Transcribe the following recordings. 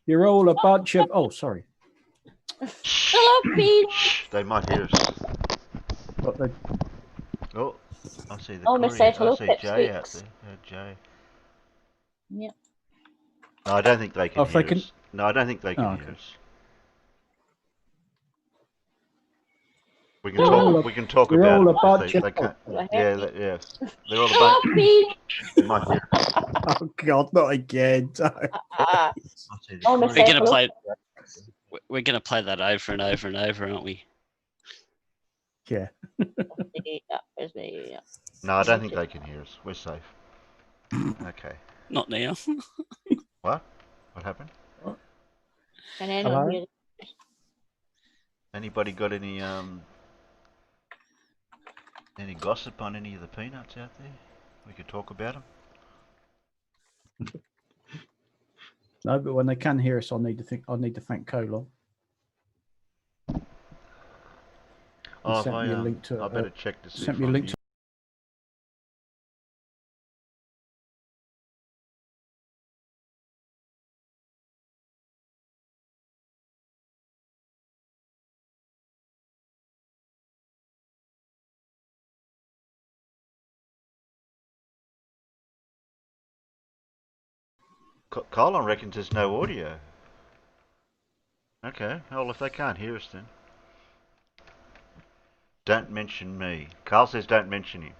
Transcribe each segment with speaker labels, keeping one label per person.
Speaker 1: You're all a bunch of. Oh, sorry.
Speaker 2: Hello, Pete.
Speaker 3: They might hear us.
Speaker 1: But they,
Speaker 3: Oh, I see the
Speaker 2: Oh,
Speaker 3: courier.
Speaker 2: said hello,
Speaker 3: I see Jay out
Speaker 2: Pipsqueaks.
Speaker 3: there. Jay.
Speaker 2: Yeah.
Speaker 3: No, I don't think they can
Speaker 1: if they
Speaker 3: hear
Speaker 1: can.
Speaker 3: us. No, I don't think they can
Speaker 1: Oh,
Speaker 3: hear
Speaker 1: okay.
Speaker 3: us. We can talk. We can talk
Speaker 1: You're
Speaker 3: about
Speaker 1: all
Speaker 3: it.
Speaker 1: a bunch
Speaker 3: They
Speaker 1: of.
Speaker 3: can't.
Speaker 2: Oh,
Speaker 3: Yeah, yeah. They're all a
Speaker 2: Hello,
Speaker 3: bunch.
Speaker 2: Pete.
Speaker 3: They might hear us.
Speaker 1: Oh God, not again!
Speaker 3: I see the
Speaker 2: Oh,
Speaker 3: courier.
Speaker 2: Miss
Speaker 4: We're gonna
Speaker 2: hello.
Speaker 4: play. We're gonna play that over and over and over, aren't we?
Speaker 1: Yeah.
Speaker 2: Yeah, there's me. Yeah.
Speaker 3: No, I don't think they can hear us. We're safe. Okay.
Speaker 4: Not now.
Speaker 3: What? What happened?
Speaker 2: Can anyone hear?
Speaker 3: Anybody got any gossip on any of the peanuts out there? We could talk about them.
Speaker 1: No, but when they can hear us, I need to thank Colon.
Speaker 3: Oh,
Speaker 1: sent me a link to.
Speaker 3: I better check to see.
Speaker 1: Sent me a link to.
Speaker 3: Colin reckons there's no audio. Okay, well if they can't hear us then. Don't mention me. Carl says don't mention him.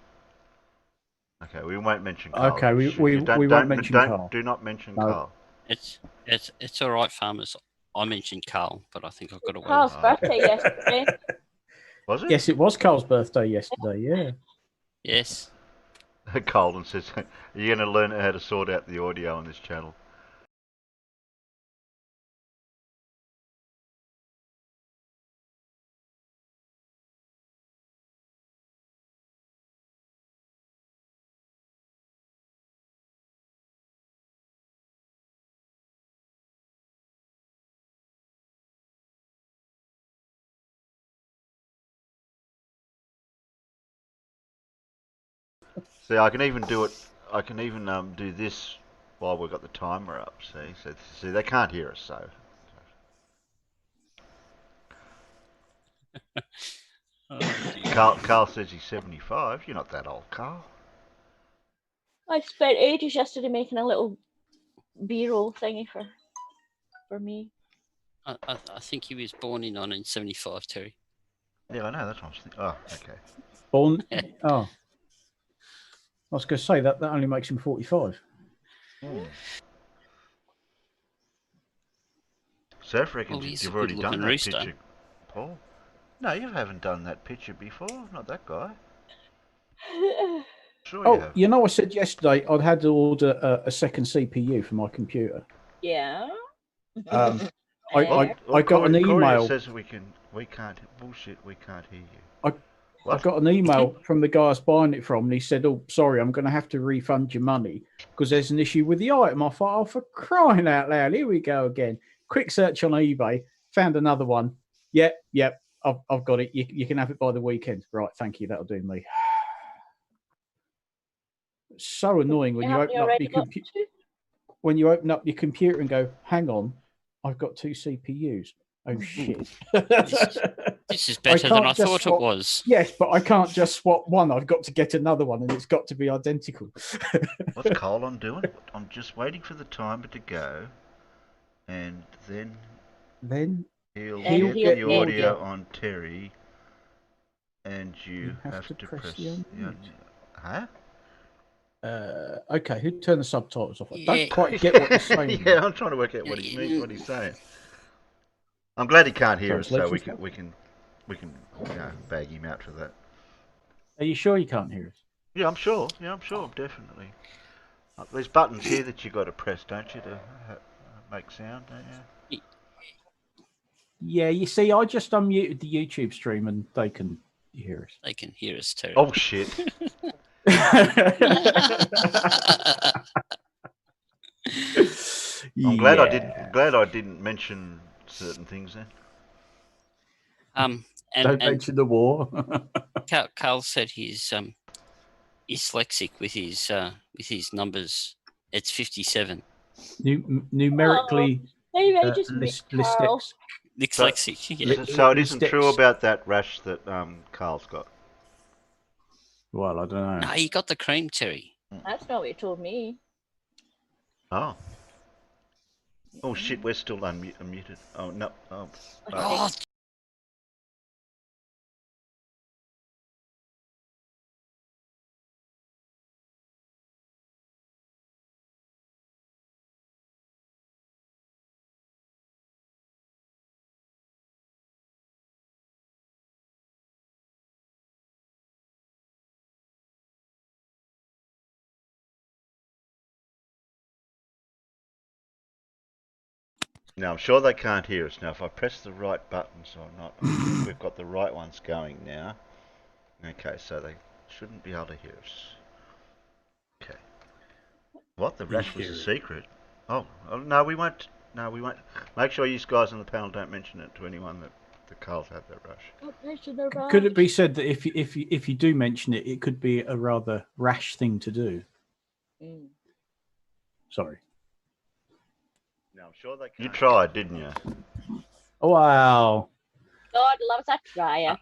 Speaker 3: Okay, we won't mention Carl.
Speaker 1: Okay, we won't mention Carl.
Speaker 3: Do not mention
Speaker 1: No.
Speaker 3: Carl.
Speaker 4: It's all right, farmers. I mentioned Carl, but I think I've got away
Speaker 2: Carl's
Speaker 4: with
Speaker 2: birthday yesterday.
Speaker 3: Was it?
Speaker 1: Yes, it was Carl's birthday yesterday. Yeah.
Speaker 4: Yes.
Speaker 3: Colin says, are you going to learn how to sort out the audio on this channel? See, I can even do it. I can even do this while we've got the timer up. See, they can't hear us, so. Carl says he's 75. You're not that old, Carl.
Speaker 2: I spent ages yesterday making a little B-roll thingy for me.
Speaker 4: I think he was born in 1975, Terry.
Speaker 3: Yeah, I know. That's what I was thinking. Oh, okay.
Speaker 1: Born. Oh. I was going to say that only makes him 45.
Speaker 3: Seth reckons you've already done that
Speaker 4: rooster.
Speaker 3: picture, Paul. No, you haven't done that picture before. Not that guy. Sure you have.
Speaker 1: You know, I said yesterday I'd had to order a second CPU for my computer.
Speaker 2: Yeah.
Speaker 1: I got an email.
Speaker 3: Says we can't. Bullshit. We can't hear you.
Speaker 1: I got an email from the guy I was buying it from, and he said, "Oh, sorry, I'm going to have to refund your money because there's an issue with the item." I thought, "Oh, for crying out loud! Here we go again." Quick search on eBay, found another one. Yep, I've got it. You can have it by the weekend. Right, thank you. That'll do me. So annoying when you open up your computer. When you open up your computer and go, "Hang on, I've got two CPUs." Oh shit!
Speaker 4: This is better than I thought it was.
Speaker 1: Yes, but I can't just swap one. I've got to get another one, and it's got to be identical.
Speaker 3: What's Colin doing? I'm just waiting for the timer to go, and then he'll get the audio on Terry, and you have to press the huh?
Speaker 1: Okay, who turned the subtitles off? I don't quite get what he's saying.
Speaker 3: Yeah, I'm trying to work out what he means, what he's saying. I'm glad he can't hear us, so we can bag him out for that.
Speaker 1: Are you sure you can't hear us?
Speaker 3: Yeah, I'm sure. Yeah, I'm sure, definitely. There's buttons here that you got to press, don't you, to make sound, don't you?
Speaker 1: Yeah, you see, I just unmuted the YouTube stream and they can hear us.
Speaker 4: They can hear us too.
Speaker 3: Oh shit! I'm glad I didn't mention certain things then.
Speaker 1: Don't mention the war.
Speaker 4: Carl said he's dyslexic with his numbers. It's 57.
Speaker 1: Numerically
Speaker 2: Maybe I just miss Carl.
Speaker 4: Dyslexic. Yeah.
Speaker 3: So it isn't true about that rash that Carl's got.
Speaker 1: Well, I don't know.
Speaker 4: No, you got the cream, Terry.
Speaker 2: That's not what you told me.
Speaker 3: Oh. Oh shit, we're still unmuted. Oh no. Oh.
Speaker 4: Oh,
Speaker 3: Now I'm sure they can't hear us. Now if I press the right buttons or not, I think we've got the right ones going now. Okay, so they shouldn't be able to hear us. Okay. What? The rash was a secret? Oh no, we won't. No, we won't. Make sure you guys on the panel don't mention it to anyone that the Carl's had that rash.
Speaker 1: Could it be said that if you do mention it, it could be a rather rash thing to do? Sorry.
Speaker 3: No, I'm sure they can't. You tried, didn't you?
Speaker 1: Wow.
Speaker 2: God loves a trier.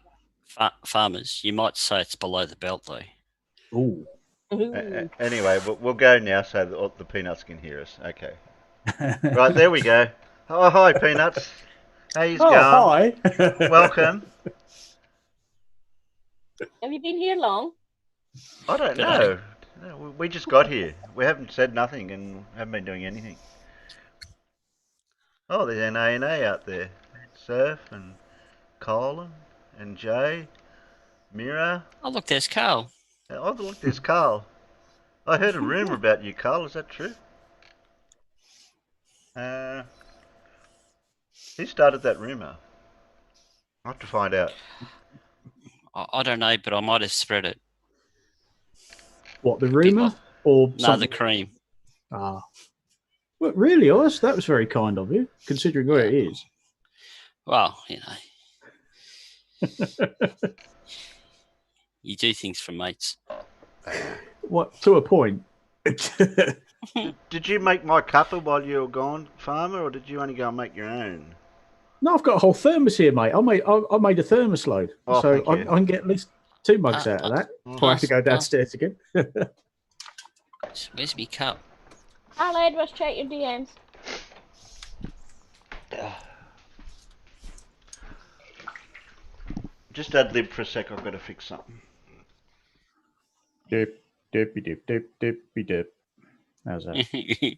Speaker 4: Farmers, you might say it's below the belt, though.
Speaker 1: Ooh.
Speaker 3: Anyway, we'll go now so that the Peanuts can hear us. Okay. Right, there we go. Oh, hi, Peanuts. How you going?
Speaker 1: Hi.
Speaker 3: Welcome.
Speaker 2: Have you been here long?
Speaker 3: I don't know. No, we just got here. We haven't said nothing and haven't been doing anything. Oh, there's an A&A out there. Surf and Colin and Jay, Mira.
Speaker 4: Oh, look, there's Carl.
Speaker 3: Oh, look, there's Carl. I heard a rumour about you, Carl. Is that true? Who started that rumour? I'll have to find out.
Speaker 4: I don't know, but I might have spread it.
Speaker 1: What, the rumour? Or
Speaker 4: no, the cream.
Speaker 1: Ah. Well, really, Oz? That was very kind of you, considering where it is.
Speaker 4: Well, you know. You do things for mates.
Speaker 1: What, to a point?
Speaker 3: Did you make my cuppa while you were gone, Farmer, or did you only go and make your own?
Speaker 1: No, I've got a whole thermos here, mate. I made a thermos load, so I can get at least 2 mugs out of that. I have to go downstairs again.
Speaker 4: Where's me cup?
Speaker 2: I'll Edwards, check your DMs.
Speaker 3: Just ad lib for a sec. I've got to fix something.
Speaker 1: Dip, dippy dip, dip, dippy dip. How's that?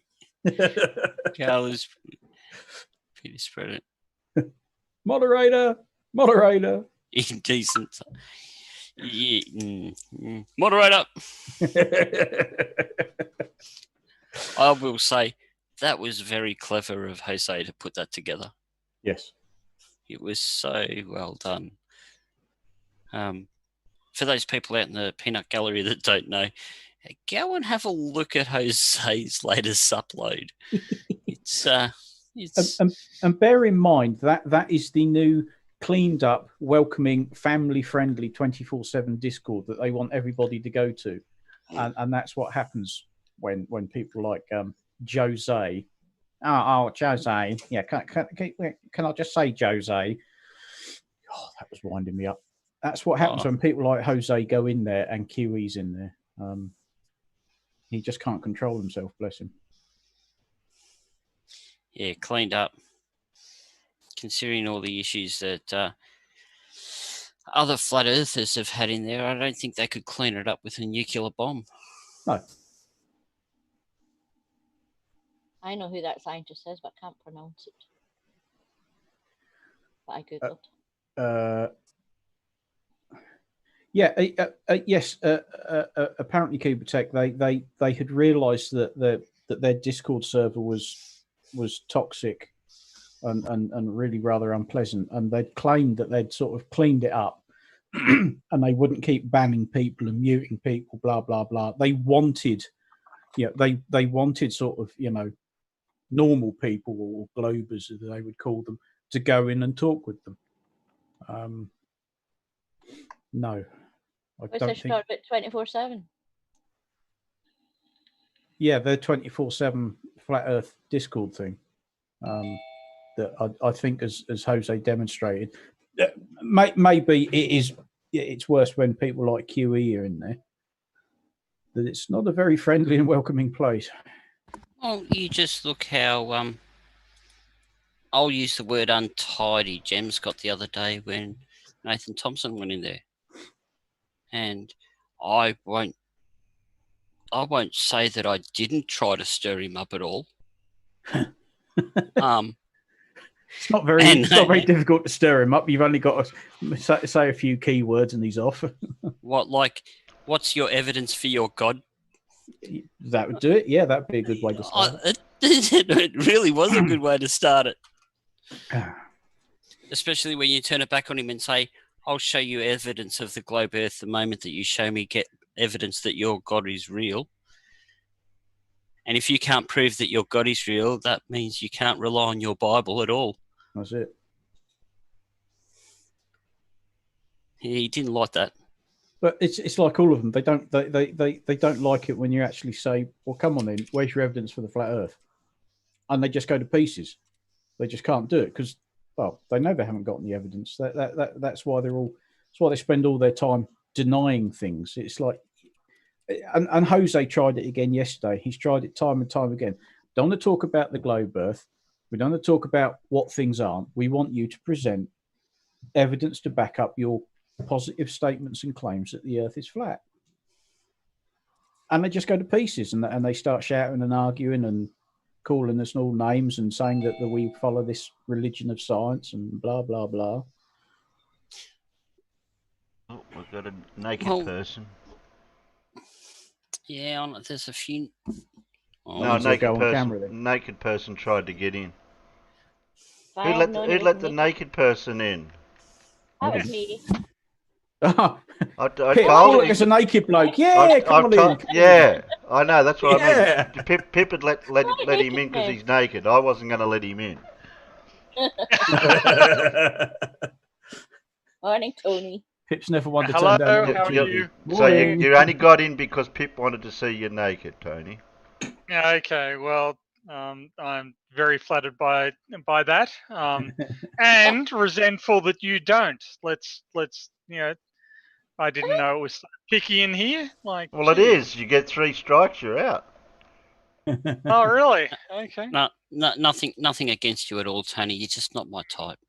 Speaker 4: Carl is pretty spread it.
Speaker 1: Moderator.
Speaker 4: Indecent. Yeah. Moderator. I will say that was very clever of Jose to put that together.
Speaker 1: Yes.
Speaker 4: It was so well done. For those people out in the Peanut Gallery that don't know, go and have a look at Jose's latest upload. It's
Speaker 1: and bear in mind that is the new cleaned up, welcoming, family friendly 24/7 Discord that they want everybody to go to, and that's what happens when people like Jose. Oh, Jose, yeah. Can I just say Jose? Oh, that was winding me up. That's what happens when people like Jose go in there and QE's in there. He just can't control himself, bless him.
Speaker 4: Yeah, cleaned up. Considering all the issues that other flat earthers have had in there, I don't think they could clean it up with a nuclear bomb.
Speaker 1: No.
Speaker 2: I know who that scientist is, but I can't pronounce it. But I googled.
Speaker 1: Yes. Apparently, Kubertech they had realised that their Discord server was toxic and really rather unpleasant, and they'd claimed that they'd sort of cleaned it up, and they wouldn't keep banning people and muting people, blah blah blah. They wanted, they wanted sort of normal people or globers as they would call them to go in and talk with them. No.
Speaker 2: Was this about 24/7?
Speaker 1: Yeah, the 24/7 flat Earth Discord thing. That I think, as Jose demonstrated, maybe it's worse when people like QE are in there. That it's not a very friendly and welcoming place.
Speaker 4: Well, you just look how I'll use the word untidy Gems got the other day when Nathan Thompson went in there, and I won't say that I didn't try to stir him up at all.
Speaker 1: It's not very difficult to stir him up. You've only got to say a few keywords and he's off.
Speaker 4: What's your evidence for your God?
Speaker 1: That would do it. Yeah, that'd be a good way to start
Speaker 4: it really was a good way to start it. Especially when you turn it back on him and say, I'll show you evidence of the globe Earth the moment that you show me evidence that your God is real. And if you can't prove that your God is real, that means you can't rely on your Bible at all.
Speaker 1: That's it.
Speaker 4: He didn't like that.
Speaker 1: But it's like all of them. They don't like it when you actually say, well, come on then, where's your evidence for the flat Earth? And they just go to pieces. They just can't do it because, well, they know they haven't got any evidence. That's why they spend all their time denying things. It's like, and Jose tried it again yesterday. He's tried it time and time again. Don't want to talk about the globe Earth. We don't want to talk about what things aren't. We want you to present evidence to back up your positive statements and claims that the Earth is flat. And they just go to pieces and they start shouting and arguing and calling us all names and saying that we follow this religion of science and blah, blah, blah.
Speaker 3: Oh, we've got a naked person.
Speaker 4: Yeah, there's a few.
Speaker 3: No, naked person tried to get in. Who let the naked person in?
Speaker 2: That was me.
Speaker 3: I told him.
Speaker 1: It's a naked bloke. Yeah, come on in.
Speaker 3: Yeah, I know. That's what I mean. Pip had let him in because he's naked. I wasn't going to let him in.
Speaker 2: Morning, Tony.
Speaker 1: Pip's never wanted to
Speaker 5: Hello,
Speaker 1: turn down.
Speaker 5: how are you?
Speaker 3: So you only got in because Pip wanted to see you naked, Tony.
Speaker 5: Yeah, okay. Well, I'm very flattered by that, and resentful that you don't. Let's I didn't know it was so picky in here. Well,
Speaker 3: it is. You get 3 strikes, you're out.
Speaker 5: Oh, really? Okay.
Speaker 4: No, nothing against you at all, Tony. You're just not my type.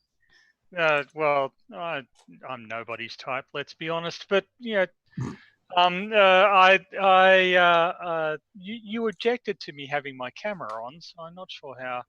Speaker 5: Well, I'm nobody's type. Let's be honest. But you objected to me having my camera on, so I'm not sure how.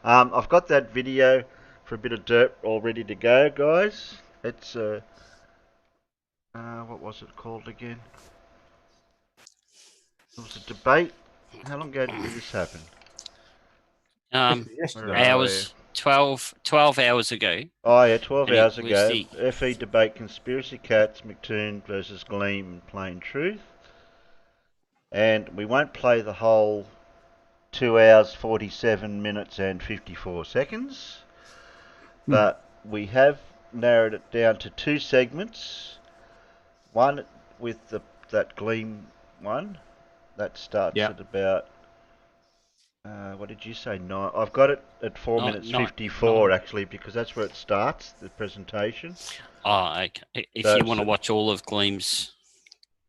Speaker 3: I've got that video for a bit of derp all ready to go, guys. It's what was it called again? It was a debate. How long ago did this happen?
Speaker 4: Hours. 12 hours ago.
Speaker 3: Oh yeah, 12 hours ago. FE debate: Conspiracy Cats, McToon versus Gleam, Plain Truth. And we won't play the whole 2 hours, 47 minutes and 54 seconds. But we have narrowed it down to 2 segments. One with that Gleam one. That starts at about... what did you say? 9? I've got it at 4 minutes 54 actually, because that's where it starts, the presentation.
Speaker 4: Oh, okay. If you want to watch all of Gleam's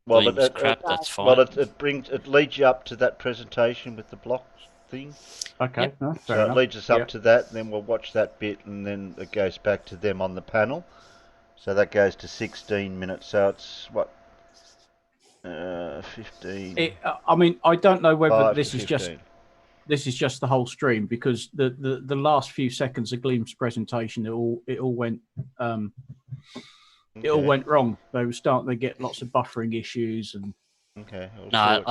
Speaker 4: crap, that's fine.
Speaker 3: Well, it leads you up to that presentation with the block thing.
Speaker 1: Okay,
Speaker 4: Yep.
Speaker 1: no, fair
Speaker 3: So
Speaker 1: enough.
Speaker 3: it leads us up to that, and then we'll watch that bit, and then it goes back to them on the panel. So that goes to 16 minutes. So it's 15.
Speaker 1: I mean, I don't know whether
Speaker 3: 5
Speaker 1: this
Speaker 3: to
Speaker 1: is
Speaker 3: 15.
Speaker 1: just the whole stream, because the last few seconds of Gleam's presentation, it all went it all went wrong. They were starting to get lots of buffering issues and.
Speaker 3: Okay.
Speaker 4: No,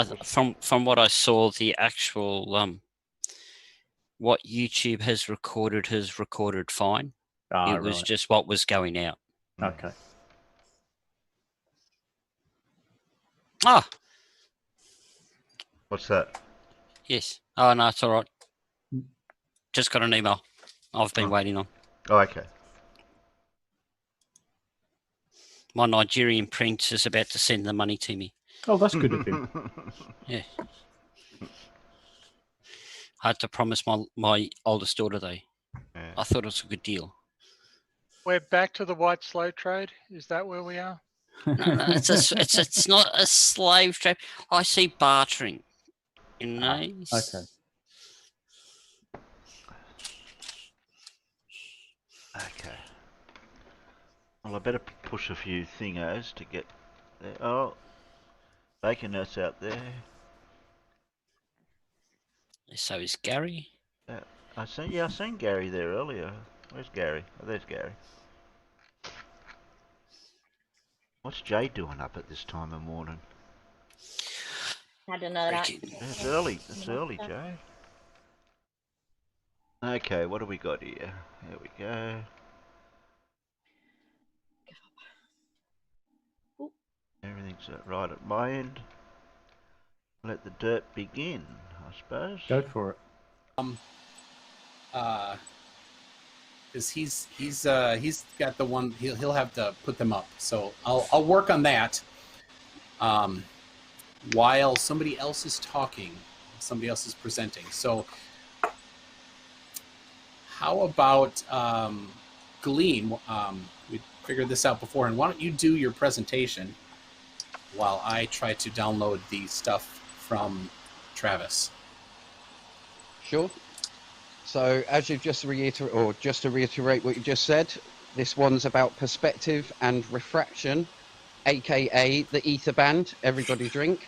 Speaker 4: from what I saw, the actual what YouTube has recorded fine. It was just what was going out.
Speaker 1: Okay.
Speaker 4: Ah,
Speaker 3: What's that?
Speaker 4: yes. Oh no, it's all right. Just got an email. I've been waiting on.
Speaker 3: Oh, okay.
Speaker 4: My Nigerian prince is about to send the money to me.
Speaker 1: Oh, that's good of him.
Speaker 4: Yeah. I had to promise my oldest daughter though.
Speaker 3: Yeah.
Speaker 4: I thought it was a good deal.
Speaker 5: We're back to the white slave trade. Is that where we are?
Speaker 4: No, it's not a slave trade. I see bartering. You know.
Speaker 1: Okay.
Speaker 3: Okay. Well, I better push a few thingos to get there. Oh, bacon nuts out there.
Speaker 4: So is Gary.
Speaker 3: I seen Gary there earlier. Where's Gary? Oh, there's Gary. What's Jay doing up at this time of morning?
Speaker 2: I don't know that.
Speaker 3: Yeah, it's early. It's early, Jay. Okay, what do we got here? There we go. Everything's right at my end. Let the derp begin, I suppose.
Speaker 1: Go for it.
Speaker 6: Because he's got the one he'll have to put them up. So I'll work on that. While somebody else is talking, somebody else is presenting. So how about Glean? We figured this out before, and why don't you do your presentation while I try to download the stuff from Travis?
Speaker 7: Sure. So as you've just to reiterate what you just said, this one's about perspective and refraction, aka the ether band. Everybody drink.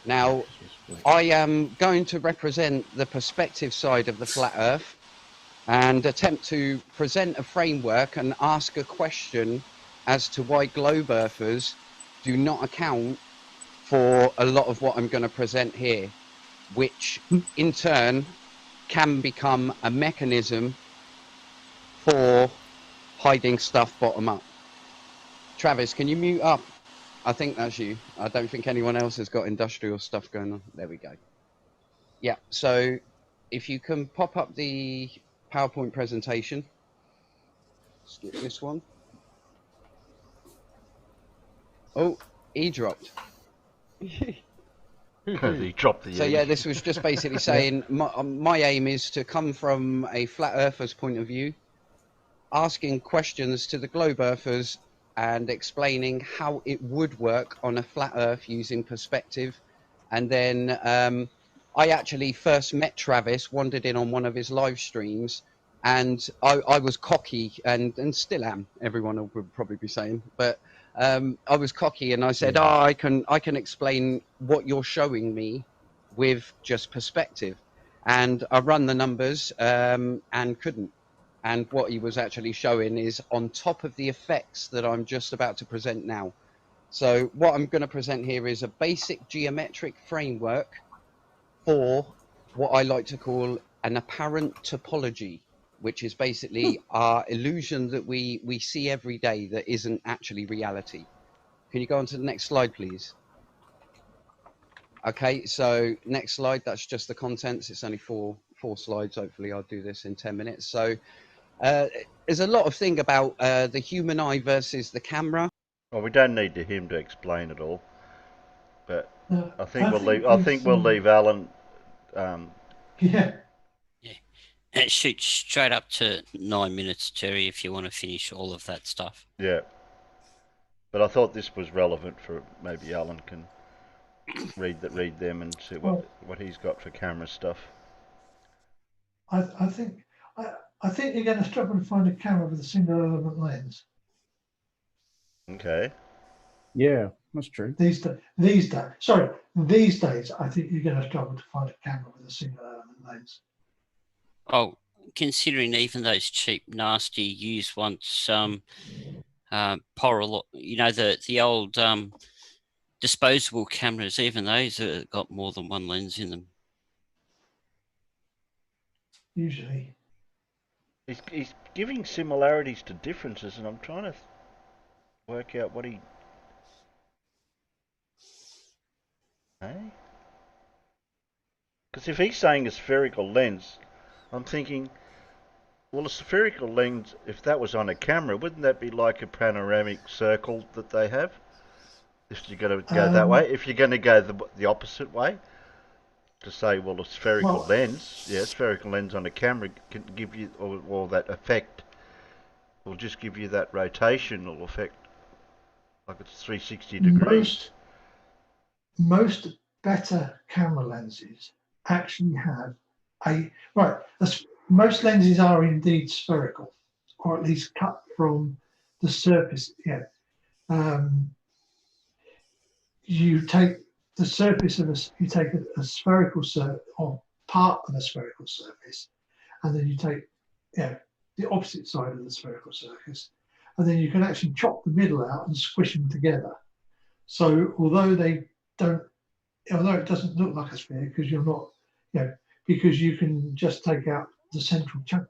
Speaker 7: Now, I am going to represent the perspective side of the flat Earth and attempt to present a framework and ask a question as to why globe earthers do not account for a lot of what I'm going to present here, which in turn can become a mechanism for hiding stuff bottom up. Travis, can you mute up? I think that's you. I don't think anyone else has got industrial stuff going on. There we go. Yeah, so if you can pop up the PowerPoint presentation. Skip this one. Oh, he dropped.
Speaker 3: He dropped the
Speaker 7: So yeah, this was just basically saying my aim is to come from a flat earther's point of view, asking questions to the globe earthers and explaining how it would work on a flat earth using perspective. And then I actually first met Travis, wandered in on one of his live streams, and I was cocky and still am, everyone would probably be saying, but I was cocky and I said, I can explain what you're showing me with just perspective. And I run the numbers and couldn't. And what he was actually showing is on top of the effects that I'm just about to present now. So what I'm going to present here is a basic geometric framework for what I like to call an apparent topology, which is basically our illusion that we see every day that isn't actually reality. Can you go on to the next slide, please? Okay, so next slide, that's just the contents. It's only four slides. Hopefully I'll do this in 10 minutes. So there's a lot of thing about the human eye versus the camera.
Speaker 3: Well, we don't need him to explain it all, but I think we'll leave Alan.
Speaker 8: Yeah.
Speaker 4: It shoots straight up to 9 minutes, Terry, if you want to finish all of that stuff.
Speaker 3: Yeah, but I thought this was relevant for maybe Alan can read them and see what he's got for camera stuff.
Speaker 8: I think you're going to struggle to find a camera with a single element lens.
Speaker 3: Okay.
Speaker 1: Yeah, that's true.
Speaker 8: These days, I think you're going to struggle to find a camera with a single element lens.
Speaker 4: Oh, considering even those cheap, nasty, used ones, the old disposable cameras, even those have got more than one lens in them.
Speaker 8: Usually.
Speaker 3: He's giving similarities to differences, and I'm trying to work out what he... Hey? Because if he's saying a spherical lens, I'm thinking, well, a spherical lens, if that was on a camera, wouldn't that be like a panoramic circle that they have? If you're going to go that way, if you're going to go the opposite way, to say, well, a spherical lens, spherical lens on a camera can give you, or that effect will just give you that rotational effect, like it's 360 degrees.
Speaker 8: Most better camera lenses actually have most lenses are indeed spherical, or at least cut from the surface. You take the surface of you take a spherical surface, or part of a spherical surface, and then you take the opposite side of the spherical surface, and then you can actually chop the middle out and squish them together. So although it doesn't look like a sphere, because you're not, because you can just take out the central chunk,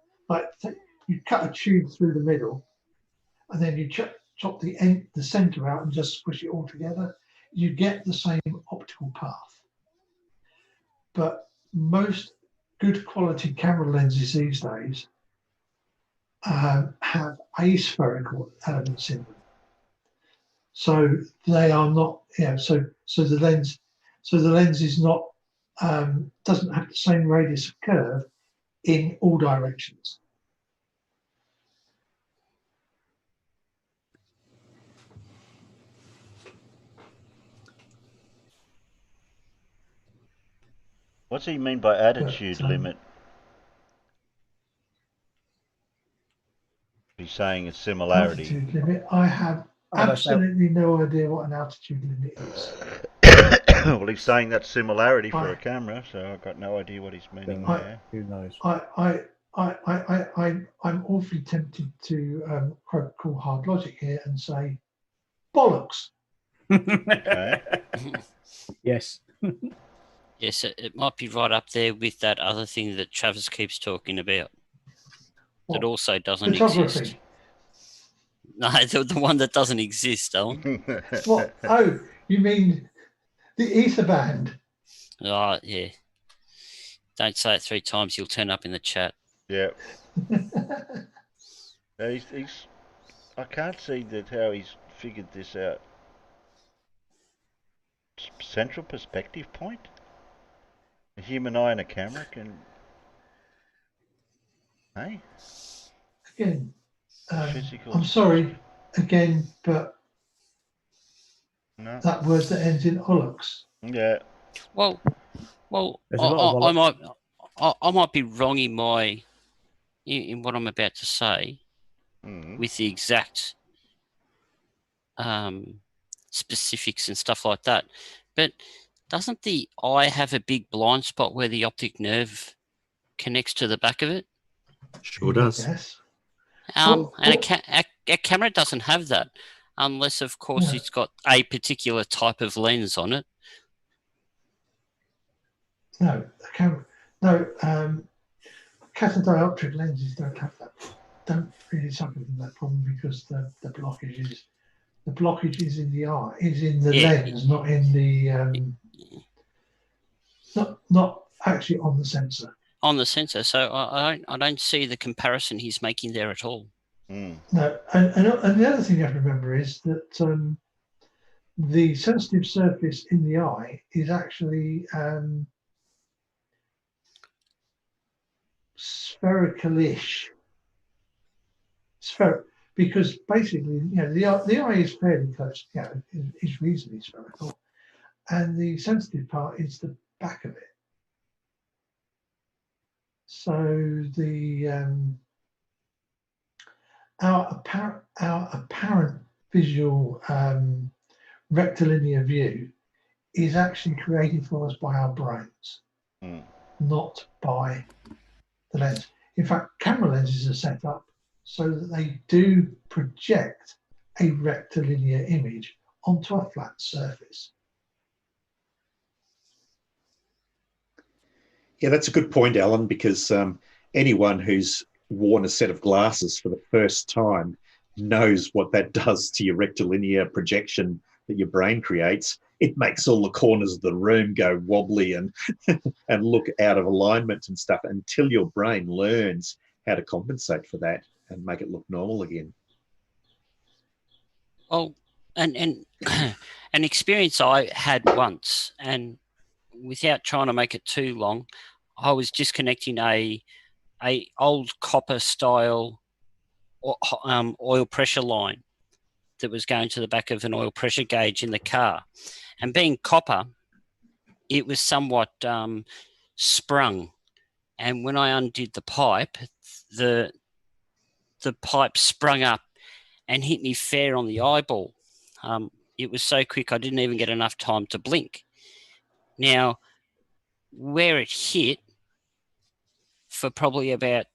Speaker 8: you cut a tube through the middle, and then you chop the center out and just squish it all together. You get the same optical path. But most good quality camera lenses these days have aspherical elements in them. So they are not, so the lens is not, doesn't have the same radius of curve in all directions.
Speaker 3: What's he mean by attitude limit? He's saying a similarity.
Speaker 8: Altitude limit, I have absolutely no idea what an altitude limit is.
Speaker 3: Well, he's saying that's similarity for a camera, so I've got no idea what he's meaning there.
Speaker 1: Who knows?
Speaker 8: I'm awfully tempted to call hard logic here and say bollocks.
Speaker 3: Okay.
Speaker 1: Yes.
Speaker 4: Yes, it might be right up there with that other thing that Travis keeps talking about. That also doesn't exist. No, the one that doesn't exist, Owen.
Speaker 8: What? Oh, you mean the ether band?
Speaker 4: Oh, yeah. Don't say it 3 times, you'll turn up in the chat.
Speaker 3: Yeah. I can't see how he's figured this out. Central perspective point? A human eye and a camera can... Hey?
Speaker 8: Again, I'm sorry, again, but that word that ends in ollocks.
Speaker 3: Yeah.
Speaker 4: Well, I might be wrong in what I'm about to say with the exact specifics and stuff like that. But doesn't the eye have a big blind spot where the optic nerve connects to the back of it?
Speaker 9: Sure does.
Speaker 8: Yes.
Speaker 4: And a camera doesn't have that, unless, of course, it's got a particular type of lens on it.
Speaker 8: No, catadioptric lenses don't have that. Don't really suffer from that problem because the blockage is in the eye, is in the lens, not in the not actually on the sensor.
Speaker 4: On the sensor, so I don't see the comparison he's making there at all.
Speaker 8: No, and the other thing you have to remember is that the sensitive surface in the eye is actually spherical-ish. Because basically, the eye is fairly close, is reasonably spherical, and the sensitive part is the back of it. So our apparent visual rectilinear view is actually created for us by our brains, not by the lens. In fact, camera lenses are set up so that they do project a rectilinear image onto a flat surface.
Speaker 9: Yeah, that's a good point, Alan, because anyone who's worn a set of glasses for the first time knows what that does to your rectilinear projection that your brain creates. It makes all the corners of the room go wobbly and and look out of alignment and stuff until your brain learns how to compensate for that and make it look normal again.
Speaker 4: Well, and an experience I had once, and without trying to make it too long, I was disconnecting a old copper style oil pressure line that was going to the back of an oil pressure gauge in the car, and being copper, it was somewhat sprung. And when I undid the pipe, the pipe sprung up and hit me fair on the eyeball. It was so quick I didn't even get enough time to blink. Now, where it hit, for probably about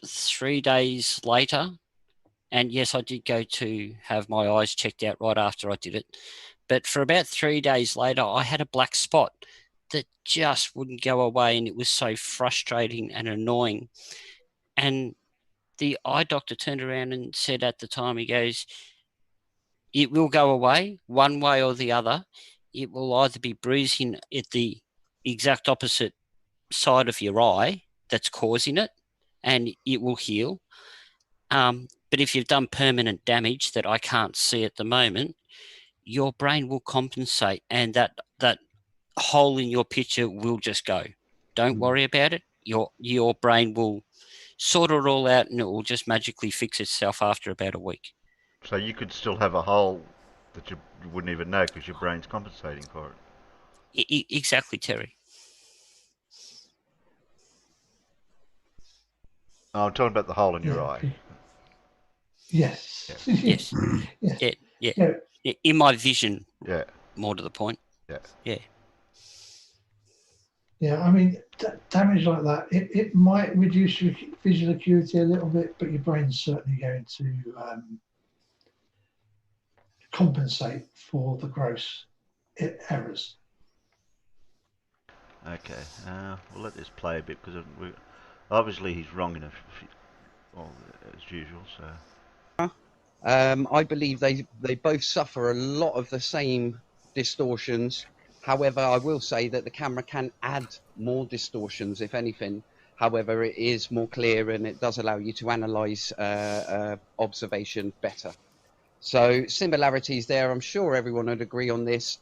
Speaker 4: 3 days later, and yes, I did go to have my eyes checked out right after I did it, but for about 3 days later, I had a black spot that just wouldn't go away, and it was so frustrating and annoying. And the eye doctor turned around and said at the time, he goes, it will go away one way or the other. It will either be bruising at the exact opposite side of your eye that's causing it, and it will heal. But if you've done permanent damage that I can't see at the moment, your brain will compensate, and that hole in your picture will just go. Don't worry about it. Your brain will sort it all out, and it will just magically fix itself after about a week.
Speaker 3: So you could still have a hole that you wouldn't even know because your brain's compensating for it.
Speaker 4: Exactly, Terry.
Speaker 3: Oh, I'm talking about the hole in your eye.
Speaker 8: Yes.
Speaker 4: Yes.
Speaker 8: Yes.
Speaker 4: Yeah. In my vision.
Speaker 3: Yeah.
Speaker 4: More to the point.
Speaker 3: Yeah.
Speaker 4: Yeah.
Speaker 8: Yeah, I mean, damage like that, it might reduce your visual acuity a little bit, but your brain's certainly going to compensate for the gross errors.
Speaker 3: Okay, we'll let this play a bit because obviously he's wrong enough, as usual. So
Speaker 7: I believe they both suffer a lot of the same distortions. However, I will say that the camera can add more distortions, if anything. However, it is more clear and it does allow you to analyse observation better. So similarities there. I'm sure everyone would agree on this.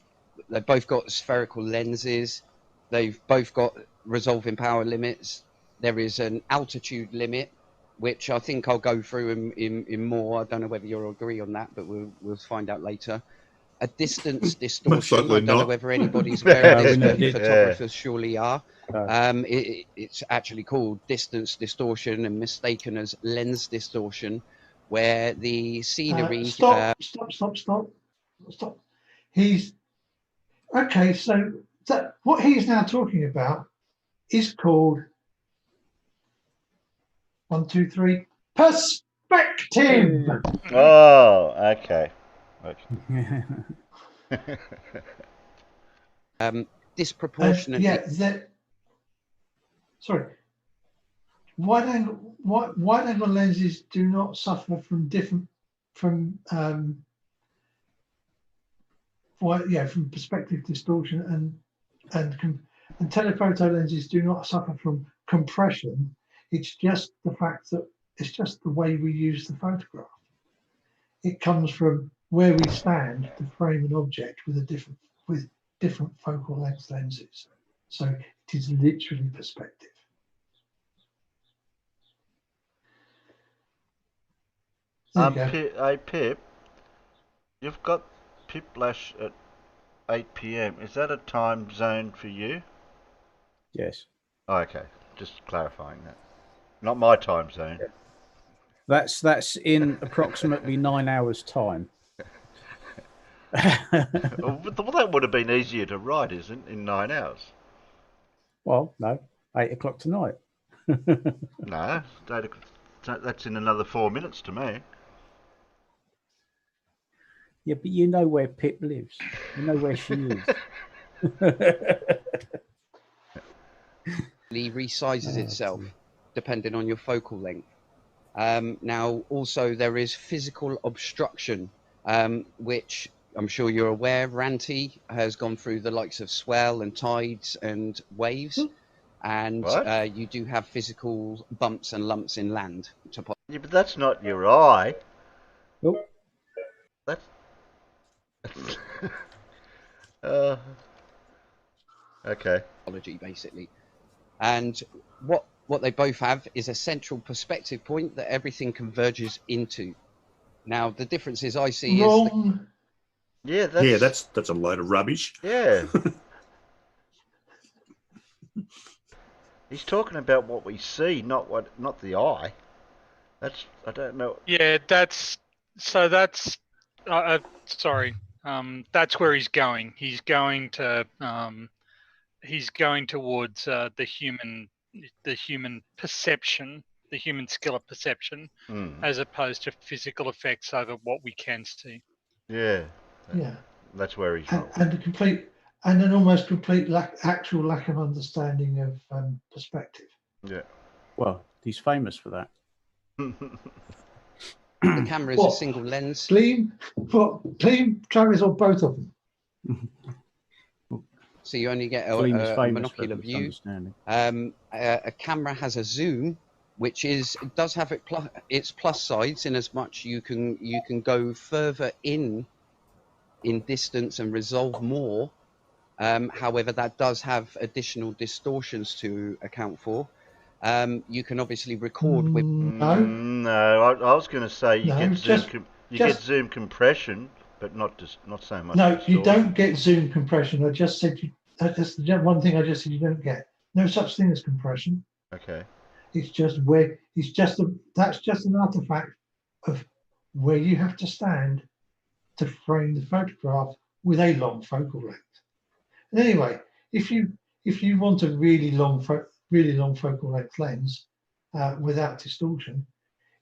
Speaker 7: They've both got spherical lenses. They've both got resolving power limits. There is an altitude limit, which I think I'll go through in more. I don't know whether you'll agree on that, but we'll find out later. A distance distortion. I don't know whether anybody's aware of this, but photographers surely are. It's actually called distance distortion and mistaken as lens distortion, where the scenery...
Speaker 8: Stop. He's... Okay, so what he's now talking about is called... 1, 2, 3... perspective!
Speaker 3: Oh, okay.
Speaker 7: Disproportionately...
Speaker 8: sorry. Wide angle lenses do not suffer from perspective distortion, and telephoto lenses do not suffer from compression. It's just the fact that it's just the way we use the photograph. It comes from where we stand to frame an object with different focal length lenses. So it is literally perspective.
Speaker 3: Pip, you've got Piplash at 8 p.m. Is that a time zone for you?
Speaker 1: Yes.
Speaker 3: Oh, okay, just clarifying that. Not my time zone.
Speaker 1: That's in approximately 9 hours' time.
Speaker 3: Well, that would have been easier to write, isn't it, in 9 hours?
Speaker 1: Well, no, 8 o'clock tonight.
Speaker 3: No, that's in another 4 minutes to me.
Speaker 1: Yeah, but you know where Pip lives. You know where she is.
Speaker 7: It resizes itself depending on your focal length. Now, also there is physical obstruction, which I'm sure you're aware. Ranty has gone through the likes of swell and tides and waves, and you do have physical bumps and lumps in land.
Speaker 3: Yeah, but that's not your eye.
Speaker 1: Nope.
Speaker 3: That's okay.
Speaker 7: Basically, and what they both have is a central perspective point that everything converges into. Now, the differences I see is
Speaker 9: that's a load of rubbish.
Speaker 3: Yeah. He's talking about what we see, not the eye. That's I don't know.
Speaker 5: Yeah, that's sorry. That's where he's going. He's going towards the human perception, the human skill of perception, as opposed to physical effects over what we can see.
Speaker 3: Yeah.
Speaker 8: Yeah.
Speaker 3: That's where he's
Speaker 8: and an almost complete actual lack of understanding of perspective.
Speaker 3: Yeah.
Speaker 1: Well, he's famous for that.
Speaker 7: The camera is a single lens.
Speaker 8: Clean cameras on both of them.
Speaker 7: So you only get a monocular view. A camera has a zoom, which does have its plus sides in as much you can go further in distance and resolve more. However, that does have additional distortions to account for. You can obviously record with.
Speaker 3: No, I was going to say you get zoom compression, but not so much.
Speaker 8: No, you don't get zoom compression. I just said that's the one thing I just said you don't get. No such thing as compression.
Speaker 3: Okay.
Speaker 8: It's just that's just an artifact of where you have to stand to frame the photograph with a long focal length. And anyway, if you want a really long focal length lens without distortion,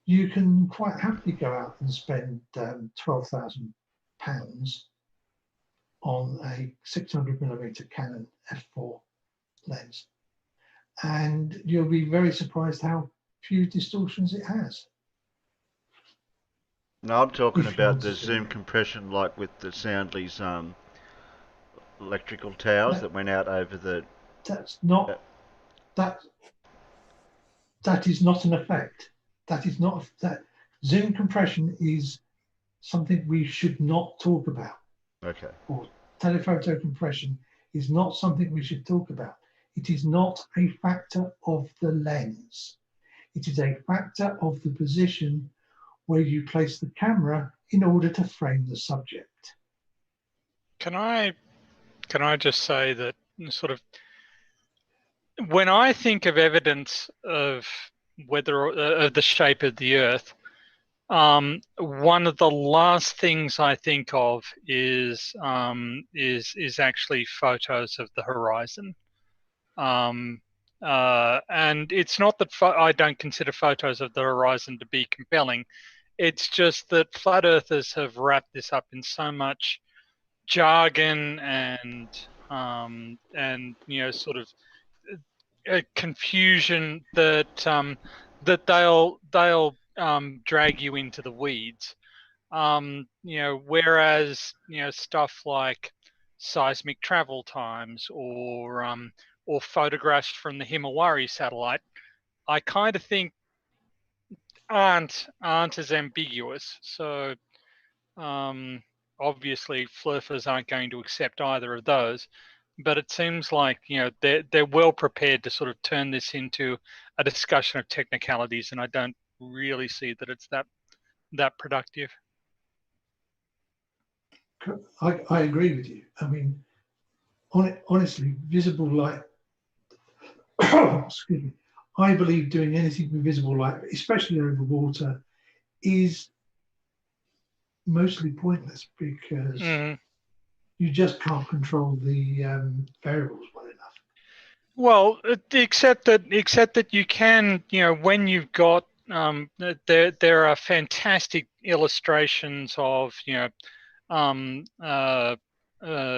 Speaker 8: you can quite happily go out and spend £12,000 on a 600mm Canon f4 lens, and you'll be very surprised how few distortions it has.
Speaker 3: No, I'm talking about the zoom compression, like with the Soundly's electrical towers that went out over the.
Speaker 8: That's not that is not an effect. That is not that. Zoom compression is something we should not talk about.
Speaker 3: Okay.
Speaker 8: Or telephoto compression is not something we should talk about. It is not a factor of the lens. It is a factor of the position where you place the camera in order to frame the subject.
Speaker 5: Can I just say that sort of when I think of evidence of of the shape of the Earth, one of the last things I think of is actually photos of the horizon. And it's not that I don't consider photos of the horizon to be compelling. It's just that flat earthers have wrapped this up in so much jargon and sort of confusion that that they'll drag you into the weeds. Whereas stuff like seismic travel times or photographs from the Himawari satellite, I kind of think aren't as ambiguous. So obviously flurfers aren't going to accept either of those, but it seems like they're well prepared to sort of turn this into a discussion of technicalities, and I don't really see that it's that productive.
Speaker 8: I agree with you. I mean, honestly, visible light. Excuse me. I believe doing anything with visible light, especially over water, is mostly pointless because
Speaker 5: Mhm.
Speaker 8: you just can't control the variables well enough.
Speaker 5: Well, except that you can, when you've got there are fantastic illustrations of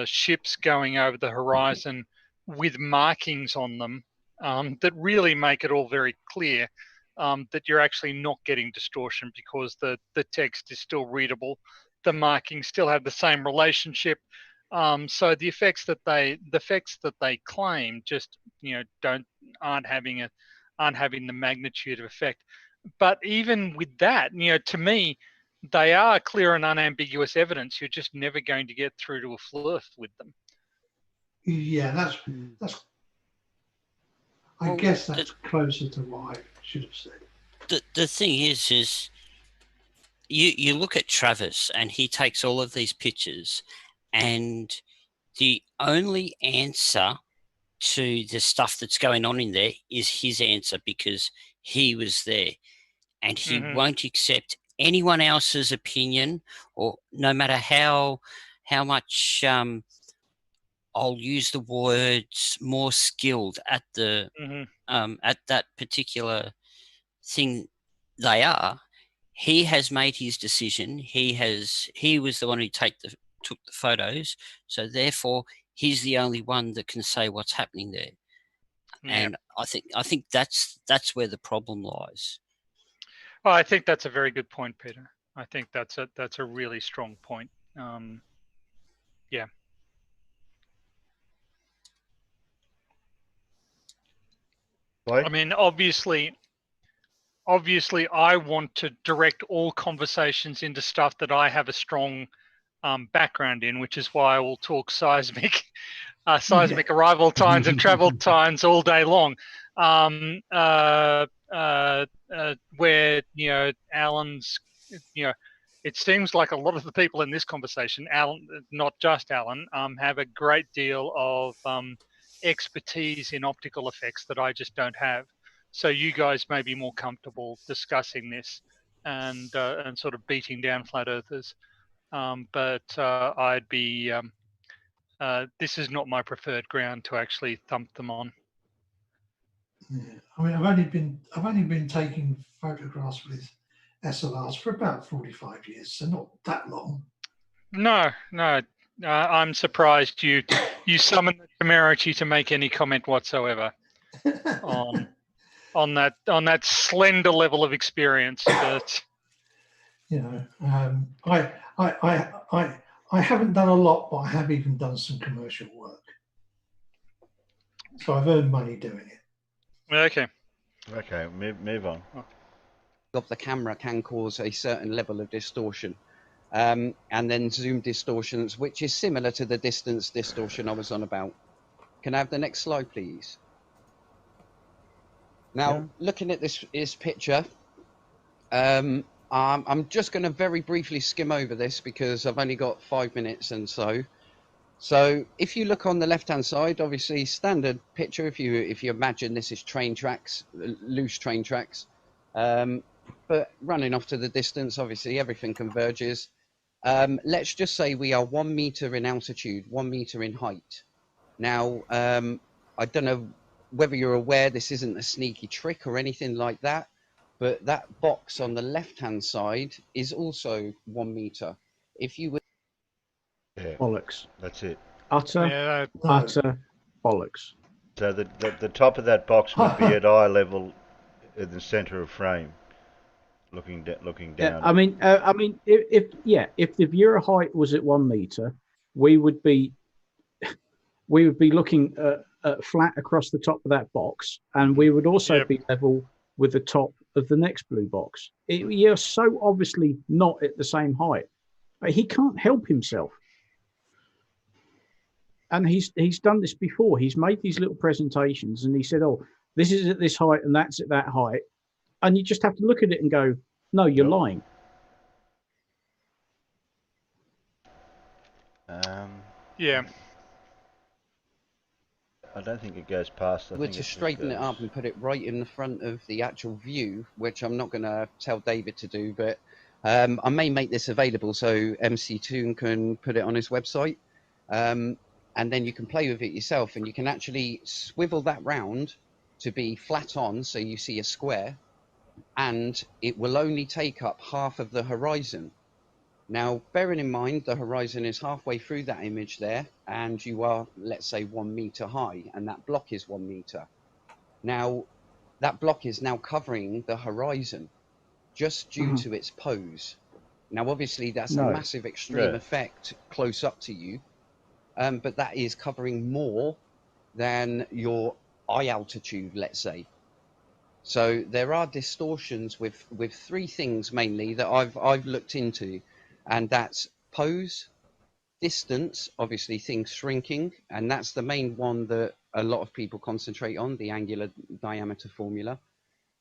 Speaker 5: ships going over the horizon with markings on them that really make it all very clear that you're actually not getting distortion because the text is still readable, the markings still have the same relationship. So the effects that they claim just aren't having the magnitude of effect. But even with that, to me, they are clear and unambiguous evidence. You're just never going to get through to a flirt with them.
Speaker 8: Yeah, that's. I guess that's closer to what I should have said.
Speaker 4: The thing is you look at Travis and he takes all of these pictures, and the only answer to the stuff that's going on in there is his answer because he was there, and he won't accept anyone else's opinion, or no matter how much I'll use the words more skilled at the at that particular thing they are. He has made his decision. He was the one who took the photos, so therefore he's the only one that can say what's happening there. And I think that's where the problem lies.
Speaker 5: Well, I think that's a very good point, Peter. I think that's a really strong point. Yeah.
Speaker 3: What?
Speaker 5: I mean, obviously, I want to direct all conversations into stuff that I have a strong background in, which is why I will talk seismic arrival times and travel times all day long. Where Alan's, it seems like a lot of the people in this conversation, Alan, not just Alan, have a great deal of expertise in optical effects that I just don't have. So you guys may be more comfortable discussing this and sort of beating down flat earthers. But I'd be. This is not my preferred ground to actually thump them on.
Speaker 8: Yeah. I mean, I've only been taking photographs with SLRs for about 45 years, so not that long.
Speaker 5: No. I'm surprised you summoned the temerity to make any comment whatsoever on that slender level of experience. But
Speaker 8: I haven't done a lot, but I have even done some commercial work, so I've earned money doing it.
Speaker 5: Okay,
Speaker 3: move on.
Speaker 7: Of the camera can cause a certain level of distortion. And then zoom distortions, which is similar to the distance distortion I was on about. Can I have the next slide, please? Now, looking at this picture, I'm just going to very briefly skim over this because I've only got 5 minutes and so. So if you look on the left-hand side, obviously standard picture. If you imagine this is train tracks, loose train tracks, but running off to the distance, obviously everything converges. Let's just say we are 1 meter in altitude, 1 meter in height. Now, I don't know whether you're aware this isn't a sneaky trick or anything like that, but that box on the left-hand side is also 1 meter. If you would...
Speaker 1: Bollocks.
Speaker 3: That's it.
Speaker 1: Utter bollocks.
Speaker 3: So the top of that box would be at eye level in the center of frame. Looking down.
Speaker 1: Yeah, I mean, if the viewer height was at 1 meter, we would be looking flat across the top of that box, and we would also be level with the top of the next blue box. You're so obviously not at the same height. He can't help himself, and he's done this before. He's made these little presentations, and he said, "Oh, this is at this height, and that's at that height." And you just have to look at it and go, no, you're lying.
Speaker 5: Yeah.
Speaker 3: I don't think it goes past.
Speaker 7: We're to straighten it up and put it right in the front of the actual view, which I'm not going to tell David to do, but I may make this available so MC Toon can put it on his website, and then you can play with it yourself, and you can actually swivel that round to be flat on, so you see a square, and it will only take up half of the horizon. Now, bearing in mind the horizon is halfway through that image there, and you are, let's say, 1 meter high, and that block is 1 meter. Now, that block is now covering the horizon just due to its pose. Now, obviously, that's a massive extreme effect close up to you, but that is covering more than your eye altitude, let's say. So there are distortions with 3 things mainly that I've looked into, and that's pose, distance, obviously things shrinking, and that's the main one that a lot of people concentrate on, the angular diameter formula.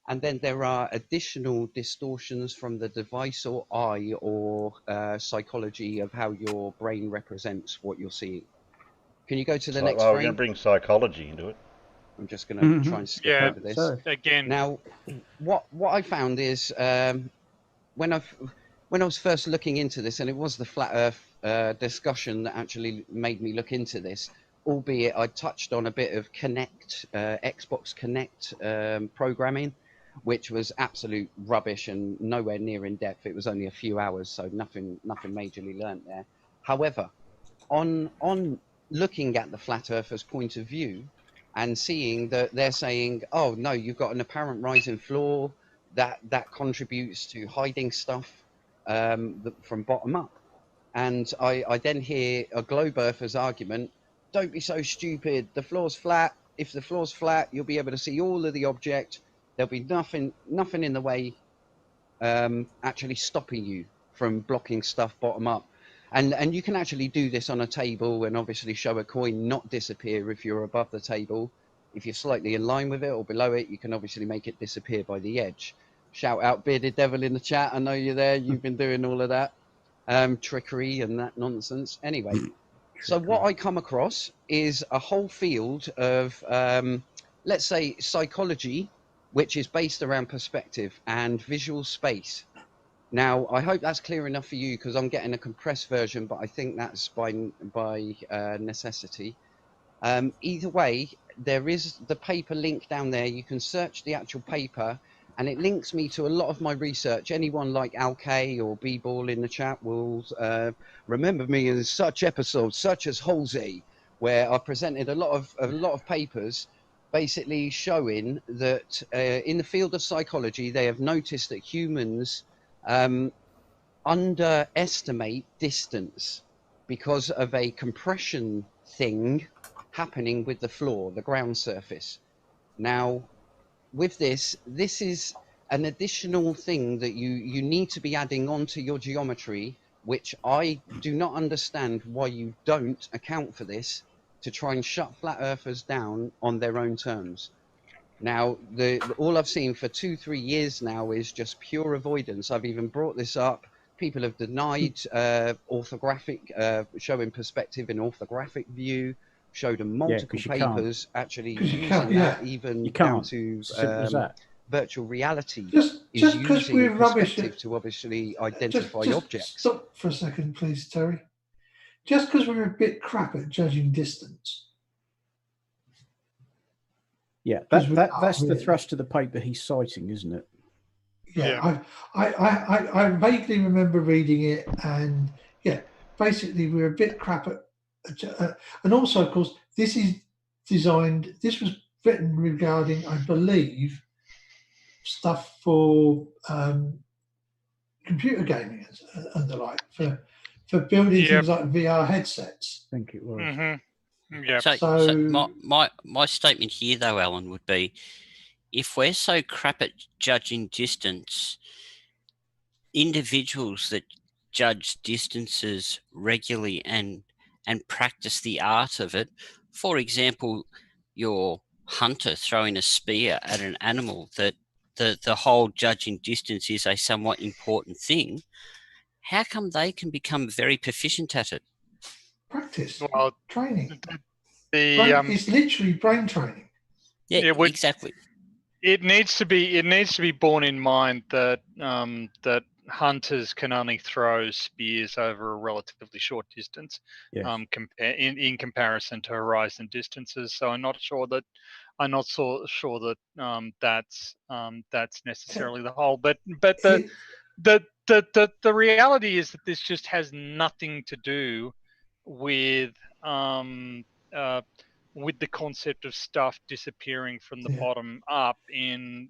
Speaker 7: And then there are additional distortions from the device or eye or psychology of how your brain represents what you're seeing. Can you go to the next
Speaker 3: Well, we're
Speaker 7: frame?
Speaker 3: going to bring psychology into it.
Speaker 7: I'm just going to try and skip over this.
Speaker 5: Again.
Speaker 7: Now, what I found is when I was first looking into this, and it was the flat Earth discussion that actually made me look into this, albeit I touched on a bit of Xbox Connect programming, which was absolute rubbish and nowhere near in depth. It was only a few hours, so nothing majorly learnt there. However, on looking at the flat earthers' point of view and seeing that they're saying, oh no, you've got an apparent rising floor that contributes to hiding stuff from bottom up. And I then hear a globe earther's argument, don't be so stupid, the floor's flat. If the floor's flat, you'll be able to see all of the object. There'll be nothing in the way actually stopping you from blocking stuff bottom up. And you can actually do this on a table and obviously show a coin not disappear if you're above the table. If you're slightly in line with it or below it, you can obviously make it disappear by the edge. Shout out Bearded Devil in the chat. I know you're there. You've been doing all of that. Trickery and that nonsense. Anyway, so what I come across is a whole field of, let's say, psychology, which is based around perspective and visual space. Now, I hope that's clear enough for you because I'm getting a compressed version, but I think that's by necessity. Either way, there is the paper link down there. You can search the actual paper, and it links me to a lot of my research. Anyone like Al-K or B-Ball in the chat will remember me in such episodes, such as Ozzie, where I presented a lot of papers basically showing that in the field of psychology, they have noticed that humans underestimate distance because of a compression thing happening with the floor, the ground surface. Now, with this is an additional thing that you need to be adding onto your geometry, which I do not understand why you don't account for this to try and shut flat earthers down on their own terms. Now, all I've seen for 2-3 years now is just pure avoidance. I've even brought this up. People have denied orthographic, showing perspective in orthographic view, showed them multiple papers actually using that, even down to virtual reality.
Speaker 8: Just because we're rubbish
Speaker 7: to obviously identify objects.
Speaker 8: Stop for a second, please, Terry. Just because we're a bit crap at judging distance.
Speaker 1: Yeah, that's the thrust of the paper he's citing, isn't it?
Speaker 8: Yeah. I vaguely remember reading it, and yeah, basically we're a bit crap at and also, of course, this was written regarding, I believe, stuff for computer gaming and the like, for building things like VR headsets.
Speaker 1: I think it was.
Speaker 5: Mm-hmm. Yeah.
Speaker 4: So my statement here, though, Alan, would be, if we're so crap at judging distance, individuals that judge distances regularly and practice the art of it, for example, your hunter throwing a spear at an animal, that the whole judging distance is a somewhat important thing, how come they can become very proficient at it?
Speaker 8: Practice,
Speaker 5: well,
Speaker 8: training. It's literally brain training.
Speaker 4: Yeah, exactly.
Speaker 5: It needs to be borne in mind that that hunters can only throw spears over a relatively short distance,
Speaker 1: Yes.
Speaker 5: in comparison to horizon distances. So I'm not sure that that's necessarily the whole. But the reality is that this just has nothing to do with the concept of stuff disappearing from the bottom up in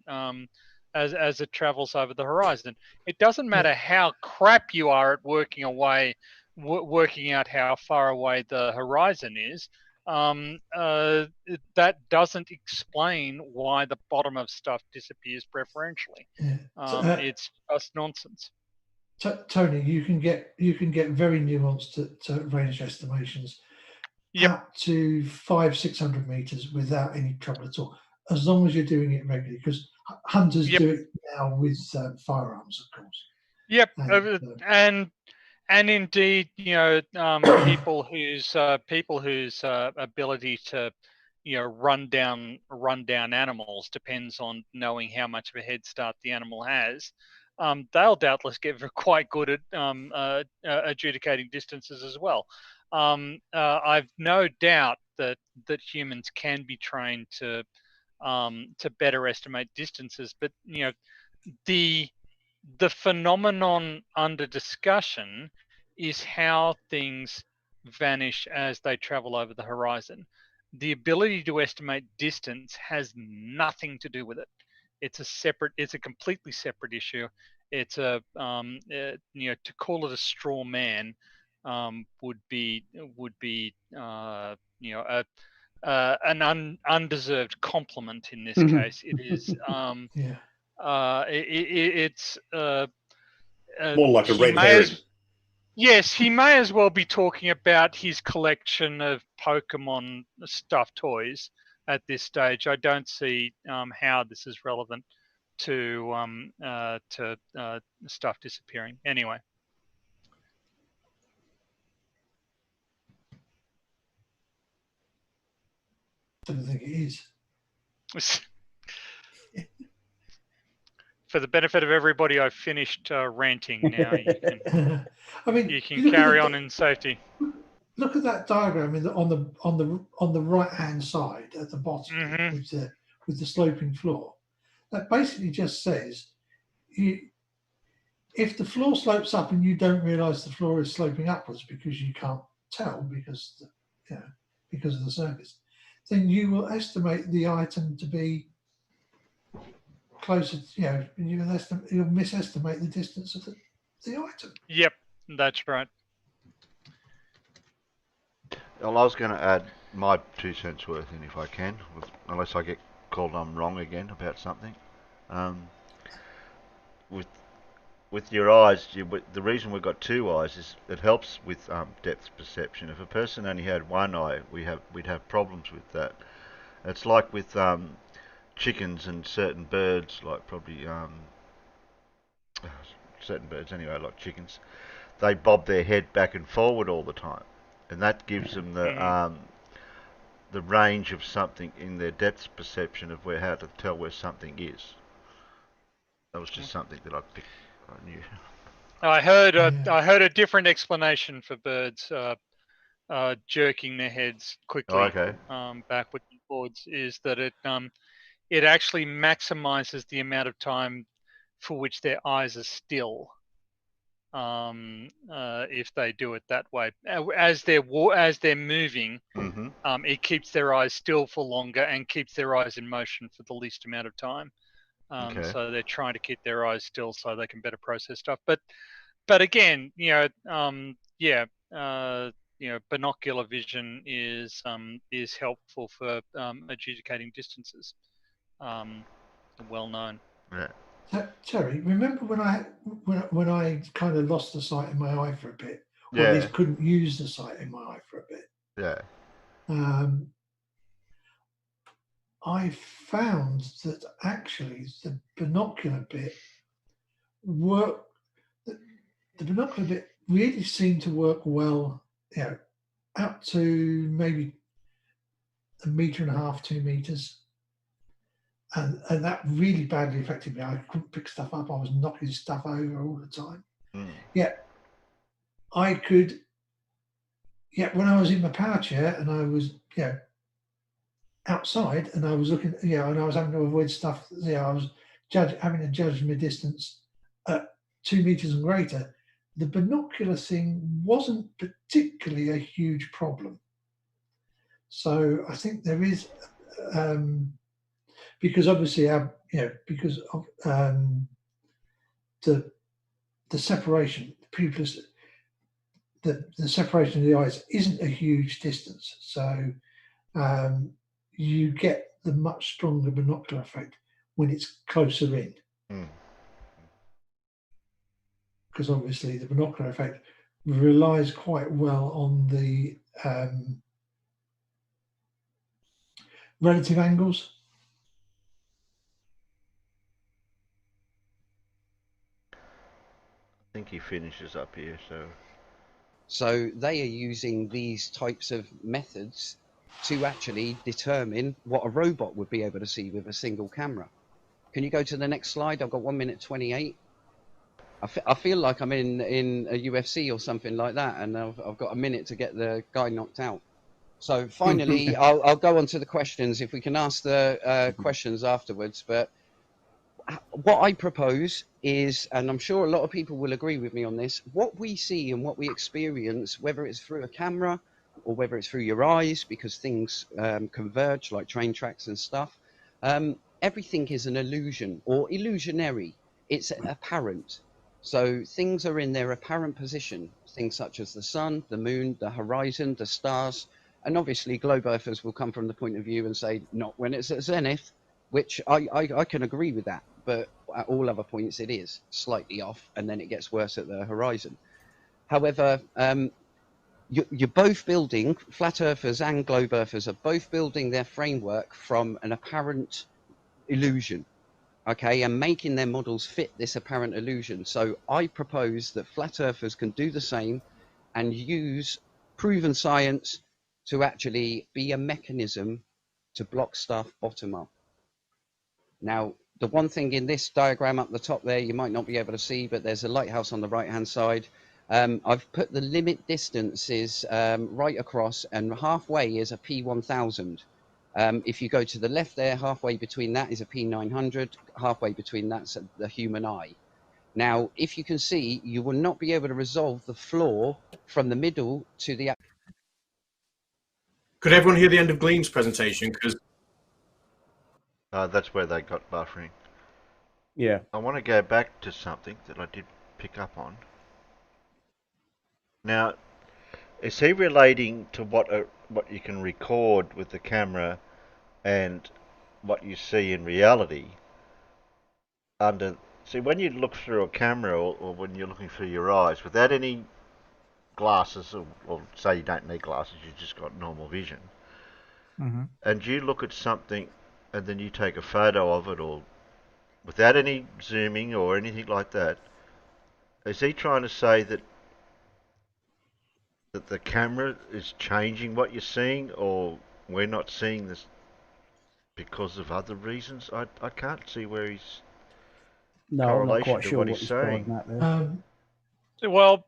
Speaker 5: as it travels over the horizon. It doesn't matter how crap you are at working out how far away the horizon is. That doesn't explain why the bottom of stuff disappears preferentially. It's just nonsense.
Speaker 8: Tony, you can get very nuanced at range estimations, up to 500-600 meters without any trouble at all, as long as you're doing it regularly. Because hunters do it now with firearms, of course.
Speaker 5: Yep, and indeed, people whose ability to run down animals depends on knowing how much of a head start the animal has. They'll doubtless get quite good at adjudicating distances as well. I've no doubt that humans can be trained to better estimate distances, but the phenomenon under discussion is how things vanish as they travel over the horizon. The ability to estimate distance has nothing to do with it. It's a completely separate issue. It's to call it a straw man would be an undeserved compliment in this case. It is it's
Speaker 9: more like a red herring.
Speaker 5: Yes, he may as well be talking about his collection of Pokemon stuffed toys at this stage. I don't see how this is relevant to stuff disappearing. Anyway.
Speaker 8: I don't think it is.
Speaker 5: For the benefit of everybody, I've finished ranting. Now you can.
Speaker 8: I mean,
Speaker 5: you can carry on in safety.
Speaker 8: Look at that diagram on the right hand side at the bottom with the sloping floor. That basically just says if the floor slopes up and you don't realise the floor is sloping upwards because you can't tell because of the surface, then you will estimate the item to be closer. You'll misestimate the distance of the item.
Speaker 5: Yep, that's right.
Speaker 3: Well, I was going to add my 2 cents worth in if I can, unless I get called I'm wrong again about something. With your eyes, the reason we've got 2 eyes is it helps with depth perception. If a person only had 1 eye, we'd have problems with that. It's like with chickens and certain birds, like probably certain birds anyway, like chickens. They bob their head back and forward all the time, and that gives them the range of something in their depth perception of how to tell where something is. That was just something that I knew.
Speaker 5: I heard a different explanation for birds jerking their heads quickly backwards and forwards. Is that it actually maximizes the amount of time for which their eyes are still. If they do it that way, as they're moving, it keeps their eyes still for longer and keeps their eyes in motion for the least amount of time. So they're trying to keep their eyes still so they can better process stuff. But again, binocular vision is helpful for adjudicating distances. Well known.
Speaker 3: Yeah.
Speaker 8: Terry, remember when I kind of lost the sight in my eye for a bit, or at least couldn't use the sight in my eye for a bit?
Speaker 3: Yeah.
Speaker 8: I found that actually the binocular bit worked. The binocular bit really seemed to work well, up to maybe 1.5 meters, 2 meters. and that really badly affected me. I couldn't pick stuff up. I was knocking stuff over all the time. Yeah, I could. Yeah, when I was in my power chair and I was, outside and I was looking, and I was having to avoid stuff. I was having to judge my distance at 2 meters and greater. The binocular thing wasn't particularly a huge problem. So I think there is, because obviously, because of the separation, the separation of the eyes isn't a huge distance. So you get the much stronger binocular effect when it's closer in. Because obviously the binocular effect relies quite well on the relative angles.
Speaker 3: I think he finishes up here,
Speaker 7: So they are using these types of methods to actually determine what a robot would be able to see with a single camera. Can you go to the next slide? I've got 1 minute 28. I feel like I'm in a UFC or something like that, and I've got a minute to get the guy knocked out. So finally, I'll go on to the questions. If we can ask the questions afterwards, but what I propose is, and I'm sure a lot of people will agree with me on this, what we see and what we experience, whether it's through a camera or whether it's through your eyes, because things converge like train tracks and stuff, everything is an illusion or illusionary. It's apparent. So things are in their apparent position, things such as the sun, the moon, the horizon, the stars, and obviously globe earthers will come from the point of view and say, not when it's at zenith, which I can agree with that, but at all other points it is slightly off, and then it gets worse at the horizon. However, you're both building, flat earthers and globe earthers are both building their framework from an apparent illusion, okay, and making their models fit this apparent illusion. So I propose that flat earthers can do the same and use proven science to actually be a mechanism to block stuff bottom up. Now, the one thing in this diagram up the top there, you might not be able to see, but there's a lighthouse on the right-hand side. I've put the limit distances right across, and halfway is a P1000. If you go to the left there, halfway between that is a P900, halfway between that's the human eye. Now, if you can see, you will not be able to resolve the flaw from the middle to the...
Speaker 10: Could everyone hear the end of Gleam's presentation? Because
Speaker 3: that's where they got buffering.
Speaker 1: Yeah.
Speaker 3: I want to go back to something that I did pick up on. Now, is he relating to what you can record with the camera and what you see in reality? See, when you look through a camera or when you're looking through your eyes, without any glasses, or say you don't need glasses, you've just got normal vision, and you look at something and then you take a photo of it, or without any zooming or anything like that, is he trying to say that the camera is changing what you're seeing, or we're not seeing this because of other reasons? I can't see where he's
Speaker 1: I'm not quite
Speaker 3: to
Speaker 1: sure
Speaker 3: what
Speaker 1: what
Speaker 3: he's
Speaker 1: he's
Speaker 3: saying.
Speaker 1: driving at there.
Speaker 5: Well,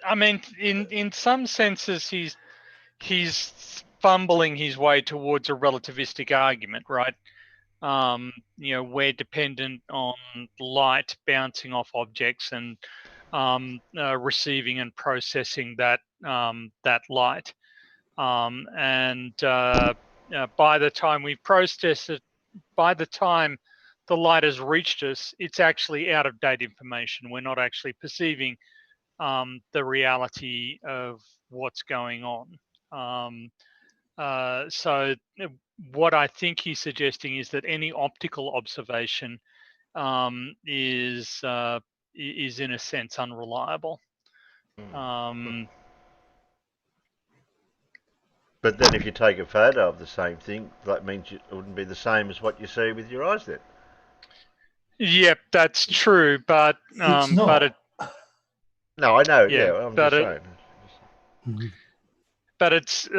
Speaker 5: I mean, in some senses, he's fumbling his way towards a relativistic argument, right? We're dependent on light bouncing off objects and receiving and processing that light. And by the time we process it, by the time the light has reached us, it's actually out of date information. We're not actually perceiving the reality of what's going on. So what I think he's suggesting is that any optical observation is in a sense unreliable.
Speaker 3: But then if you take a photo of the same thing, that means it wouldn't be the same as what you see with your eyes then.
Speaker 5: Yep, that's true, but
Speaker 8: it's not.
Speaker 5: but it,
Speaker 3: no, I know.
Speaker 5: Yeah,
Speaker 3: I'm just saying.
Speaker 5: But it's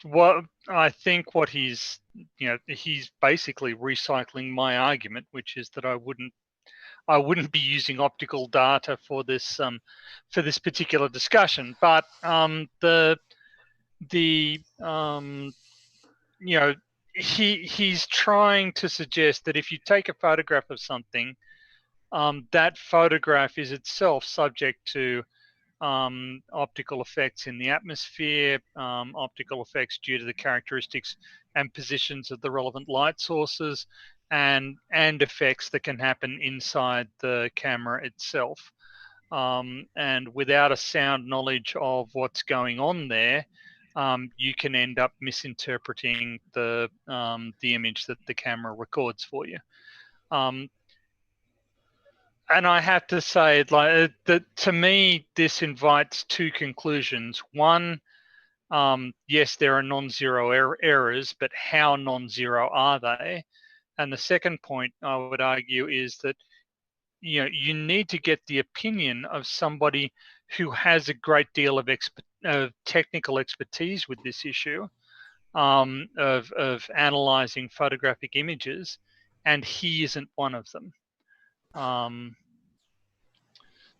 Speaker 5: what I think what he's basically recycling my argument, which is that I wouldn't be using optical data for this particular discussion. But he's trying to suggest that if you take a photograph of something, that photograph is itself subject to optical effects in the atmosphere, optical effects due to the characteristics and positions of the relevant light sources, and effects that can happen inside the camera itself. And without a sound knowledge of what's going on there, you can end up misinterpreting the image that the camera records for you. And I have to say, like, that to me, this invites two conclusions. One, yes, there are non-zero errors, but how non-zero are they? And the second point I would argue is that you need to get the opinion of somebody who has a great deal of technical expertise with this issue, of analyzing photographic images, and he isn't one of them.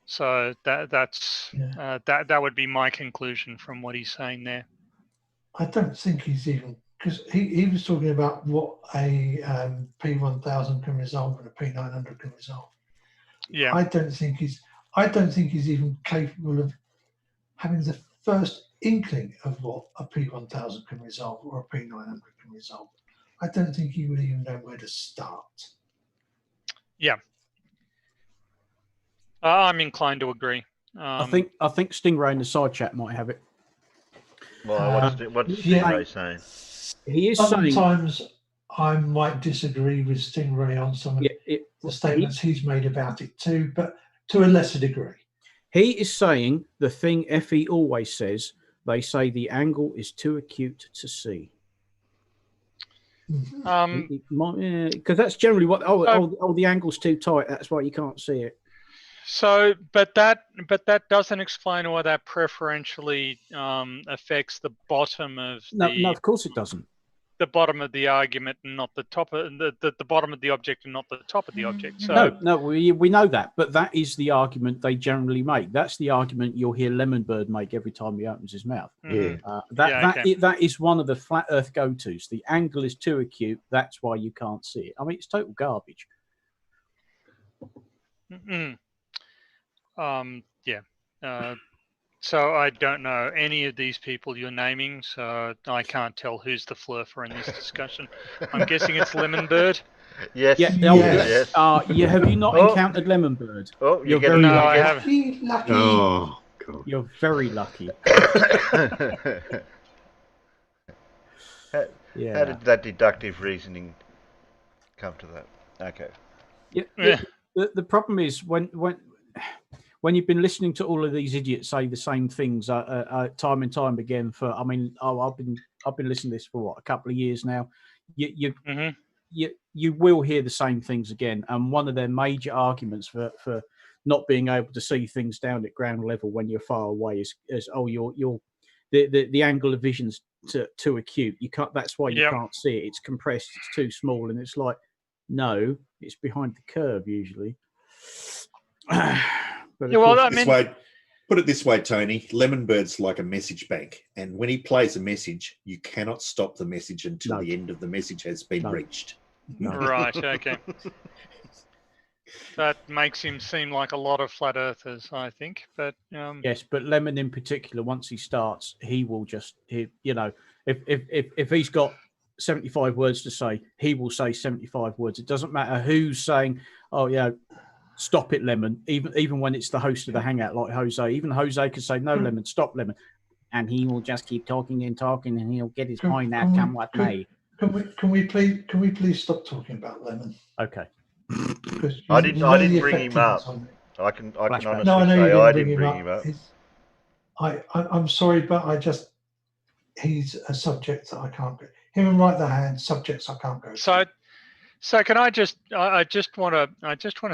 Speaker 5: So that would be my conclusion from what he's saying there.
Speaker 8: I don't think he's even, because he was talking about what a P1000 can resolve and a P900 can resolve.
Speaker 5: Yeah.
Speaker 8: I don't think he's even capable of having the first inkling of what a P1000 can resolve or a P900 can resolve. I don't think he would even know where to start.
Speaker 5: Yeah. I'm inclined to agree.
Speaker 1: I think Stingray in the side chat might have it.
Speaker 3: Well, what's Stingray saying?
Speaker 1: He is
Speaker 8: sometimes I might disagree with Stingray on some of the statements he's made about it too, but to a lesser degree.
Speaker 1: He is saying the thing Effie always says. They say the angle is too acute to see. Because that's generally what. The angle's too tight. That's why you can't see it.
Speaker 5: So, but that doesn't explain why that preferentially affects the bottom of
Speaker 1: no, of course it doesn't.
Speaker 5: The bottom of the argument and not the top of the bottom of the object and not the top of the object. So
Speaker 1: no, we know that, but that is the argument they generally make. That's the argument you'll hear Lemonbird make every time he opens his mouth. That is one of the flat Earth go-tos. The angle is too acute. That's why you can't see it. I mean, it's total garbage.
Speaker 5: So I don't know any of these people you're naming, so I can't tell who's the flurfer in this discussion. I'm guessing it's Lemonbird.
Speaker 3: Yes.
Speaker 1: Yeah.
Speaker 3: Yes.
Speaker 1: Have you not encountered Lemonbird?
Speaker 3: Oh,
Speaker 1: you're very lucky.
Speaker 5: I haven't.
Speaker 8: Lucky.
Speaker 9: Oh, God.
Speaker 1: You're very lucky.
Speaker 3: How did that deductive reasoning come to that? Okay.
Speaker 1: Yeah. The problem is when you've been listening to all of these idiots say the same things time and time again for, I've been listening to this for a couple of years now. You will hear the same things again. And one of their major arguments for not being able to see things down at ground level when you're far away is the angle of vision's too acute. You can't. That's why you can't see it. It's compressed. It's too small, and it's like, no, it's behind the curve usually.
Speaker 9: Put it this way, Tony. Lemonbird's like a message bank, and when he plays a message, you cannot stop the message until the end of the message has been reached.
Speaker 1: No.
Speaker 5: Right. Okay. That makes him seem like a lot of flat earthers, I think. But
Speaker 1: yes, but Lemon in particular, once he starts, he will just, if he's got 75 words to say, he will say 75 words. It doesn't matter who's saying, oh yeah, stop it, Lemon. Even when it's the host of the hangout like Jose, even Jose could say, no, Lemon, stop, Lemon, and he will just keep talking and talking, and he'll get his point out, come what may.
Speaker 8: Can we please stop talking about Lemon?
Speaker 1: Okay.
Speaker 3: I didn't bring him up. I can honestly say I didn't bring him up.
Speaker 8: I'm sorry, but he's a subject that I can't go. Him and Right the Hand subjects I can't go.
Speaker 5: So can I just want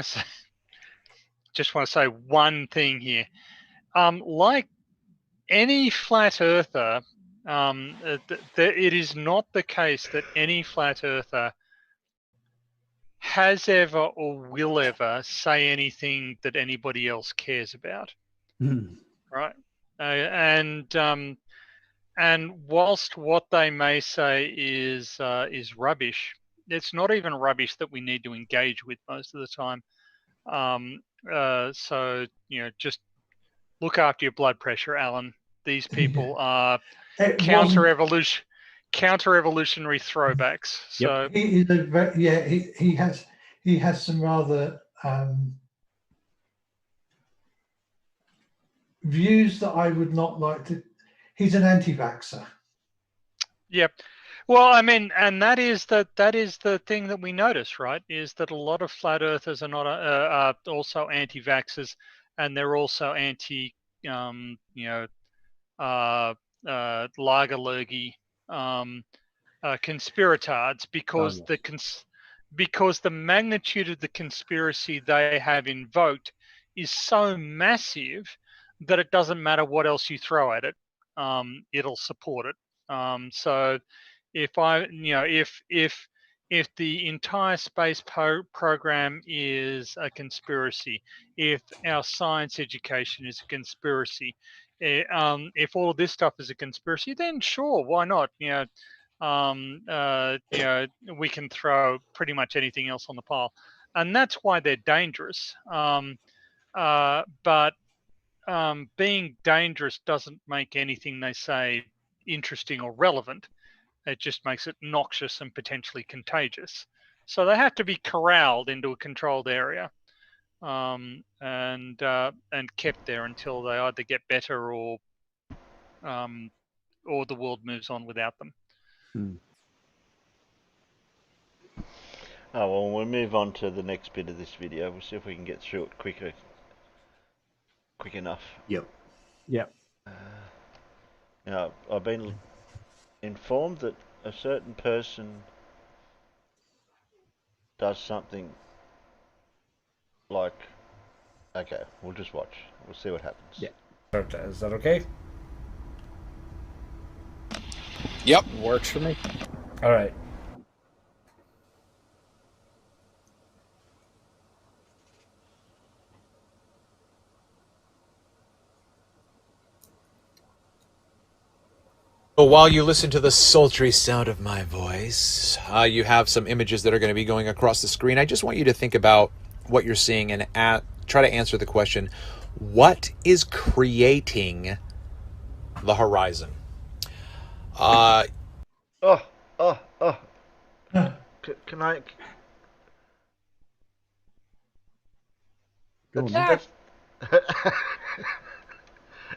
Speaker 5: to say one thing here. Like any flat earther, It is not the case that any flat earther has ever or will ever say anything that anybody else cares about, right? And whilst what they may say is rubbish, it's not even rubbish that we need to engage with most of the time. So just look after your blood pressure, Alan. These people are counter-evolutionary throwbacks. So
Speaker 8: he is he has some rather views that I would not like to. He's an anti-vaxxer.
Speaker 5: Yep. Well, I mean, and that is the thing that we notice, right? Is that a lot of flat earthers are not are also anti-vaxxers, and they're also anti, Lagerlurgy, conspiratards, because because the magnitude of the conspiracy they have invoked is so massive that it doesn't matter what else you throw at it, it'll support it. So if the entire space program is a conspiracy, if our science education is a conspiracy, if all of this stuff is a conspiracy, then sure, why not? We can throw pretty much anything else on the pile, and that's why they're dangerous. But being dangerous doesn't make anything they say interesting or relevant. It just makes it noxious and potentially contagious. So they have to be corralled into a controlled area, and kept there until they either get better or the world moves on without them.
Speaker 3: Oh, well, we'll move on to the next bit of this video. We'll see if we can get through it quick enough.
Speaker 9: Yep.
Speaker 3: I've been informed that a certain person does something like... Okay, we'll just watch. We'll see what happens.
Speaker 11: Yeah. Is that okay?
Speaker 12: Yep, works for me.
Speaker 11: All right.
Speaker 12: Well, while you listen to the sultry sound of my voice, you have some images that are going to be going across the screen. I just want you to think about what you're seeing and try to answer the question, what is creating the horizon?
Speaker 3: Can I...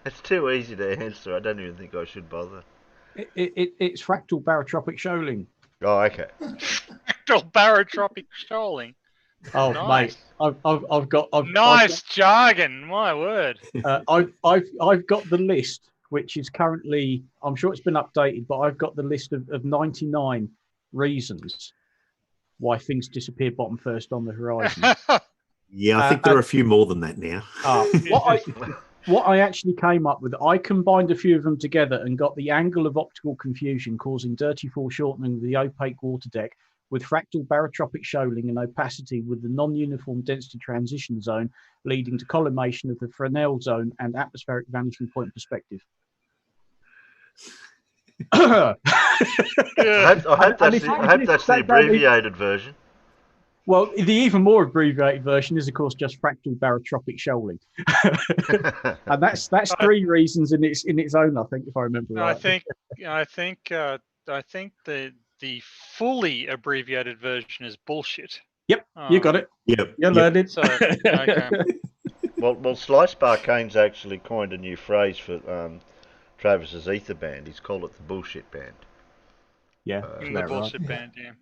Speaker 3: It's too easy to answer. I don't even think I should bother.
Speaker 1: It's fractal barotropic shoaling.
Speaker 3: Oh, okay.
Speaker 5: Fractal barotropic shoaling.
Speaker 1: Oh,
Speaker 5: nice.
Speaker 1: Mate, I've got
Speaker 5: jargon. My word.
Speaker 1: I've got the list, which is currently, I'm sure it's been updated, but I've got the list of 99 reasons why things disappear bottom first on the horizon.
Speaker 9: Yeah, I think there are a few more than that now.
Speaker 1: What I actually came up with, I combined a few of them together and got the angle of optical confusion causing dirty foreshortening of the opaque water deck with fractal barotropic shoaling and opacity with the non-uniform density transition zone leading to collimation of the Fresnel zone and atmospheric vanishing point perspective.
Speaker 3: I hope that's the abbreviated version.
Speaker 1: Well, the even more abbreviated version is, of course, just fractal barotropic shoaling, and that's 3 reasons in its own. I think, if I remember right.
Speaker 5: I think the fully abbreviated version is bullshit.
Speaker 1: Yep, you got it.
Speaker 9: Yep,
Speaker 1: you learned it.
Speaker 5: So, okay.
Speaker 3: Well, Slice Bar Kane's actually coined a new phrase for Travis's ether band. He's called it the bullshit band.
Speaker 1: Yeah,
Speaker 5: the bullshit band. Yeah.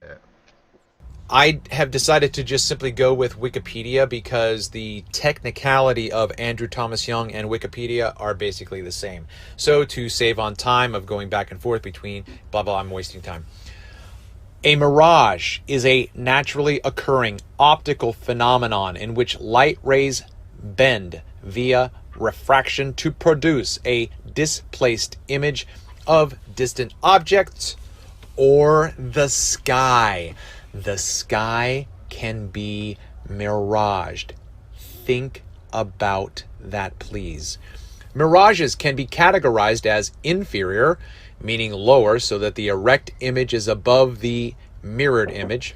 Speaker 12: I have decided to just simply go with Wikipedia because the technicality of Andrew Thomas Young and Wikipedia are basically the same. So to save on time of going back and forth between blah, blah, I'm wasting time. A mirage is a naturally occurring optical phenomenon in which light rays bend via refraction to produce a displaced image of distant objects, or the sky. The sky can be miraged. Think about that, please. Mirages can be categorized as inferior, meaning lower, so that the erect image is above the mirrored image.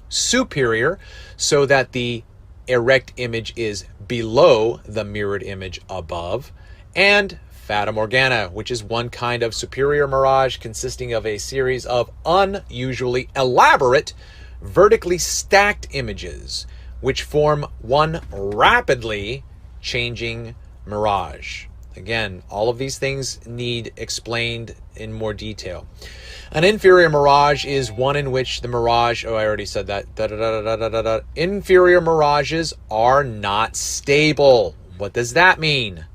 Speaker 12: Superior, so that the erect image is below the mirrored image above. And Fata Morgana, which is one kind of superior mirage consisting of a series of unusually elaborate, vertically stacked images, which form one rapidly changing mirage. Again, all of these things need explained in more detail. An inferior mirage is one in which the mirage, oh, I already said that. Inferior mirages are not stable. What does that mean?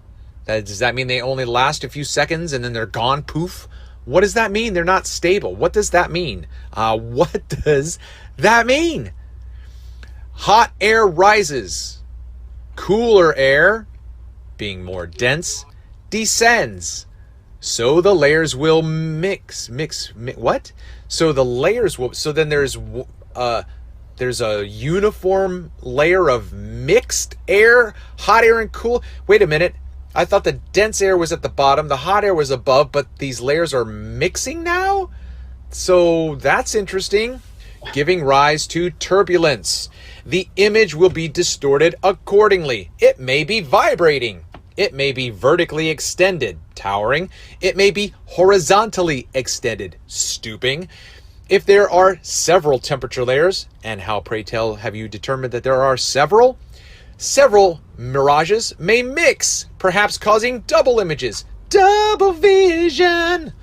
Speaker 12: Does that mean they only last a few seconds and then they're gone, poof? What does that mean? They're not stable. What does that mean? What does that mean? Hot air rises. Cooler air, being more dense, descends. So the layers will mix. What? So the layers will, so then there's a uniform layer of mixed air, hot air and cool. Wait a minute. I thought the dense air was at the bottom, the hot air was above, but these layers are mixing now? So that's interesting. Giving rise to turbulence. The image will be distorted accordingly. It may be vibrating. It may be vertically extended, towering. It may be horizontally extended, stooping. If there are several temperature layers, and how, pray tell, have you determined that there are several? Several mirages may mix, perhaps causing double images. Double vision!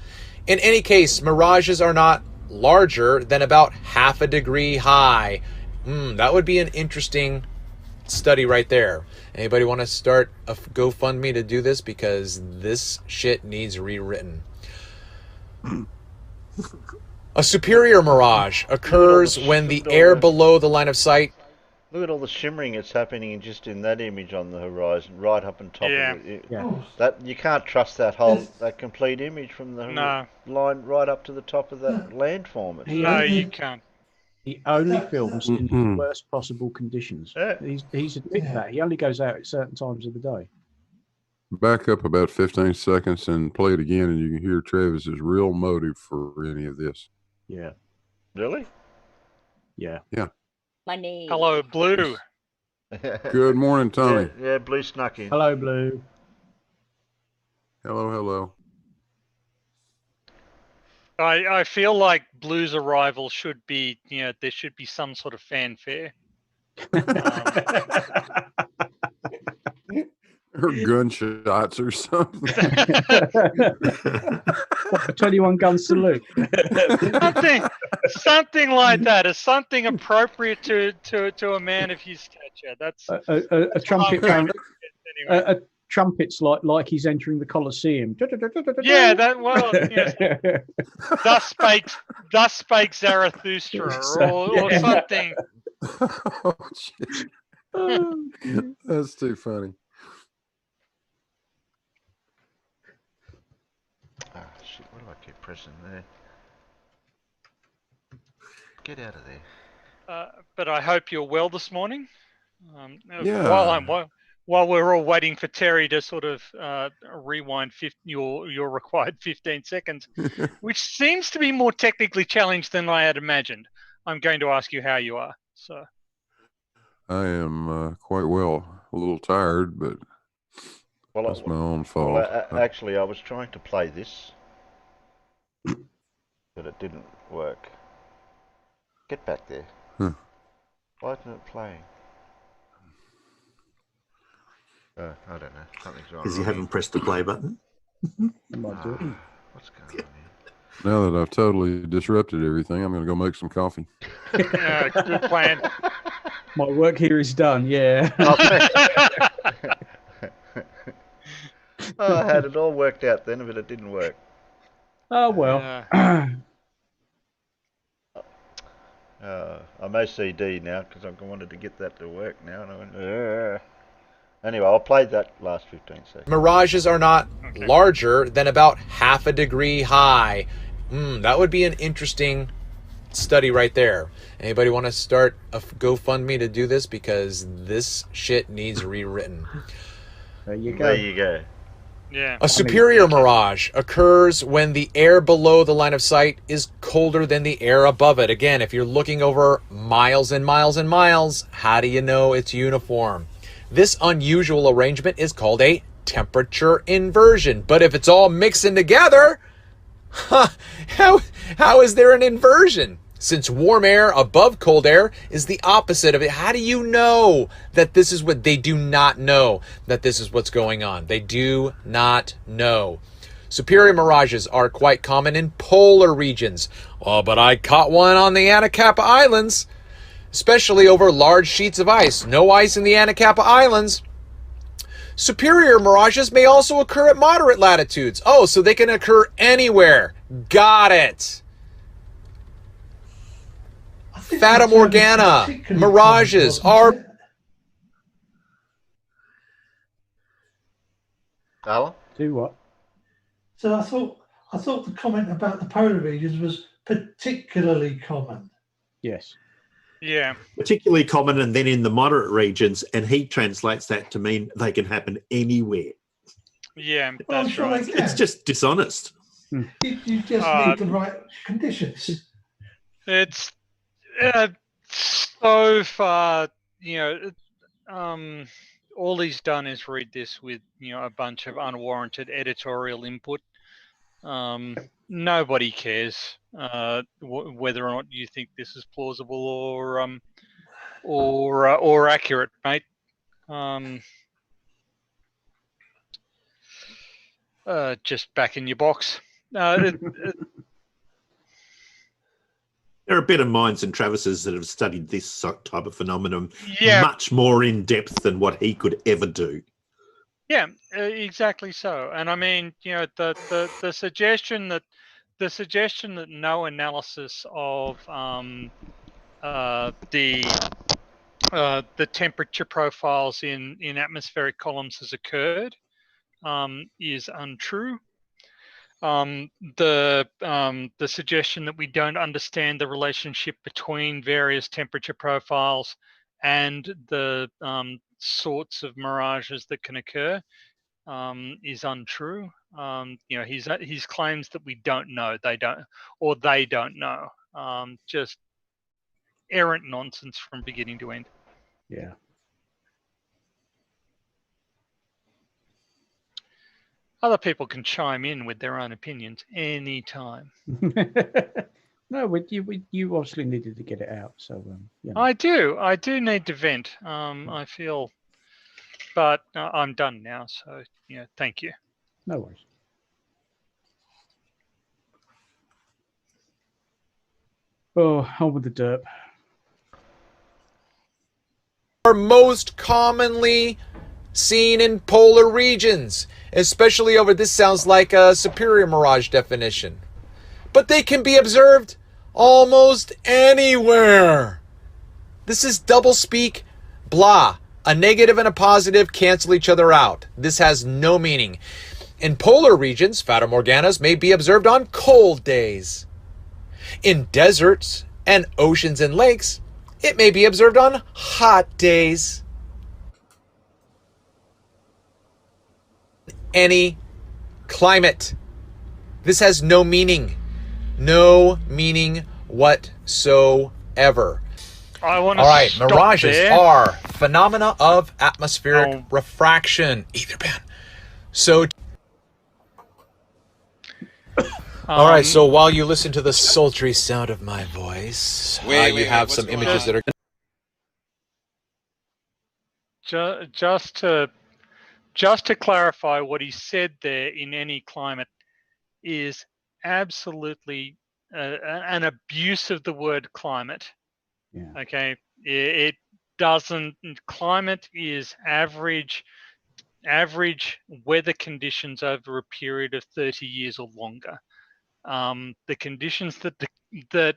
Speaker 12: In any case, mirages are not larger than about half a degree high. That would be an interesting study right there. Anybody want to start a GoFundMe to do this? Because this shit needs rewritten. A superior mirage occurs when the air below the line of sight.
Speaker 3: Look at all the shimmering that's happening just in that image on the horizon, right up on top of it. That you can't trust that complete image from the line right up to the top of that landform.
Speaker 5: No, you can't.
Speaker 1: He only films in the worst possible conditions. Yeah. He's admitted that. He only goes out at certain times of the day.
Speaker 13: Back up about 15 seconds and play it again, and you can hear Travis's real motive for any of this.
Speaker 1: Yeah.
Speaker 3: Really?
Speaker 1: Yeah.
Speaker 13: Yeah.
Speaker 2: Money.
Speaker 5: Hello, Blue.
Speaker 13: Good morning, Tony.
Speaker 3: Yeah, Blue snuck in.
Speaker 1: Hello, Blue.
Speaker 13: Hello.
Speaker 5: I feel like Blue's arrival should be, there should be some sort of fanfare.
Speaker 13: Or gunshots or something.
Speaker 1: 21 gun salute.
Speaker 5: something like that. Is something appropriate to a man of his stature. That's
Speaker 1: a trumpet. A trumpet's like he's entering the Colosseum.
Speaker 5: Yeah, that well. Yes. Thus spake Zarathustra, or something.
Speaker 13: Oh, shit. That's too funny.
Speaker 3: Ah, shit, what do I keep pressing there? Get out of there.
Speaker 5: But I hope you're well this morning.
Speaker 13: Yeah.
Speaker 5: While we're all waiting for Terry to sort of rewind your required 15 seconds, which seems to be more technically challenged than I had imagined, I'm going to ask you how you are. So
Speaker 13: I am quite well. A little tired, but that's my own fault.
Speaker 3: Well, actually, I was trying to play this, but it didn't work. Get back there. Why isn't it playing? I don't know. Something's wrong.
Speaker 9: Because you haven't pressed the play button.
Speaker 3: What's going on here?
Speaker 13: Now that I've totally disrupted everything, I'm going to go make some coffee.
Speaker 5: Yeah, good plan.
Speaker 1: My work here is done. Yeah.
Speaker 3: I had it all worked out then, but it didn't work.
Speaker 1: Oh well.
Speaker 3: I'm OCD now because I wanted to get that to work now, and I went, Anyway, I'll play that last 15 seconds.
Speaker 12: Mirages are not larger than about half a degree high. That would be an interesting study right there. Anybody want to start a GoFundMe to do this? Because this shit needs rewritten.
Speaker 1: There you go.
Speaker 3: There you go.
Speaker 5: Yeah.
Speaker 12: A superior mirage occurs when the air below the line of sight is colder than the air above it. Again, if you're looking over miles and miles and miles, how do you know it's uniform? This unusual arrangement is called a temperature inversion. But if it's all mixing together, how is there an inversion? Since warm air above cold air is the opposite of it, how do you know that this is what they do not know, that this is what's going on? They do not know. Superior mirages are quite common in polar regions. Oh, but I caught one on the Anacapa Islands, especially over large sheets of ice. No ice in the Anacapa Islands. Superior mirages may also occur at moderate latitudes. Oh, so they can occur anywhere. Got it. Fata Morgana mirages are...
Speaker 3: Alan?
Speaker 1: Do what?
Speaker 8: So I thought the comment about the polar regions was particularly common.
Speaker 1: Yes.
Speaker 5: Yeah.
Speaker 9: Particularly common, and then in the moderate regions, and he translates that to mean they can happen anywhere.
Speaker 5: Yeah,
Speaker 8: Well,
Speaker 5: that's
Speaker 8: sure
Speaker 5: right.
Speaker 8: they can.
Speaker 9: It's just dishonest.
Speaker 8: You just need the right conditions.
Speaker 5: It's so far, all he's done is read this with, a bunch of unwarranted editorial input. Nobody cares whether or not you think this is plausible or accurate, mate. Just back in your box.
Speaker 9: There are better minds than Travis's that have studied this type of phenomenon much more in depth than what he could ever do.
Speaker 5: Yeah, exactly so. And I mean, the suggestion that no analysis of the temperature profiles in atmospheric columns has occurred is untrue. The suggestion that we don't understand the relationship between various temperature profiles and the sorts of mirages that can occur is untrue. His claims that we don't know, they don't know, just errant nonsense from beginning to end.
Speaker 1: Yeah.
Speaker 5: Other people can chime in with their own opinions anytime.
Speaker 1: No, you obviously needed to get it out, so
Speaker 5: I do need to vent. I feel, but I'm done now. So thank you.
Speaker 1: No worries. Oh, on with the derp.
Speaker 12: Are most commonly seen in polar regions, especially over, this sounds like a superior mirage definition, but they can be observed almost anywhere. This is doublespeak, blah. A negative and a positive cancel each other out. This has no meaning. In polar regions, Fata Morganas may be observed on cold days. In deserts and oceans and lakes, it may be observed on hot days. Any climate. This has no meaning. No meaning whatsoever.
Speaker 5: All
Speaker 12: right, mirages are phenomena of atmospheric refraction. Either band. So, all right. So while you listen to the sultry sound of my voice, you have some images that are
Speaker 5: just to clarify, what he said there, in any climate, is absolutely an abuse of the word climate.
Speaker 1: Yeah.
Speaker 5: Okay, it doesn't. Climate is average weather conditions over a period of 30 years or longer. The conditions that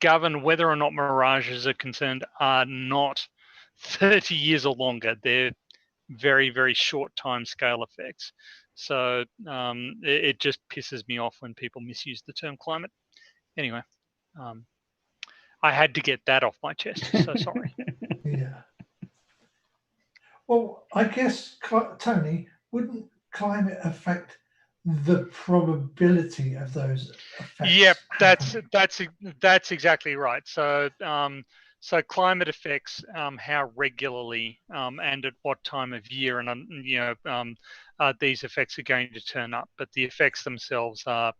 Speaker 5: govern whether or not mirages are concerned are not 30 years or longer. They're very, very short time scale effects. So it just pisses me off when people misuse the term climate. Anyway, I had to get that off my chest. So sorry.
Speaker 8: Yeah. Well, I guess, Tony, wouldn't climate affect the probability of those effects?
Speaker 5: Yep, that's exactly right. So so climate affects how regularly and at what time of year, and these effects are going to turn up. But the effects themselves are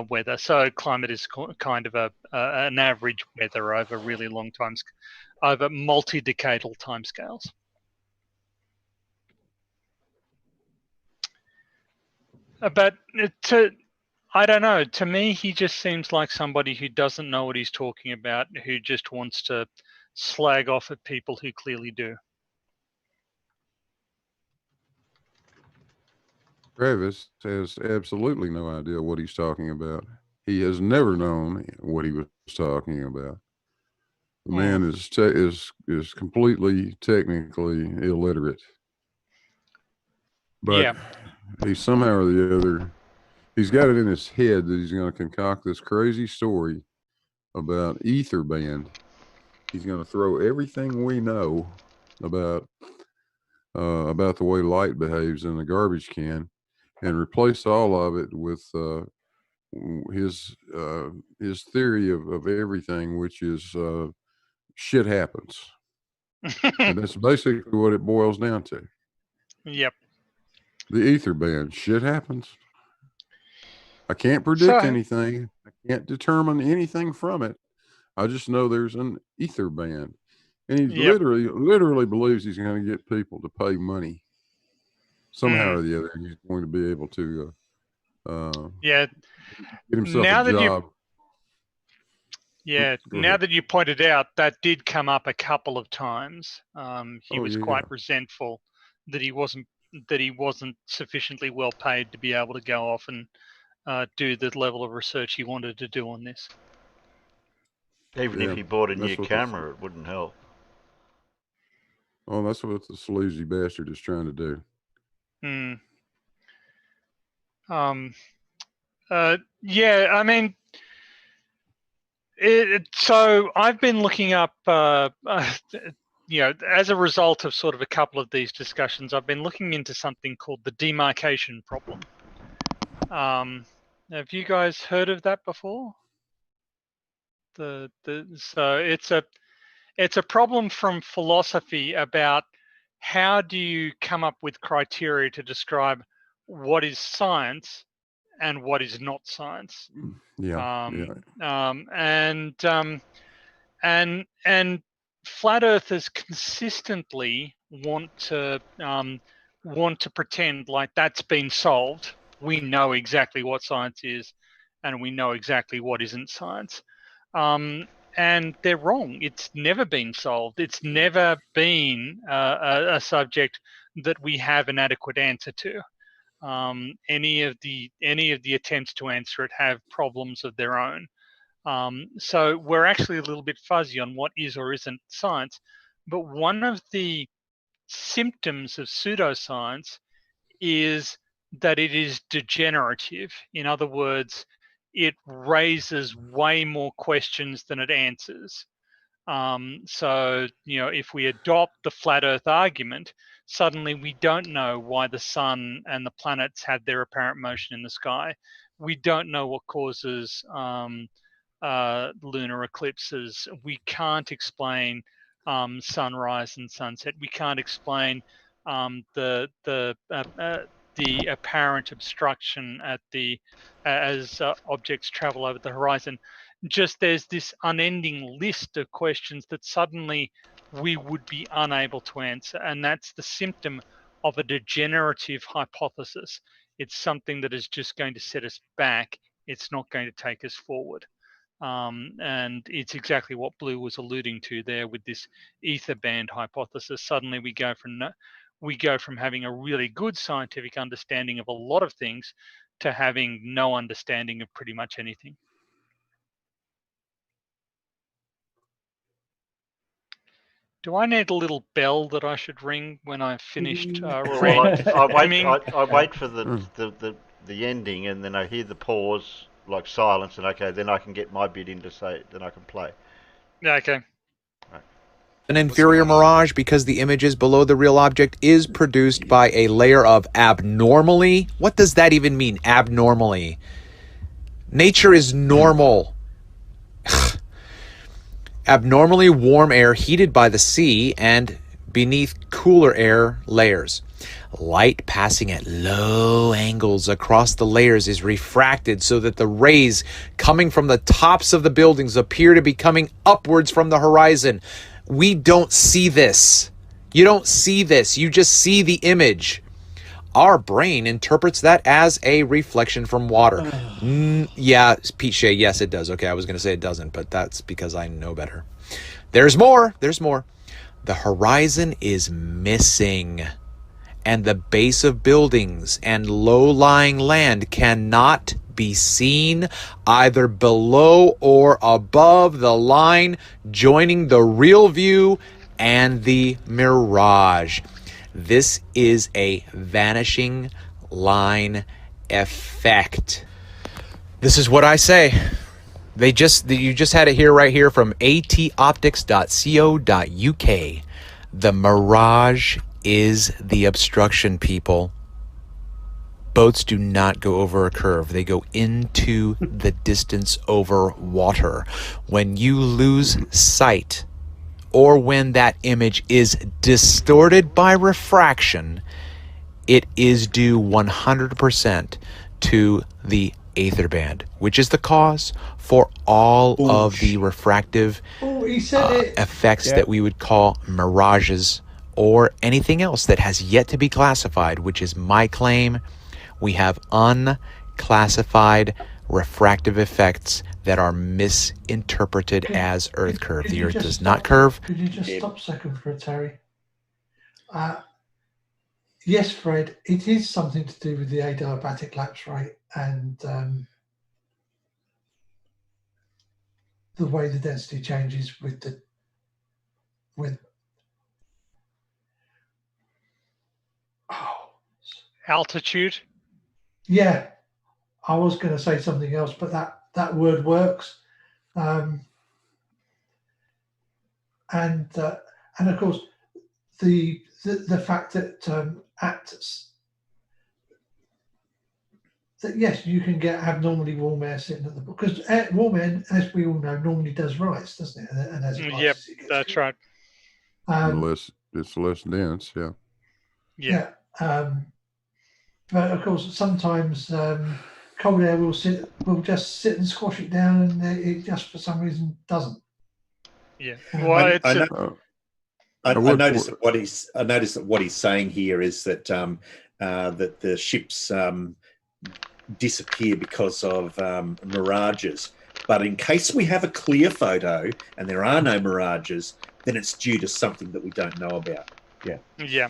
Speaker 5: weather. So climate is kind of an average weather over really long times, over multi-decadal timescales. But I don't know. To me, he just seems like somebody who doesn't know what he's talking about, who just wants to slag off at people who clearly do.
Speaker 13: Travis has absolutely no idea what he's talking about. He has never known what he was talking about. The man is completely technically illiterate. But
Speaker 5: yeah.
Speaker 13: he somehow or the other, he's got it in his head that he's going to concoct this crazy story about ether band. He's going to throw everything we know about the way light behaves in a garbage can and replace all of it with his theory of everything, which is shit happens. And that's basically what it boils down to.
Speaker 5: Yep.
Speaker 13: The ether band, shit happens. I can't predict anything. I can't determine anything from it. I just know there's an ether band. And he literally believes he's going to get people to pay money somehow or the other. And he's going to be able to get himself a job.
Speaker 5: Now that you pointed out, that did come up a couple of times. He was quite resentful that he wasn't sufficiently well paid to be able to go off and do the level of research he wanted to do on this.
Speaker 3: Even if he bought a new camera, it wouldn't help.
Speaker 13: Oh, that's what the sleazy bastard is trying to do.
Speaker 5: Yeah, I mean, so I've been looking up, as a result of sort of a couple of these discussions, I've been looking into something called the demarcation problem. Have you guys heard of that before? So it's a problem from philosophy about how do you come up with criteria to describe what is science and what is not science. And flat earthers consistently want to pretend like that's been solved. We know exactly what science is, and we know exactly what isn't science. And they're wrong. It's never been solved. It's never been a subject that we have an adequate answer to. Any of the attempts to answer it have problems of their own. So we're actually a little bit fuzzy on what is or isn't science. But one of the symptoms of pseudoscience is that it is degenerative. In other words, it raises way more questions than it answers. So, if we adopt the flat Earth argument, suddenly we don't know why the sun and the planets have their apparent motion in the sky. We don't know what causes lunar eclipses. We can't explain sunrise and sunset. We can't explain the apparent obstruction as objects travel over the horizon. Just there's this unending list of questions that suddenly we would be unable to answer, and that's the symptom of a degenerative hypothesis. It's something that is just going to set us back. It's not going to take us forward. And it's exactly what Blue was alluding to there with this ether band hypothesis. Suddenly we go from having a really good scientific understanding of a lot of things to having no understanding of pretty much anything. Do I need a little bell that I should ring when I've finished
Speaker 3: Well, I wait for
Speaker 13: Hmm.
Speaker 3: the ending, and then I hear the pause, like silence, and okay, then I can get my bit in to say, then I can play.
Speaker 5: Yeah, okay.
Speaker 12: An inferior mirage because the images below the real object is produced by a layer of abnormally. What does that even mean, abnormally? Nature is normal. Abnormally warm air heated by the sea and beneath cooler air layers. Light passing at low angles across the layers is refracted so that the rays coming from the tops of the buildings appear to be coming upwards from the horizon. We don't see this. You don't see this. You just see the image. Our brain interprets that as a reflection from water. Yeah, Pete Shea, yes, it does. Okay, I was going to say it doesn't, but that's because I know better. There's more. There's more. The horizon is missing, and the base of buildings and low-lying land cannot be seen either below or above the line joining the real view and the mirage. This is a vanishing line effect. This is what I say. You just had it here right here from atoptics.co.uk. The mirage is the obstruction, people. Boats do not go over a curve. They go into the distance over water. When you lose sight, or when that image is distorted by refraction, it is due 100% to the aether band, which is the cause for all of the refractive effects that we would call mirages, or anything else that has yet to be classified, which is my claim. We have unclassified refractive effects that are misinterpreted as Earth curve. The Earth does not curve.
Speaker 8: Could you just stop a second for a Terry? Yes, Fred, it is something to do with the adiabatic lapse rate and the way the density changes with
Speaker 5: altitude.
Speaker 8: Yeah, I was going to say something else, but that word works. And of course, the fact that that yes, you can get abnormally warm air sitting at the because warm air, as we all know, normally does rise, doesn't it? And as it rises,
Speaker 5: Yep,
Speaker 8: it gets
Speaker 5: that's right.
Speaker 13: Unless it's less dense, yeah.
Speaker 8: Yeah. But of course, sometimes cold air will just sit and squash it down, and it just for some reason doesn't.
Speaker 5: Yeah. Well,
Speaker 9: I noticed that what he's saying here is that that the ships disappear because of mirages. But in case we have a clear photo and there are no mirages, then it's due to something that we don't know about. Yeah.
Speaker 5: Yeah.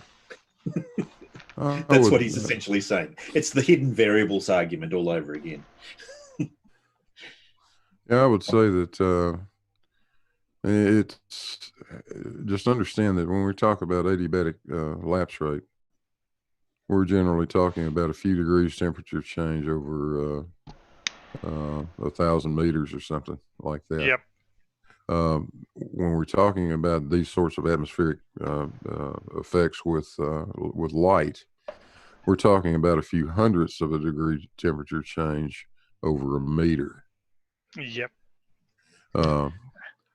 Speaker 9: That's what he's essentially saying. It's the hidden variables argument all over again.
Speaker 13: Yeah, I would say that it's just understand that when we talk about adiabatic lapse rate, we're generally talking about a few degrees temperature change over 1,000 meters or something like that.
Speaker 5: Yep.
Speaker 13: When we're talking about these sorts of atmospheric effects with light, we're talking about a few hundredths of a degree temperature change over a meter.
Speaker 5: Yep.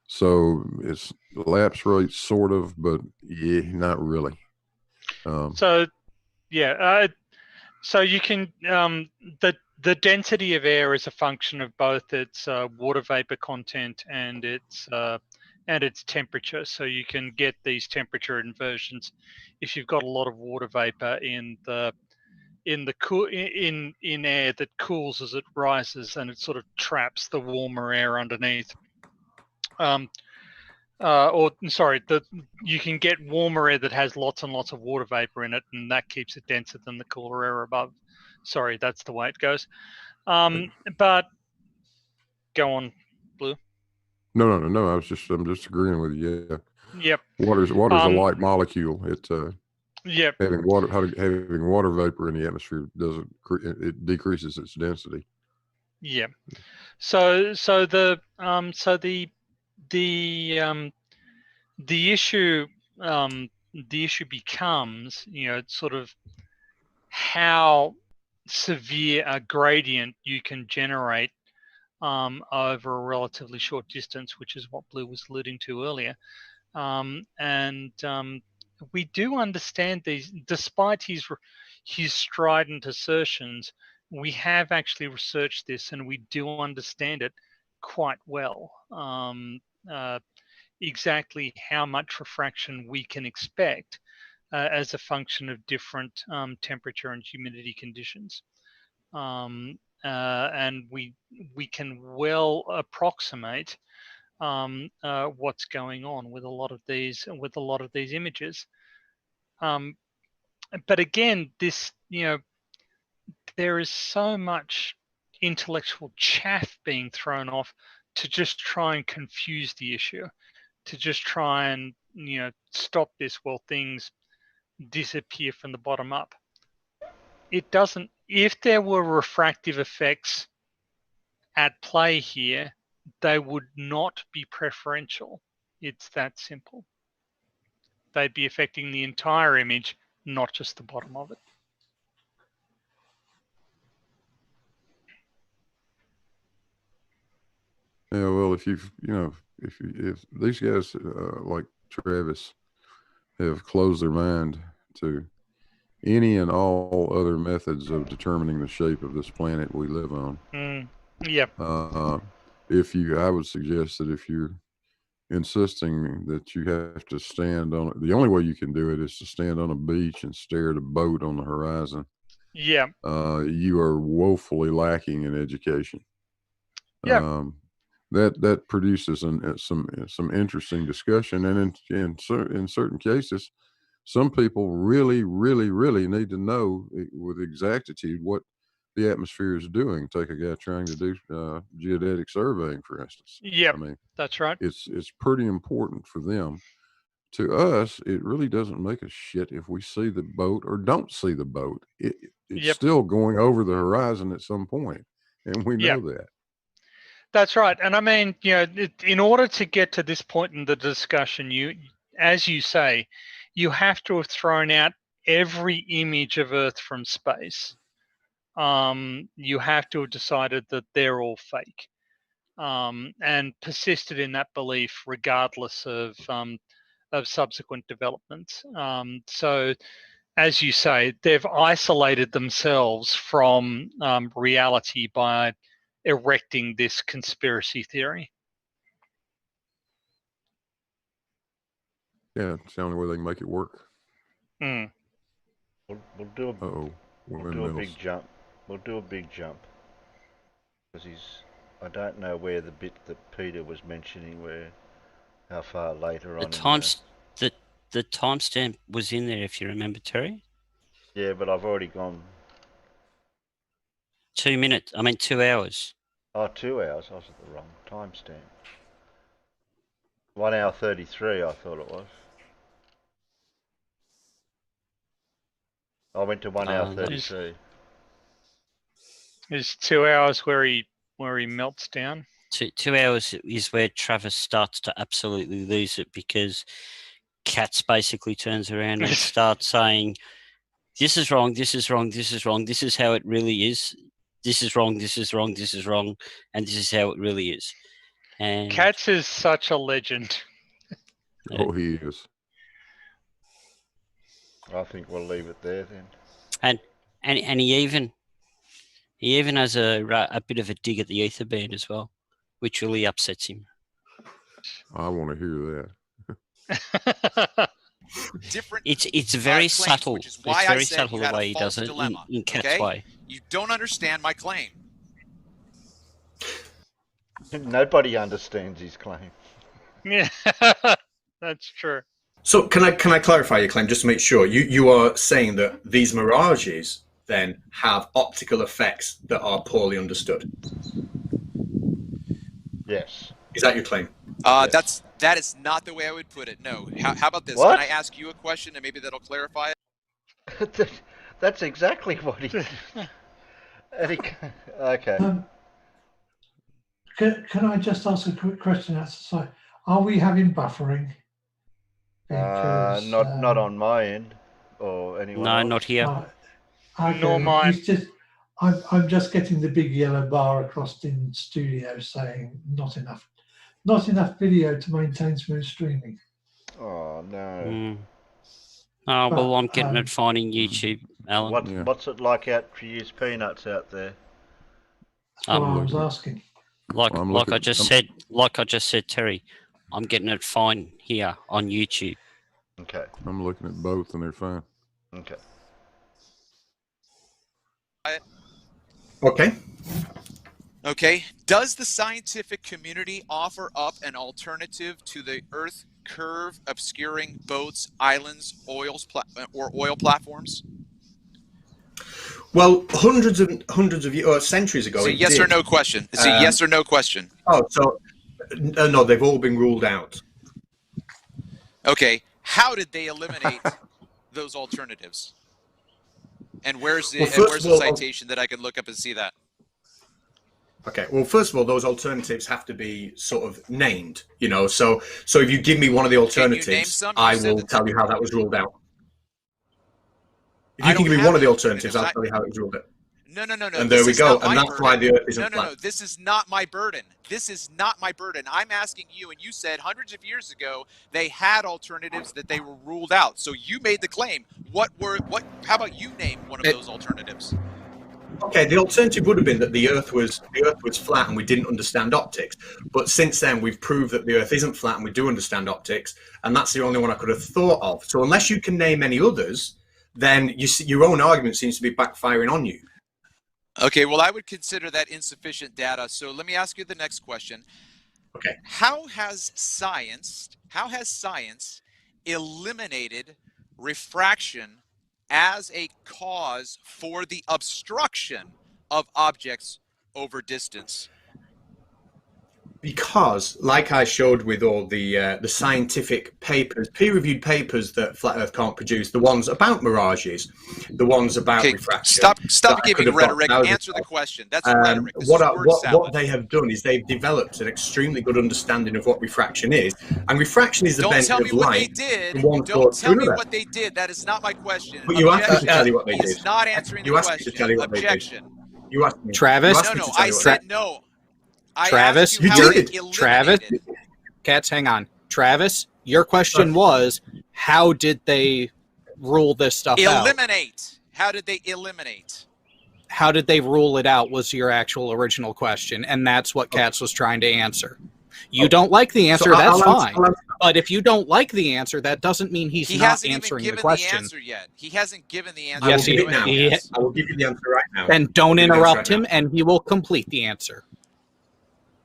Speaker 13: So it's lapse rate, sort of, but yeah, not really.
Speaker 5: So you can the density of air is a function of both its water vapor content and its temperature. So you can get these temperature inversions if you've got a lot of water vapor in air that cools as it rises, and it sort of traps the warmer air underneath. You can get warmer air that has lots and lots of water vapor in it, and that keeps it denser than the cooler air above. Sorry, that's the way it goes. But go on, Blue.
Speaker 13: No. I'm just agreeing with you. Yeah.
Speaker 5: Yep.
Speaker 13: Water's a light molecule. It
Speaker 5: yep.
Speaker 13: having water vapor in the atmosphere it decreases its density.
Speaker 5: Yeah. So the issue becomes, sort of how severe a gradient you can generate over a relatively short distance, which is what Blue was alluding to earlier. We do understand these, despite his strident assertions. We have actually researched this, and we do understand it quite well. Exactly how much refraction we can expect as a function of different temperature and humidity conditions. And we can well approximate what's going on with a lot of these images. But again, this, there is so much intellectual chaff being thrown off to just try and confuse the issue, to just try and stop this while things disappear from the bottom up. It doesn't. If there were refractive effects at play here, they would not be preferential. It's that simple. They'd be affecting the entire image, not just the bottom of it.
Speaker 13: Yeah, well, if if these guys like Travis have closed their mind to any and all other methods of determining the shape of this planet we live on.
Speaker 5: Yep.
Speaker 13: I would suggest that if you're insisting that you have to stand on it, the only way you can do it is to stand on a beach and stare at a boat on the horizon.
Speaker 5: Yeah.
Speaker 13: You are woefully lacking in education.
Speaker 5: Yeah.
Speaker 13: That produces some interesting discussion, and in certain cases, some people really need to know with exactitude what the atmosphere is doing. Take a guy trying to do geodetic surveying, for instance.
Speaker 5: Yeah,
Speaker 13: I mean,
Speaker 5: that's right.
Speaker 13: It's pretty important for them. To us, it really doesn't make a shit if we see the boat or don't see the boat. It's still going over the horizon at some point, and we know that.
Speaker 5: That's right. And I mean, in order to get to this point in the discussion, as you say, you have to have thrown out every image of Earth from space. You have to have decided that they're all fake, and persisted in that belief regardless of subsequent developments. So, as you say, they've isolated themselves from reality by erecting this conspiracy theory.
Speaker 13: Yeah, it's the only way they can make it work.
Speaker 3: We'll do a big jump. We'll do a big jump. Because I don't know where the bit that Peter was mentioning, how far later on.
Speaker 4: The timestamp was in there, if you remember, Terry.
Speaker 3: Yeah, but I've already gone.
Speaker 4: 2 minutes. I mean, 2 hours.
Speaker 3: Oh, 2 hours. I was at the wrong timestamp. 1 hour 33, I thought it was. I went to 1 hour 33.
Speaker 5: Is 2 hours where he melts down?
Speaker 4: 2 hours is where Travis starts to absolutely lose it, because Katz basically turns around and starts saying, "This is wrong. This is wrong. This is wrong. This is how it really is. This is wrong. This is wrong. This is wrong, and this is how it really is." And
Speaker 5: Katz is such a legend.
Speaker 13: Oh, he is.
Speaker 3: I think we'll leave it there then.
Speaker 4: And he even has a bit of a dig at the ether band as well, which really upsets him.
Speaker 13: I want to hear that.
Speaker 4: It's very subtle. It's very subtle the way he does it in Kat's way.
Speaker 14: You don't understand my claim.
Speaker 3: Nobody understands his claim.
Speaker 5: Yeah, that's true.
Speaker 10: So can I clarify your claim just to make sure? You are saying that these mirages then have optical effects that are poorly understood?
Speaker 3: Yes.
Speaker 10: Is that your claim?
Speaker 14: Yes. That is not the way I would put it. No. How about this?
Speaker 3: What?
Speaker 14: Can I ask you a question and maybe that'll clarify it?
Speaker 3: That's exactly what he. Okay.
Speaker 8: Can I just ask a quick question outside? Are we having buffering?
Speaker 3: Not on my end or anyone.
Speaker 4: No,
Speaker 3: else.
Speaker 4: not here.
Speaker 8: Okay,
Speaker 5: Nor mine.
Speaker 8: it's just, I'm just getting the big yellow bar across in studio saying not enough video to maintain smooth streaming.
Speaker 3: Oh no.
Speaker 4: Oh, well, I'm getting it fine in YouTube, Alan.
Speaker 3: What's it like out for you peanuts out there?
Speaker 8: That's what I was asking.
Speaker 4: Like I just said, Terry, I'm getting it fine here on YouTube.
Speaker 3: Okay.
Speaker 13: I'm looking at both and they're fine.
Speaker 3: Okay.
Speaker 10: Okay.
Speaker 14: Okay. Does the scientific community offer up an alternative to the Earth curve obscuring boats, islands, oil platforms?
Speaker 10: Well, hundreds of years, or centuries ago.
Speaker 14: It's a yes or no question. It's a yes or no question.
Speaker 10: Oh, so no, they've all been ruled out.
Speaker 14: Okay. How did they eliminate those alternatives? And where's the citation that I can look up and see that?
Speaker 10: Okay. Well, first of all, those alternatives have to be sort of named. So if you give me one of the alternatives, I will tell you how that was ruled out. If you can give me one of the alternatives, I'll tell you how it was ruled out.
Speaker 14: No.
Speaker 10: And there we go. And that's why the Earth isn't flat.
Speaker 14: No. This is not my burden. This is not my burden. I'm asking you, and you said hundreds of years ago they had alternatives that they were ruled out. So you made the claim. How about you name one of those alternatives?
Speaker 10: Okay, the alternative would have been that the Earth was flat and we didn't understand optics. But since then, we've proved that the Earth isn't flat and we do understand optics, and that's the only one I could have thought of. So unless you can name any others, then your own argument seems to be backfiring on you.
Speaker 14: Okay, well, I would consider that insufficient data. So let me ask you the next question.
Speaker 10: Okay.
Speaker 14: How has science eliminated refraction as a cause for the obstruction of objects over distance?
Speaker 10: Because, like I showed with all the scientific papers, peer-reviewed papers that Flat Earth can't produce, the ones about mirages, the ones about refraction.
Speaker 14: Stop giving rhetoric. Answer the question. That's rhetoric.
Speaker 10: What they have done is they've developed an extremely good understanding of what refraction is, and refraction is the bending of light.
Speaker 14: Don't tell me what they did. That is not my question.
Speaker 10: But you asked me to tell you what they did.
Speaker 14: He is not answering the question. Objection.
Speaker 10: You asked me.
Speaker 15: Travis.
Speaker 14: No. I said no.
Speaker 15: Travis, Cats, hang on. Travis, your question was, how did they rule this stuff out?
Speaker 14: Eliminate. How did they eliminate?
Speaker 15: How did they rule it out was your actual original question, and that's what Cats was trying to answer. You don't like the answer, that's fine. But if you don't like the answer, that doesn't mean he's not answering the question.
Speaker 14: He hasn't given the answer
Speaker 15: yet. Yes,
Speaker 10: I will give you the answer right now.
Speaker 15: Then don't interrupt him, and he will complete the answer.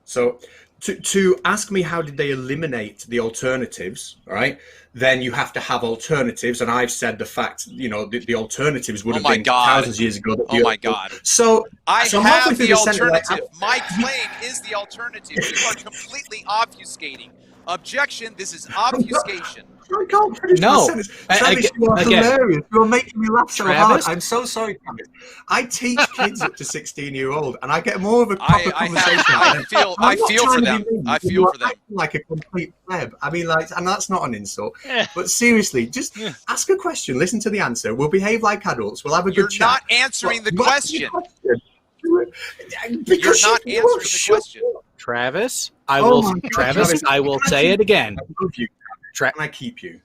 Speaker 10: So to ask me how did they eliminate the alternatives, right? Then you have to have alternatives, and I've said the fact, the alternatives would have been thousands of years ago.
Speaker 14: Oh my God!
Speaker 10: So
Speaker 14: I have the alternative. My claim is the alternative. You are completely obfuscating. Objection! This is obfuscation.
Speaker 10: I can't finish my sentence. Travis, you are hilarious. You're making me laugh so hard. I'm so sorry, Travis. I teach kids up to 16-year-old, and I get more of a proper conversation.
Speaker 14: I feel for them. I feel for them.
Speaker 10: Like a complete pleb. I mean, and that's not an insult. But seriously, just ask a question. Listen to the answer. We'll behave like adults. We'll have a good chat.
Speaker 14: You're not answering the question. You're not answering the question.
Speaker 15: Travis, I will say it again.
Speaker 10: I love you. Can I keep you?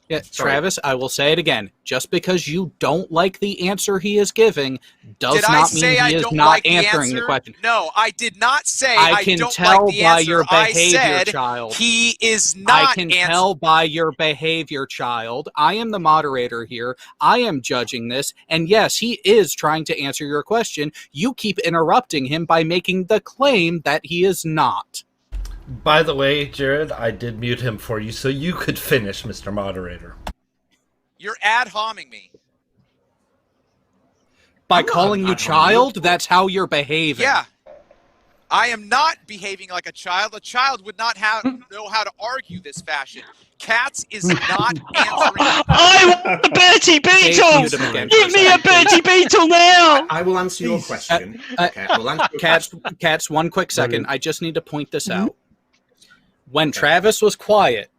Speaker 15: Yeah, Travis, I will say it again. Just because you don't like the answer he is giving does not mean he is not answering the question.
Speaker 14: No, I did not say
Speaker 15: I can tell by your behavior, child.
Speaker 14: He is not.
Speaker 15: I can tell by your behavior, child. I am the moderator here. I am judging this, and yes, he is trying to answer your question. You keep interrupting him by making the claim that he is not.
Speaker 11: By the way, Jared, I did mute him for you so you could finish, Mr. Moderator.
Speaker 14: You're ad-homing me.
Speaker 15: By calling you child? That's how you're behaving.
Speaker 14: Yeah. I am not behaving like a child. A child would not know how to argue this fashion. Katz is not answering.
Speaker 4: I want the Bertie Beetles! Give me a Bertie Beetle now!
Speaker 10: I will answer your question. Okay, I will answer your
Speaker 15: Katz, one quick second. I just need to point this out. When Travis was quiet,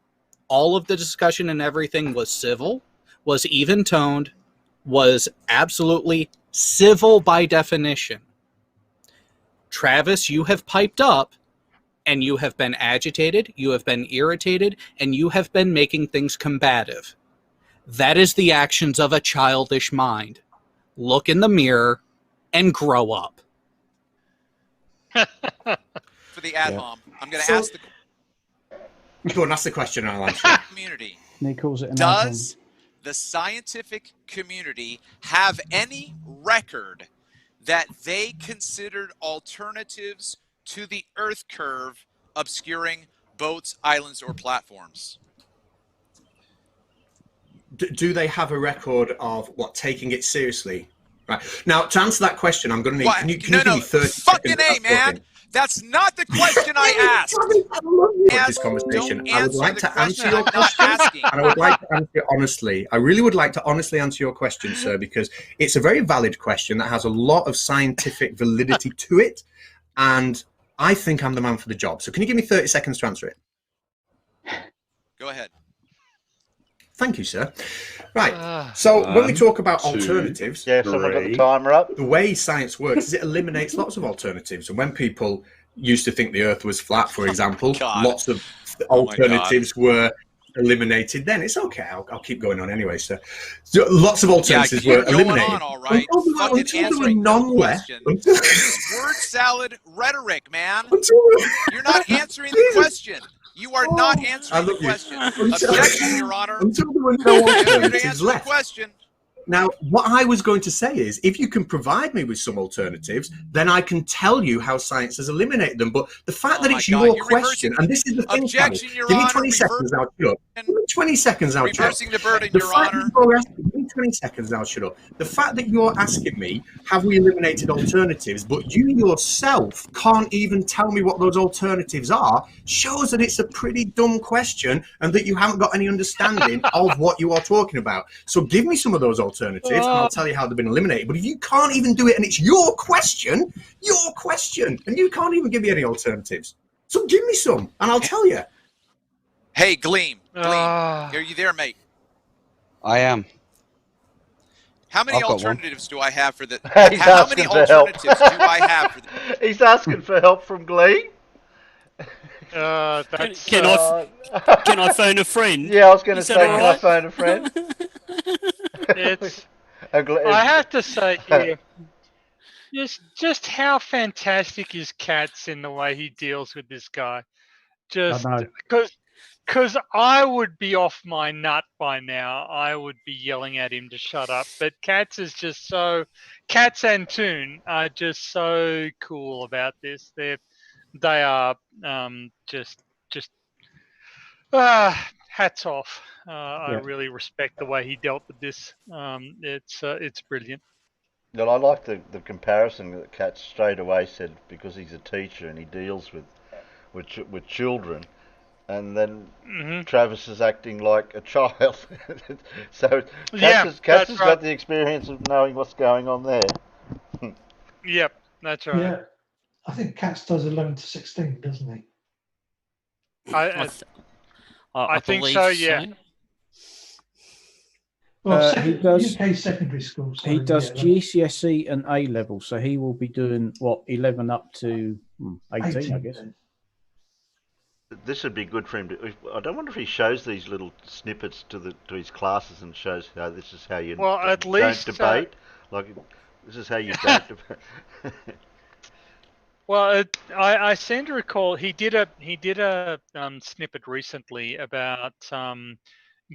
Speaker 15: all of the discussion and everything was civil, was even-toned, was absolutely civil by definition. Travis, you have piped up, and you have been agitated, you have been irritated, and you have been making things combative. That is the actions of a childish mind. Look in the mirror and grow up.
Speaker 14: For the ad hom, I'm going to ask the
Speaker 10: Go on, ask the question and I'll answer it.
Speaker 14: community.
Speaker 1: He calls it an
Speaker 14: Does the scientific community have any record that they considered alternatives to the Earth curve obscuring boats, islands, or platforms?
Speaker 10: Do they have a record of taking it seriously? Right now, to answer that question, I'm going to need. Can you give me 30
Speaker 14: fucking
Speaker 10: seconds?
Speaker 14: A, man. That's not the question I asked.
Speaker 10: This conversation. I would like to answer your question, and I would like to answer it honestly. I really would like to honestly answer your question, sir, because it's a very valid question that has a lot of scientific validity to it, and I think I'm the man for the job. So, can you give me 30 seconds to answer it?
Speaker 14: Go ahead.
Speaker 10: Thank you, sir. Right. So when we talk about alternatives,
Speaker 3: someone got the timer up.
Speaker 10: The way science works is it eliminates lots of alternatives. And when people used to think the Earth was flat, for example, lots of alternatives were eliminated. Then it's okay. I'll keep going on anyway. So lots of alternatives were eliminated.
Speaker 14: On, all right.
Speaker 10: Until there were none left.
Speaker 14: This is word salad rhetoric, man. You're not answering the question. You are not answering the question. Objection, Your Honor.
Speaker 10: Until there were no alternatives left. Now, what I was going to say is, if you can provide me with some alternatives, then I can tell you how science has eliminated them. But the fact that it's your question, and this is the thing, give me 20 seconds, I'll shut up. Give me 20 seconds, I'll shut up.
Speaker 14: Reversing the burden, Your Honor.
Speaker 10: Give me 20 seconds, I'll shut up. The fact that you're asking me, have we eliminated alternatives, but you yourself can't even tell me what those alternatives are, shows that it's a pretty dumb question and that you haven't got any understanding of what you are talking about. So give me some of those alternatives and I'll tell you how they've been eliminated. But if you can't even do it and it's your question, and you can't even give me any alternatives, so give me some and I'll tell you.
Speaker 14: Hey, Gleam, are you there, mate?
Speaker 7: I am.
Speaker 14: How many
Speaker 7: I've got
Speaker 14: alternatives do I have for the?
Speaker 3: He's
Speaker 14: How
Speaker 3: asking
Speaker 14: many
Speaker 3: for help.
Speaker 14: alternatives do I have for the?
Speaker 3: He's asking for help from Glee.
Speaker 4: Can I phone a friend?
Speaker 3: Yeah, I was going to
Speaker 4: Is
Speaker 3: say,
Speaker 4: that
Speaker 3: can
Speaker 4: all
Speaker 3: I
Speaker 4: right?
Speaker 3: phone a friend?
Speaker 5: I have to say here, just how fantastic is Katz in the way he deals with this guy. Just because I would be off my nut by now. I would be yelling at him to shut up. But Katz is just so. Katz and Toon are just so cool about this. They are just hats off. I really respect the way he dealt with this. It's brilliant.
Speaker 3: Well, I like the comparison that Katz straight away said, because he's a teacher and he deals with children, and then Travis is acting like a child. So Katz has got the experience of knowing what's going on there.
Speaker 5: Yep, that's right.
Speaker 8: Yeah, I think Katz does 11 to 16, doesn't he?
Speaker 5: I think so. Yeah.
Speaker 8: Well,
Speaker 1: he does
Speaker 8: UK secondary schools.
Speaker 1: He does GCSE and A level, so he will be doing 11 up to 18, I guess.
Speaker 3: This would be good for him to. I don't wonder if he shows these little snippets to his classes and shows how this is how you
Speaker 5: at least
Speaker 3: don't debate. This is how you don't debate.
Speaker 5: Well, I seem to recall he did a snippet recently about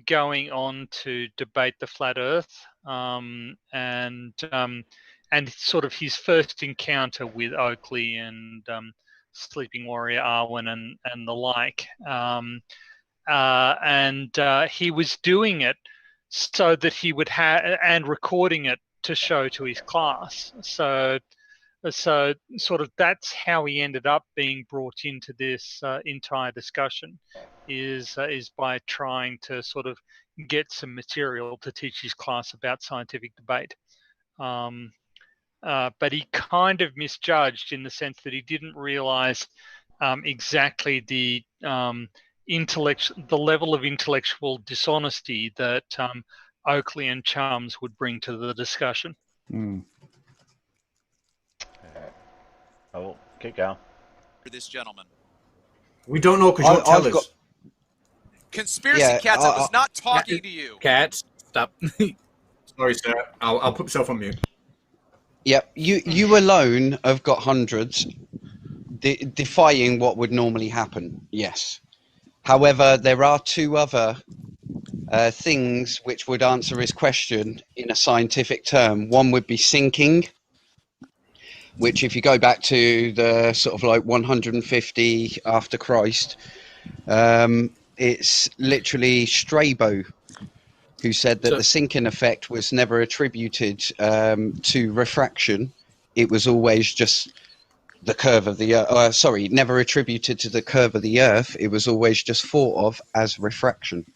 Speaker 5: going on to debate the flat Earth, and sort of his first encounter with Oakley and Sleeping Warrior Arwen and the like, and he was doing it so that he would have and recording it to show to his class. So So sort of that's how he ended up being brought into this entire discussion, is by trying to sort of get some material to teach his class about scientific debate. But he kind of misjudged in the sense that he didn't realize exactly the level of intellectual dishonesty that Oakley and Chums would bring to the discussion.
Speaker 3: Oh, keep going.
Speaker 14: For this gentleman.
Speaker 10: We don't know because you won't tell us.
Speaker 14: Conspiracy Cats, I was not talking to you.
Speaker 15: Cats, stop.
Speaker 10: Sorry, sir. I'll put myself on mute.
Speaker 7: Yep, you alone have got hundreds, defying what would normally happen. Yes. However, there are two other things which would answer his question in a scientific term. One would be sinking, which if you go back to the sort of like 150 after Christ, it's literally Strabo who said that the sinking effect was never attributed to refraction. It was always just the curve of the Earth. Sorry, never attributed to the curve of the Earth. It was always just thought of as refraction.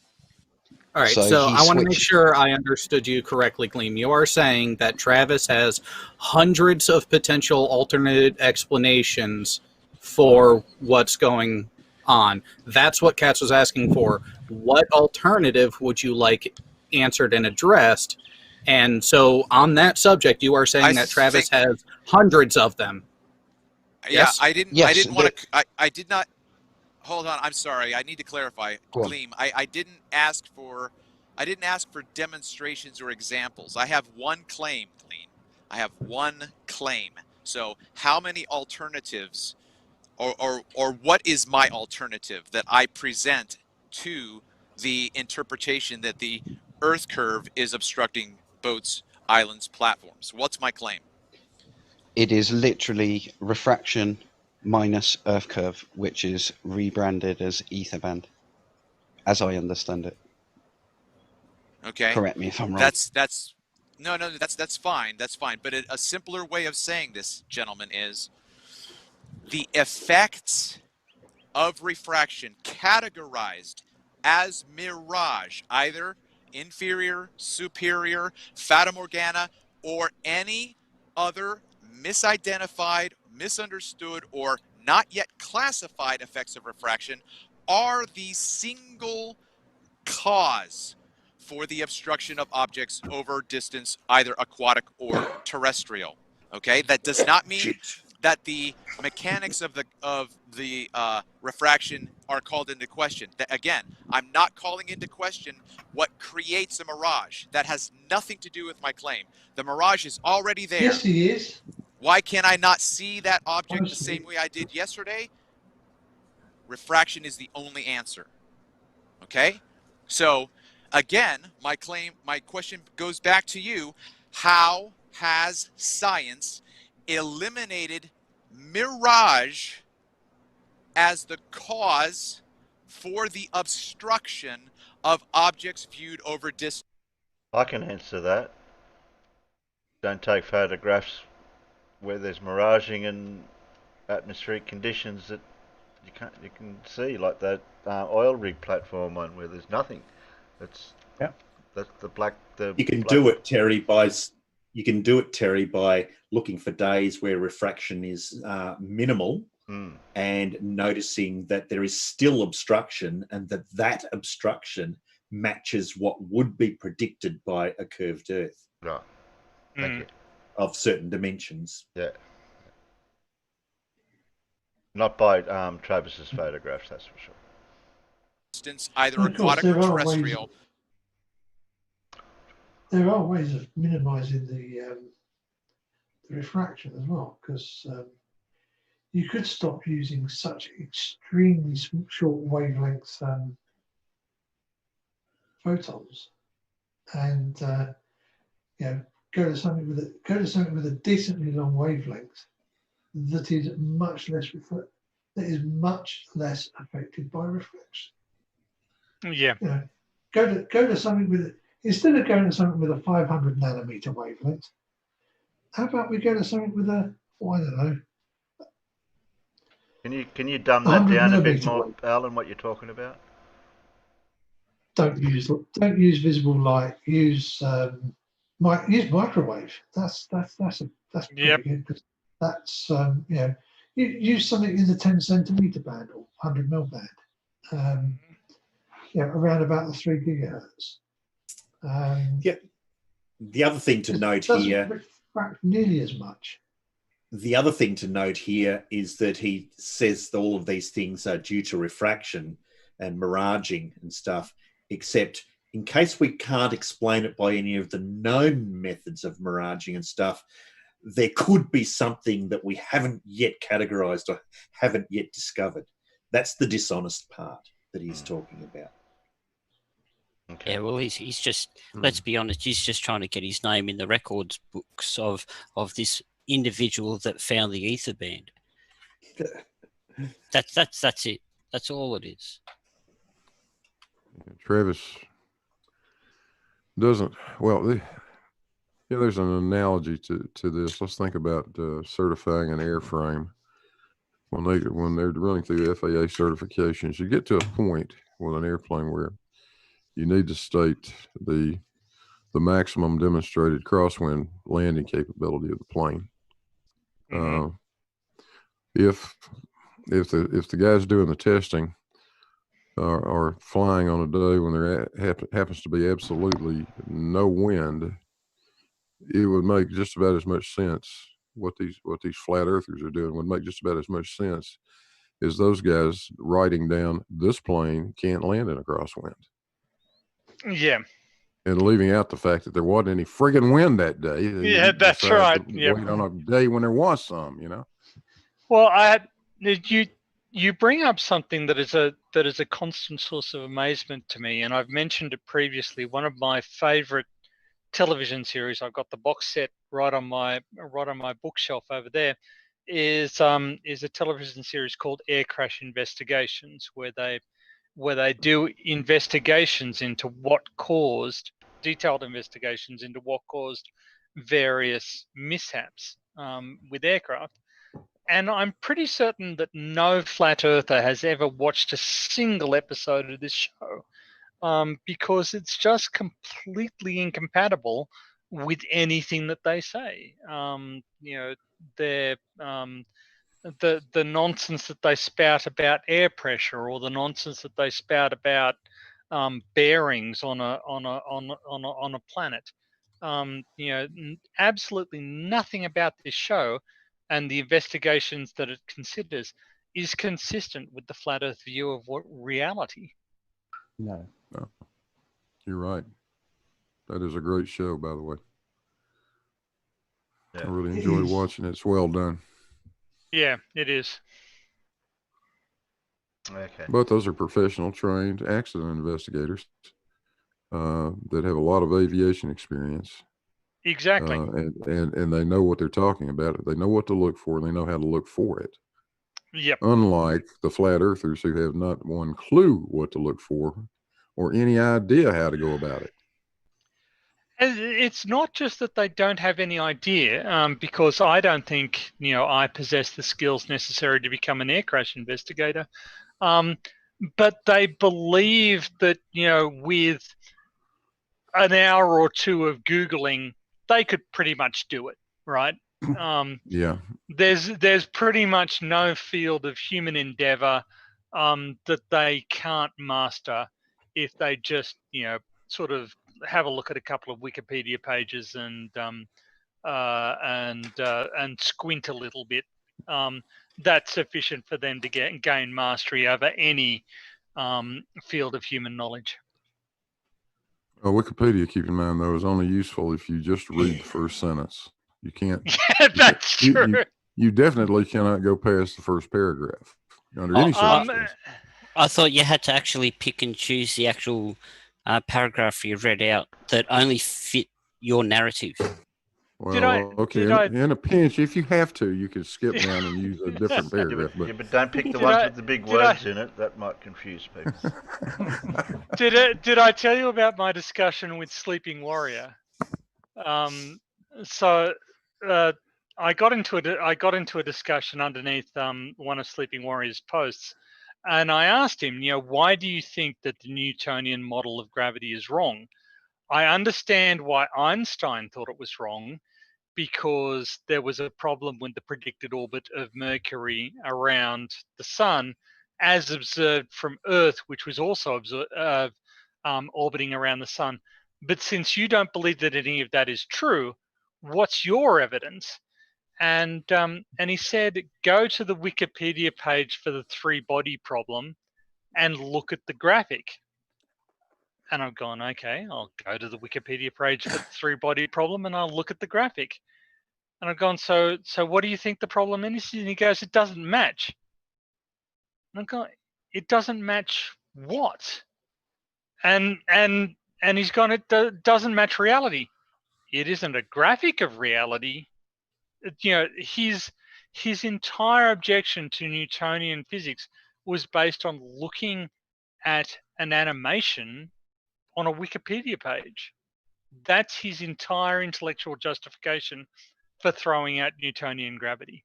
Speaker 15: All right, so I want to make sure I understood you correctly, Gleam. You are saying that Travis has hundreds of potential alternate explanations for what's going on. That's what Katz was asking for. What alternative would you like answered and addressed? And so on that subject, you are saying that Travis has hundreds of them.
Speaker 14: Yeah,
Speaker 15: Yes?
Speaker 14: I didn't want to. I did not. Hold on, I'm sorry. I need to clarify, Gleam. I didn't ask for demonstrations or examples. I have one claim, Gleam. I have one claim. So how many alternatives, or what is my alternative that I present to the interpretation that the Earth curve is obstructing boats, islands, platforms? What's my claim?
Speaker 7: It is literally refraction minus Earth curve, which is rebranded as ether band, as I understand it.
Speaker 14: Okay.
Speaker 7: Correct me if I'm wrong.
Speaker 14: That's fine. That's fine. But a simpler way of saying this, gentlemen, is the effects of refraction categorized as mirage, either inferior, superior, fata morgana, or any other misidentified, misunderstood, or not yet classified effects of refraction, are the single cause for the obstruction of objects over distance, either aquatic or terrestrial. Okay, that does not mean that the mechanics of the refraction are called into question. Again, I'm not calling into question what creates a mirage. That has nothing to do with my claim. The mirage is already there.
Speaker 8: Yes, he is.
Speaker 14: Why can I not see that object the same way I did yesterday? Refraction is the only answer. Okay? So, again, my question goes back to you. How has science eliminated mirage as the cause for the obstruction of objects viewed over distance?
Speaker 3: I can answer that. Don't take photographs where there's miraging and atmospheric conditions that you can see, like that oil rig platform one where there's nothing. That's the black.
Speaker 9: You can do it, Terry, by looking for days where refraction is minimal and noticing that there is still obstruction, and that obstruction matches what would be predicted by a curved Earth.
Speaker 3: Right. Thank you.
Speaker 9: Of certain dimensions.
Speaker 3: Yeah. Not by Travis's photographs, that's for sure.
Speaker 14: Distance, either aquatic or terrestrial.
Speaker 8: There are ways of minimizing the refraction as well, because you could stop using such extremely short wavelength photons, and go to something with a decently long wavelength that is much less affected by reflection.
Speaker 5: Yeah.
Speaker 8: Go to something with, instead of going to something with a 500 nanometer wavelength, how about we go to something with a I don't know.
Speaker 3: Can you dumb that
Speaker 8: 100
Speaker 3: down a bit
Speaker 8: millimeter
Speaker 3: more,
Speaker 8: wave.
Speaker 3: Alan? What you're talking about?
Speaker 8: Don't use visible light. Use microwave. That's pretty good, because that's you use something in the 10 centimeter band or 100 mil band. Around about the 3 gigahertz.
Speaker 9: The other thing to note here,
Speaker 8: refract nearly as much.
Speaker 9: the other thing to note here is that he says that all of these things are due to refraction and miraging and stuff, except in case we can't explain it by any of the known methods of miraging and stuff, there could be something that we haven't yet categorized or haven't yet discovered. That's the dishonest part that he's talking about.
Speaker 4: Okay. Yeah, well, he's just, let's be honest, he's just trying to get his name in the records books of this individual that found the ether band. That's it. That's all it is.
Speaker 13: Travis doesn't, well, there's an analogy to this. Let's think about certifying an airframe. When they're running through FAA certifications, you get to a point with an airplane where you need to state the maximum demonstrated crosswind landing capability of the plane. If the guys doing the testing are flying on a day when there happens to be absolutely no wind, it would make just about as much sense. What these flat earthers are doing would make just about as much sense as those guys writing down this plane can't land in a crosswind.
Speaker 5: Yeah.
Speaker 13: And leaving out the fact that there wasn't any friggin' wind that day.
Speaker 5: Yeah, that's right.
Speaker 13: Wait on a day when there was some,
Speaker 5: Well, you bring up something that is a constant source of amazement to me, and I've mentioned it previously. One of my favorite television series, I've got the box set right on my bookshelf over there, is a television series called Air Crash Investigations, where they do investigations into detailed investigations into what caused various mishaps with aircraft. And I'm pretty certain that no flat earther has ever watched a single episode of this show, because it's just completely incompatible with anything that they say. The nonsense that they spout about air pressure, or the nonsense that they spout about bearings on a planet. Absolutely nothing about this show and the investigations that it considers is consistent with the flat Earth view of what reality.
Speaker 9: No.
Speaker 13: You're right. That is a great show, by the way.
Speaker 3: Yeah.
Speaker 13: I really enjoy watching it. It's well done.
Speaker 5: Yeah, it is.
Speaker 3: Okay.
Speaker 13: But those are professional, trained accident investigators that have a lot of aviation experience.
Speaker 5: Exactly.
Speaker 13: And they know what they're talking about. They know what to look for, and they know how to look for it.
Speaker 5: Yep.
Speaker 13: Unlike the flat earthers who have not one clue what to look for or any idea how to go about it.
Speaker 5: It's not just that they don't have any idea, because I don't think I possess the skills necessary to become an air crash investigator. But they believe that with an hour or two of Googling, they could pretty much do it, right?
Speaker 13: Yeah.
Speaker 5: There's pretty much no field of human endeavor that they can't master if they just sort of have a look at a couple of Wikipedia pages and squint a little bit. That's sufficient for them to gain mastery over any field of human knowledge.
Speaker 13: Wikipedia, keep in mind, though, is only useful if you just read the first sentence. You can't.
Speaker 5: Yeah, that's true.
Speaker 13: You definitely cannot go past the first paragraph under any circumstances.
Speaker 4: I thought you had to actually pick and choose the actual paragraph you read out that only fit your narrative.
Speaker 13: Well, in a pinch, if you have to, you can skip down and use a different paragraph.
Speaker 3: But don't pick the ones with the big words in it. That might confuse people.
Speaker 5: Did I tell you about my discussion with Sleeping Warrior? So I got into a discussion underneath one of Sleeping Warrior's posts, and I asked him, why do you think that the Newtonian model of gravity is wrong? I understand why Einstein thought it was wrong, because there was a problem with the predicted orbit of Mercury around the Sun, as observed from Earth, which was also orbiting around the Sun. But since you don't believe that any of that is true, what's your evidence? And he said, go to the Wikipedia page for the three-body problem and look at the graphic. And I've gone, okay, I'll go to the Wikipedia page for the three-body problem and I'll look at the graphic. And I've gone, so what do you think the problem is? And he goes, it doesn't match. And I've gone, it doesn't match what? And he's gone, it doesn't match reality. It isn't a graphic of reality. His entire objection to Newtonian physics was based on looking at an animation on a Wikipedia page. That's his entire intellectual justification for throwing out Newtonian gravity.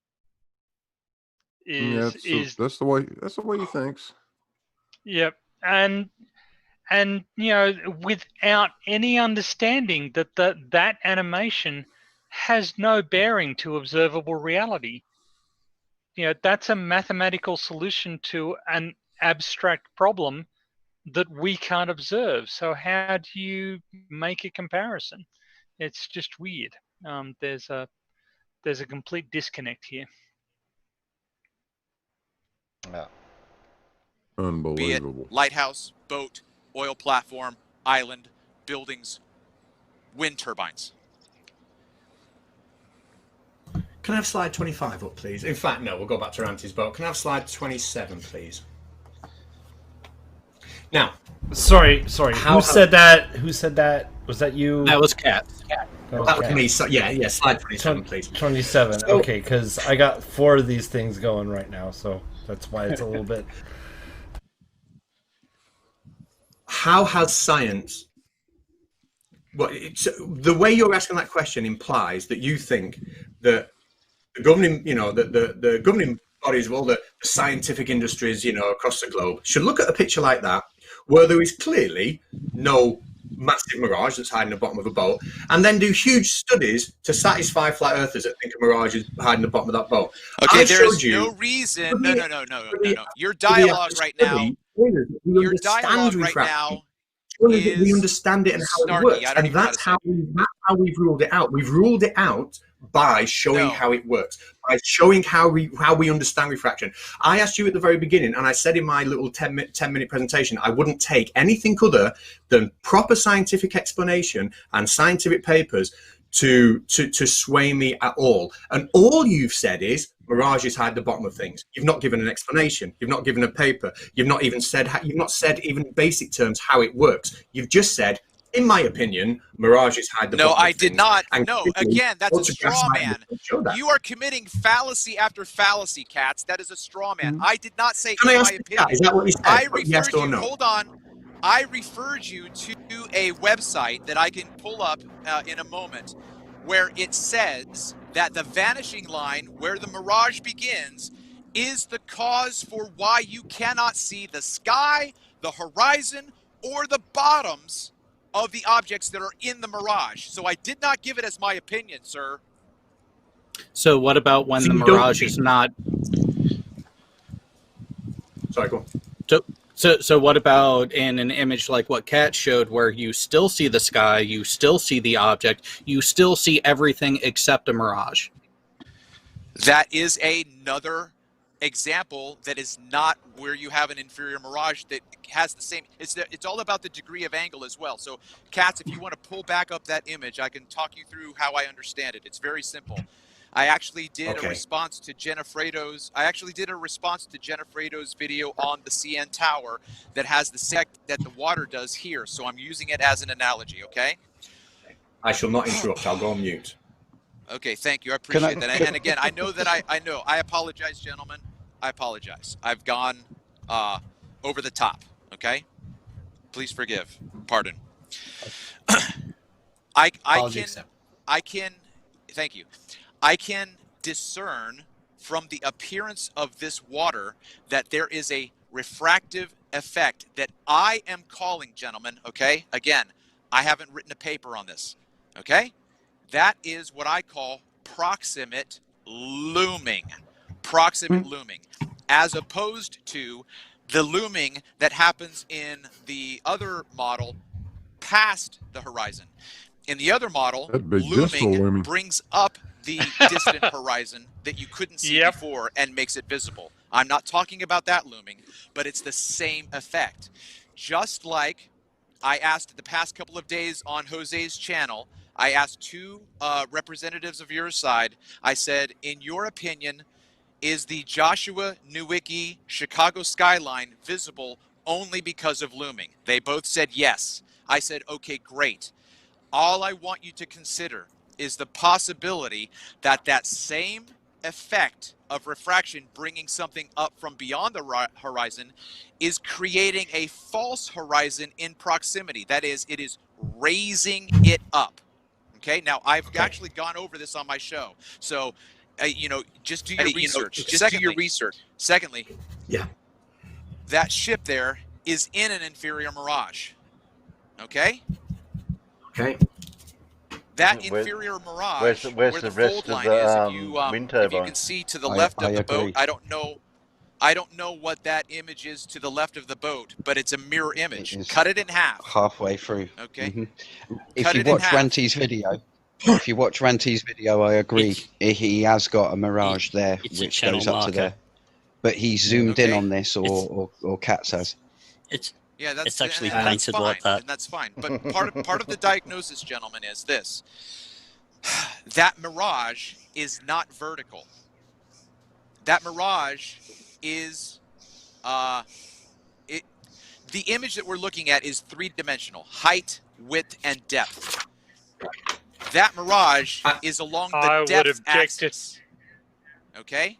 Speaker 13: That's the way he thinks.
Speaker 5: Yep. And without any understanding that animation has no bearing to observable reality. That's a mathematical solution to an abstract problem that we can't observe. So how do you make a comparison? It's just weird. There's a complete disconnect here.
Speaker 3: Yeah.
Speaker 13: Unbelievable.
Speaker 14: Be it lighthouse, boat, oil platform, island, buildings, wind turbines.
Speaker 10: Can I have slide 25 up, please? In fact, no, we'll go back to Ranty's boat. Can I have slide 27, please? Now,
Speaker 11: sorry. Who said that? Was that you?
Speaker 15: That was Cat.
Speaker 10: That was me. So, yeah. Slide 27, please.
Speaker 11: 27.
Speaker 10: So,
Speaker 11: okay, because I got 4 of these things going right now, so that's why it's a little bit.
Speaker 10: How has science? Well, the way you're asking that question implies that you think that the governing, the governing bodies of all the scientific industries, across the globe should look at a picture like that, where there is clearly no massive mirage that's hiding the bottom of a boat, and then do huge studies to satisfy flat earthers that think a mirage is hiding the bottom of that boat.
Speaker 14: Okay, there's no reason. No. Your dialogue right now. Your dialogue right now.
Speaker 10: We understand it and how it works, and that's how we've ruled it out. We've ruled it out by showing how it works, by showing how we understand refraction. I asked you at the very beginning, and I said in my little 10-minute presentation, I wouldn't take anything other than proper scientific explanation and scientific papers to sway me at all. And all you've said is mirages hide the bottom of things. You've not given an explanation. You've not given a paper. You've not even said even basic terms how it works. You've just said, in my opinion, mirages hide the bottom of things.
Speaker 14: No, I did not. No, again, that's a straw man. You are committing fallacy after fallacy, Cats. That is a straw man. I did not say in my opinion.
Speaker 10: Is that what you said?
Speaker 14: I referred
Speaker 10: yes or no?
Speaker 14: Hold on. I referred you to a website that I can pull up in a moment, where it says that the vanishing line, where the mirage begins, is the cause for why you cannot see the sky, the horizon, or the bottoms of the objects that are in the mirage. So I did not give it as my opinion, sir.
Speaker 15: So what about when the mirage is not...
Speaker 10: Sorry, go on.
Speaker 15: So what about in an image like what Kat showed, where you still see the sky, you still see the object, you still see everything except a mirage?
Speaker 14: That is another example that is not where you have an inferior mirage that has the same... It's all about the degree of angle as well. So, Katz, if you want to pull back up that image, I can talk you through how I understand it. It's very simple. I actually did a response to Jennifer's video on the CN Tower that has the effect that the water does here. So I'm using it as an analogy, okay?
Speaker 10: I shall not interrupt. I'll go on mute.
Speaker 14: Okay, thank you. I appreciate that. And again, I know that I know. I apologize, gentlemen. I apologize. I've gone over the top, okay? Please forgive. Pardon. I can thank you. I can discern from the appearance of this water that there is a refractive effect that I am calling, gentlemen, okay? Again, I haven't written a paper on this, okay? That is what I call proximate looming. Proximate looming, as opposed to the looming that happens in the other model past the horizon. In the other model,
Speaker 13: That'd be distal looming.
Speaker 14: brings up the distant horizon that you couldn't see before and makes it visible. I'm not talking about that looming, but it's the same effect. Just like I asked the past couple of days on Jose's channel, I asked two representatives of your side. I said, in your opinion, is the Joshua Nowicki Chicago skyline visible only because of looming? They both said yes. I said, okay, great. All I want you to consider is the possibility that that same effect of refraction bringing something up from beyond the horizon is creating a false horizon in proximity. That is, it is raising it up. Okay, now I've actually gone over this on my show. So, just do your research. Secondly, that ship there is in an inferior mirage. Okay?
Speaker 10: Okay.
Speaker 14: That inferior mirage,
Speaker 3: where's
Speaker 14: where
Speaker 3: the
Speaker 14: the
Speaker 3: rest
Speaker 14: fold
Speaker 3: of
Speaker 14: line
Speaker 3: the,
Speaker 14: is,
Speaker 3: wind
Speaker 14: if you
Speaker 3: turbine?
Speaker 14: can see to the left of the boat,
Speaker 7: agree.
Speaker 14: I don't know what that image is to the left of the boat, but it's a mirror image. Cut it in half.
Speaker 7: Halfway through.
Speaker 14: Okay.
Speaker 7: If
Speaker 14: Cut
Speaker 7: you
Speaker 14: it in
Speaker 7: watch
Speaker 14: half.
Speaker 7: Ranty's video, I agree. He has got a mirage there,
Speaker 4: it's a
Speaker 7: which
Speaker 4: channel
Speaker 7: goes up
Speaker 4: marker.
Speaker 7: to there. But he's zoomed in on this, or Katz has.
Speaker 14: Yeah, that's
Speaker 4: It's actually
Speaker 14: and that's
Speaker 4: painted
Speaker 14: fine,
Speaker 4: like that.
Speaker 14: and that's fine. But part of the diagnosis, gentlemen, is this: that mirage is not vertical. That mirage is the image that we're looking at is three-dimensional: height, width, and depth. That mirage is along the depth axis. Okay.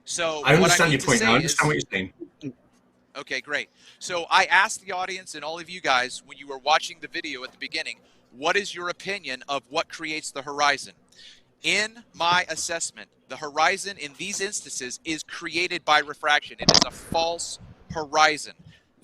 Speaker 14: So
Speaker 10: I
Speaker 14: what
Speaker 10: understand
Speaker 14: I
Speaker 10: your
Speaker 14: need to
Speaker 10: point now. I
Speaker 14: say
Speaker 10: understand what
Speaker 14: is,
Speaker 10: you're saying.
Speaker 14: okay, great. So I asked the audience and all of you guys when you were watching the video at the beginning, what is your opinion of what creates the horizon? In my assessment, the horizon in these instances is created by refraction. It is a false horizon.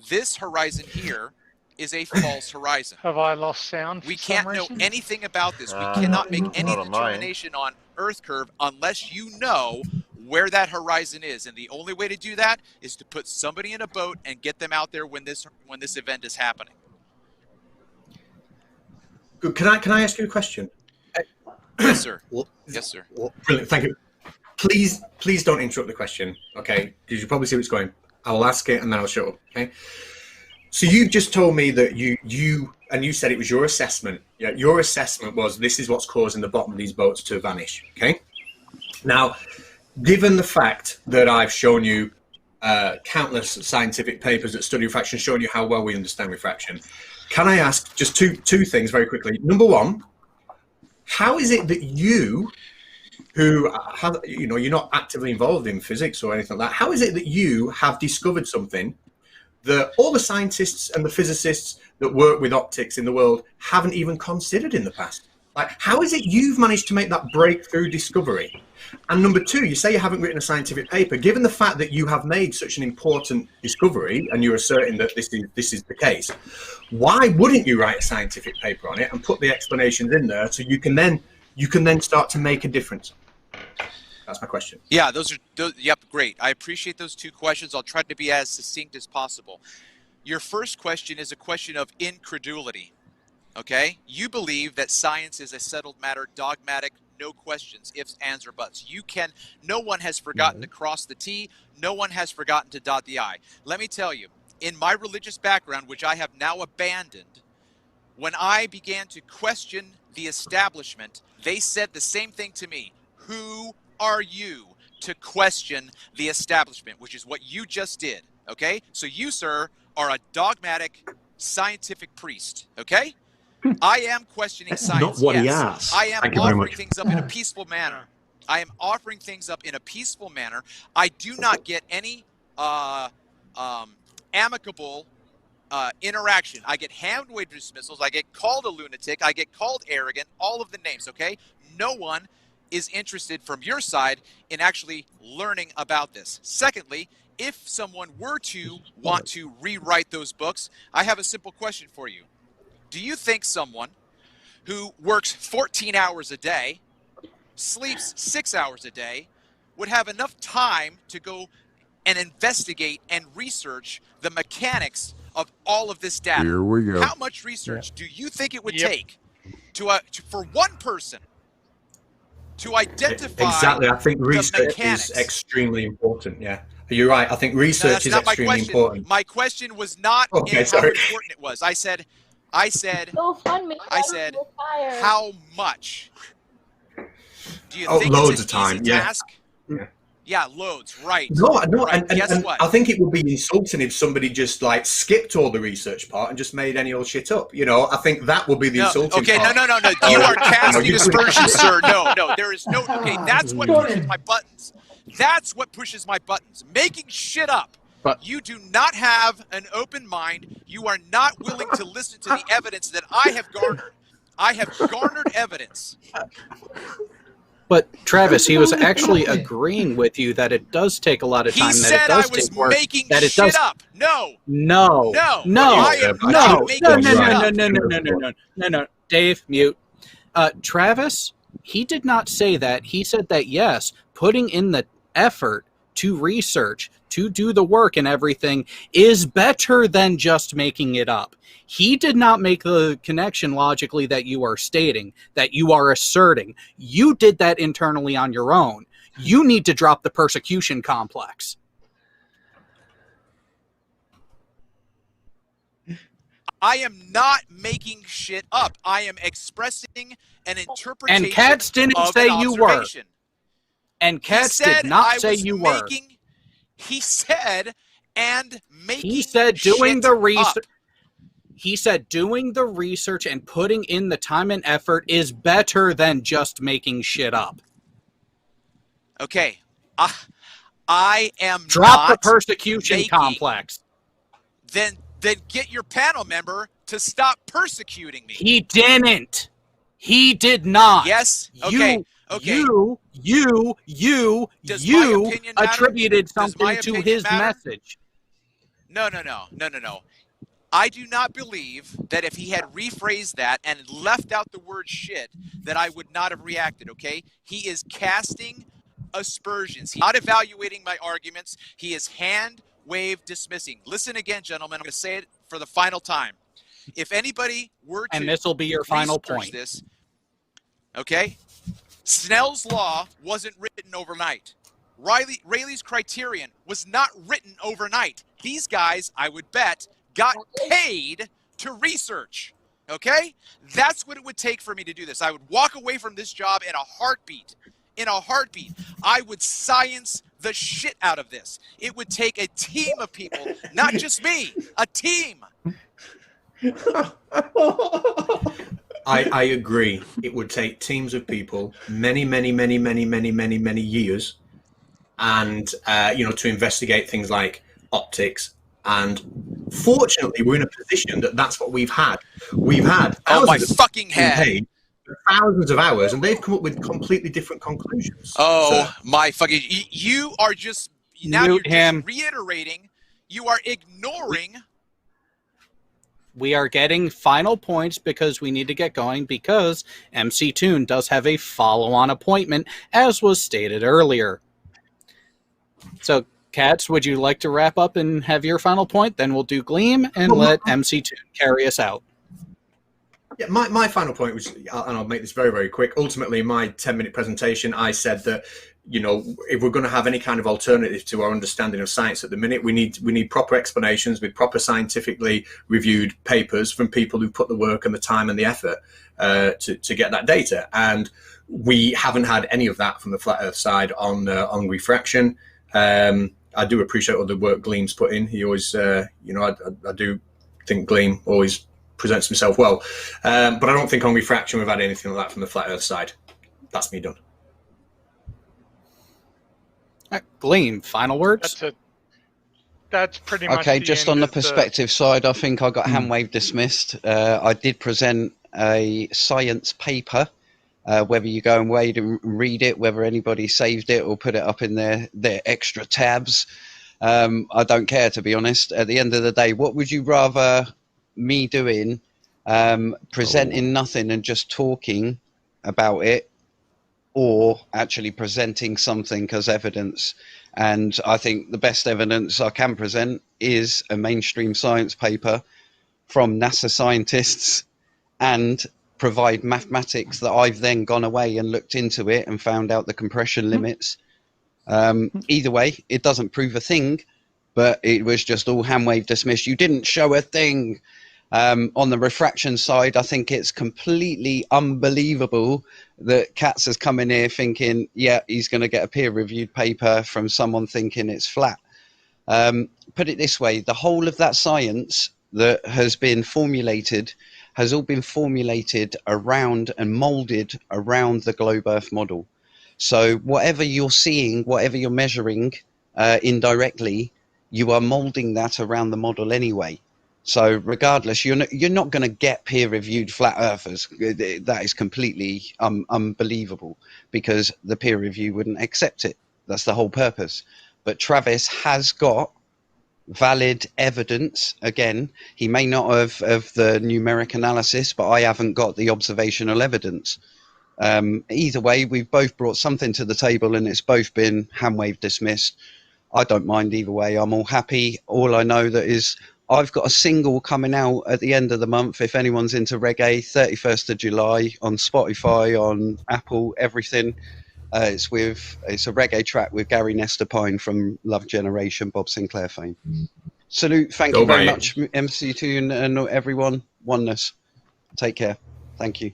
Speaker 14: This horizon here is a false horizon.
Speaker 5: Have I lost sound?
Speaker 14: We
Speaker 5: for some
Speaker 14: can't know
Speaker 5: reason?
Speaker 14: anything about this. We cannot make any
Speaker 3: not on mine.
Speaker 14: determination on Earth curve unless you know where that horizon is. And the only way to do that is to put somebody in a boat and get them out there when this event is happening.
Speaker 10: Good. Can I ask you a question?
Speaker 14: Yes, sir. Yes, sir.
Speaker 10: Brilliant. Thank you. Please don't interrupt the question, okay? Because you probably see where it's going. I will ask it and then I'll shut up. Okay. So you've just told me that you said it was your assessment. Yeah, your assessment was this is what's causing the bottom of these boats to vanish. Okay. Now, given the fact that I've shown you countless scientific papers that study refraction, showing you how well we understand refraction, can I ask just two things very quickly? Number one, how is it that you, who have, you're not actively involved in physics or anything like that, how is it that you have discovered something that all the scientists and the physicists that work with optics in the world haven't even considered in the past? Like, how is it you've managed to make that breakthrough discovery? And number two, you say you haven't written a scientific paper. Given the fact that you have made such an important discovery and you're asserting that this is the case, why wouldn't you write a scientific paper on it and put the explanations in there so you can then start to make a difference? That's my question.
Speaker 14: Yeah, yep, great. I appreciate those two questions. I'll try to be as succinct as possible. Your first question is a question of incredulity. Okay? You believe that science is a settled matter, dogmatic, no questions, ifs, ands, or buts. No one has forgotten to cross the T. No one has forgotten to dot the I. Let me tell you, in my religious background, which I have now abandoned, when I began to question the establishment, they said the same thing to me. Who are you to question the establishment, which is what you just did, okay? So you, sir, are a dogmatic scientific priest, okay? I am questioning science,
Speaker 10: not what he
Speaker 14: yes.
Speaker 10: asked.
Speaker 14: I am
Speaker 10: Thank you very
Speaker 14: offering
Speaker 10: much.
Speaker 14: things up in a peaceful manner. I am offering things up in a peaceful manner. I do not get any amicable interaction. I get hand-waved dismissals. I get called a lunatic. I get called arrogant. All of the names, okay? No one is interested from your side in actually learning about this. Secondly, if someone were to want to rewrite those books, I have a simple question for you. Do you think someone who works 14 hours a day, sleeps 6 hours a day, would have enough time to go and investigate and research the mechanics of all of this data?
Speaker 13: Here we go.
Speaker 14: How much research do you think it would take for one person to identify
Speaker 10: Exactly. I think
Speaker 14: the
Speaker 10: research
Speaker 14: mechanics?
Speaker 10: is extremely important. Yeah, you're right. I think research is extremely important.
Speaker 14: My question was not how important it was. I said, how much do you think
Speaker 10: loads
Speaker 14: it's
Speaker 10: of time,
Speaker 14: easy task? Yeah, loads, right.
Speaker 10: No,
Speaker 14: right.
Speaker 10: And
Speaker 14: guess what?
Speaker 10: I think it would be insulting if somebody just like skipped all the research part and just made any old shit up. You know, I think that would be the insulting part.
Speaker 14: No. You are casting aspersions, sir. No, there is no. Okay, that's what pushes my buttons. That's what pushes my buttons. Making shit up.
Speaker 15: But
Speaker 14: you do not have an open mind. You are not willing to listen to the evidence that I have garnered. I have garnered evidence.
Speaker 15: But Travis, he was actually agreeing with you that it does take a lot of time.
Speaker 14: He said I was making shit up. No.
Speaker 15: Dave, mute. Travis, he did not say that. He said that yes, putting in the effort to research, to do the work and everything is better than just making it up. He did not make the connection logically that you are stating, that you are asserting. You did that internally on your own. You need to drop the persecution complex.
Speaker 14: I am not making shit up. I am expressing an interpretation.
Speaker 15: And Katz didn't say you were. And Katz did not say you were.
Speaker 14: He said, and making
Speaker 15: He said doing the research.
Speaker 14: Up.
Speaker 15: He said doing the research and putting in the time and effort is better than just making shit up.
Speaker 14: Okay. I am
Speaker 15: Drop
Speaker 14: not
Speaker 15: the persecution complex.
Speaker 14: Then get your panel member to stop persecuting me.
Speaker 15: He didn't. He did not.
Speaker 14: Yes? Okay.
Speaker 15: You attributed something to his message.
Speaker 14: No. I do not believe that if he had rephrased that and left out the word shit, that I would not have reacted, okay? He is casting aspersions. He's not evaluating my arguments. He is hand-wave dismissing. Listen again, gentlemen. I'm going to say it for the final time. If anybody were to...
Speaker 15: And this will be your final point.
Speaker 14: This, okay? Snell's law wasn't written overnight. Rayleigh's criterion was not written overnight. These guys, I would bet, got paid to research. Okay? That's what it would take for me to do this. I would walk away from this job in a heartbeat. In a heartbeat. I would science the shit out of this. It would take a team of people, not just me, a team.
Speaker 10: I agree. It would take teams of people, many years, and to investigate things like optics. And fortunately, we're in a position that's what we've had. We've had thousands of hours, and they've come up with completely different conclusions.
Speaker 14: You are just now you're just reiterating. You are ignoring.
Speaker 15: We are getting final points because we need to get going because MC Toon does have a follow-on appointment, as was stated earlier. So, Katz, would you like to wrap up and have your final point? Then we'll do Gleam and let MC Toon carry us out.
Speaker 10: Yeah, my final point was, and I'll make this very, very quick. Ultimately, in my 10-minute presentation, I said that, if we're going to have any kind of alternative to our understanding of science at the minute, we need proper explanations with proper scientifically reviewed papers from people who put the work and the time and the effort to get that data. And we haven't had any of that from the Flat Earth side on refraction. I do appreciate all the work Gleam's put in. He always, I do think Gleam always presents himself well. But I don't think on refraction we've had anything like that from the Flat Earth side. That's me done.
Speaker 15: Gleam, final words?
Speaker 5: That's pretty much
Speaker 7: okay. Just on the perspective side, I think I got handwave dismissed. I did present a science paper Whether you go and wait and read it, whether anybody saved it or put it up in their extra tabs, I don't care, to be honest. At the end of the day, what would you rather me doing, presenting nothing and just talking about it, or actually presenting something as evidence? And I think the best evidence I can present is a mainstream science paper from NASA scientists, and provide mathematics that I've then gone away and looked into it and found out the compression limits. Either way, it doesn't prove a thing, but it was just all hand wave dismissed. You didn't show a thing. On the refraction side, I think it's completely unbelievable that Katz has come in here thinking, yeah, he's going to get a peer-reviewed paper from someone thinking it's flat. Put it this way, the whole of that science that has been formulated has all been formulated around and molded around the globe Earth model. So whatever you're seeing, whatever you're measuring indirectly, you are molding that around the model anyway. So regardless, you're not going to get peer-reviewed flat earthers. That is completely unbelievable, because the peer review wouldn't accept it. That's the whole purpose. But Travis has got valid evidence. Again, he may not have of the numeric analysis, but I haven't got the observational evidence. Either way, we've both brought something to the table, and it's both been hand wave dismissed. I don't mind either way. I'm all happy. All I know that is I've got a single coming out at the end of the month. If anyone's into reggae, 31st of July on Spotify, on Apple, everything. It's a reggae track with Gary Nestor Pine from Love Generation, Bob Sinclair fame. Salute. Thank you very much, MC Toon and everyone. Oneness. Take care. Thank you.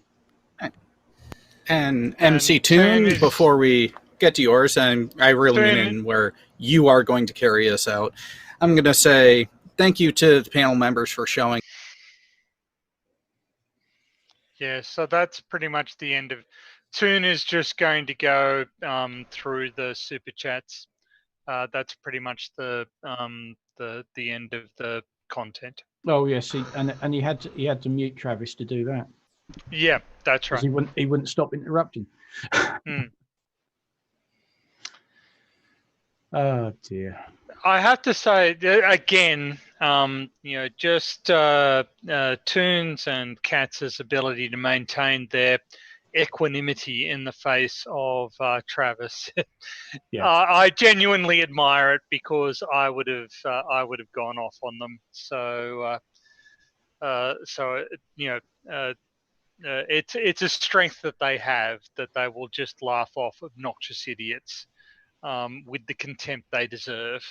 Speaker 15: And MC Toon, before we get to yours, and I really mean in where you are going to carry us out, I'm going to say thank you to the panel members for showing.
Speaker 5: Yeah, so that's pretty much the end of. Toon is just going to go through the super chats. That's pretty much the end of the content.
Speaker 1: Oh yes, and he had to mute Travis to do that.
Speaker 5: Yeah, that's right.
Speaker 1: He wouldn't stop interrupting. Oh dear.
Speaker 5: I have to say again, just Toon's and Katz's ability to maintain their equanimity in the face of Travis. Yeah. I genuinely admire it, because I would have gone off on them. So it's a strength that they have, that they will just laugh off obnoxious idiots with the contempt they deserve.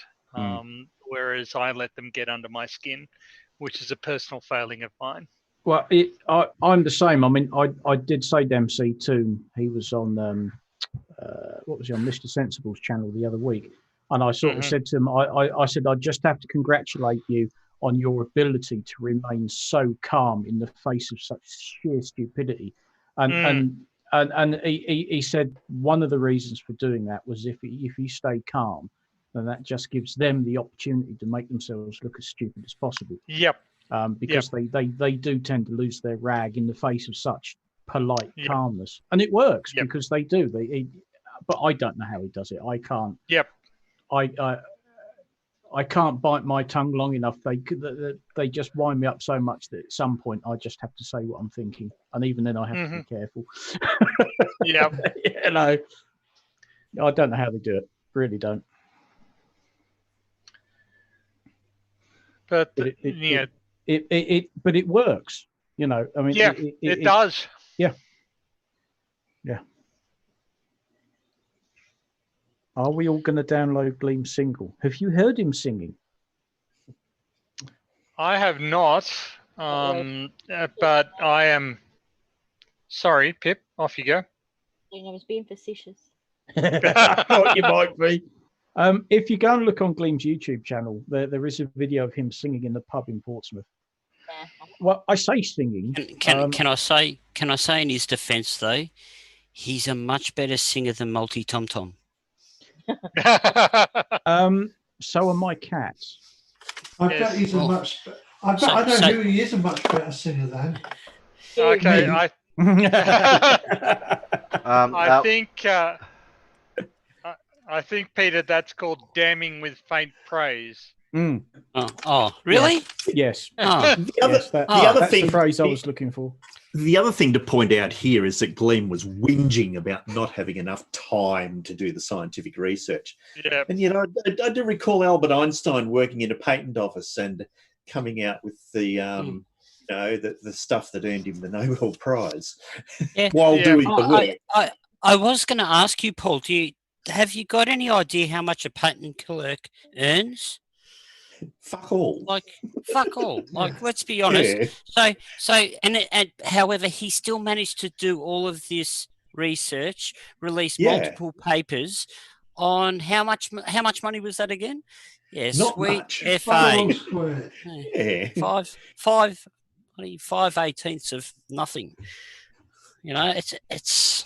Speaker 5: Whereas I let them get under my skin, which is a personal failing of mine.
Speaker 1: Well, I'm the same. I mean, I did say to MC Toon, he was on what was he on, Mr. Sensible's channel the other week, and I sort of said to him, I said, I just have to congratulate you on your ability to remain so calm in the face of such sheer stupidity. And he said one of the reasons for doing that was if you stay calm, then that just gives them the opportunity to make themselves look as stupid as possible.
Speaker 5: Yep.
Speaker 1: Because they do tend to lose their rag in the face of such polite calmness, and it works because they do. But I don't know how he does it. I can't.
Speaker 5: Yep.
Speaker 1: I can't bite my tongue long enough. They just wind me up so much that at some point I just have to say what I'm thinking, and even then I have to be careful.
Speaker 5: Yeah.
Speaker 1: You know, I don't know how they do it. Really don't.
Speaker 5: But
Speaker 1: it works. You know, I mean,
Speaker 5: yeah, it does.
Speaker 1: Yeah. Yeah. Are we all going to download Gleam's single? Have you heard him singing?
Speaker 5: I have not, but I am. Sorry, Pip. Off you go.
Speaker 2: I was being facetious.
Speaker 1: I thought you might be. If you go and look on Gleam's YouTube channel, there is a video of him singing in the pub in Portsmouth. Yeah. Well, I say singing.
Speaker 4: Can I say in his defence though, he's a much better singer than Multi Tom Tom.
Speaker 1: So are my cats.
Speaker 8: I bet he's a much. I know who he is a much better singer than.
Speaker 5: Okay, I think, Peter, that's called damning with faint praise.
Speaker 1: Mm.
Speaker 4: Oh, really?
Speaker 1: Yes.
Speaker 4: Oh.
Speaker 1: Yes,
Speaker 9: the other
Speaker 1: that's
Speaker 9: thing,
Speaker 1: the phrase I was looking for.
Speaker 9: The other thing to point out here is that Glenn was whinging about not having enough time to do the scientific research.
Speaker 5: Yeah.
Speaker 9: And, you know, I do recall Albert Einstein working in a patent office and coming out with the, you know, the stuff that earned him the Nobel Prize while doing the work.
Speaker 4: I was going to ask you, Paul, have you got any idea how much a patent clerk earns?
Speaker 9: Fuck all.
Speaker 4: Fuck all. Let's be honest.
Speaker 9: Yeah.
Speaker 4: And however, he still managed to do all of this research, release multiple papers on how much money was that again? Yeah,
Speaker 9: Not
Speaker 4: sweet
Speaker 9: much.
Speaker 4: FA.
Speaker 9: Yeah.
Speaker 4: 5/18 of nothing. You know, it's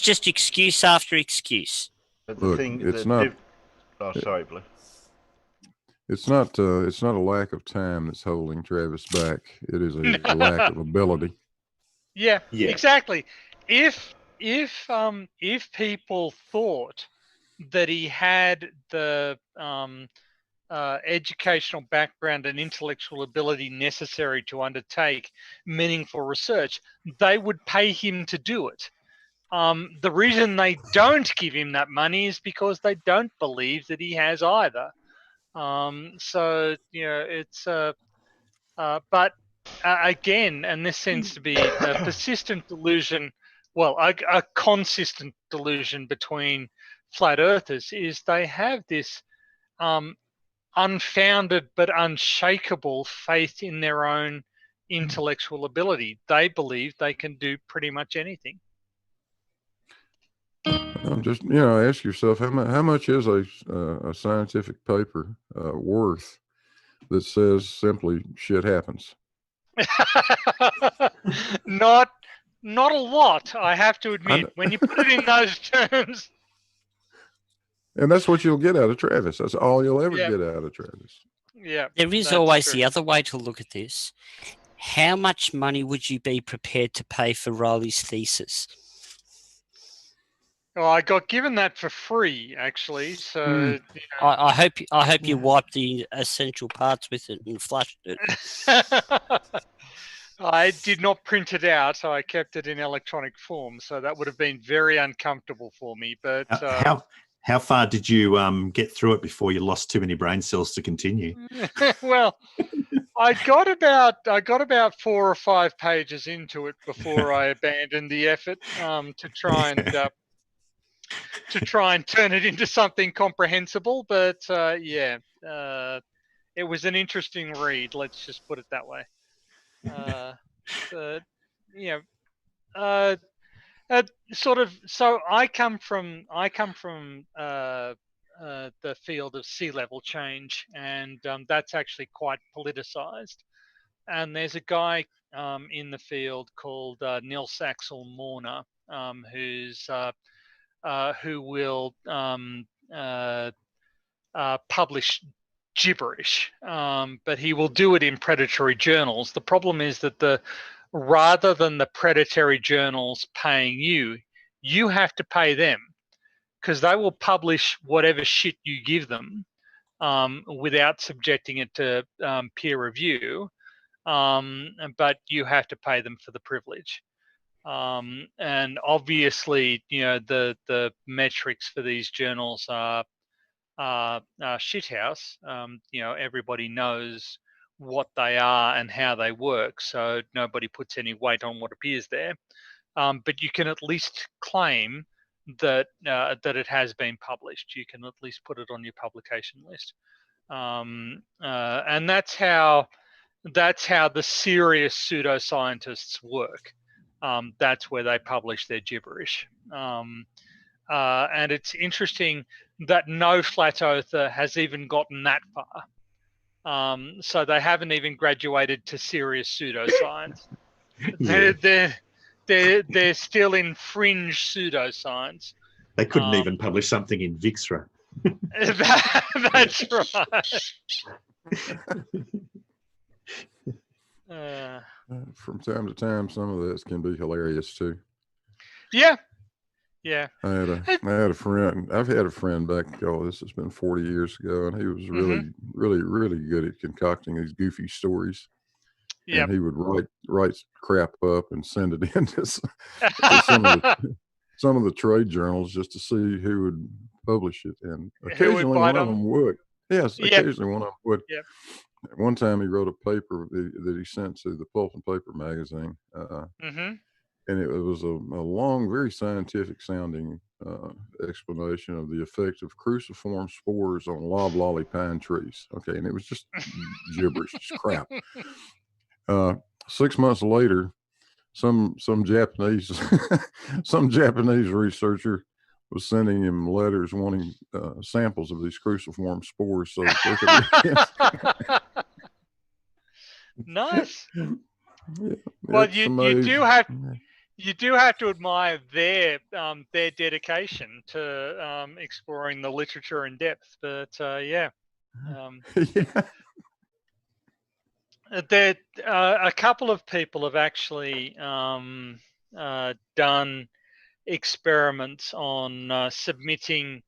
Speaker 4: just excuse after excuse.
Speaker 3: But
Speaker 13: Look, it's not.
Speaker 3: Oh, sorry, Blue.
Speaker 13: It's not a lack of time that's holding Travis back. It is a lack of ability.
Speaker 5: Yeah, exactly. If people thought that he had the educational background and intellectual ability necessary to undertake meaningful research, they would pay him to do it. The reason they don't give him that money is because they don't believe that he has either. So, you know, it's but again, and this seems to be a persistent delusion, well, a consistent delusion between flat earthers, is they have this unfounded but unshakable faith in their own intellectual ability. They believe they can do pretty much anything.
Speaker 13: Just, you know, ask yourself how much is a scientific paper worth that says simply shit happens?
Speaker 5: Not a lot, I have to admit. When you put it in those terms.
Speaker 13: And that's what you'll get out of Travis. That's all you'll ever get out of Travis.
Speaker 5: Yeah.
Speaker 4: There is always the other way to look at this. How much money would you be prepared to pay for Riley's thesis?
Speaker 5: Well, I got given that for free, actually. So you know.
Speaker 4: I hope you wiped the essential parts with it and flushed it.
Speaker 5: I did not print it out, so I kept it in electronic form. So that would have been very uncomfortable for me. But
Speaker 9: how far did you get through it before you lost too many brain cells to continue?
Speaker 5: Well, I got about 4 or 5 pages into it before I abandoned the effort to try and turn it into something comprehensible. But it was an interesting read. Let's just put it that way. Sort of. So I come from the field of sea level change, and that's actually quite politicized. And there's a guy in the field called Nils Axel Morner, who will publish gibberish, but he will do it in predatory journals. The problem is that rather than the predatory journals paying you, you have to pay them, because they will publish whatever shit you give them without subjecting it to peer review, but you have to pay them for the privilege. And obviously, you know, the metrics for these journals are shithouse. You know, everybody knows what they are and how they work, so nobody puts any weight on what appears there. But you can at least claim that it has been published. You can at least put it on your publication list, and that's how the serious pseudoscientists work. That's where they publish their gibberish. And it's interesting that no flat earther has even gotten that far. So they haven't even graduated to serious pseudoscience. They're still in fringe pseudoscience.
Speaker 9: They couldn't even publish something in Vixra.
Speaker 5: That's right.
Speaker 13: From time to time, some of this can be hilarious too.
Speaker 5: Yeah. Yeah.
Speaker 13: I had a friend. I've had a friend back. Oh, this has been 40 years ago, and he was really good at concocting these goofy stories.
Speaker 5: Yep.
Speaker 13: And he would write crap up and send it in to some of the trade journals just to see who would publish it. And occasionally one of them would. Yes, occasionally one of them would.
Speaker 5: Yep.
Speaker 13: One time he wrote a paper that he sent to the Pulp and Paper magazine. And it was a long, very scientific sounding explanation of the effect of cruciform spores on loblolly pine trees. Okay, and it was just gibberish, just crap. 6 months later, some Japanese researcher was sending him letters wanting samples of these cruciform spores. So they could
Speaker 5: nice.
Speaker 13: Yeah,
Speaker 5: well, you do have to admire their dedication to exploring the literature in depth. But yeah. There, a couple of people have actually done experiments on submitting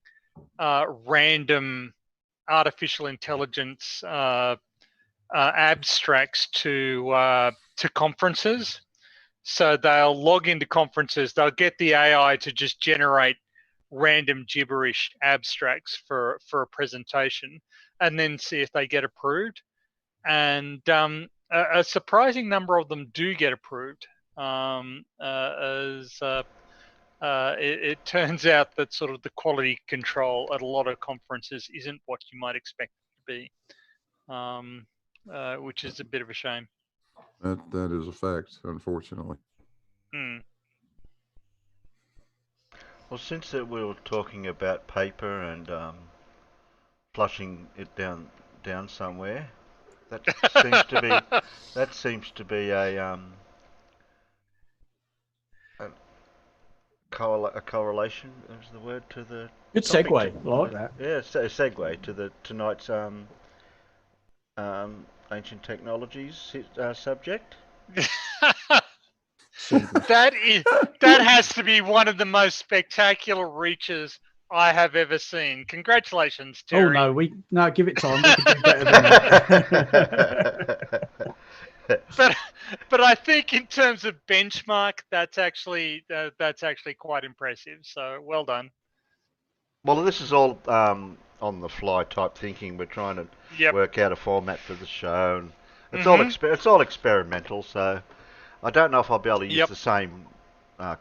Speaker 5: random artificial intelligence abstracts to conferences. So they'll log into conferences, they'll get the AI to just generate random gibberish abstracts for a presentation, and then see if they get approved. And a surprising number of them do get approved. It turns out that sort of the quality control at a lot of conferences isn't what you might expect it to be, which is a bit of a shame.
Speaker 13: That is a fact, unfortunately.
Speaker 3: Well, since we were talking about paper and flushing it down somewhere, that seems to be a correlation is the word to the
Speaker 1: good segue. I like that.
Speaker 3: Yeah, it's a segue to tonight's ancient technologies subject.
Speaker 5: That has to be one of the most spectacular reaches I have ever seen. Congratulations, Terry.
Speaker 1: Oh no, give it time. We can do better than that.
Speaker 5: but I think in terms of benchmark, that's actually quite impressive. So well done.
Speaker 3: Well, this is all on the fly type thinking. We're trying to work out a format for the show, and it's all experimental. So I don't know if I'll be able to use the same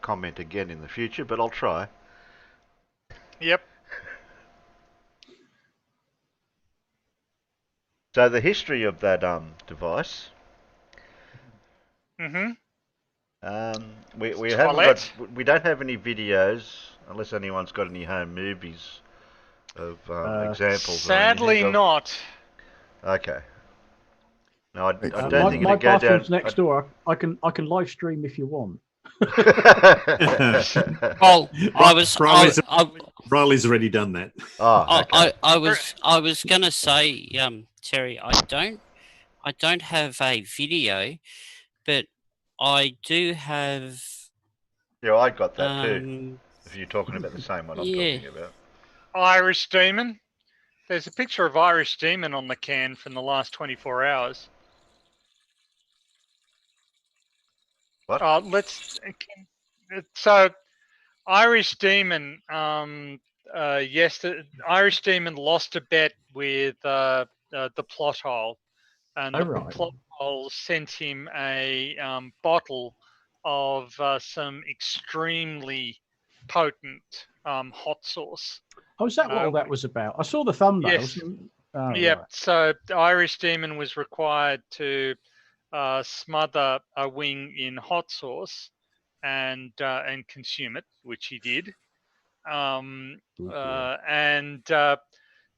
Speaker 3: comment again in the future, but I'll try.
Speaker 5: Yep.
Speaker 3: So the history of that device.
Speaker 5: We
Speaker 3: don't have any videos unless anyone's got any home movies of examples.
Speaker 5: Sadly, not.
Speaker 3: Okay. No, I don't think
Speaker 1: my
Speaker 3: it'll go down.
Speaker 1: bathroom's next door. I can live stream if you want.
Speaker 4: Well,
Speaker 16: Riley's already done that.
Speaker 3: Oh, okay.
Speaker 4: I was gonna say, Terry, I don't have a video, but I do have.
Speaker 3: Yeah, I got that too. If you're talking about the same one I'm talking about.
Speaker 5: Irish Demon. There's a picture of Irish Demon on the can from the last 24 hours.
Speaker 3: What?
Speaker 5: So, Irish Demon. Irish Demon lost a bet with the plot hole, and the plot hole sent him a bottle of some extremely potent hot sauce.
Speaker 1: Oh, is that what all that was about? I saw the thumbnails.
Speaker 5: Yes.
Speaker 1: Right.
Speaker 5: So the Irish Demon was required to smother a wing in hot sauce and consume it, which he did. And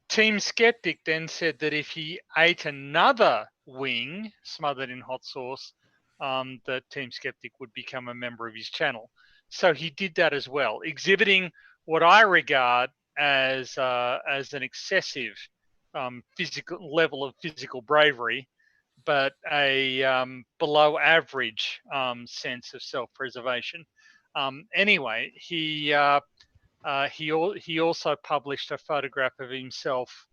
Speaker 5: Team Skeptic then said that if he ate another wing smothered in hot sauce, that Team Skeptic would become a member of his channel. So he did that as well, exhibiting what I regard as an excessive physical level of physical bravery, but a below average sense of self-preservation. Anyway, he also published a photograph of himself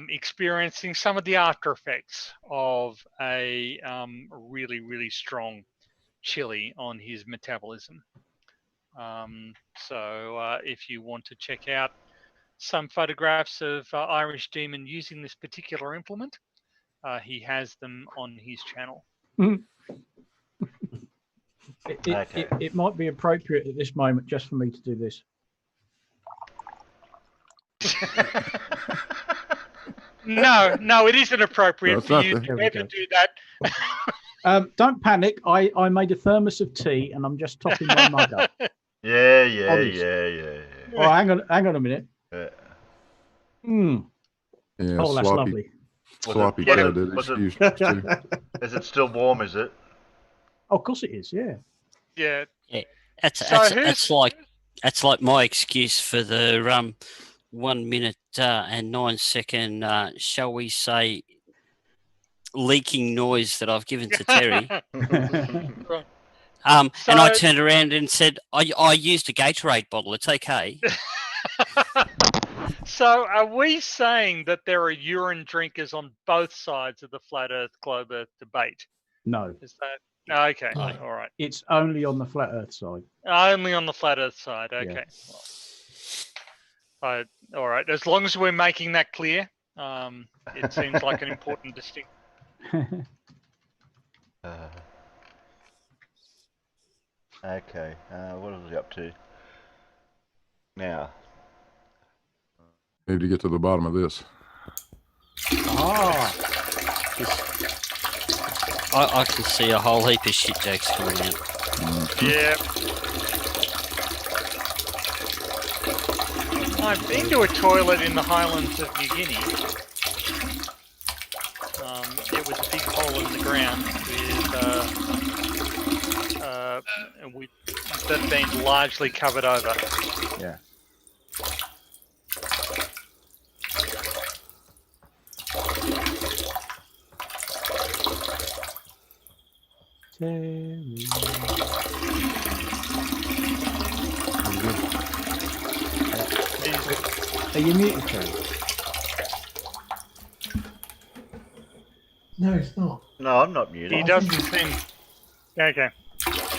Speaker 5: experiencing some of the after effects of a really, really strong chili on his metabolism. So if you want to check out some photographs of Irish Demon using this particular implement, he has them on his channel.
Speaker 1: It might be appropriate at this moment just for me to do this.
Speaker 5: No, it isn't appropriate
Speaker 13: That's
Speaker 5: for
Speaker 13: not
Speaker 5: you
Speaker 13: the-
Speaker 5: to ever do that.
Speaker 1: Don't panic. I made a thermos of tea and I'm just topping my mug up.
Speaker 3: Yeah.
Speaker 1: Oh, hang on a minute.
Speaker 3: Yeah.
Speaker 13: Yeah,
Speaker 1: Oh, that's lovely.
Speaker 13: Sloppy
Speaker 3: Was it-
Speaker 13: Joe did
Speaker 3: was it-
Speaker 13: excuse too.
Speaker 3: Is it still warm? Is it?
Speaker 1: Oh, of course it is. Yeah.
Speaker 5: Yeah.
Speaker 4: That's like my excuse for the 1 minute and 9 second, shall we say, leaking noise that I've given to Terry. And I turned around and said, I used a Gatorade bottle. It's okay.
Speaker 5: So are we saying that there are urine drinkers on both sides of the flat Earth, globe Earth debate?
Speaker 1: No.
Speaker 5: Is that okay? All right.
Speaker 1: It's only on the flat Earth side.
Speaker 5: Only on the flat Earth side. Okay. Well, all right. As long as we're making that clear, it seems like an important distinction.
Speaker 3: Okay. What are we up to now?
Speaker 13: Need to get to the bottom of this.
Speaker 4: I can see a whole heap of shit jokes coming out.
Speaker 5: Yeah. I've been to a toilet in the Highlands of New Guinea. It was a big hole in the ground that had been largely covered over.
Speaker 1: Yeah. Terry. Are you muted, Terry?
Speaker 8: No, it's not.
Speaker 3: No, I'm not muted.
Speaker 5: He doesn't seem. Okay.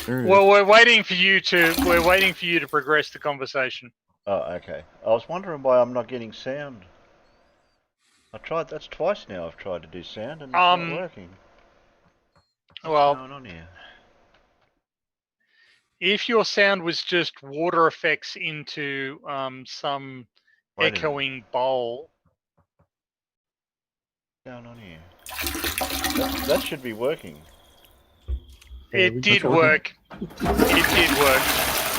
Speaker 13: There it
Speaker 5: Well, we're waiting for you to progress the conversation.
Speaker 3: Oh, okay. I was wondering why I'm not getting sound. That's twice now I've tried to do sound and it's not working. What's going on here?
Speaker 5: If your sound was just water effects into some
Speaker 3: Wait a minute.
Speaker 5: echoing bowl.
Speaker 3: What's going on here? That should be working.
Speaker 5: It did work. It did work.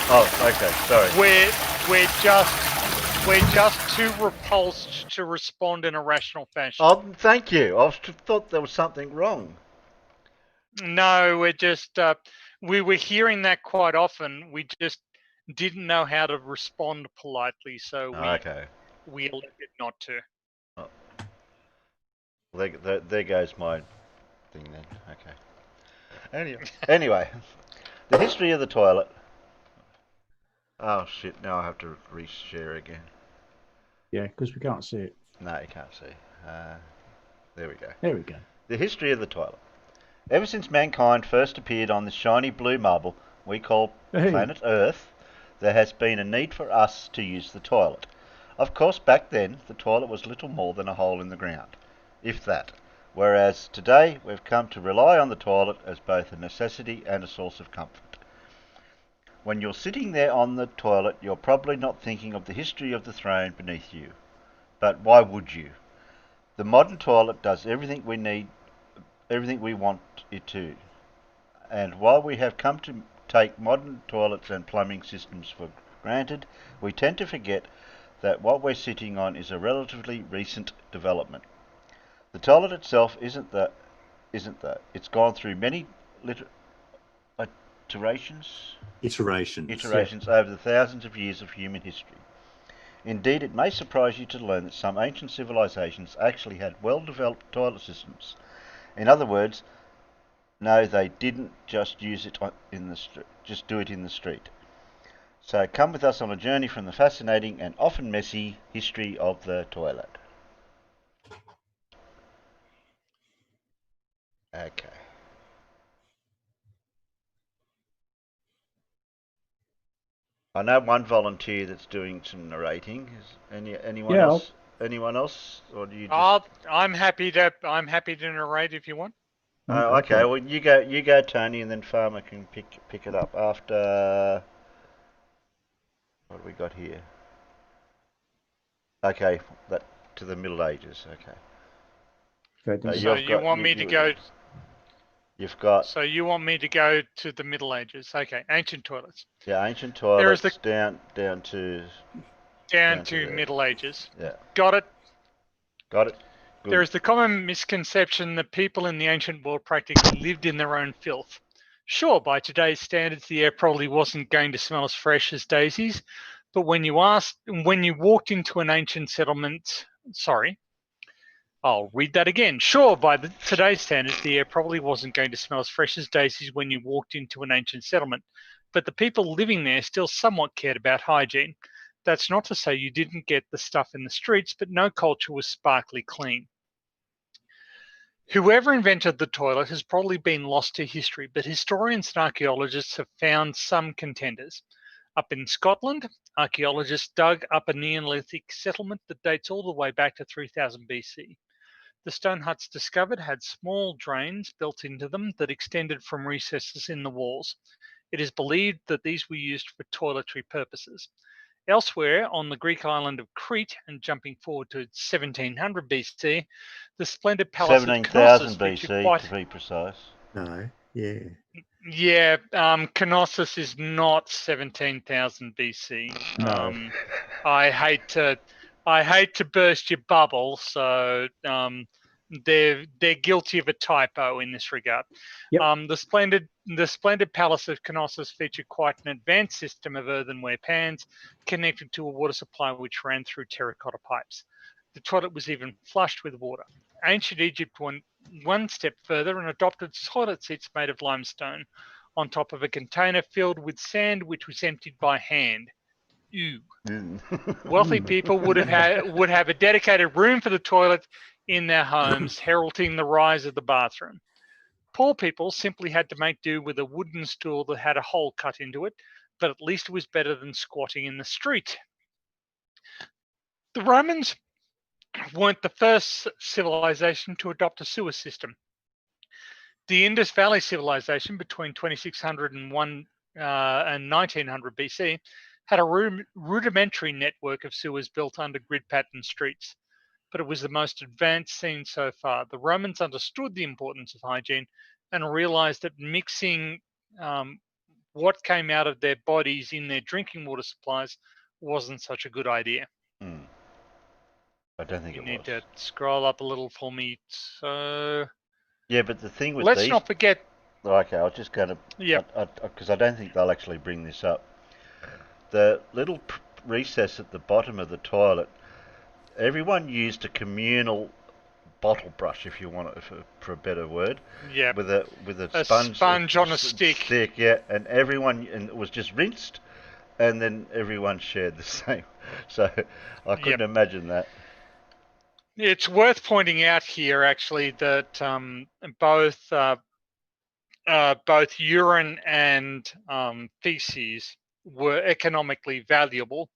Speaker 3: Oh, okay. Sorry.
Speaker 5: We're just too repulsed to respond in a rational fashion.
Speaker 3: Oh, thank you. I thought there was something wrong.
Speaker 5: No, we're just we were hearing that quite often. We just didn't know how to respond politely, so we elected not to.
Speaker 3: Oh. There goes my thing then. Okay. Anyway, the history of the toilet. Oh shit! Now I have to reshare again.
Speaker 1: Yeah, because we can't see it.
Speaker 3: No, you can't see. There we go.
Speaker 1: There we go.
Speaker 3: The history of the toilet. Ever since mankind first appeared on this shiny blue marble we call planet Earth, there has been a need for us to use the toilet. Of course, back then, the toilet was little more than a hole in the ground, if that. Whereas today, we've come to rely on the toilet as both a necessity and a source of comfort. When you're sitting there on the toilet, you're probably not thinking of the history of the throne beneath you. But why would you? The modern toilet does everything we need, everything we want it to. And while we have come to take modern toilets and plumbing systems for granted, we tend to forget that what we're sitting on is a relatively recent development. The toilet itself isn't that. It's gone through many iterations over the thousands of years of human history. Indeed, it may surprise you to learn that some ancient civilizations actually had well-developed toilet systems. In other words, No, they didn't just use it in the street. Just do it in the street. So come with us on a journey from the fascinating and often messy history of the toilet. Okay. I know one volunteer that's doing some narrating. Is anyone else? Anyone else, or do you just?
Speaker 5: I'm happy to narrate if you want.
Speaker 3: Oh, okay. Well, you go, Tony, and then Farmer can pick it up after. What have we got here? Okay, that to the Middle Ages. Okay.
Speaker 5: So you want me to go?
Speaker 3: You've got.
Speaker 5: So you want me to go to the Middle Ages? Okay, ancient toilets.
Speaker 3: Yeah, ancient toilets. Down to
Speaker 5: Middle Ages.
Speaker 3: Yeah.
Speaker 5: Got it.
Speaker 3: Got it. Good.
Speaker 5: There is the common misconception that people in the ancient world practically lived in their own filth. Sure, by today's standards, the air probably wasn't going to smell as fresh as daisies, but when you walked into an ancient settlement, I'll read that again. Sure, by today's standards, the air probably wasn't going to smell as fresh as daisies when you walked into an ancient settlement, but the people living there still somewhat cared about hygiene. That's not to say you didn't get the stuff in the streets, but no culture was sparkly clean. Whoever invented the toilet has probably been lost to history, but historians and archaeologists have found some contenders. Up in Scotland, archaeologists dug up a Neolithic settlement that dates all the way back to 3000 BC. The stone huts discovered had small drains built into them that extended from recesses in the walls. It is believed that these were used for toiletry purposes. Elsewhere, on the Greek island of Crete, and jumping forward to 1700 BC, the splendid palace of Knossos
Speaker 3: 17,000 BC to be precise.
Speaker 16: No, yeah.
Speaker 5: Yeah, Knossos is not 17,000 BC.
Speaker 1: No.
Speaker 5: I hate to burst your bubble, so they're guilty of a typo in this regard.
Speaker 1: Yep.
Speaker 5: The splendid palace of Knossos featured quite an advanced system of earthenware pans connected to a water supply which ran through terracotta pipes. The toilet was even flushed with water. Ancient Egypt went one step further and adopted toilet seats made of limestone on top of a container filled with sand which was emptied by hand. Ew. Wealthy people would have a dedicated room for the toilet in their homes, heralding the rise of the bathroom. Poor people simply had to make do with a wooden stool that had a hole cut into it, but at least it was better than squatting in the street. The Romans weren't the first civilization to adopt a sewer system. The Indus Valley civilization between 2600 and 1900 BC had a rudimentary network of sewers built under grid pattern streets, but it was the most advanced seen so far. The Romans understood the importance of hygiene and realized that mixing what came out of their bodies in their drinking water supplies wasn't such a good idea.
Speaker 3: I don't think
Speaker 5: you need to scroll up a little for me. So
Speaker 3: yeah, but the thing with
Speaker 5: let's not forget.
Speaker 3: Okay, I was just going to.
Speaker 5: Yeah.
Speaker 3: Because I don't think they'll actually bring this up. The little recess at the bottom of the toilet, everyone used a communal bottle brush, if you want it, for a better word.
Speaker 5: Yeah.
Speaker 3: With a
Speaker 5: sponge on a stick.
Speaker 3: Yeah, and it was just rinsed, and then everyone shared the same. So I couldn't imagine that.
Speaker 5: It's worth pointing out here, actually, that both urine and feces were economically valuable.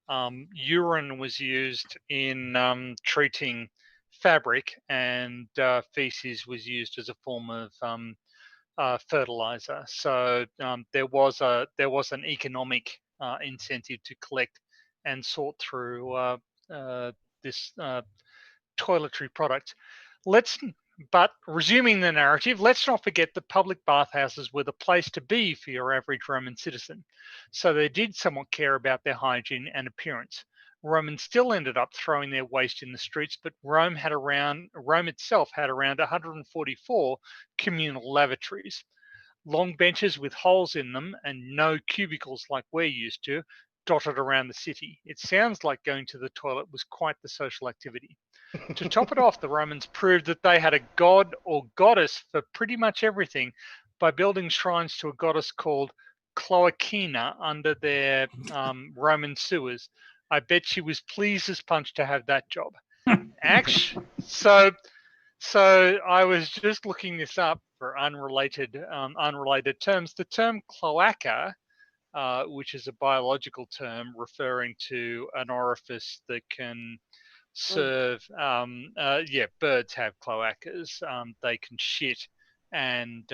Speaker 5: Urine was used in treating fabric, and feces was used as a form of fertilizer. So there was an economic incentive to collect and sort through this toiletry product. But resuming the narrative, let's not forget that public bathhouses were the place to be for your average Roman citizen. So they did somewhat care about their hygiene and appearance. Romans still ended up throwing their waste in the streets, but Rome itself had around 144 communal lavatories. Long benches with holes in them and no cubicles like we're used to dotted around the city. It sounds like going to the toilet was quite the social activity. To top it off, the Romans proved that they had a god or goddess for pretty much everything by building shrines to a goddess called Cloacina under their Roman sewers. I bet she was pleased as punch to have that job. Actually, so I was just looking this up for unrelated terms. The term cloaca, which is a biological term referring to an orifice that can serve. Birds have cloacas. They can shit and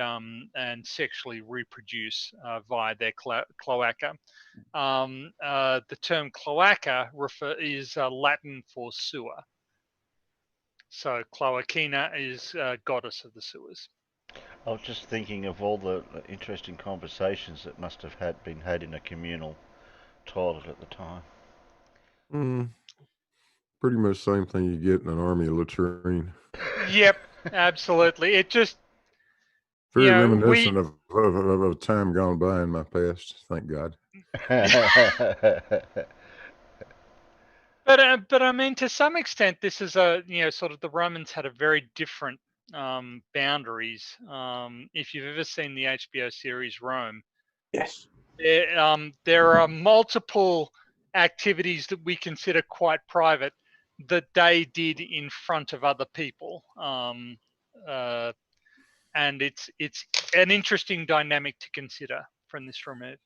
Speaker 5: sexually reproduce via their cloaca. The term cloaca is Latin for sewer. So Cloacina is goddess of the sewers.
Speaker 3: I was just thinking of all the interesting conversations that must have been had in a communal toilet at the time.
Speaker 13: Pretty much same thing you get in an army latrine.
Speaker 5: Yep, absolutely. It just
Speaker 13: very reminiscent of a time gone by in my past. Thank God.
Speaker 5: But I mean, to some extent, this is sort of the Romans had a very different boundaries. If you've ever seen the HBO series Rome,
Speaker 1: yes,
Speaker 5: there are multiple activities that we consider quite private that they did in front of other people, and it's an interesting dynamic to consider from this remove.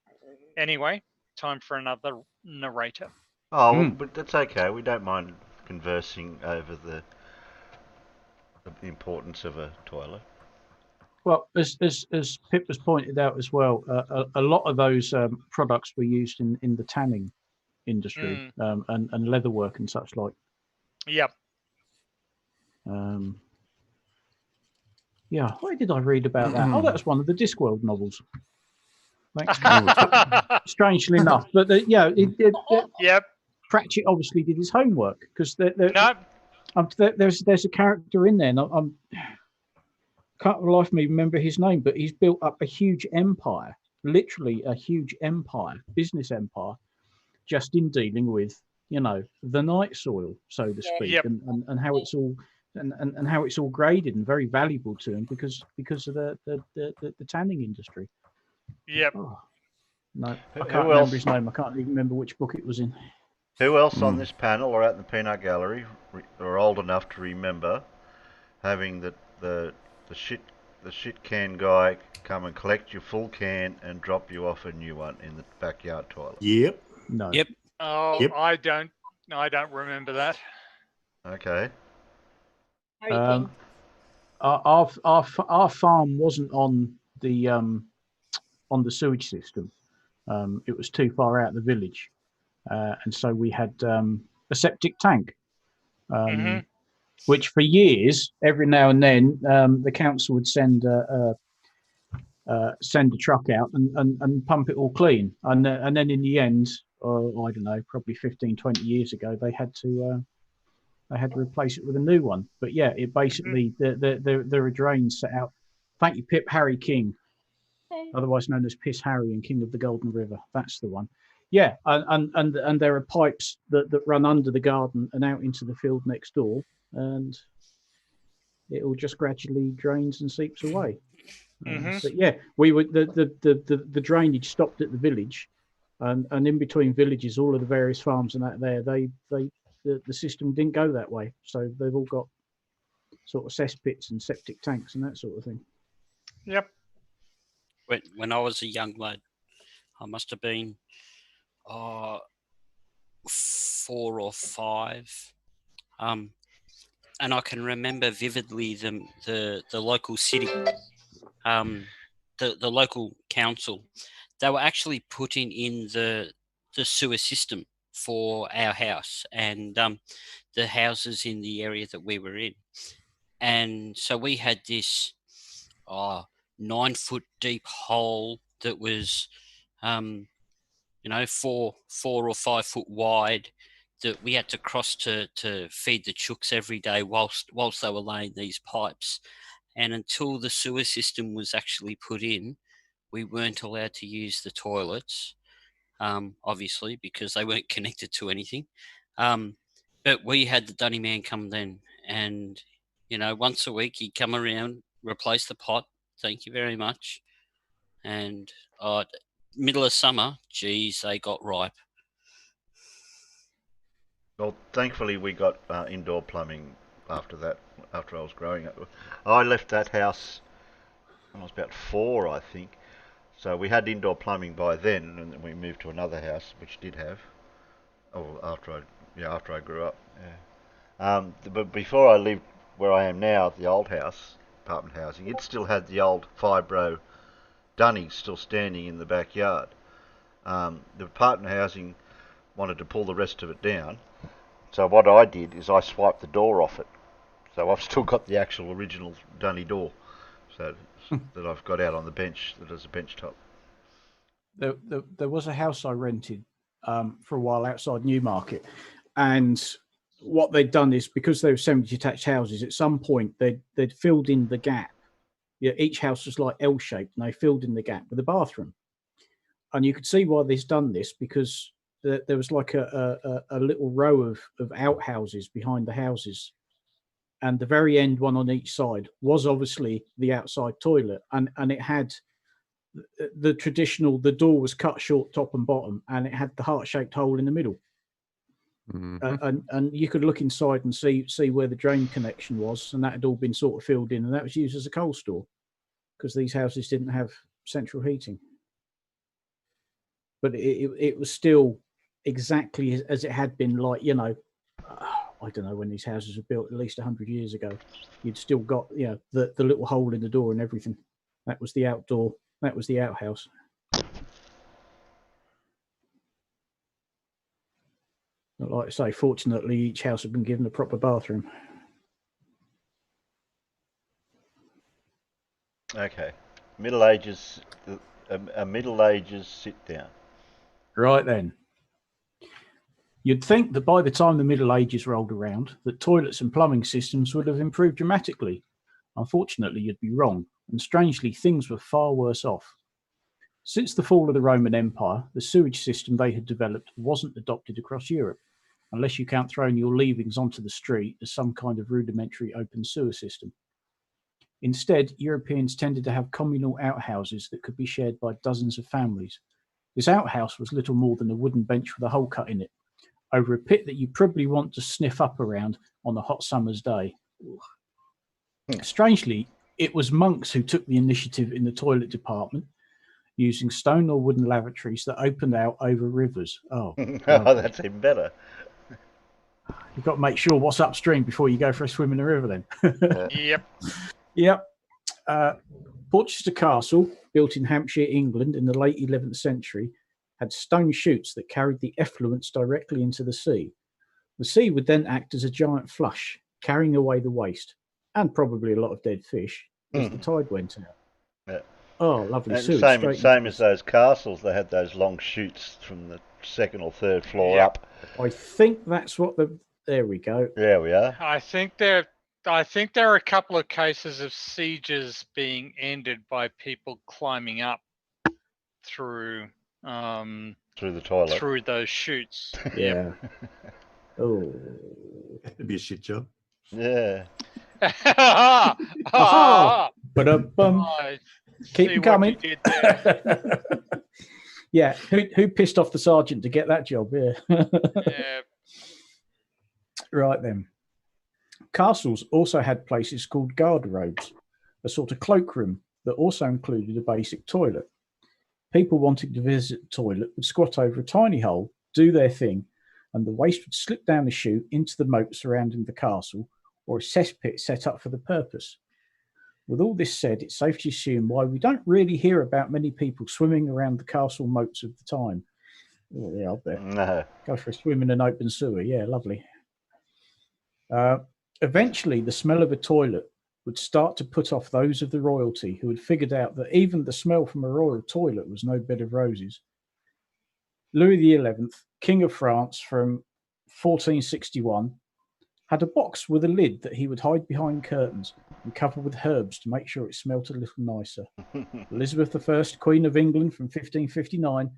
Speaker 5: Anyway, time for another narrator.
Speaker 3: Oh, but that's okay. We don't mind conversing over the importance of a toilet.
Speaker 1: Well, as Pip has pointed out as well, a lot of those products were used in the tanning industry and leatherwork and such like.
Speaker 5: Yep.
Speaker 1: Yeah, where did I read about that? Oh, that was one of the Discworld novels. Thanks. Strangely enough, but
Speaker 5: yep.
Speaker 1: Pratchett obviously did his homework because there's a character in there. And I can't for the life of me remember his name, but he's built up a huge empire, literally a huge empire, business empire, just in dealing with the night soil, so to speak, and how it's all and how it's all graded and very valuable to him because of the tanning industry.
Speaker 5: Yep.
Speaker 1: Oh, no, I can't remember his name. I can't even remember which book it was in.
Speaker 3: Who else on this panel or at the peanut gallery are old enough to remember having the shit can guy come and collect your full can and drop you off a new one in the backyard toilet?
Speaker 9: Yep.
Speaker 1: No.
Speaker 4: Yep.
Speaker 5: Oh,
Speaker 9: yep.
Speaker 5: I don't remember that.
Speaker 3: Okay.
Speaker 1: Our farm wasn't on the sewage system. It was too far out of the village, and so we had a septic tank, which for years, every now and then, the council would send a truck out and pump it all clean, and then in the end, I don't know, probably 15, 20 years ago, they had to replace it with a new one. But yeah, it basically there are drains set out. Thank you, Pip. Harry King, otherwise known as Piss Harry and King of the Golden River. That's the one. Yeah, and there are pipes that run under the garden and out into the field next door, and it all just gradually drains and seeps away. But yeah, we were the drainage stopped at the village, and in between villages, all of the various farms and that the system didn't go that way, so they've all got sort of cesspits and septic tanks and that sort of thing.
Speaker 5: Yep.
Speaker 4: When I was a young lad, I must have been 4 or 5, and I can remember vividly the local city, the local council. They were actually putting in the sewer system for our house and the houses in the area that we were in, and so we had this 9-foot deep hole that was 4 or 5 foot wide that we had to cross to feed the chooks every day whilst they were laying these pipes. And until the sewer system was actually put in, we weren't allowed to use the toilets, obviously, because they weren't connected to anything. But we had the dunny man come then, and once a week he'd come around, replace the pot. Thank you very much. And middle of summer, geez, they got ripe.
Speaker 3: Well, thankfully we got indoor plumbing after that. After I was growing up, I left that house when I was about 4, I think. So we had indoor plumbing by then, and then we moved to another house which did have. Oh, after I grew up. Yeah. But before I lived where I am now, the old house, apartment housing, it still had the old fibro dunny still standing in the backyard. The apartment housing wanted to pull the rest of it down, so what I did is I swiped the door off it. So I've still got the actual original dunny door, so that I've got out on the bench, that is a bench top.
Speaker 1: There was a house I rented for a while outside Newmarket, and what they'd done is, because they were semi-detached houses, at some point they'd filled in the gap. Yeah, each house was like L-shaped, and they filled in the gap with a bathroom. And you could see why they've done this, because there was like a little row of outhouses behind the houses, and the very end one on each side was obviously the outside toilet, and it had the traditional, the door was cut short top and bottom, and it had the heart-shaped hole in the middle. And you could look inside and see where the drain connection was, and that had all been sort of filled in, and that was used as a coal store, because these houses didn't have central heating. But it was still exactly as it had been, like, I don't know when these houses were built, at least 100 years ago. You'd still got the little hole in the door and everything. That was the outdoor. That was the outhouse. But like I say, fortunately, each house had been given a proper bathroom.
Speaker 3: Okay, Middle Ages. A Middle Ages sit down.
Speaker 1: Right then. You'd think that by the time the Middle Ages rolled around, that toilets and plumbing systems would have improved dramatically. Unfortunately, you'd be wrong, and strangely, things were far worse off. Since the fall of the Roman Empire, the sewage system they had developed wasn't adopted across Europe, unless you count throwing your leavings onto the street as some kind of rudimentary open sewer system. Instead, Europeans tended to have communal outhouses that could be shared by dozens of families. This outhouse was little more than a wooden bench with a hole cut in it, over a pit that you probably want to sniff up around on a hot summer's day. Strangely, it was monks who took the initiative in the toilet department, using stone or wooden lavatories that opened out over rivers. Oh,
Speaker 3: that's even better.
Speaker 1: You've got to make sure what's upstream before you go for a swim in the river then. Yep. Porchester Castle, built in Hampshire, England in the late 11th century, had stone chutes that carried the effluents directly into the sea. The sea would then act as a giant flush, carrying away the waste, and probably a lot of dead fish, as the tide went out.
Speaker 3: Yeah.
Speaker 1: Oh, lovely.
Speaker 3: And same as those castles, they had those long chutes from the second or third floor up.
Speaker 1: I think that's what there we go.
Speaker 3: There we are.
Speaker 5: I think there are a couple of cases of sieges being ended by people climbing up through
Speaker 3: the toilet,
Speaker 5: through those chutes.
Speaker 1: Yeah. Oh,
Speaker 9: that'd be a shit job.
Speaker 3: Yeah.
Speaker 1: Keep them coming. Yeah. Who pissed off the sergeant to get that job? Yeah.
Speaker 5: Yeah.
Speaker 1: Right then. Castles also had places called garderobes, a sort of cloakroom that also included a basic toilet. People wanting to visit the toilet would squat over a tiny hole, do their thing, and the waste would slip down the chute into the moat surrounding the castle, or a cesspit set up for the purpose. With all this said, it's safe to assume why we don't really hear about many people swimming around the castle moats of the time. Oh, yeah, I'll bet.
Speaker 3: No.
Speaker 1: Go for a swim in an open sewer. Yeah, lovely. Eventually, the smell of a toilet would start to put off those of the royalty who had figured out that even the smell from a royal toilet was no bed of roses. Louis XI, King of France from 1461, had a box with a lid that he would hide behind curtains and cover with herbs to make sure it smelt a little nicer. Elizabeth I, Queen of England from 1559,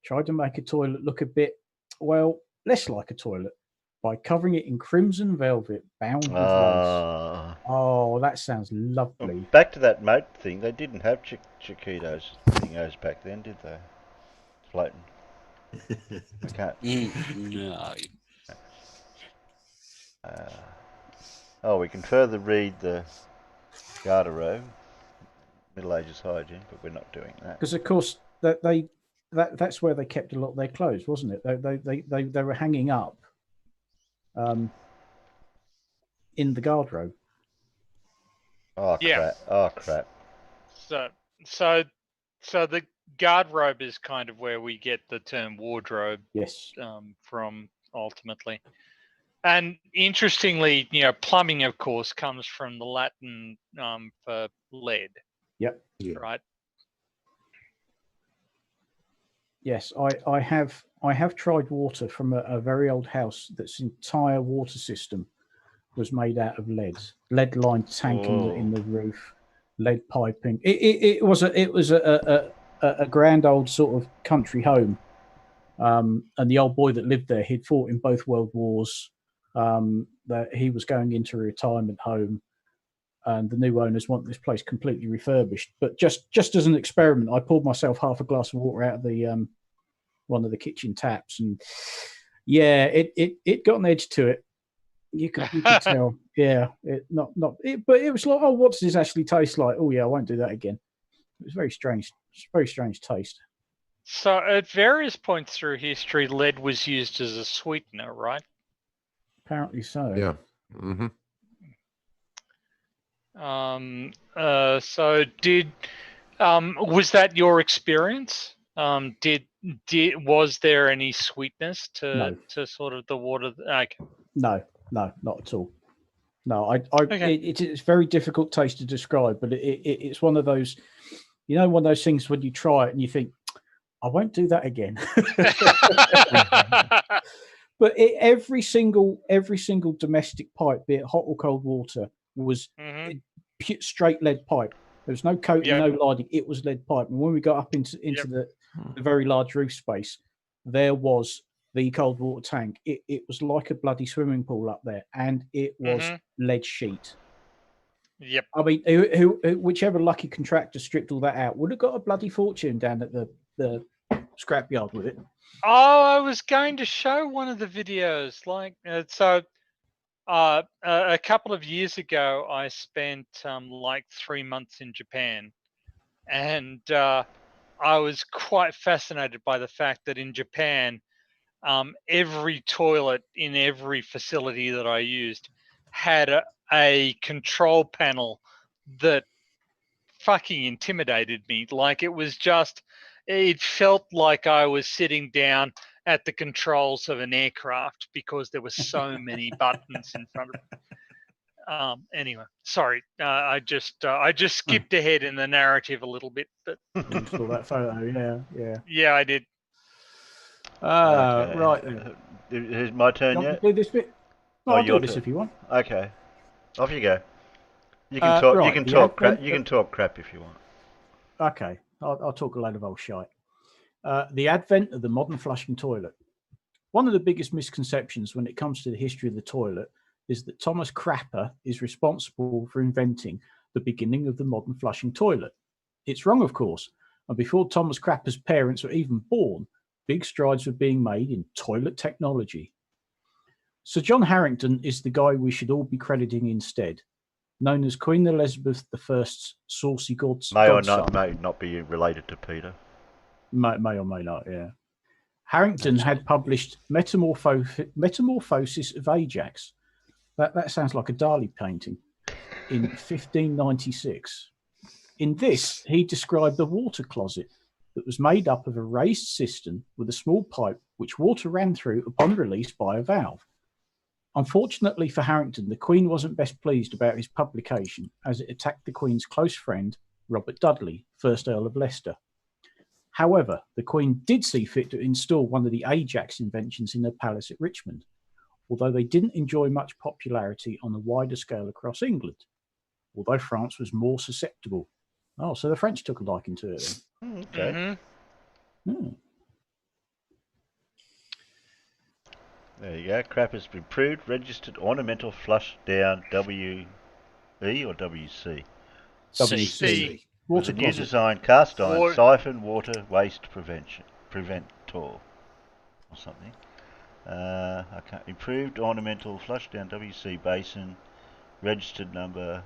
Speaker 1: tried to make a toilet look a bit, well, less like a toilet by covering it in crimson velvet bound with lace. Oh, that sounds lovely.
Speaker 3: Back to that moat thing. They didn't have Chiquitos thingos back then, did they? Floating. I can't.
Speaker 4: No.
Speaker 3: We can further read the garderobe, Middle Ages hygiene, but we're not doing that.
Speaker 1: Because of course that's where they kept a lot of their clothes, wasn't it? They were hanging up in the garderobe.
Speaker 3: Oh crap!
Speaker 5: Yeah.
Speaker 3: Oh crap!
Speaker 5: So the garderobe is kind of where we get the term wardrobe.
Speaker 1: Yes.
Speaker 5: From ultimately, and interestingly, plumbing, of course, comes from the Latin for lead.
Speaker 1: Yep.
Speaker 5: Right.
Speaker 1: Yes, I have tried water from a very old house that's entire water system was made out of lead lined tank in the roof, lead piping. It was a grand old sort of country home, and the old boy that lived there, he'd fought in both world wars. That he was going into a retirement home, and the new owners want this place completely refurbished. But just as an experiment, I poured myself half a glass of water out of the one of the kitchen taps, and yeah, it got an edge to it. You could tell. Yeah, but it was like, oh, what does this actually taste like? Oh yeah, I won't do that again. It was very strange. It's a very strange taste.
Speaker 5: So at various points through history, lead was used as a sweetener, right?
Speaker 1: Apparently so.
Speaker 13: Yeah. Mm-hmm.
Speaker 5: So was that your experience? Was there any sweetness to sort of the water? Okay.
Speaker 1: No, not at all. No, it's very difficult taste to describe, but it's one of those, one of those things when you try it and you think, I won't do that again. But every single domestic pipe, be it hot or cold water, was straight lead pipe. There was no coating, no lining. It was lead pipe. And when we got up into the very large roof space, there was the cold water tank. It was like a bloody swimming pool up there, and it was lead sheet.
Speaker 5: Yep.
Speaker 1: I mean, whichever lucky contractor stripped all that out would have got a bloody fortune down at the scrapyard with it.
Speaker 5: Oh, I was going to show one of the videos. A couple of years ago, I spent 3 months in Japan, and I was quite fascinated by the fact that in Japan, every toilet in every facility that I used had a control panel that fucking intimidated me. Like it felt like I was sitting down at the controls of an aircraft because there were so many buttons in front of me. Anyway, sorry, I just skipped ahead in the narrative a little bit, but
Speaker 1: you saw that photo, yeah.
Speaker 5: Yeah, I did.
Speaker 3: Okay.
Speaker 1: Right then.
Speaker 3: Is my turn yet?
Speaker 1: Do this bit. No, I'll do this if you want.
Speaker 3: Okay, off you go. You can talk. You can talk crap. You can talk crap if you want.
Speaker 1: Okay, I'll talk a load of old shite. The advent of the modern flushing toilet. One of the biggest misconceptions when it comes to the history of the toilet is that Thomas Crapper is responsible for inventing the beginning of the modern flushing toilet. It's wrong, of course, and before Thomas Crapper's parents were even born, big strides were being made in toilet technology. Sir John Harrington is the guy we should all be crediting instead. Known as Queen Elizabeth I's saucy godson.
Speaker 3: May not be related to Peter.
Speaker 1: May or may not, yeah. Harrington had published Metamorphosis of Ajax. That sounds like a Dali painting. In 1596. In this, he described the water closet that was made up of a raised cistern with a small pipe which water ran through upon release by a valve. Unfortunately for Harrington, the Queen wasn't best pleased about his publication as it attacked the Queen's close friend, Robert Dudley, 1st Earl of Leicester. However, the Queen did see fit to install one of the Ajax inventions in her palace at Richmond, although they didn't enjoy much popularity on a wider scale across England, although France was more susceptible. Oh, so the French took a liking to it then.
Speaker 3: Okay. There you go. Crap has been approved. Registered ornamental flush down WE or WC.
Speaker 1: WC.
Speaker 3: With
Speaker 1: Water
Speaker 3: a new
Speaker 1: closet.
Speaker 3: design cast iron
Speaker 5: Water-
Speaker 3: siphon water waste preventor or something. Okay. Improved ornamental flush down WC basin. Registered number.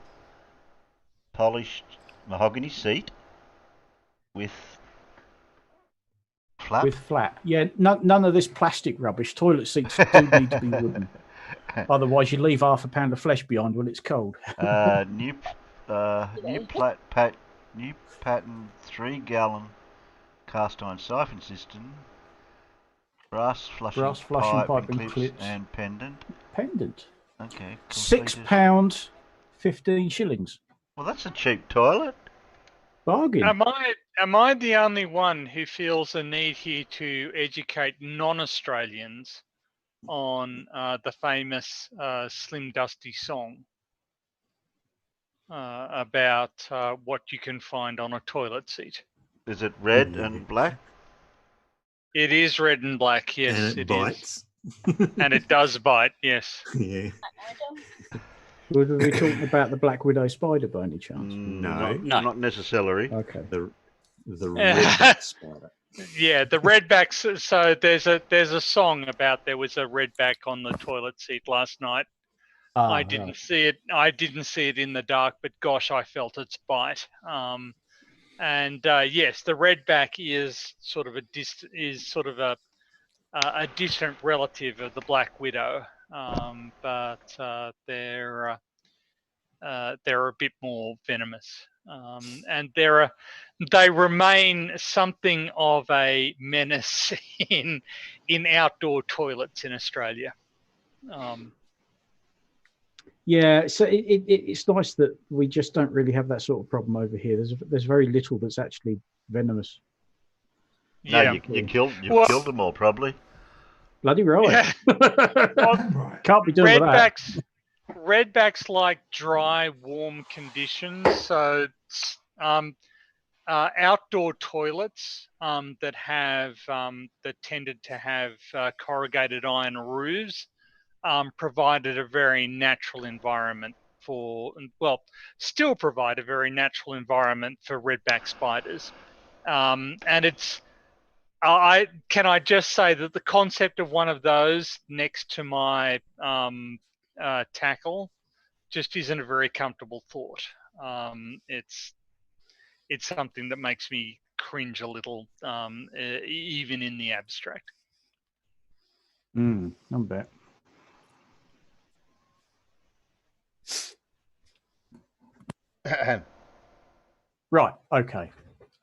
Speaker 3: Polished mahogany seat with flap.
Speaker 1: With flat. Yeah, none of this plastic rubbish. Toilet seats do need to be wooden. Otherwise, you leave half a pound of flesh behind when it's cold.
Speaker 3: New pattern 3-gallon cast iron siphon system. Brass flushing pipe and clips and pendant.
Speaker 1: Pendant.
Speaker 3: Okay.
Speaker 1: £6, 15 shillings.
Speaker 3: Well, that's a cheap toilet.
Speaker 1: Bargain.
Speaker 5: Am I the only one who feels a need here to educate non-Australians on the famous Slim Dusty song about what you can find on a toilet seat?
Speaker 3: Is it red and black?
Speaker 5: It is red and black, yes,
Speaker 16: And it bites.
Speaker 5: And it does bite, yes.
Speaker 16: Yeah.
Speaker 1: Were we talking about the Black Widow spider by any chance?
Speaker 16: No.
Speaker 3: Not necessarily.
Speaker 1: Okay.
Speaker 16: The redback spider.
Speaker 5: Yeah, the redbacks. So there's a song about there was a redback on the toilet seat last night. I didn't see it. I didn't see it in the dark, but gosh, I felt its bite. Yes, the redback is sort of a distant relative of the Black Widow, but they're a bit more venomous, and they remain something of a menace in outdoor toilets in Australia.
Speaker 1: Yeah, so it's nice that we just don't really have that sort of problem over here. There's very little that's actually venomous.
Speaker 3: No,
Speaker 5: Yeah.
Speaker 3: you killed them all probably.
Speaker 1: Bloody right.
Speaker 5: Yeah.
Speaker 1: Can't be doing with that.
Speaker 5: Redbacks like dry, warm conditions. So outdoor toilets that tended to have corrugated iron roofs provided a very natural environment still provide a very natural environment for redback spiders. And can I just say that the concept of one of those next to my tackle just isn't a very comfortable thought. It's something that makes me cringe a little, even in the abstract.
Speaker 1: I bet. Right, okay.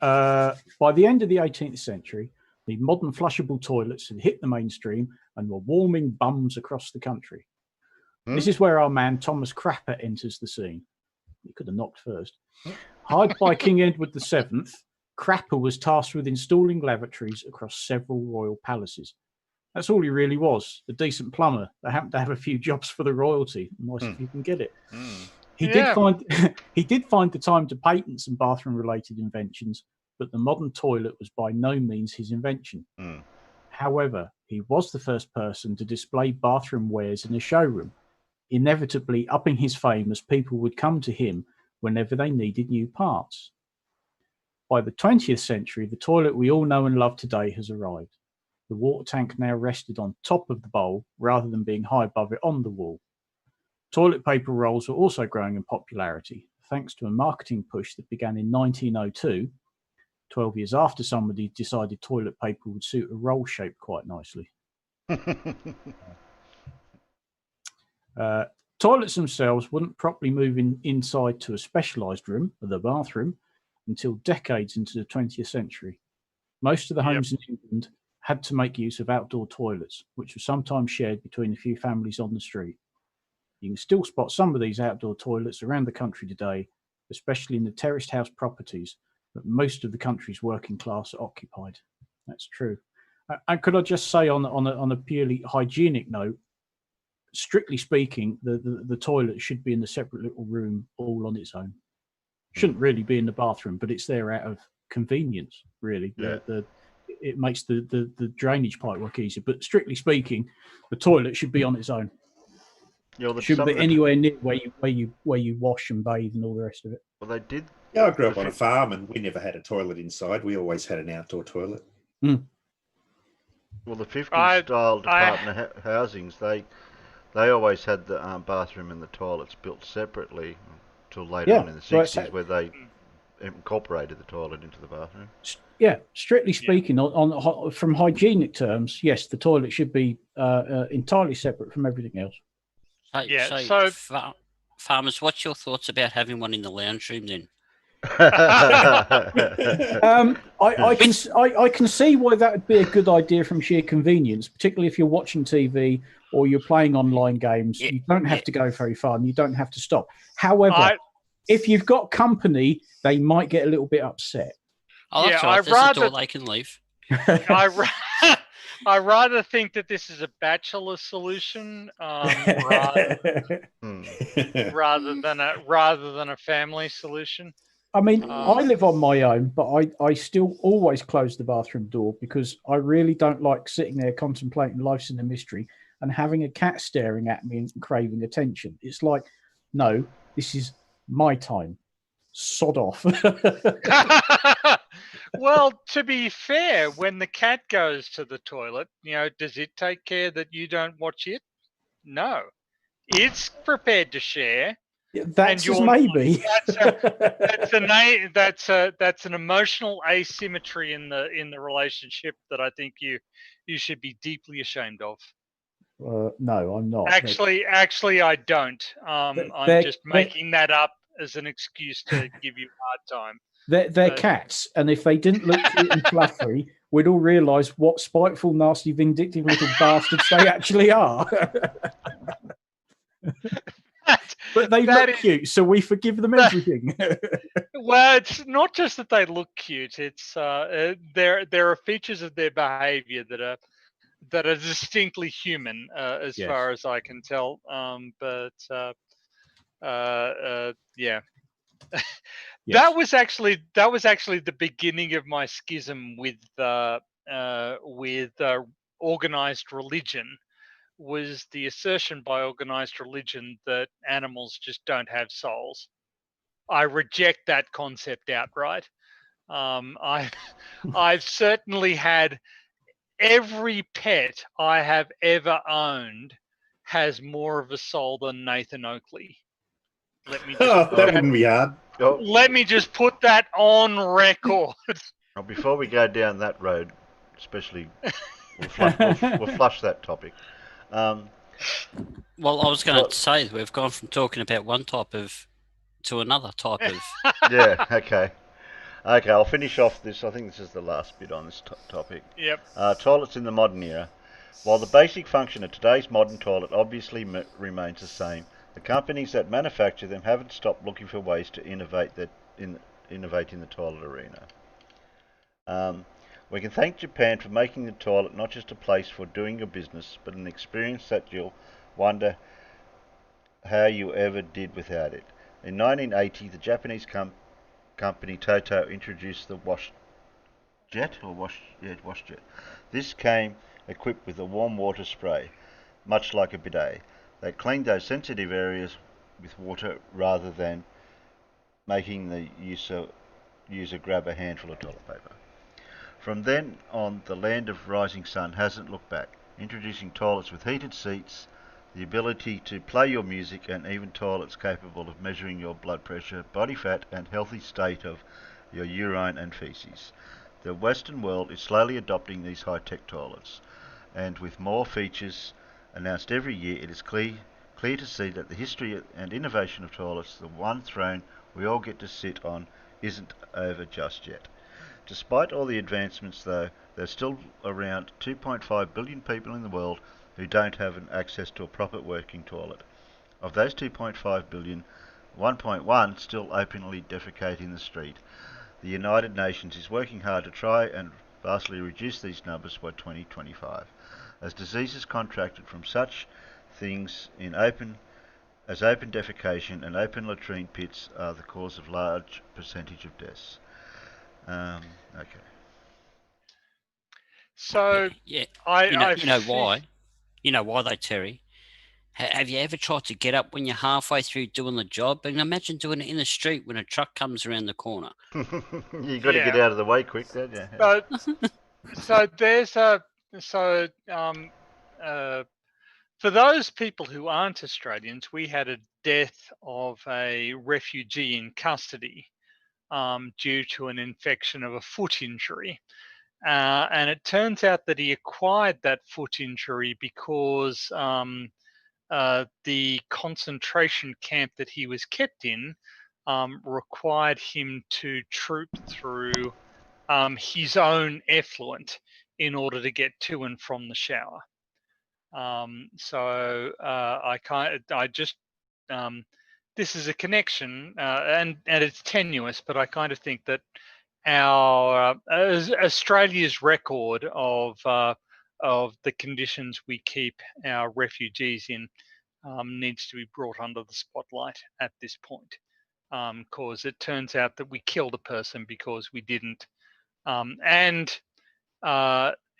Speaker 1: By the end of the 18th century, the modern flushable toilets had hit the mainstream and were warming bums across the country. This is where our man Thomas Crapper enters the scene. He could have knocked first. Hired by King Edward VII, Crapper was tasked with installing lavatories across several royal palaces. That's all he really was, a decent plumber that happened to have a few jobs for the royalty. Nice if you can get it. He did find the time to patent some bathroom-related inventions, but the modern toilet was by no means his invention. However, he was the first person to display bathroom wares in a showroom, inevitably upping his fame as people would come to him whenever they needed new parts. By the 20th century, the toilet we all know and love today has arrived. The water tank now rested on top of the bowl rather than being high above it on the wall. Toilet paper rolls were also growing in popularity, thanks to a marketing push that began in 1902, 12 years after somebody decided toilet paper would suit a roll shape quite nicely. Toilets themselves wouldn't properly move inside to a specialised room, the bathroom, until decades into the 20th century. Most of the homes in England had to make use of outdoor toilets, which were sometimes shared between a few families on the street. You can still spot some of these outdoor toilets around the country today, especially in the terraced house properties that most of the country's working class are occupied. That's true. And could I just say on a purely hygienic note, strictly speaking, the toilet should be in a separate little room all on its own. Shouldn't really be in the bathroom, but it's there out of convenience, really.
Speaker 3: Yeah.
Speaker 1: it makes the drainage pipe work easier. But strictly speaking, the toilet should be on its own.
Speaker 3: Yeah, well,
Speaker 1: Shouldn't be anywhere near where you wash and bathe and all the rest of it.
Speaker 3: Well, they did.
Speaker 9: Yeah, I grew up on a farm and we never had a toilet inside. We always had an outdoor toilet.
Speaker 1: Mm.
Speaker 3: Well, the 50s style Department of Housings, they always had the bathroom and the toilets built separately until later on in the 60s, where they incorporated the toilet into the bathroom.
Speaker 1: Yeah, strictly speaking, on from hygienic terms, yes, the toilet should be entirely separate from everything else.
Speaker 4: Farmers, what's your thoughts about having one in the lounge room then?
Speaker 1: I can see why that would be a good idea from sheer convenience, particularly if you're watching TV or you're playing online games. You don't have to go very far and you don't have to stop. However, if you've got company, they might get a little bit upset.
Speaker 4: Oh, that's right. There's a door they can leave.
Speaker 5: I rather think that this is a bachelor solution rather than a family solution.
Speaker 1: I mean, I live on my own, but I still always close the bathroom door because I really don't like sitting there contemplating life's in a mystery and having a cat staring at me and craving attention. It's like, no, this is my time. Sod off.
Speaker 5: Well, to be fair, when the cat goes to the toilet, does it take care that you don't watch it? No. It's prepared to share.
Speaker 1: That's just maybe.
Speaker 5: That's an emotional asymmetry in the relationship that I think you should be deeply ashamed of.
Speaker 1: No, I'm not.
Speaker 5: Actually, I don't. I'm just making that up as an excuse to give you a hard time.
Speaker 1: They're cats, and if they didn't look cute and fluffy, we'd all realise what spiteful, nasty, vindictive little bastards they actually are. But they look cute, so we forgive them everything.
Speaker 5: Well, it's not just that they look cute; it's there are features of their behaviour that are distinctly human, as far as I can tell. Yeah. That was actually the beginning of my schism with organized religion. Was the assertion by organized religion that animals just don't have souls. I reject that concept outright. I've certainly had every pet I have ever owned has more of a soul than Nathan Oakley. Let me just
Speaker 9: that wouldn't be hard.
Speaker 5: Let me just put that on record.
Speaker 3: Well, before we go down that road, especially, we'll flush that topic.
Speaker 4: Well, I was going to say we've gone from talking about one type of to another type of.
Speaker 3: Yeah. Okay. I'll finish off this. I think this is the last bit on this topic.
Speaker 5: Yep.
Speaker 3: Toilets in the modern era. While the basic function of today's modern toilet obviously remains the same, the companies that manufacture them haven't stopped looking for ways to innovate in the toilet arena. We can thank Japan for making the toilet not just a place for doing your business, but an experience that you'll wonder how you ever did without it. In 1980, the Japanese company Toto introduced the WashJet. This came equipped with a warm water spray, much like a bidet, that cleaned those sensitive areas with water rather than making the user grab a handful of toilet paper. From then on, the land of rising sun hasn't looked back, introducing toilets with heated seats, the ability to play your music, and even toilets capable of measuring your blood pressure, body fat, and healthy state of your urine and feces. The Western world is slowly adopting these high-tech toilets, and with more features announced every year, it is clear to see that the history and innovation of toilets, the one throne we all get to sit on, isn't over just yet. Despite all the advancements, though, there's still around 2.5 billion people in the world who don't have access to a proper working toilet. Of those 2.5 billion, 1.1 still openly defecate in the street. The United Nations is working hard to try and vastly reduce these numbers by 2025, as diseases contracted from such things as open defecation and open latrine pits are the cause of large percentage of deaths. Okay.
Speaker 5: So
Speaker 4: Yeah.
Speaker 5: I
Speaker 4: You know
Speaker 5: think-
Speaker 4: why? You know why though, Terry? Have you ever tried to get up when you're halfway through doing the job? And imagine doing it in the street when a truck comes around the corner.
Speaker 3: You got to get
Speaker 5: Yeah.
Speaker 3: out of the way quick, don't you?
Speaker 5: So there's a for those people who aren't Australians, we had a death of a refugee in custody due to an infection of a foot injury. And it turns out that he acquired that foot injury because the concentration camp that he was kept in required him to troop through his own effluent in order to get to and from the shower. This is a connection, and it's tenuous, but I kind of think that our Australia's record of the conditions we keep our refugees in needs to be brought under the spotlight at this point, because it turns out that we killed a person because we didn't, and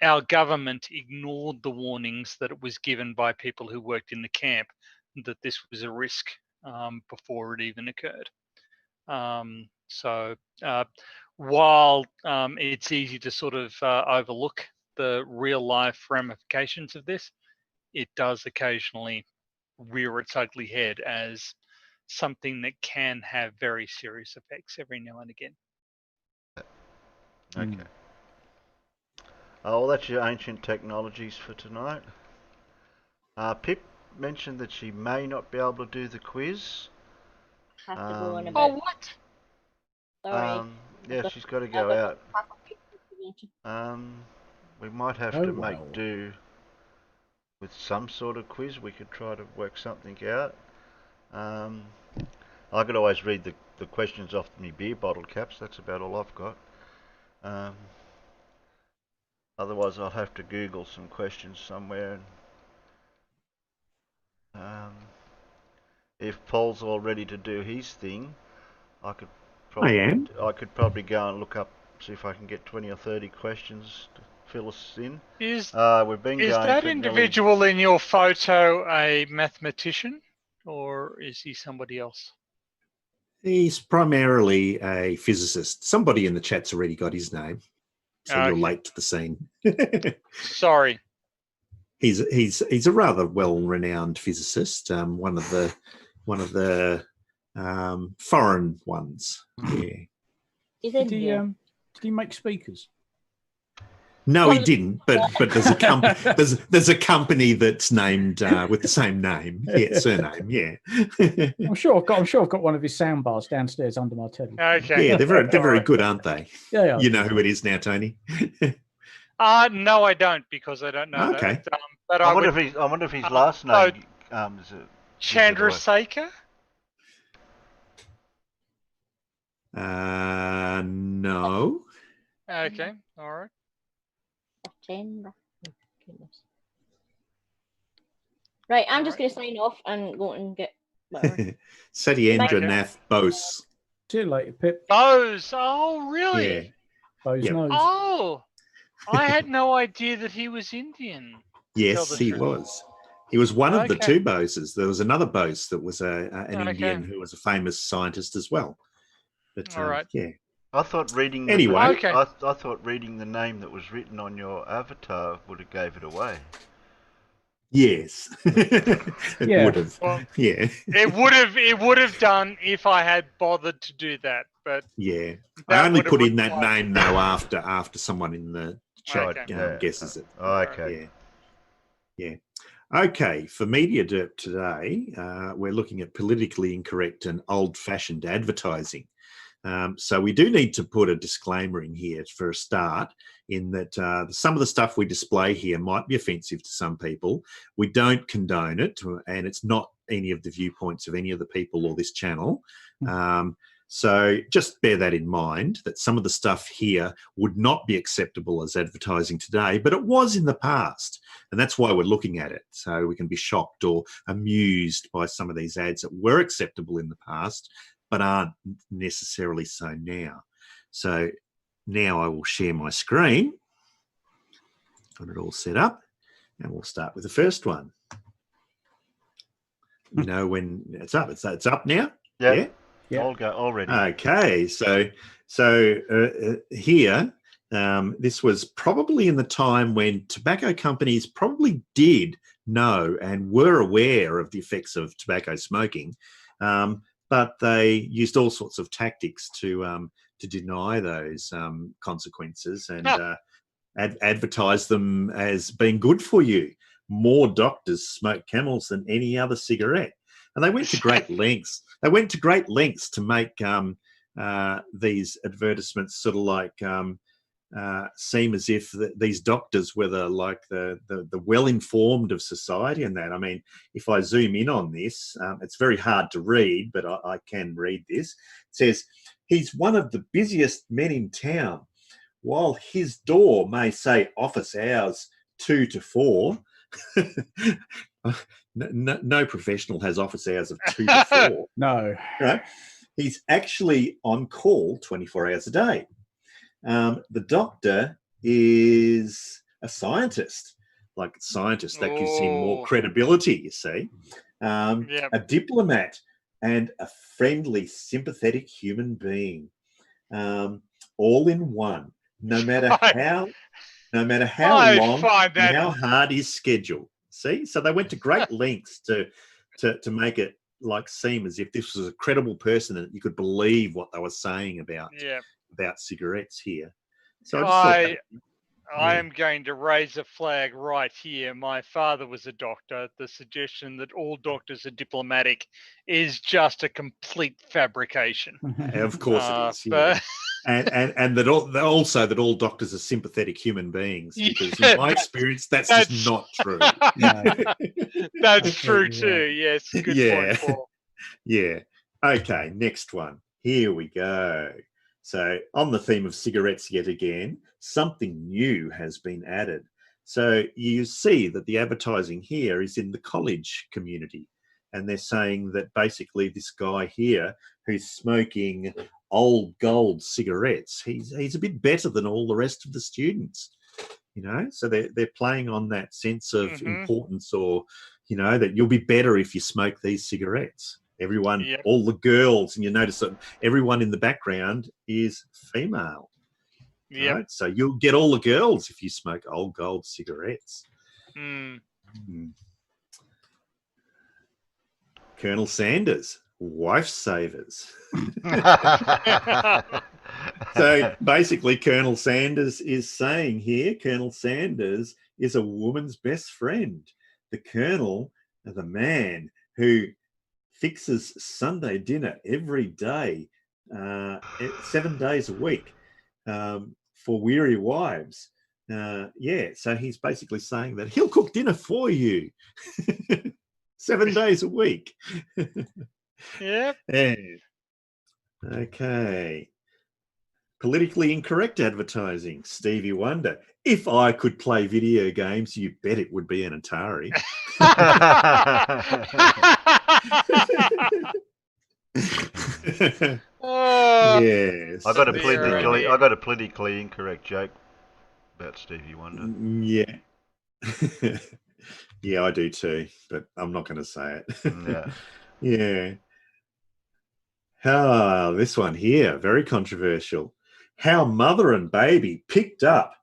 Speaker 5: our government ignored the warnings that it was given by people who worked in the camp that this was a risk before it even occurred. While it's easy to sort of overlook the real life ramifications of this, it does occasionally rear its ugly head as something that can have very serious effects every now and again.
Speaker 3: Okay. Oh, well, that's your ancient technologies for tonight. Pip mentioned that she may not be able to do the quiz.
Speaker 2: Have to go in a bit.
Speaker 5: Oh, what?
Speaker 2: Sorry.
Speaker 3: Yeah, she's got to go out. We might have to make do with some sort of quiz. We could try to work something out. I could always read the questions off my beer bottle caps. That's about all I've got. Otherwise, I'll have to Google some questions somewhere. If Paul's all ready to do his thing, I could probably go and look up, see if I can get 20 or 30 questions to fill us in.
Speaker 5: Is
Speaker 3: we've been
Speaker 5: is
Speaker 3: going
Speaker 5: that
Speaker 3: for
Speaker 5: individual in your photo a mathematician, or is he somebody else?
Speaker 9: He's primarily a physicist. Somebody in the chat's already got his name, so you're late to the scene.
Speaker 5: Sorry.
Speaker 9: He's a rather well-renowned physicist. One of the foreign ones. Yeah.
Speaker 1: Did he make speakers?
Speaker 9: No, he didn't. But there's a there's a company that's named with the same name, surname. Yeah.
Speaker 1: I'm sure I've got one of his sound bars downstairs under my telly.
Speaker 5: Okay.
Speaker 9: Yeah, they're very good, aren't they?
Speaker 1: Yeah.
Speaker 9: You know who it is now, Tony?
Speaker 5: No, I don't, because I don't know
Speaker 9: Okay.
Speaker 5: that. But
Speaker 3: I wonder if his last name is it
Speaker 5: Chandrasekhar?
Speaker 9: No.
Speaker 5: Okay, all right.
Speaker 2: Right, I'm just going to sign off and go and get whatever.
Speaker 9: Satyendra Nath Bose.
Speaker 1: See you later, Pip.
Speaker 5: Bose. Oh, really?
Speaker 9: Yeah.
Speaker 1: Bose knows.
Speaker 5: Oh, I had no idea that he was Indian.
Speaker 9: Yes, he was. He was one of the two Boses. There was another Bose that was an Indian who was a famous scientist as well. But,
Speaker 5: all right.
Speaker 9: Yeah.
Speaker 3: I thought reading
Speaker 9: Anyway.
Speaker 3: I thought reading the name that was written on your avatar would have gave it away.
Speaker 9: Yes. It would have.
Speaker 5: Well,
Speaker 9: yeah.
Speaker 5: It would have done if I had bothered to do that, but
Speaker 9: yeah. I only put in that name though after someone in the chat guesses it.
Speaker 3: Okay.
Speaker 9: Yeah. Okay, for Media Derp today, we're looking at politically incorrect and old-fashioned advertising. So we do need to put a disclaimer in here for a start, in that some of the stuff we display here might be offensive to some people. We don't condone it, and it's not any of the viewpoints of any of the people or this channel. So just bear that in mind, that some of the stuff here would not be acceptable as advertising today, but it was in the past. And that's why we're looking at it. So we can be shocked or amused by some of these ads that were acceptable in the past, but aren't necessarily so now. So now I will share my screen. Got it all set up, and we'll start with the first one. You know when it's up. It's up now.
Speaker 3: Yep.
Speaker 9: Yeah.
Speaker 3: I'll go already.
Speaker 9: Okay, so here, this was probably in the time when tobacco companies probably did know and were aware of the effects of tobacco smoking, but they used all sorts of tactics to deny those consequences and advertise them as being good for you. More doctors smoke Camels than any other cigarette, and they went to great lengths. They went to great lengths to make these advertisements sort of like seem as if these doctors were the well-informed of society and that. I mean, if I zoom in on this, it's very hard to read, but I can read this. It says, he's one of the busiest men in town. While his door may say office hours 2 to 4, no professional has office hours of 2 to 4.
Speaker 1: No.
Speaker 9: Right? He's actually on call 24 hours a day. The doctor is a scientist. Like a scientist, that gives him more credibility, you see. A diplomat and a friendly, sympathetic human being. All in one. No matter how long and how hard his schedule. See? So they went to great lengths to make it like seem as if this was a credible person and you could believe what they were saying about cigarettes here. So
Speaker 5: I am going to raise a flag right here. My father was a doctor. The suggestion that all doctors are diplomatic is just a complete fabrication.
Speaker 9: Of course it is. Yeah. And that also that all doctors are sympathetic human beings, because in my experience that's just not true.
Speaker 5: That's true too. Yes. Good point, Paul.
Speaker 9: Yeah. Okay, next one. Here we go. So on the theme of cigarettes yet again, something new has been added. So you see that the advertising here is in the college community, and they're saying that basically this guy here who's smoking old gold cigarettes, he's a bit better than all the rest of the students, you know. So they're playing on that sense of importance, or you know, that you'll be better if you smoke these cigarettes. Everyone, all the girls, and you notice that everyone in the background is female. Right? So you'll get all the girls if you smoke old gold cigarettes. Colonel Sanders, wife savers. So basically, Colonel Sanders is saying here, Colonel Sanders is a woman's best friend. The Colonel, the man who fixes Sunday dinner every day, 7 days a week, for weary wives. So he's basically saying that he'll cook dinner for you 7 days a week.
Speaker 5: Yep.
Speaker 9: Okay. Politically incorrect advertising. Stevie Wonder. If I could play video games, you bet it would be an Atari. Yes.
Speaker 3: I got a politically incorrect joke about Stevie Wonder.
Speaker 9: Yeah. Yeah, I do too, but I'm not going to say it. Yeah. This one here, very controversial. How mother and baby picked up.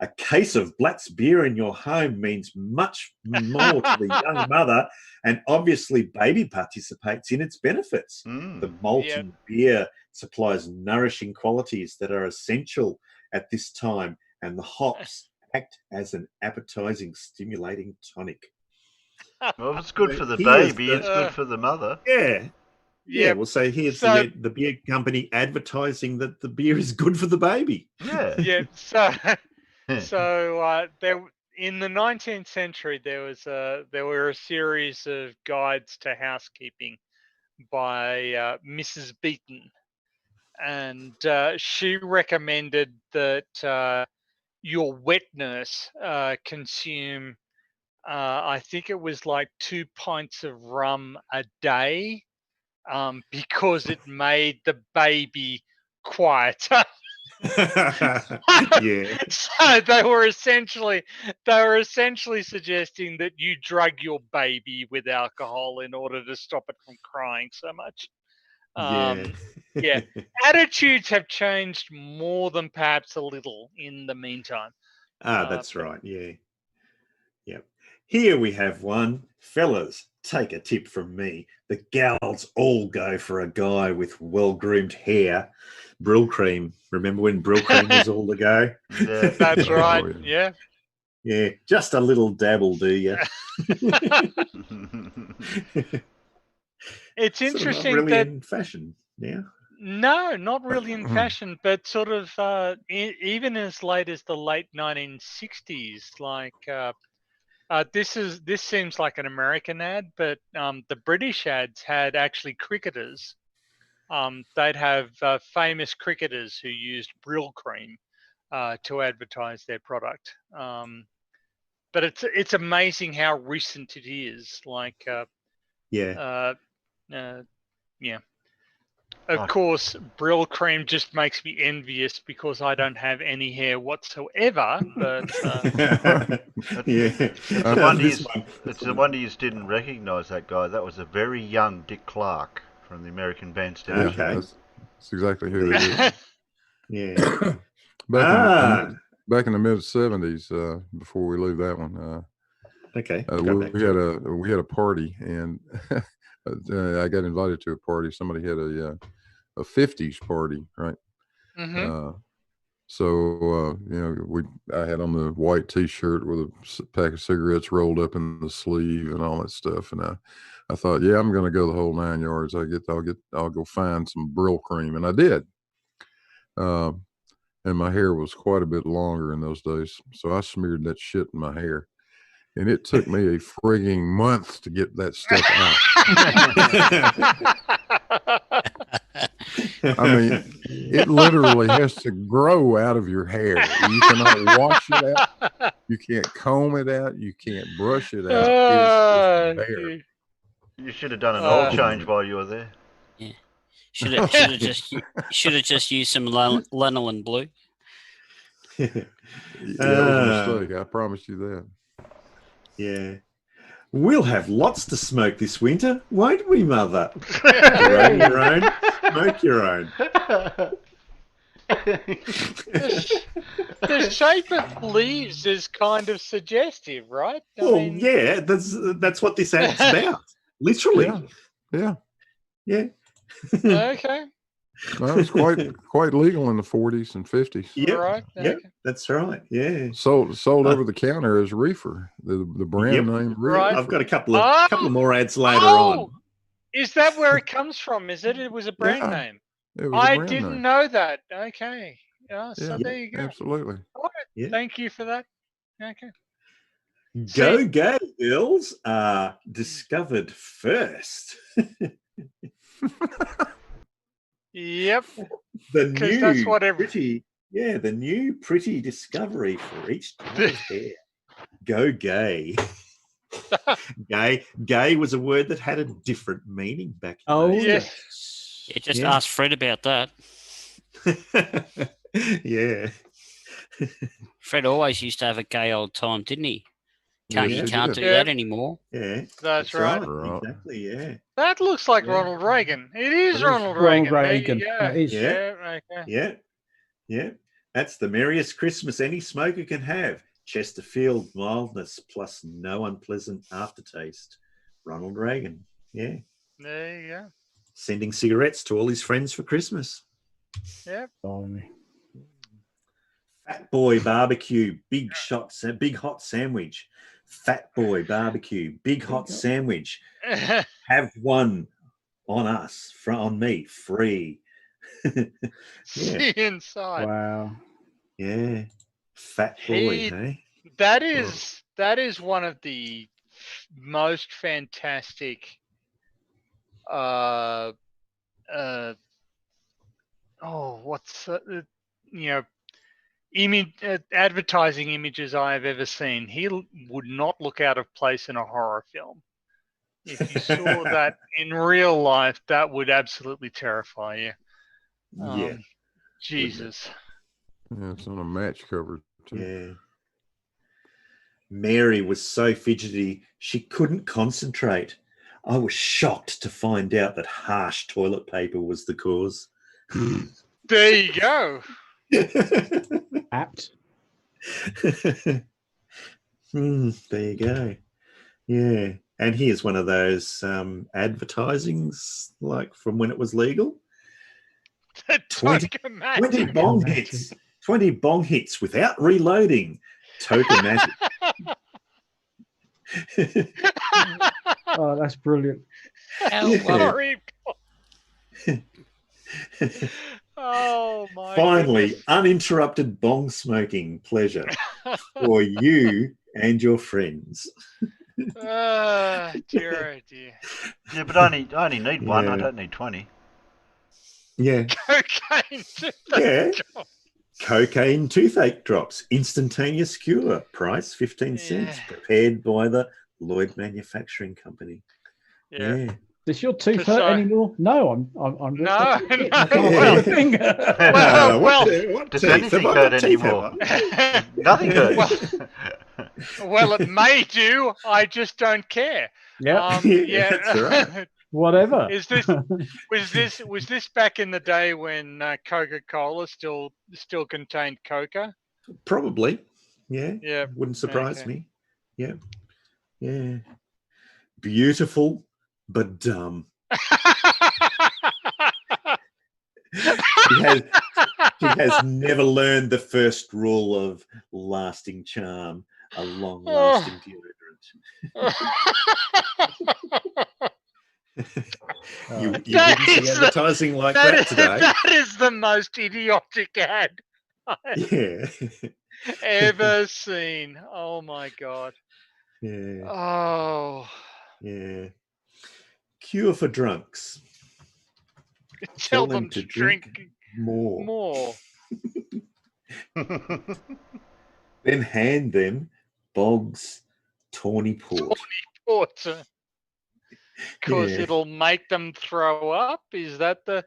Speaker 9: A case of Black's beer in your home means much more to the young mother, and obviously baby participates in its benefits. The malted beer supplies nourishing qualities that are essential at this time, and the hops act as an appetizing, stimulating tonic.
Speaker 3: Well, if it's good for the baby, it's good for the mother.
Speaker 9: Yeah, well, so here's the beer company advertising that the beer is good for the baby.
Speaker 5: So there, in the 19th century, there were a series of guides to housekeeping by Mrs. Beeton, and she recommended that your wet nurse consume, I think it was like 2 pints of rum a day, because it made the baby quieter.
Speaker 9: Yeah.
Speaker 5: So they were essentially suggesting that you drug your baby with alcohol in order to stop it from crying so much. Yeah. Attitudes have changed more than perhaps a little in the meantime.
Speaker 9: That's right. Yeah. Yep. Here we have one. Fellas, take a tip from me. The gals all go for a guy with well-groomed hair. Brill cream. Remember when Brill cream was all the go?
Speaker 3: Yeah.
Speaker 5: That's right. Yeah.
Speaker 9: Yeah. Just a little dabble, do you?
Speaker 5: It's
Speaker 9: Sort of
Speaker 5: interesting
Speaker 9: not really
Speaker 5: that
Speaker 9: in fashion now.
Speaker 5: no, not really in fashion, but sort of even as late as the late 1960s. Like this seems like an American ad, but the British ads had actually cricketers. They'd have famous cricketers who used Brill cream to advertise their product. But it's amazing how recent it is. Like
Speaker 9: Yeah.
Speaker 5: yeah. Of course, Brill cream just makes me envious because I don't have any hair whatsoever. But
Speaker 9: Yeah.
Speaker 3: It's a wonder you didn't recognise that guy. That was a very young Dick Clark from the American Bandstand.
Speaker 13: Yeah,
Speaker 9: Okay.
Speaker 13: that's exactly who it is.
Speaker 9: Yeah.
Speaker 13: Back in the mid '70s. Before we leave that one,
Speaker 9: okay,
Speaker 13: we had a party, and I got invited to a party. Somebody had a 50s party, right? So I had on the white T-shirt with a pack of cigarettes rolled up in the sleeve and all that stuff, and I thought, yeah, I'm going to go the whole 9 yards. I'll go find some Brill cream, and I did. And my hair was quite a bit longer in those days, so I smeared that shit in my hair, and it took me a frigging month to get that stuff out. I mean, it literally has to grow out of your hair. You cannot wash it out. You can't comb it out. You can't brush it out. It's just bare.
Speaker 3: You should have done an oil change while you were there.
Speaker 4: Yeah, should have just used some lanolin blue.
Speaker 13: Yeah, it was a mistake. I promise you that.
Speaker 9: Yeah. We'll have lots to smoke this winter, won't we, Mother? Grow your own, smoke your own.
Speaker 5: The shape of leaves is kind of suggestive, right?
Speaker 9: Yeah, that's what this ad's about. Literally.
Speaker 13: Yeah.
Speaker 5: Okay.
Speaker 13: Well, it was quite legal in the 40s and 50s.
Speaker 9: Yeah,
Speaker 5: right.
Speaker 9: Yep, that's right. Yeah.
Speaker 13: Sold over the counter as reefer. The brand name reefer.
Speaker 5: Right.
Speaker 9: I've got a couple of more ads later on.
Speaker 5: Is that where it comes from? Is it? It was a brand name.
Speaker 13: It was
Speaker 5: I
Speaker 13: a brand
Speaker 5: didn't
Speaker 13: name.
Speaker 5: know that. Okay. So there you go.
Speaker 13: Absolutely.
Speaker 5: All right.
Speaker 9: Yeah.
Speaker 5: Thank you for that. Okay.
Speaker 9: Go girls are discovered first.
Speaker 5: Yep.
Speaker 9: The new
Speaker 5: that's what
Speaker 9: the new pretty discovery for each type of hair. Go gay. Gay was a word that had a different meaning back then.
Speaker 5: yes.
Speaker 4: Yeah, just ask Fred about that.
Speaker 9: Yeah.
Speaker 4: Fred always used to have a gay old time, didn't he? You can't do
Speaker 5: Yeah.
Speaker 4: that anymore.
Speaker 9: Yeah.
Speaker 5: That's right.
Speaker 9: Exactly, yeah.
Speaker 5: That looks like Ronald Reagan. It is Ronald
Speaker 1: Ronald
Speaker 5: Reagan.
Speaker 1: Reagan.
Speaker 5: There you go.
Speaker 1: That is.
Speaker 5: Yeah. Okay.
Speaker 9: Yeah. That's the merriest Christmas any smoker can have. Chesterfield mildness plus no unpleasant aftertaste. Ronald Reagan. Yeah.
Speaker 5: There you go.
Speaker 9: Sending cigarettes to all his friends for Christmas.
Speaker 5: Yep.
Speaker 9: Fat Boy Barbecue, big hot sandwich. Fat Boy Barbecue, big hot sandwich. Have one on us, on me, free.
Speaker 5: See inside.
Speaker 1: Wow.
Speaker 9: Yeah. Fat Boy, hey?
Speaker 5: That is one of the most fantastic advertising images I have ever seen. He would not look out of place in a horror film. If you saw that in real life, that would absolutely terrify you.
Speaker 9: Yeah.
Speaker 5: Jesus.
Speaker 13: Yeah, it's on a match cover too.
Speaker 9: Yeah. Mary was so fidgety she couldn't concentrate. I was shocked to find out that harsh toilet paper was the cause.
Speaker 5: There you go.
Speaker 1: Apt.
Speaker 9: There you go. Yeah. And here's one of those advertisings, like from when it was legal. 20 bong hits. 20 bong hits without reloading. Token-matic.
Speaker 1: Oh, that's brilliant.
Speaker 5: Sorry. Oh my!
Speaker 9: Finally,
Speaker 5: goodness.
Speaker 9: uninterrupted bong smoking pleasure for you and your friends.
Speaker 5: Dear, oh dear.
Speaker 3: Yeah, but I only need one. I
Speaker 9: Yeah.
Speaker 3: don't need 20.
Speaker 9: Yeah.
Speaker 5: Cocaine.
Speaker 9: Yeah. Cocaine toothache drops, instantaneous cure, price 15 cents, prepared by the Lloyd Manufacturing Company. Yeah.
Speaker 1: Does your tooth hurt anymore? No, I'm
Speaker 5: No,
Speaker 1: I
Speaker 5: no.
Speaker 1: can't feel a finger.
Speaker 3: What does anything hurt anymore? Nothing hurts.
Speaker 5: Well, it may do. I just don't care.
Speaker 1: Yeah.
Speaker 5: Yeah.
Speaker 9: That's right.
Speaker 1: Whatever.
Speaker 5: Was this back in the day when Coca-Cola still contained coca?
Speaker 9: Probably. Yeah.
Speaker 5: Yeah.
Speaker 9: Wouldn't surprise
Speaker 5: Okay.
Speaker 9: me. Yeah. Yeah. Beautiful, but dumb. She has never learned the first rule of lasting charm, a long-lasting deodorant. You wouldn't see advertising like that today.
Speaker 5: That is the most idiotic ad I've ever seen. Oh my god.
Speaker 9: Yeah.
Speaker 5: Oh.
Speaker 9: Yeah. Cure for drunks.
Speaker 5: Tell them to drink
Speaker 9: more. Then hand them Boggs Tawny Port.
Speaker 5: Because
Speaker 9: Yeah.
Speaker 5: it'll make them throw up. Is that the?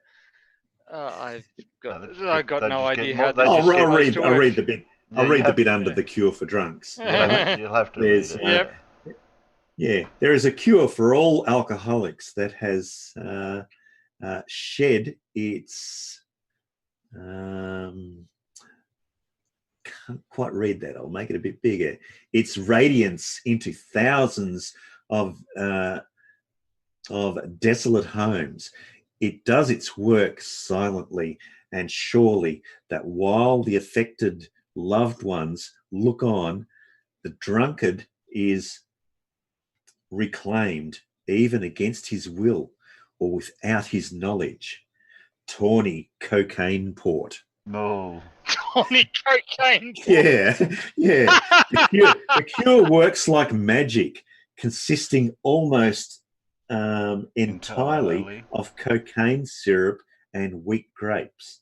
Speaker 5: I've got no idea how that.
Speaker 9: I'll read the bit. I'll read the bit under the cure for drunks.
Speaker 3: You'll have to read it.
Speaker 5: Yep.
Speaker 9: Yeah, there is a cure for all alcoholics that has shed its. Can't quite read that. I'll make it a bit bigger. Its radiance into thousands of desolate homes. It does its work silently and surely, that while the affected loved ones look on, the drunkard is reclaimed, even against his will or without his knowledge. Tawny Cocaine Port.
Speaker 3: No.
Speaker 5: Tawny Cocaine Port.
Speaker 9: Yeah. The cure works like magic, consisting almost entirely of cocaine syrup and wheat grapes.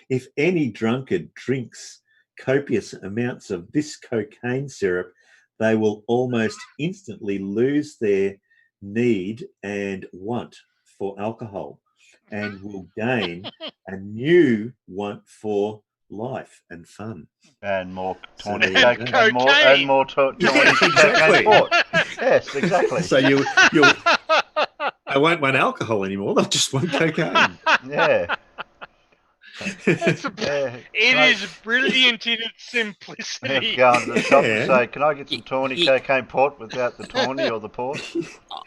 Speaker 9: If any drunkard drinks copious amounts of this cocaine syrup, they will almost instantly lose their need and want for alcohol and will gain a new want for life and fun.
Speaker 3: And more tawny
Speaker 9: cocaine.
Speaker 3: and more tawny cocaine port. Yes, exactly.
Speaker 9: So you'll they won't want alcohol anymore, they'll just want cocaine.
Speaker 3: Yeah.
Speaker 5: It is brilliant in its simplicity.
Speaker 3: Go on to the shop and say, can I get some tawny cocaine port without the tawny or the port?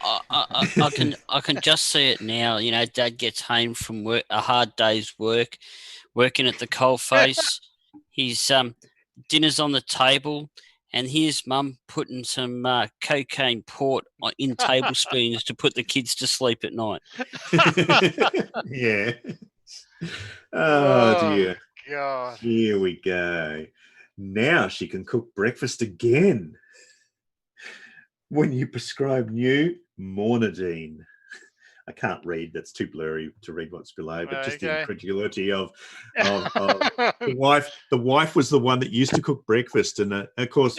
Speaker 4: I can just see it now. You know, Dad gets home from work, a hard day's work, working at the coalface. His dinner's on the table, and here's Mum putting some cocaine port in tablespoons to put the kids to sleep at night.
Speaker 9: Yeah. Oh dear.
Speaker 5: God.
Speaker 9: Here we go. Now she can cook breakfast again. When you prescribe new Mornidine. I can't read. That's too blurry to read what's below. But just the incredulity of the wife. The wife was the one that used to cook breakfast, and of course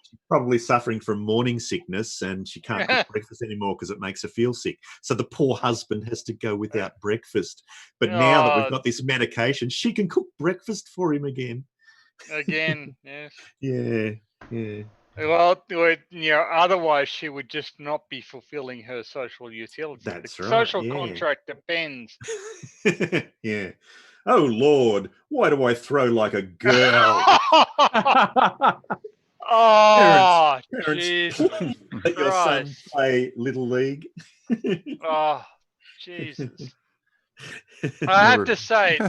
Speaker 9: she's probably suffering from morning sickness, and she can't cook breakfast anymore because it makes her feel sick. So the poor husband has to go without breakfast. But now that we've got this medication, she can cook breakfast for him again.
Speaker 5: Again, yes.
Speaker 9: Yeah, yeah.
Speaker 5: Well, otherwise she would just not be fulfilling her social utility.
Speaker 9: That's
Speaker 5: the
Speaker 9: right,
Speaker 5: social
Speaker 9: yeah.
Speaker 5: contract depends.
Speaker 9: Yeah. Oh Lord, why do I throw like a girl?
Speaker 5: Oh,
Speaker 9: parents,
Speaker 5: Jesus
Speaker 9: let your son
Speaker 5: Christ.
Speaker 9: play Little League.
Speaker 5: Oh, Jesus. I have to say,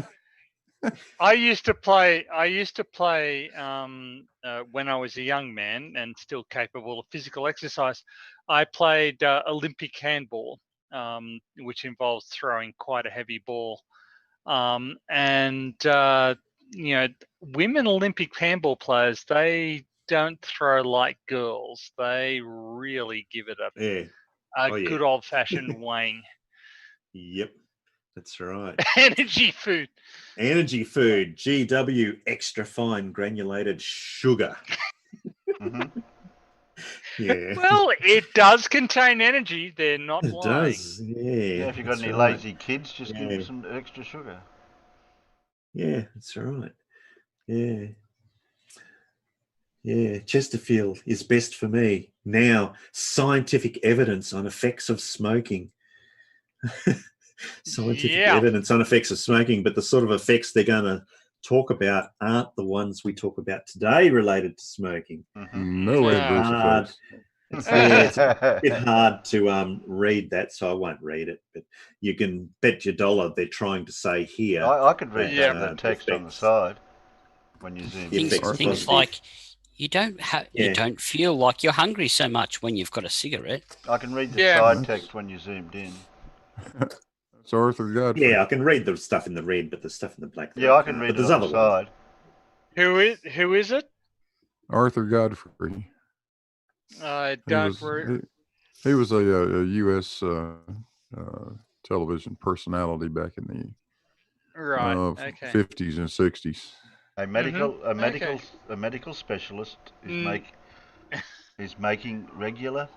Speaker 5: I used to play when I was a young man and still capable of physical exercise. I played Olympic handball, which involves throwing quite a heavy ball. Women Olympic handball players, they don't throw like girls. They really give it a good old-fashioned wang.
Speaker 9: Yep, that's right.
Speaker 5: Energy food.
Speaker 9: Energy food, GW, extra fine granulated sugar. Yeah.
Speaker 5: Well, it does contain energy. They're not
Speaker 9: It
Speaker 5: lying.
Speaker 9: does, yeah.
Speaker 3: Yeah, if you've got
Speaker 9: that's
Speaker 3: any
Speaker 9: right.
Speaker 3: lazy kids, just give them some extra sugar.
Speaker 9: Yeah, that's right. Yeah. Yeah, Chesterfield is best for me. Now, scientific evidence on effects of smoking. Scientific evidence on effects of smoking, but the sort of effects they're going to talk about aren't the ones we talk about today related to smoking.
Speaker 13: No adverse effects.
Speaker 9: It's a bit hard to read that, so I won't read it. But you can bet your dollar they're trying to say here.
Speaker 3: I could read the text on the side when you zoom in.
Speaker 4: Things like you don't feel like you're hungry so much when you've got a cigarette.
Speaker 3: I can read the side text when you zoomed in.
Speaker 13: It's Arthur Godfrey.
Speaker 9: Yeah, I can read the stuff in the red, but the stuff in the black.
Speaker 3: Yeah, I can read
Speaker 9: but there's
Speaker 3: it on
Speaker 9: other
Speaker 3: the side.
Speaker 9: ones.
Speaker 5: Who is it?
Speaker 13: Arthur Godfrey.
Speaker 5: I don't.
Speaker 13: He was a U.S. Television personality back in the 50s and 60s.
Speaker 3: A medical specialist is making regular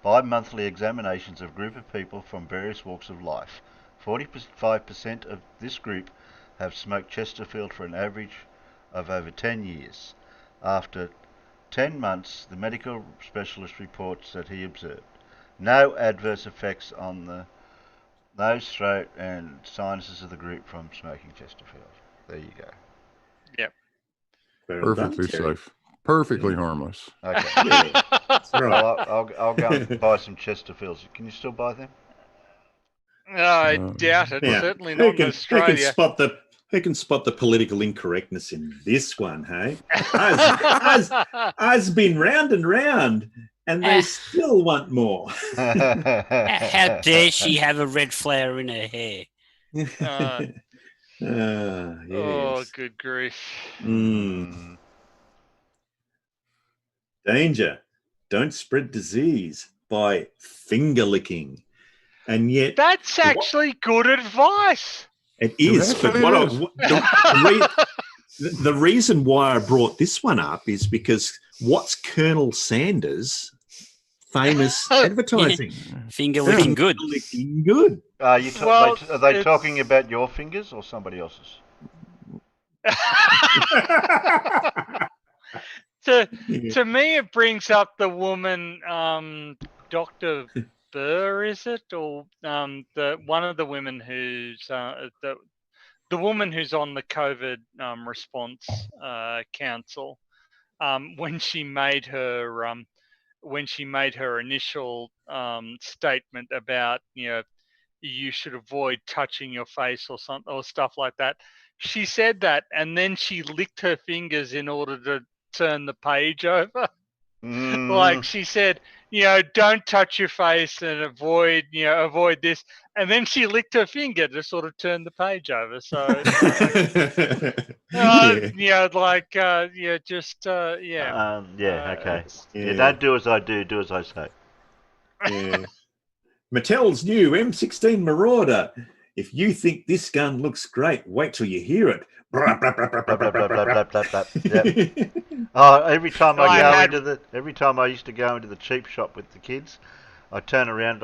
Speaker 3: bi-monthly examinations of a group of people from various walks of life. 45% of this group have smoked Chesterfield for an average of over 10 years. After 10 months, the medical specialist reports that he observed no adverse effects on the nose, throat, and sinuses of the group from smoking Chesterfield. There you go.
Speaker 5: Yep.
Speaker 13: Perfectly safe. Perfectly harmless.
Speaker 3: Okay.
Speaker 9: Yeah, that's right.
Speaker 3: I'll go and buy some Chesterfields. Can you still buy them?
Speaker 5: I doubt it.
Speaker 9: Yeah.
Speaker 5: Certainly not in Australia.
Speaker 9: Who can spot the political incorrectness in this one, hey? I've been round and round, and they still want more.
Speaker 4: How dare she have a red flower in her hair?
Speaker 5: Yes. Oh, good grief.
Speaker 9: Danger. Don't spread disease by finger licking. And yet...
Speaker 5: That's actually good advice.
Speaker 9: It is, but the reason why I brought this one up is because what's Colonel Sanders' famous advertising?
Speaker 4: Finger licking good.
Speaker 9: Licking good.
Speaker 3: Are they talking about your fingers or somebody else's?
Speaker 5: To me, it brings up the woman, Dr. Burr, is it, or one of the women who's the woman who's on the COVID response council, when she made her initial statement about you should avoid touching your face or something or stuff like that. She said that, and then she licked her fingers in order to turn the page over. Like she said, don't touch your face and avoid this. And then she licked her finger to sort of turn the page over. So,
Speaker 3: okay. Don't do as I do as I say.
Speaker 9: Yeah. Mattel's new M16 Marauder If you think this gun looks great, wait till you hear it.
Speaker 3: Blah, blah, blah, blah, blah, blah, blah, blah, blah. Yep. Oh, every time every time I used to go into the cheap shop with the kids, I'd turn around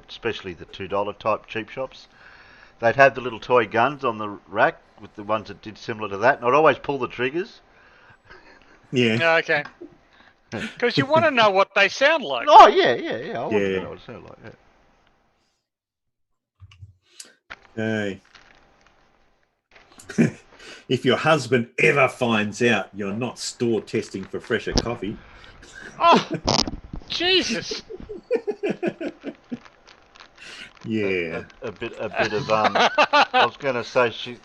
Speaker 3: especially the $2 type cheap shops. They'd have the little toy guns on the rack with the ones that did similar to that, and I'd always pull the triggers.
Speaker 9: Yeah.
Speaker 5: Okay. Because you want to know what they sound like.
Speaker 3: Oh yeah. I want to know what it sounds like.
Speaker 9: Yeah. If your husband ever finds out you're not store testing for fresher coffee.
Speaker 5: Oh, Jesus.
Speaker 9: Yeah.
Speaker 3: A bit of I was going to say she's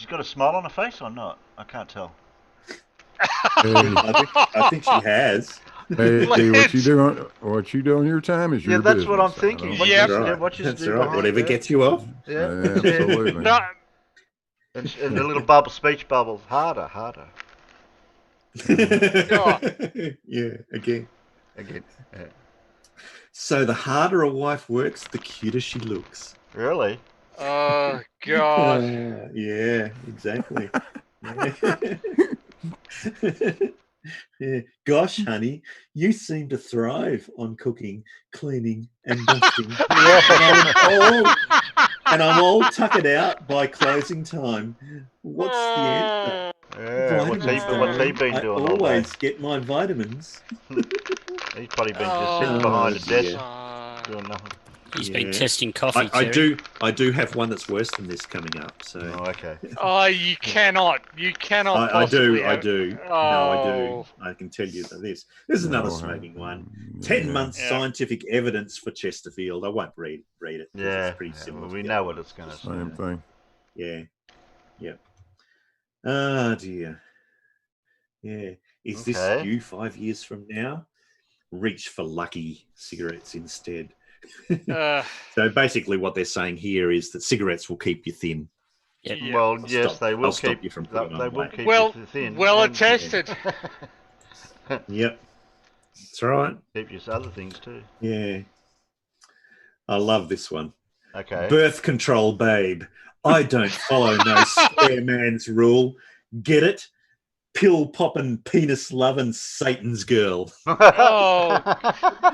Speaker 3: got a smile on her face or not? I can't tell.
Speaker 9: I think she has.
Speaker 13: Hey, what you do on your time is your business.
Speaker 3: That's what I'm thinking.
Speaker 9: That's right. Whatever gets you off.
Speaker 3: Yeah,
Speaker 13: absolutely.
Speaker 5: No.
Speaker 3: And the little bubble, speech bubbles, harder.
Speaker 9: Yeah, again.
Speaker 3: Yeah.
Speaker 9: So the harder a wife works, the cuter she looks.
Speaker 3: Really?
Speaker 5: Oh, God.
Speaker 9: Yeah, exactly. Yeah. Gosh, honey, you seem to thrive on cooking, cleaning, and dusting. And I'm all tuckered out by closing time. What's the answer?
Speaker 3: Yeah, what's he been doing?
Speaker 9: I always get my vitamins.
Speaker 3: He's probably been just sitting behind a desk doing nothing.
Speaker 4: He's been testing coffee.
Speaker 9: I do have one that's worse than this coming up. So.
Speaker 3: Oh, okay.
Speaker 5: Oh, you cannot.
Speaker 9: I do.
Speaker 5: Oh.
Speaker 9: No, I do. I can tell you that this. There's another smoking one. 10 months scientific evidence for Chesterfield. I won't read it.
Speaker 3: Yeah,
Speaker 9: it's pretty similar.
Speaker 3: Well, we know what it's going to say.
Speaker 13: Same thing.
Speaker 9: Yeah. Yep. Oh dear. Yeah. Is this you 5 years from now? Reach for Lucky cigarettes instead. So basically what they're saying here is that cigarettes will keep you thin.
Speaker 3: Yeah. Well, yes, they will
Speaker 9: keep you from putting
Speaker 3: they
Speaker 9: on
Speaker 3: will
Speaker 9: weight.
Speaker 3: keep you thin.
Speaker 5: Well attested.
Speaker 9: Yep. That's right.
Speaker 3: Keep you other things too.
Speaker 9: Yeah. I love this one.
Speaker 3: Okay.
Speaker 9: Birth control, babe. I don't follow no square man's rule. Get it? Pill popping, penis loving Satan's girl.
Speaker 5: Oh.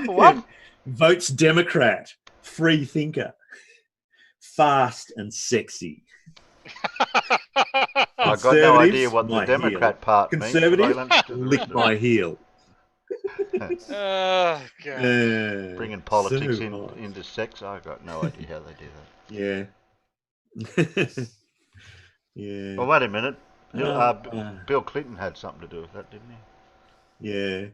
Speaker 3: What?
Speaker 9: Votes Democrat. Free thinker. Fast and sexy.
Speaker 3: I've got no idea what the Democrat part means.
Speaker 9: Conservative, lick my heel.
Speaker 5: Oh, God.
Speaker 3: Bringing politics into sex, I've got no idea how they do
Speaker 9: that. Yeah. Yeah.
Speaker 3: Well, wait a minute. Bill Clinton had something to do with that, didn't he?
Speaker 9: Yeah.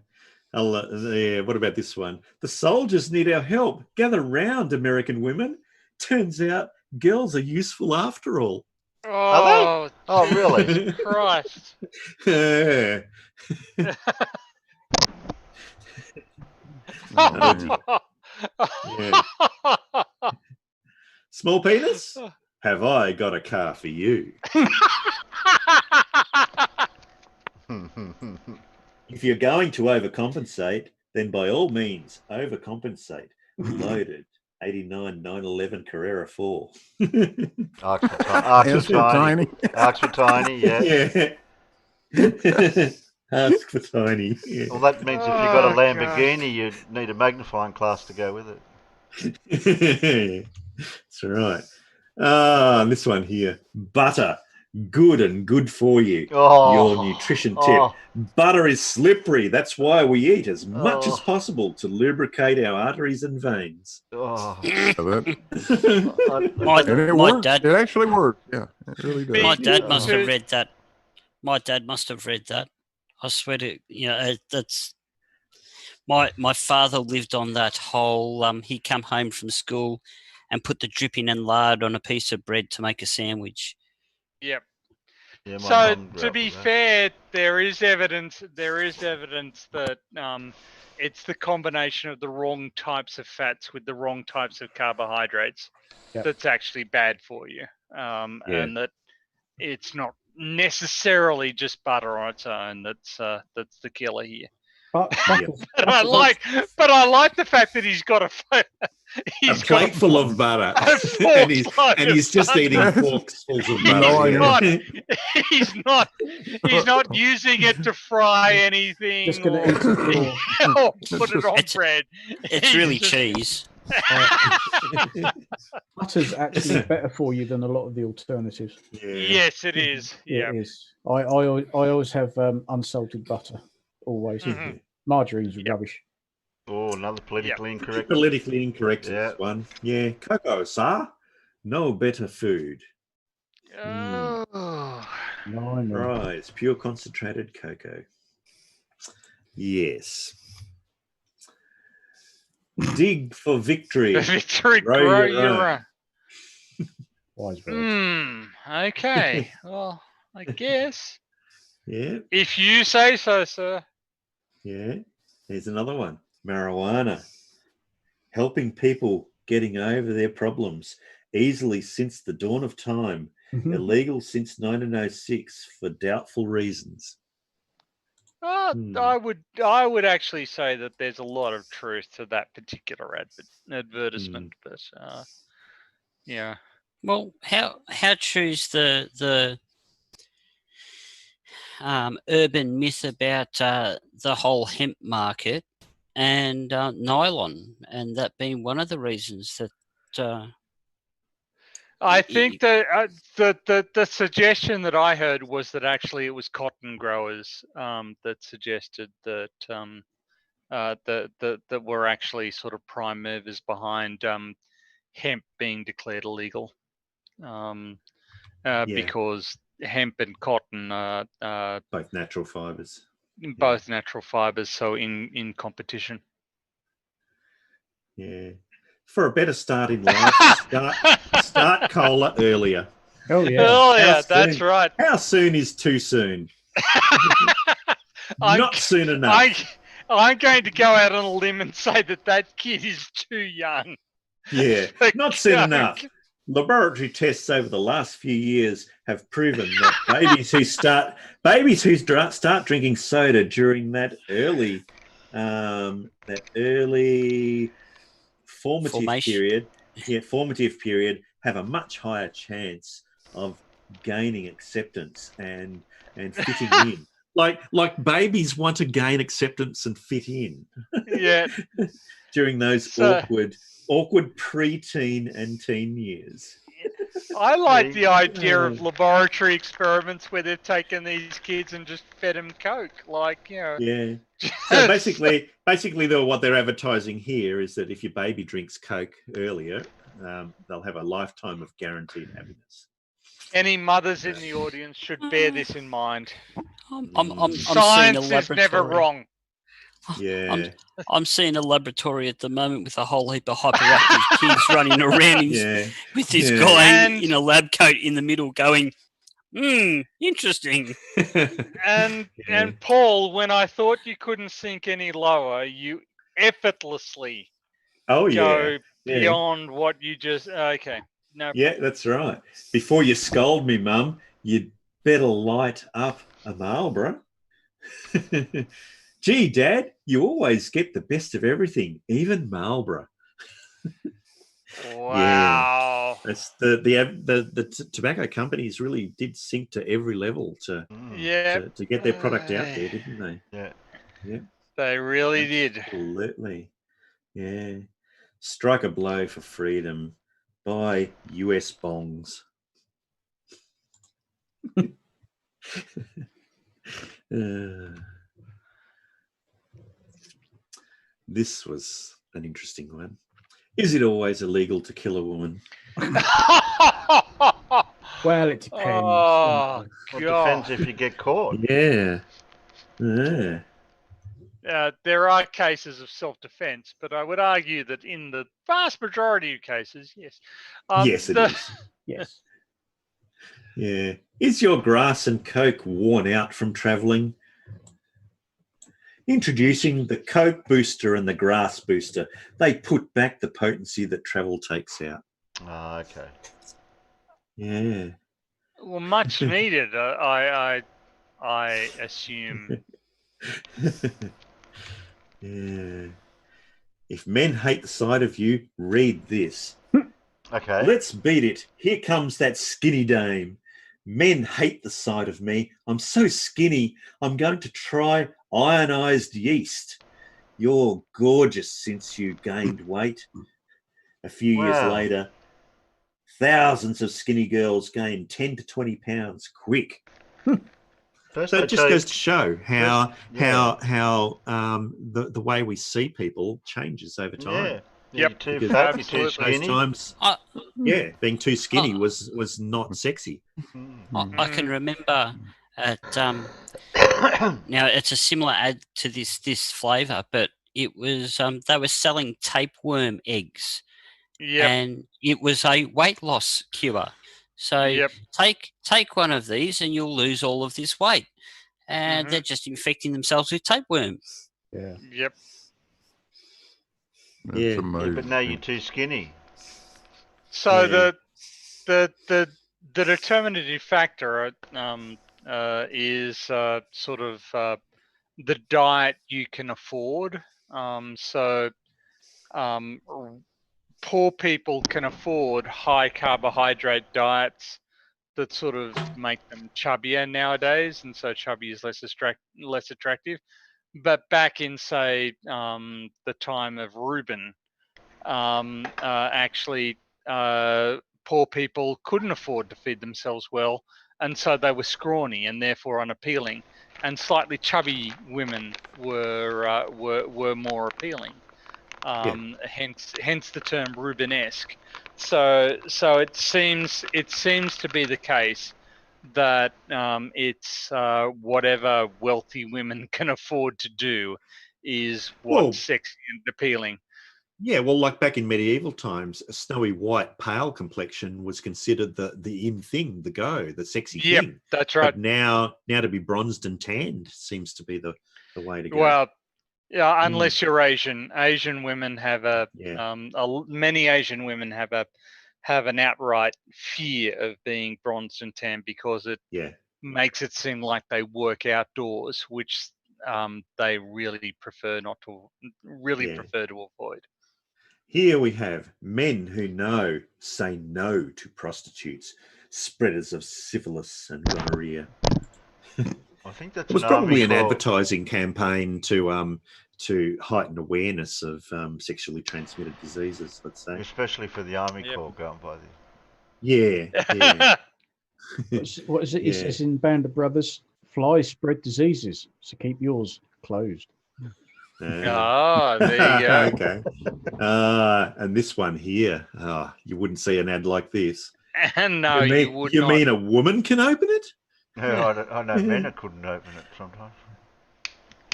Speaker 9: Yeah. What about this one? The soldiers need our help. Gather round, American women. Turns out girls are useful after all.
Speaker 5: Oh,
Speaker 3: oh really?
Speaker 5: Christ.
Speaker 9: Yeah. Yeah. Small penis? Have I got a car for you? If you're going to overcompensate, then by all means overcompensate. Loaded 89 911 Carrera 4.
Speaker 3: Arcs for tiny. Arcs for tiny, yeah.
Speaker 9: Ask for tiny. Yeah.
Speaker 3: Well, that means if you've got a Lamborghini, you need a magnifying glass to go with
Speaker 9: it. That's right. This one here. Butter. Good and good for you. Your nutrition tip. Butter is slippery. That's why we eat as much as possible to lubricate our arteries and veins.
Speaker 13: My dad. It actually worked. Yeah, it really does.
Speaker 4: My dad must have read that. My dad must have read that. I swear to that's. My father lived on that whole. He come home from school, and put the dripping and lard on a piece of bread to make a sandwich.
Speaker 5: Yep.
Speaker 3: Yeah,
Speaker 5: so to be fair, there is evidence that it's the combination of the wrong types of fats with the wrong types of carbohydrates that's actually bad for you, and that it's not necessarily just butter on its own that's the killer here. But I like the fact that he's got
Speaker 9: a plate full of butter, and he's just eating forksfuls of butter.
Speaker 5: He's not using it to fry anything.
Speaker 1: Just gonna
Speaker 5: or,
Speaker 1: eat it
Speaker 5: or put it on bread.
Speaker 4: It's really cheese.
Speaker 1: Butter's actually better for you than a lot of the alternatives.
Speaker 5: Yes, it is. Yeah,
Speaker 1: it is. I always have unsalted butter. Always.
Speaker 5: Mhm.
Speaker 1: Margarine's rubbish.
Speaker 3: Oh, another politically incorrect.
Speaker 9: Politically incorrect one. Yeah, cocoa, sir. No better food. Right, it's pure concentrated cocoa. Yes. Dig for victory.
Speaker 5: Victory,
Speaker 9: grow your
Speaker 5: own. Okay. Well, I guess.
Speaker 9: Yeah.
Speaker 5: If you say so, sir.
Speaker 9: Yeah. Here's another one. Marijuana. Helping people getting over their problems easily since the dawn of time. Illegal since 1906 for doubtful reasons.
Speaker 5: I would actually say that there's a lot of truth to that particular advertisement, but yeah.
Speaker 4: Well, how choose the urban myth about the whole hemp market and nylon, and that being one of the reasons that.
Speaker 5: I think that the suggestion that I heard was that actually it was cotton growers that suggested that that were actually sort of prime movers behind hemp being declared illegal, because hemp and cotton are
Speaker 9: both natural fibers.
Speaker 5: Both natural fibers, so in competition.
Speaker 9: Yeah. For a better start in life, start cola earlier.
Speaker 1: Oh yeah.
Speaker 5: Oh yeah, that's right.
Speaker 9: How soon is too soon? Not soon enough.
Speaker 5: I'm going to go out on a limb and say that kid is too young.
Speaker 9: Yeah, not soon enough. Laboratory tests over the last few years have proven that babies who start drinking soda during that early formative period have a much higher chance of gaining acceptance and fitting in. Like babies want to gain acceptance and fit in.
Speaker 5: Yeah.
Speaker 9: During those awkward pre-teen and teen years.
Speaker 5: I like the idea of laboratory experiments where they've taken these kids and just fed them Coke, like, you know.
Speaker 9: Yeah. So basically, what they're advertising here is that if your baby drinks Coke earlier, they'll have a lifetime of guaranteed happiness.
Speaker 5: Any mothers in the audience should bear this in mind.
Speaker 4: Science
Speaker 5: is never wrong.
Speaker 9: Yeah.
Speaker 4: I'm seeing a laboratory at the moment with a whole heap of hyperactive kids running around with this guy in a lab coat in the middle going, interesting.
Speaker 5: And Paul, when I thought you couldn't sink any lower, you effortlessly go beyond what you just... Okay. No problem.
Speaker 9: Yeah, that's right. Before you scold me, Mum, you'd better light up a Marlboro. Gee, Dad, you always get the best of everything, even Marlboro.
Speaker 5: Wow.
Speaker 9: That's the tobacco companies really did sink to every level to get their product out there, didn't they?
Speaker 3: Yeah.
Speaker 5: They really did.
Speaker 9: Absolutely. Yeah. Strike a blow for freedom. Buy US bongs. This was an interesting one. Is it always illegal to kill a woman?
Speaker 1: Well, it depends.
Speaker 5: Oh,
Speaker 3: it depends if you get caught.
Speaker 9: Yeah. Yeah.
Speaker 5: There are cases of self-defense, but I would argue that in the vast majority of cases, yes.
Speaker 9: Yes, it is.
Speaker 1: Yes.
Speaker 9: Yeah. Is your grass and Coke worn out from travelling? Introducing the Coke booster and the grass booster. They put back the potency that travel takes out.
Speaker 3: Oh, okay.
Speaker 9: Yeah.
Speaker 5: Well, much needed, I assume.
Speaker 9: Yeah. If men hate the sight of you, read this.
Speaker 3: Okay.
Speaker 9: Let's beat it. Here comes that skinny dame. Men hate the sight of me. I'm so skinny, I'm going to try ionized yeast. You're gorgeous since you gained weight. A few years
Speaker 3: Wow.
Speaker 9: later, thousands of skinny girls gain 10 to 20 pounds quick.
Speaker 3: First
Speaker 9: So
Speaker 3: they
Speaker 9: it just
Speaker 3: tell
Speaker 9: goes
Speaker 3: you-
Speaker 9: to show how
Speaker 3: Yeah.
Speaker 9: the way we see people changes over time.
Speaker 3: Yeah. You're too
Speaker 9: Because
Speaker 3: fat, you're too
Speaker 9: those
Speaker 3: skinny.
Speaker 9: times, being too skinny was not sexy.
Speaker 4: I can remember at now it's a similar ad to this flavour, but it was they were selling tapeworm eggs, and it was a weight loss cure. So take one of these and you'll lose all of this weight, and they're just infecting themselves with tapeworm.
Speaker 9: Yeah.
Speaker 5: Yep.
Speaker 3: Yeah, but now you're too skinny.
Speaker 5: So the determinative factor is sort of the diet you can afford. Poor people can afford high carbohydrate diets that sort of make them chubbier nowadays, and so chubby is less attractive. But back in, say, the time of Reuben, actually, poor people couldn't afford to feed themselves well, and so they were scrawny and therefore unappealing. And slightly chubby women were more appealing. Hence the term Reubenesque. So it seems to be the case that it's whatever wealthy women can afford to do is what's sexy and appealing.
Speaker 9: Yeah, well, like back in medieval times, a snowy white, pale complexion was considered the in thing, the sexy thing.
Speaker 5: That's right.
Speaker 9: But now to be bronzed and tanned seems to be the way to go.
Speaker 5: Well, yeah, unless you're Asian. Asian women have many Asian women have an outright fear of being bronzed and tanned because it makes it seem like they work outdoors, which they really prefer prefer to avoid.
Speaker 9: Here we have men who say no to prostitutes, spreaders of syphilis and gonorrhea.
Speaker 3: I think that's
Speaker 9: It was
Speaker 3: an
Speaker 9: probably
Speaker 3: army
Speaker 9: an
Speaker 3: call.
Speaker 9: advertising campaign to heighten awareness of sexually transmitted diseases, let's say.
Speaker 3: Especially for the army corps going by there.
Speaker 9: Yeah.
Speaker 1: What is it? He says in Band of Brothers, flies spread diseases, so keep yours closed.
Speaker 5: There you go.
Speaker 9: Okay. And this one here, you wouldn't see an ad like this.
Speaker 5: No, you would
Speaker 9: You
Speaker 5: not.
Speaker 9: mean a woman can open it?
Speaker 3: Yeah, I know men couldn't open it sometimes.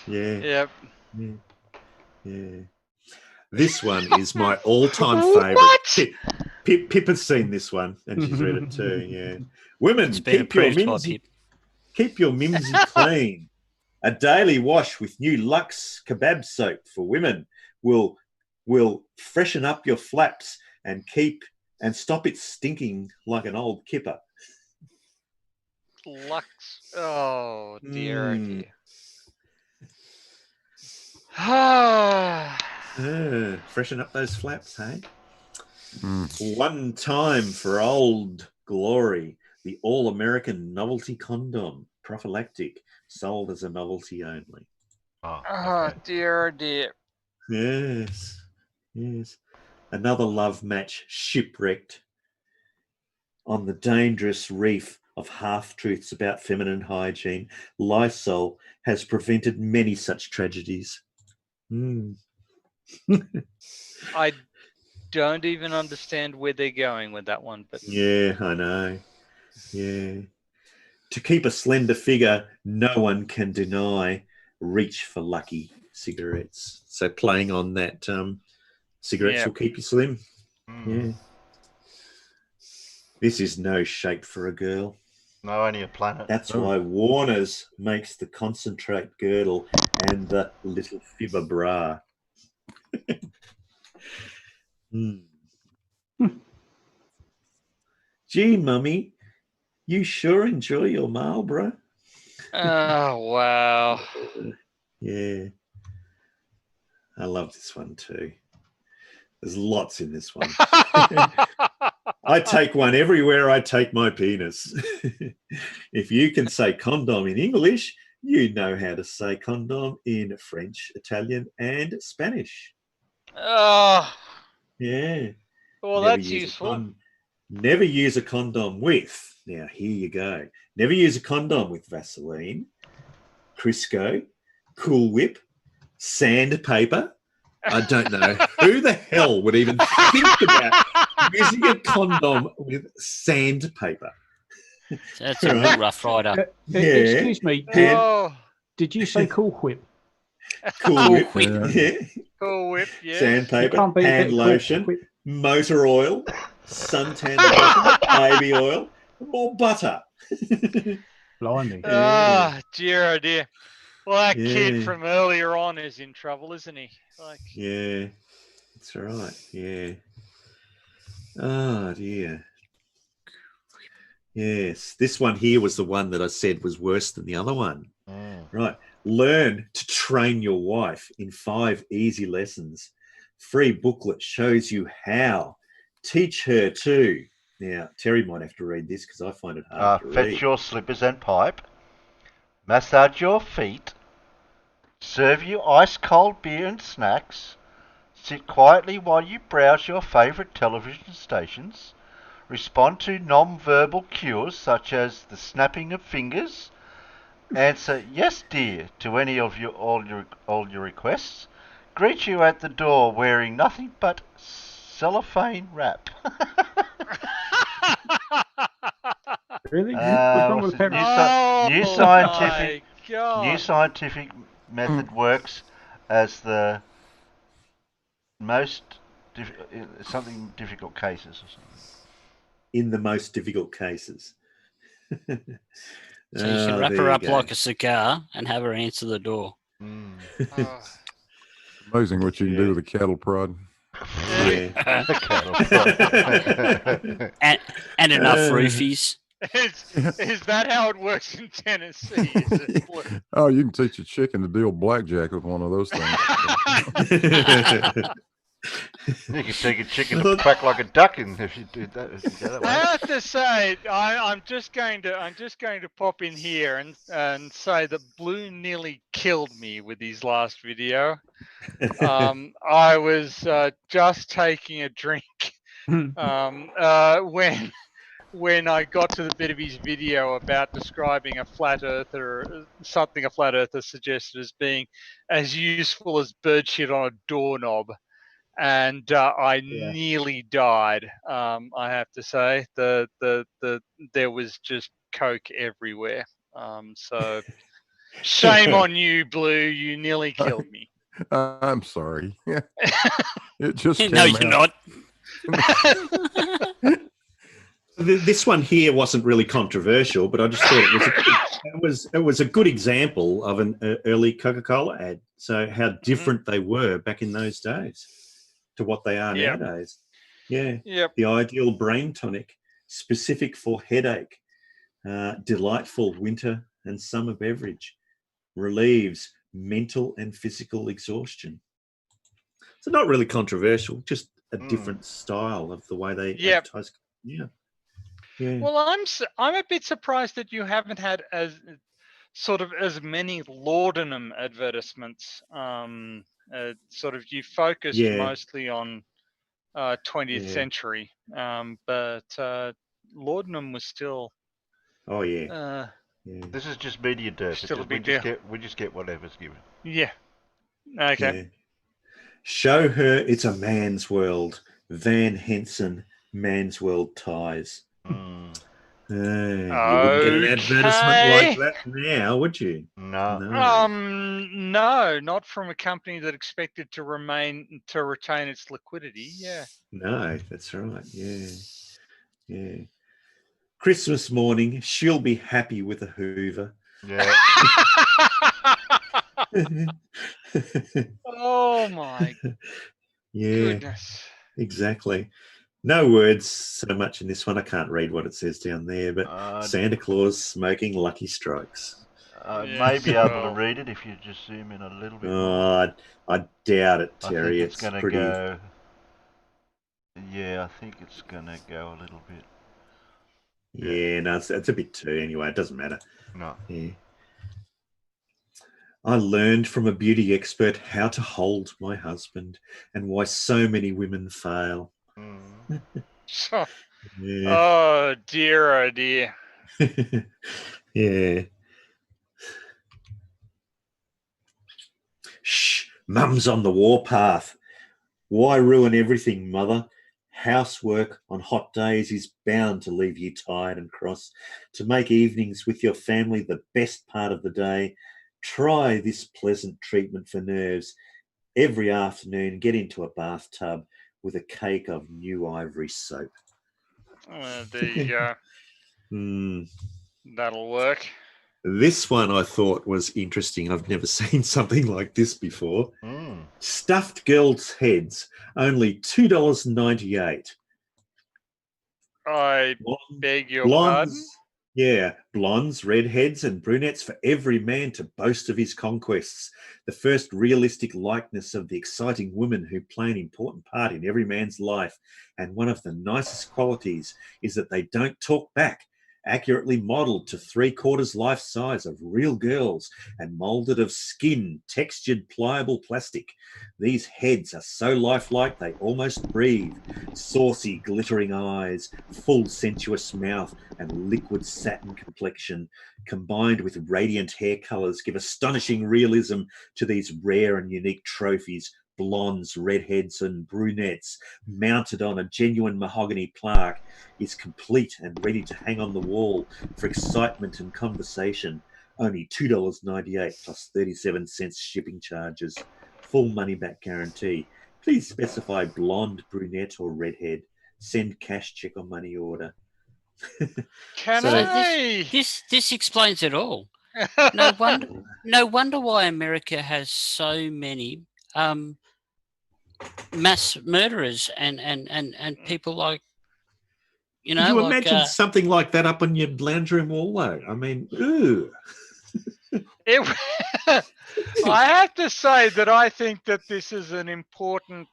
Speaker 9: Yeah.
Speaker 5: Yep.
Speaker 9: Yeah. This one is my all-time favourite. Pip has seen this one, and she's read it too. Yeah. Women, keep your mimsy clean. A daily wash with new Lux kebab soap for women will freshen up your flaps and stop it stinking like an old kipper.
Speaker 5: Lux. Oh dear.
Speaker 9: Freshen up those flaps, hey? One time for old glory, the all-American novelty condom, prophylactic, sold as a novelty only.
Speaker 5: Oh dear.
Speaker 9: Yes. Another love match shipwrecked on the dangerous reef of half-truths about feminine hygiene. Lysol has prevented many such tragedies.
Speaker 5: I don't even understand where they're going with that one, but
Speaker 9: Yeah, I know. Yeah. To keep a slender figure, no one can deny. Reach for Lucky cigarettes. So playing on that, cigarettes will keep you slim. Yeah. This is no shape for a girl.
Speaker 3: No, only a planet.
Speaker 9: That's why Warner's makes the concentrate girdle and the little fibber bra. Gee, Mummy, you sure enjoy your Marlboro?
Speaker 5: oh wow.
Speaker 9: Yeah. I love this one too. There's lots in this one. I take one everywhere I take my penis. If you can say condom in English, you know how to say condom in French, Italian, and Spanish.
Speaker 5: Oh,
Speaker 9: Yeah.
Speaker 5: well,
Speaker 9: Never
Speaker 5: that's
Speaker 9: use a
Speaker 5: useful.
Speaker 9: Never use a condom with. Now, here you go. Never use a condom with Vaseline, Crisco, Cool Whip, sandpaper. I don't know who the hell would even think about using a condom with sandpaper.
Speaker 4: That's a real rough rider.
Speaker 1: Excuse me.
Speaker 5: Oh,
Speaker 1: Did you say Cool Whip?
Speaker 9: Cool Whip. Yeah.
Speaker 5: Cool Whip, yes.
Speaker 9: Sandpaper,
Speaker 1: can't beat a
Speaker 9: hand
Speaker 1: bit of
Speaker 9: lotion,
Speaker 1: Whip.
Speaker 9: motor oil, suntan lotion, baby oil, or butter.
Speaker 1: Blimey.
Speaker 5: Ah, dear, oh dear. Well, that
Speaker 9: Yeah.
Speaker 5: kid from earlier on is in trouble, isn't he? Like,
Speaker 9: Yeah, that's right. Yeah. Oh, dear. Yes, this one here was the one that I said was worse than the other one. Right. Learn to train your wife in 5 easy lessons. Free booklet shows you how. Teach her too. Now, Terry might have to read this because I find it hard to read.
Speaker 3: Fetch your slippers and pipe. Massage your feet. Serve you ice-cold beer and snacks. Sit quietly while you browse your favourite television stations. Respond to non-verbal cues such as the snapping of fingers. Answer yes, dear, to any of all your requests. Greet you at the door wearing nothing but cellophane wrap.
Speaker 1: Really?
Speaker 3: What's it? New scientific method works as the most something difficult cases or something.
Speaker 9: In the most difficult cases.
Speaker 4: So you can wrap her up like a cigar and have her answer the door.
Speaker 13: Amazing what you can do with a cattle prod.
Speaker 9: Yeah.
Speaker 4: and enough roofies.
Speaker 5: Is that how it works in Tennessee? Is it?
Speaker 13: Oh, you can teach a chicken to deal blackjack with one of those things.
Speaker 3: You can take a chicken to quack like a duck, and if you do that,
Speaker 5: I have to say, I'm just going to pop in here and say that Blue nearly killed me with his last video. I was just taking a drink when I got to the bit of his video about describing a flat earther, something a flat earther suggested as being as useful as bird shit on a doorknob. And I nearly died. I have to say, there was just coke everywhere. So shame on you, Blue. You nearly killed me.
Speaker 13: I'm sorry. It just
Speaker 4: no, you're not.
Speaker 9: This one here wasn't really controversial, but I just thought it was a good example of an early Coca-Cola ad. So how different they were back in those days to what they are nowadays. Yeah.
Speaker 5: Yep.
Speaker 9: The ideal brain tonic, specific for headache, delightful winter and summer beverage, relieves mental and physical exhaustion. So not really controversial, just a different style of the way they advertise. Yeah. Yeah.
Speaker 5: Well, I'm a bit surprised that you haven't had as many laudanum advertisements. Sort of you focused mostly on 20th century, but laudanum was still.
Speaker 9: Oh yeah.
Speaker 3: This is just media derp.
Speaker 5: Still a big
Speaker 3: we just get whatever's given.
Speaker 5: Yeah. Okay.
Speaker 9: Yeah. Show her it's a man's world. Van Hensen, Man's World ties. You wouldn't get an advertisement like that now, would you?
Speaker 3: No.
Speaker 5: No, not from a company that expected to retain its liquidity. Yeah.
Speaker 9: No, that's right. Yeah. Yeah. Christmas morning, she'll be happy with a Hoover.
Speaker 3: Yeah.
Speaker 5: Oh my goodness.
Speaker 9: Exactly. No words so much in this one. I can't read what it says down there, but Santa Claus smoking Lucky Strikes.
Speaker 3: May be able to read it if you just zoom in a little bit.
Speaker 9: I doubt it, Terry.
Speaker 3: I think it's going to go. Yeah, I think it's gonna go a little bit.
Speaker 9: Yeah, no, it's a bit too. Anyway, it doesn't matter.
Speaker 3: No.
Speaker 9: Yeah. I learned from a beauty expert how to hold my husband and why so many women fail.
Speaker 5: So,
Speaker 9: Yeah.
Speaker 5: oh dear, oh dear.
Speaker 9: Yeah. Shh, Mum's on the warpath. Why ruin everything, Mother? Housework on hot days is bound to leave you tired and cross. To make evenings with your family the best part of the day, try this pleasant treatment for nerves. Every afternoon, get into a bathtub with a cake of new ivory soap.
Speaker 5: There you go. That'll work.
Speaker 9: This one I thought was interesting. I've never seen something like this before. Stuffed girls' heads, only $2.98.
Speaker 5: I beg your
Speaker 9: Blondes,
Speaker 5: pardon?
Speaker 9: yeah, blondes, redheads, and brunettes for every man to boast of his conquests. The first realistic likeness of the exciting women who play an important part in every man's life. And one of the nicest qualities is that they don't talk back. Accurately modelled to 3/4 life size of real girls and moulded of skin, textured, pliable plastic. These heads are so lifelike they almost breathe. Saucy, glittering eyes, full, sensuous mouth, and liquid satin complexion, combined with radiant hair colours, give astonishing realism to these rare and unique trophies. Blondes, redheads, and brunettes, mounted on a genuine mahogany plaque, is complete and ready to hang on the wall for excitement and conversation. Only $2.98 plus 37 cents shipping charges. Full money back guarantee. Please specify blonde, brunette, or redhead. Send cash, check, or money order.
Speaker 4: This explains it all. No wonder why America has so many mass murderers and people like, you know.
Speaker 9: Could you
Speaker 4: like,
Speaker 9: imagine something like that up on your lounge room wall, though? I mean, ooh.
Speaker 5: I have to say that I think that this is an important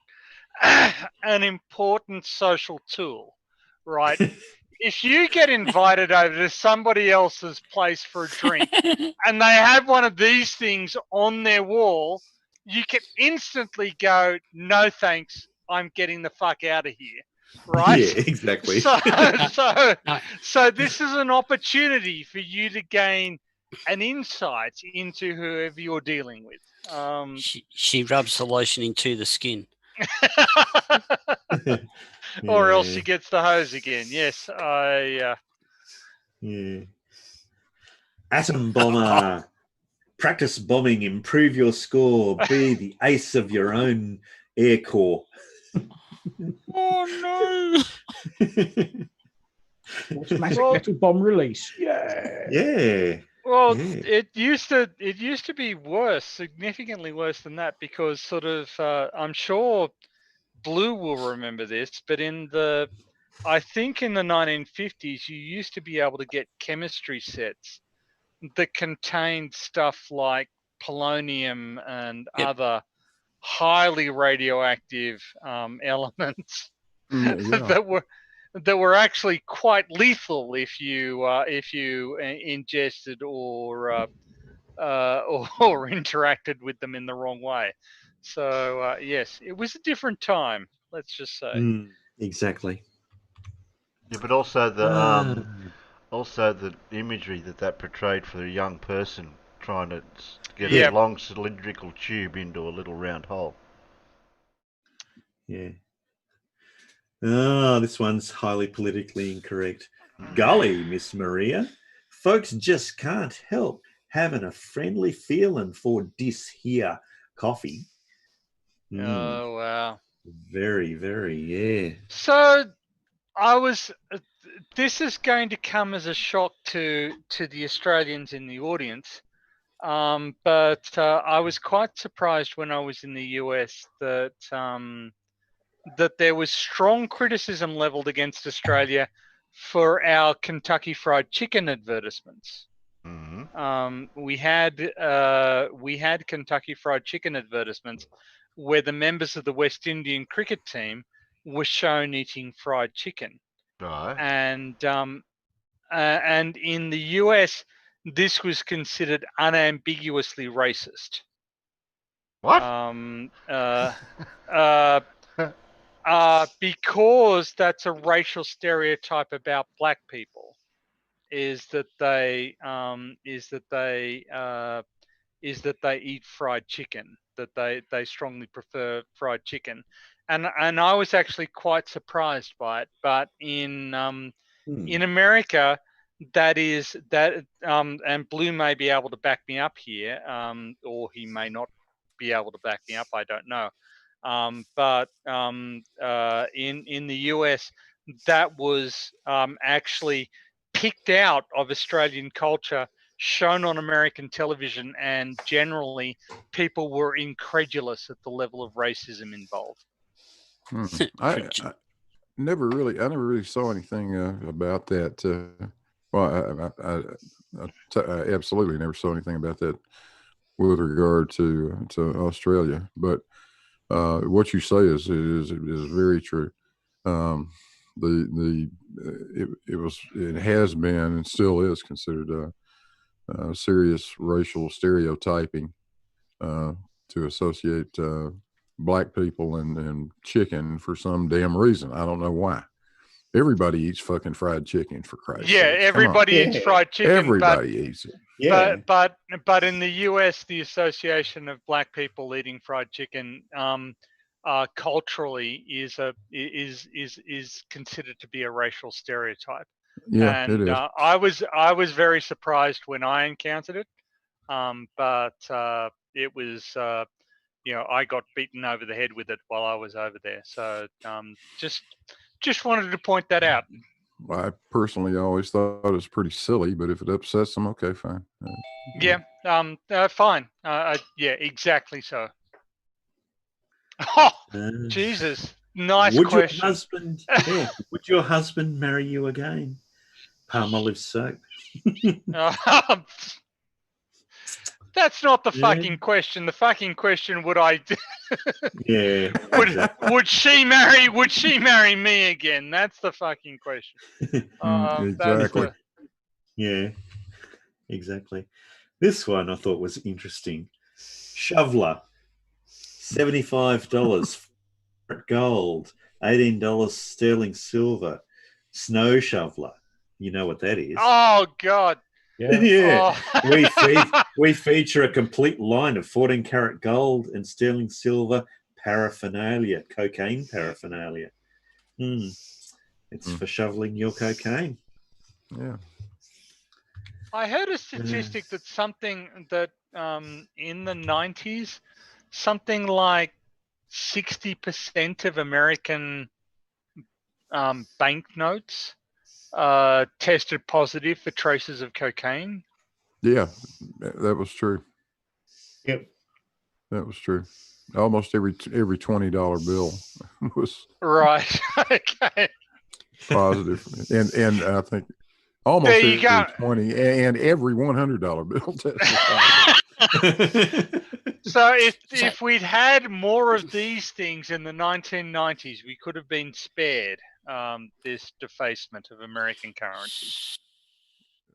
Speaker 5: social tool, right? If you get invited over to somebody else's place for a drink and they have one of these things on their wall, you can instantly go, no thanks, I'm getting the fuck out of here. Right?
Speaker 9: Yeah, exactly.
Speaker 5: So this is an opportunity for you to gain an insight into whoever you're dealing with.
Speaker 4: She rubs the lotion into the skin.
Speaker 5: Or else she gets the hose again. Yes,
Speaker 9: Yeah. Atom bomber. Practice bombing, improve your score, be the ace of your own air corps.
Speaker 5: Oh
Speaker 1: no! Automatic metal bomb release.
Speaker 9: Yeah.
Speaker 5: Well, it used to be worse, significantly worse than that, because sort of I'm sure Blue will remember this, but I think in the 1950s you used to be able to get chemistry sets that contained stuff like polonium and other highly radioactive elements that were actually quite lethal if you ingested or interacted with them in the wrong way. So yes, it was a different time. Let's just say.
Speaker 9: Exactly.
Speaker 3: Yeah, but also the imagery that portrayed for a young person trying to get a long cylindrical tube into a little round hole.
Speaker 9: Yeah. Oh, this one's highly politically incorrect. Golly, Miss Maria, folks just can't help having a friendly feeling for this here coffee.
Speaker 5: Oh wow!
Speaker 9: Very, very, yeah.
Speaker 5: So this is going to come as a shock to the Australians in the audience, but I was quite surprised when I was in the US that there was strong criticism leveled against Australia for our Kentucky Fried Chicken advertisements. We had Kentucky Fried Chicken advertisements where the members of the West Indian cricket team were shown eating fried chicken.
Speaker 3: Right.
Speaker 5: And in the US, this was considered unambiguously racist.
Speaker 3: What?
Speaker 5: Because that's a racial stereotype about black people, is that they eat fried chicken, that they strongly prefer fried chicken, and I was actually quite surprised by it. But in America, and Blue may be able to back me up here, or he may not be able to back me up. I don't know. But in the US, that was actually picked out of Australian culture, shown on American television, and generally people were incredulous at the level of racism involved.
Speaker 13: I never really saw anything about that. Well, I absolutely never saw anything about that with regard to Australia. But what you say is very true. It has been and still is considered a serious racial stereotyping to associate black people and chicken for some damn reason. I don't know why. Everybody eats fucking fried chicken, for Christ's
Speaker 5: Yeah,
Speaker 13: sakes.
Speaker 5: everybody eats fried chicken.
Speaker 13: Everybody eats it.
Speaker 9: Yeah.
Speaker 5: But in the US, the association of black people eating fried chicken culturally is considered to be a racial stereotype.
Speaker 13: Yeah,
Speaker 5: and
Speaker 13: it is.
Speaker 5: I was very surprised when I encountered it, but it was I got beaten over the head with it while I was over there. So just wanted to point that out.
Speaker 13: I personally always thought it was pretty silly, but if it upsets them, okay, fine.
Speaker 5: Yeah, fine. Yeah, exactly so. Oh, Jesus. Nice
Speaker 16: would
Speaker 5: question.
Speaker 16: Would your husband marry you again? Palmolive soap.
Speaker 5: That's not the fucking question. The fucking question: would I?
Speaker 16: Yeah.
Speaker 5: Would she marry me again? That's the fucking question.
Speaker 13: Exactly.
Speaker 16: Yeah. Exactly. This one I thought was interesting. Shoveler, $75 gold, $18 sterling silver. Snow shoveler. You know what that is?
Speaker 5: Oh God.
Speaker 16: Yeah.
Speaker 5: Oh.
Speaker 16: We feature a complete line of 14-karat gold and sterling silver paraphernalia, cocaine paraphernalia. It's for shoveling your cocaine.
Speaker 13: Yeah.
Speaker 5: I heard a statistic that in the 90s, something like 60% of American banknotes tested positive for traces of cocaine.
Speaker 13: Yeah, that was true.
Speaker 16: Yep.
Speaker 13: That was true. Almost every $20 bill was
Speaker 5: right. Okay.
Speaker 13: Positive, and I think almost
Speaker 5: there you
Speaker 13: every
Speaker 5: go.
Speaker 13: 20 and every $100 bill tested.
Speaker 5: So if we'd had more of these things in the 1990s, we could have been spared this defacement of American currency.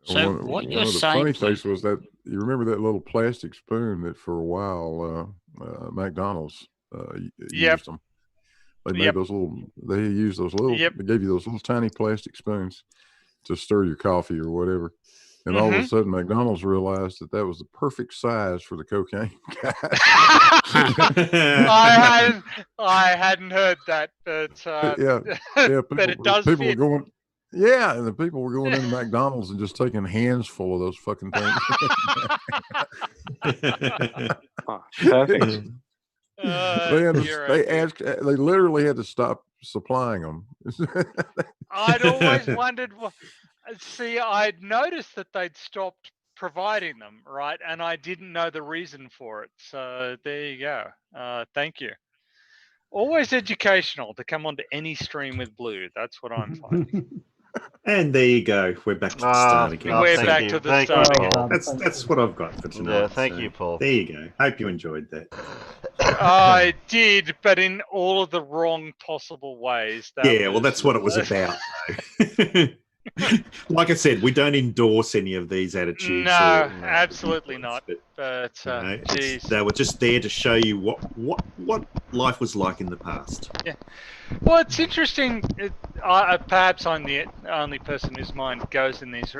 Speaker 4: So what you're saying?
Speaker 13: The funny thing was that you remember that little plastic spoon that for a while McDonald's used them. They made those little. They used those little. They gave you those little tiny plastic spoons to stir your coffee or whatever. And all of a sudden, McDonald's realized that was the perfect size for the cocaine guy.
Speaker 5: I hadn't heard that, but but it does
Speaker 13: people
Speaker 5: fit.
Speaker 13: Were going. Yeah, and the people were going into McDonald's and just taking hands full of those fucking things.
Speaker 17: Perfect.
Speaker 13: They literally had to stop supplying them.
Speaker 5: I'd always wondered. See, I'd noticed that they'd stopped providing them, right? And I didn't know the reason for it. So there you go. Thank you. Always educational to come onto any stream with Blue. That's what I'm finding.
Speaker 9: And there you go. We're back to the start again.
Speaker 5: We're back to the start again.
Speaker 9: That's what I've got for tonight.
Speaker 3: Yeah, thank you, Paul.
Speaker 9: There you go. Hope you enjoyed that.
Speaker 5: I did, but in all of the wrong possible ways.
Speaker 9: Well, that's what it was about. Like I said, we don't endorse any of these attitudes.
Speaker 5: No, absolutely not. But
Speaker 9: they were just there to show you what life was like in the past.
Speaker 5: Yeah. Well, it's interesting. Perhaps I'm the only person whose mind goes in these.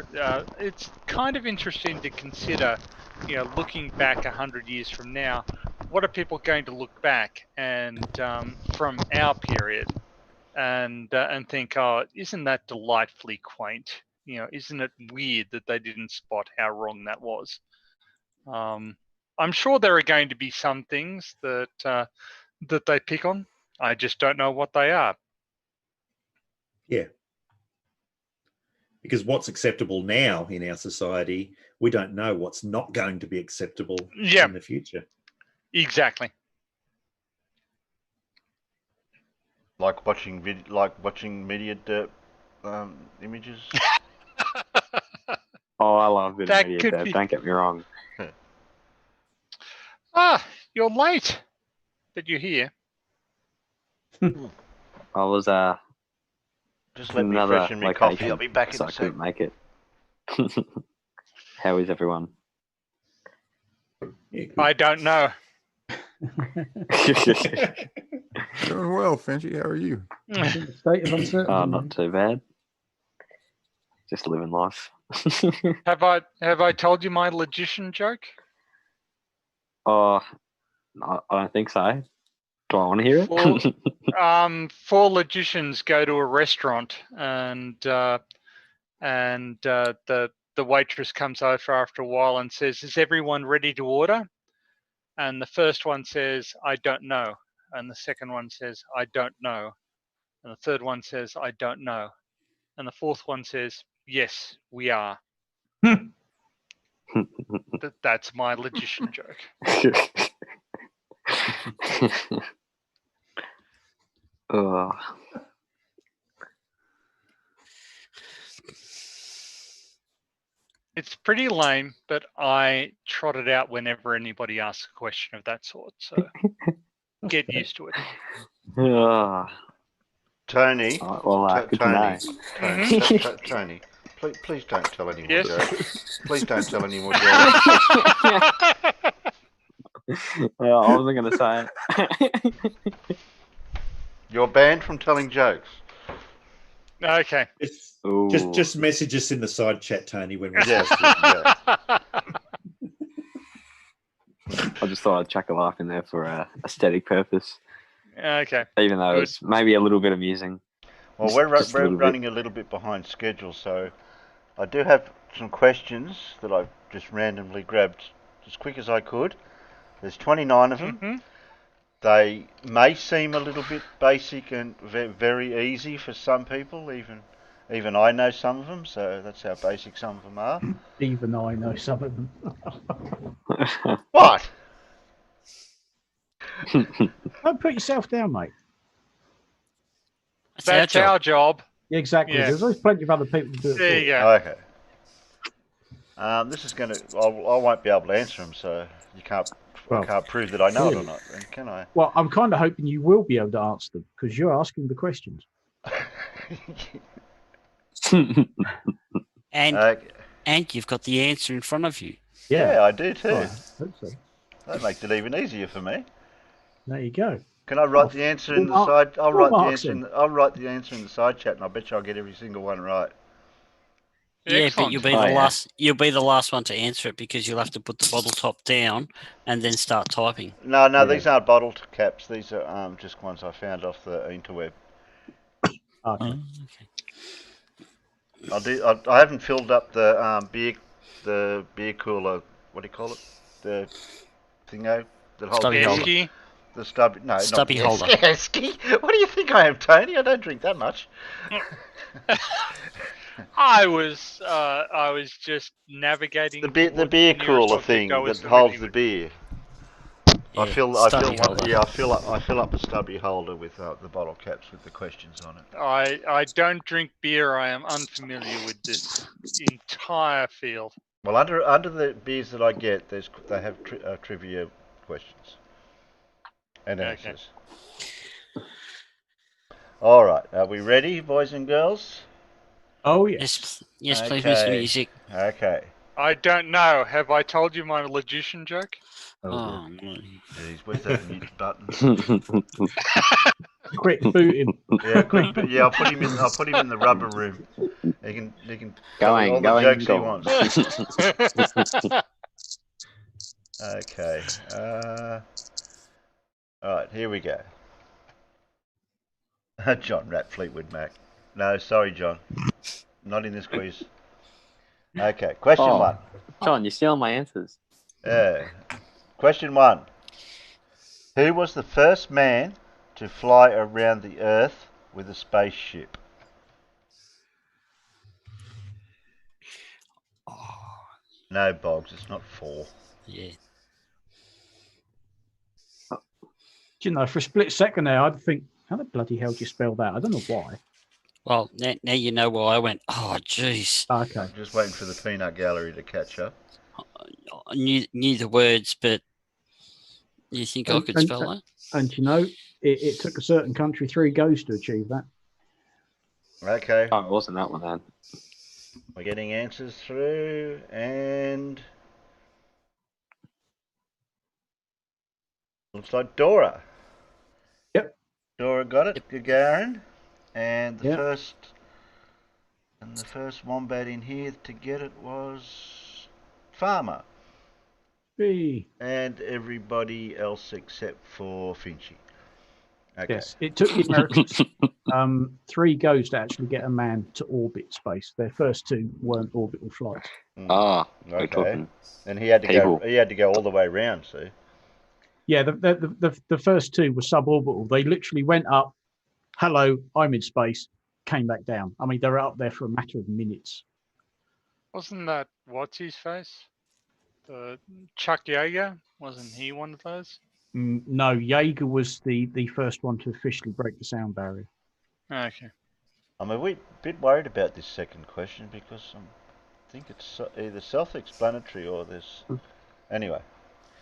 Speaker 5: It's kind of interesting to consider, looking back 100 years from now, what are people going to look back and from our period and think, oh, isn't that delightfully quaint? Isn't it weird that they didn't spot how wrong that was? I'm sure there are going to be some things that they pick on. I just don't know what they are.
Speaker 9: Yeah. Because what's acceptable now in our society, we don't know what's not going to be acceptable in the future.
Speaker 5: Exactly.
Speaker 3: Like watching media derp images.
Speaker 17: Oh, I love a bit
Speaker 5: That
Speaker 17: of media
Speaker 5: could
Speaker 17: derp,
Speaker 5: be-
Speaker 17: don't get me wrong.
Speaker 5: You're late, but you're here.
Speaker 17: I was
Speaker 3: Just let me
Speaker 17: another
Speaker 3: freshen my
Speaker 17: location,
Speaker 3: coffee. I'll be back in
Speaker 17: so
Speaker 3: a
Speaker 17: I
Speaker 3: sec.
Speaker 17: couldn't make it. How is everyone?
Speaker 5: I don't know.
Speaker 13: Doing well, Finchy. How are you?
Speaker 1: State of uncertainty.
Speaker 17: Oh, not too bad. Just living life.
Speaker 5: Have I told you my logician joke?
Speaker 17: Oh, I don't think so. Do I want to hear it?
Speaker 5: Four logicians go to a restaurant, and the waitress comes over after a while and says, "Is everyone ready to order?" And the first one says, "I don't know." And the second one says, "I don't know." And the third one says, "I don't know." And the fourth one says, "Yes, we are." That's my logician joke.
Speaker 17: Oh.
Speaker 5: It's pretty lame, but I trot it out whenever anybody asks a question of that sort. So get used to it.
Speaker 17: Oh.
Speaker 3: Tony.
Speaker 17: Well, good to know.
Speaker 3: Tony, please don't tell any more
Speaker 5: Yes?
Speaker 3: jokes. Please don't tell any more jokes.
Speaker 17: Well, I wasn't going to say it.
Speaker 3: You're banned from telling jokes.
Speaker 5: Okay.
Speaker 9: Just message us in the side chat, Tony, when we're
Speaker 17: I just thought I'd chuck a laugh in there for a aesthetic purpose.
Speaker 5: Okay.
Speaker 17: Even though it's maybe a little bit amusing.
Speaker 3: Well, we're
Speaker 17: Just a little bit.
Speaker 3: running a little bit behind schedule, so I do have some questions that I've just randomly grabbed as quick as I could. There's 29 of them.
Speaker 5: Mm-hmm.
Speaker 3: They may seem a little bit basic and very easy for some people. Even I know some of them, so that's how basic some of them are.
Speaker 1: Even I know some of them.
Speaker 3: What?
Speaker 1: Don't put yourself down, mate.
Speaker 5: That's our job.
Speaker 1: Yeah, exactly.
Speaker 5: Yeah.
Speaker 1: There's always plenty of other people to do it.
Speaker 5: There you
Speaker 1: for.
Speaker 5: go.
Speaker 3: Okay. This is going to... I won't be able to answer them, so you can't prove that I know it or not, then, can I?
Speaker 1: Well, I'm kind of hoping you will be able to answer them because you're asking the questions.
Speaker 4: And you've got the answer in front of you.
Speaker 3: Yeah, I do too.
Speaker 1: Oh, I hope so.
Speaker 3: That makes it even easier for me.
Speaker 1: There you go.
Speaker 3: Can I write the answer in the
Speaker 1: full
Speaker 3: side? I'll
Speaker 1: full
Speaker 3: write the
Speaker 1: marks
Speaker 3: answer.
Speaker 1: then.
Speaker 3: I'll write the answer in the side chat, and I bet you I'll get every single one right.
Speaker 4: Yeah,
Speaker 5: Excellent.
Speaker 4: but you'll be the last. You'll be the last one to answer it because you'll have to put the bottle top down and then start typing.
Speaker 3: No, these aren't bottle caps. These are just ones I found off the interweb.
Speaker 1: Okay.
Speaker 3: I haven't filled up the beer cooler. What do you call it? The thingo that holds
Speaker 4: Stubby
Speaker 3: the
Speaker 4: holder.
Speaker 5: Esky?
Speaker 3: The stubby. No,
Speaker 4: Stubby
Speaker 3: not
Speaker 4: holder.
Speaker 3: Esky. What do you think I am, Tony? I don't drink that much.
Speaker 5: I was just navigating
Speaker 3: The beer
Speaker 5: towards
Speaker 3: cooler
Speaker 5: nearest object
Speaker 3: thing
Speaker 5: I was
Speaker 3: that holds the
Speaker 5: familiar
Speaker 3: beer. I fill up the stubby holder with the bottle caps with the questions on it.
Speaker 5: I don't drink beer. I am unfamiliar with this entire field.
Speaker 3: Well, under the beers that I get, they have trivia questions and answers.
Speaker 5: Okay.
Speaker 3: All right, are we ready, boys and girls?
Speaker 1: Oh yes.
Speaker 4: Yes, please, Mr. Music.
Speaker 3: Okay.
Speaker 5: I don't know. Have I told you my logician joke?
Speaker 4: Oh, no.
Speaker 3: Jeez, where's that mute button?
Speaker 1: Quick, boot him.
Speaker 3: Yeah, quick. I'll put him in the rubber room. He can tell me all the jokes he wants. Okay. All right, here we go. John Rat Fleetwood Mac. No, sorry, John. Not in this quiz. Okay, question one.
Speaker 17: John, you're stealing my answers.
Speaker 3: Question one. Who was the first man to fly around the Earth with a spaceship? No, Boggs, it's not 4.
Speaker 4: Yeah.
Speaker 1: Do you know, for a split second there, I'd think, how the bloody hell do you spell that? I don't know why.
Speaker 4: Well, now you know why I went, oh, jeez.
Speaker 1: Okay.
Speaker 3: Just waiting for the peanut gallery to catch up.
Speaker 4: I knew the words, but you think I could spell that?
Speaker 1: And you know, it took a certain country 3 goes to achieve that.
Speaker 3: Okay.
Speaker 17: Oh, it wasn't that one then.
Speaker 3: We're getting answers through, and looks like Dora.
Speaker 1: Yep.
Speaker 3: Dora got it. Gagarin, and the
Speaker 1: Yep.
Speaker 3: first wombat in here to get it was Farmer.
Speaker 1: B.
Speaker 3: And everybody else except for Finchy. Okay.
Speaker 1: Yes, it took the Americans 3 goes to actually get a man to orbit space. Their first 2 weren't orbital flights.
Speaker 3: Okay. And he had to go. He had to go all the way around. See.
Speaker 1: Yeah, the first 2 were suborbital. They literally went up. Hello, I'm in space. Came back down. I mean, they were up there for a matter of minutes.
Speaker 5: Wasn't that what's his face? The Chuck Yeager? Wasn't he one of those?
Speaker 1: No, Jaeger was the first one to officially break the sound barrier.
Speaker 5: Okay.
Speaker 3: I'm a bit worried about this second question because I think it's either self-explanatory or there's. Anyway.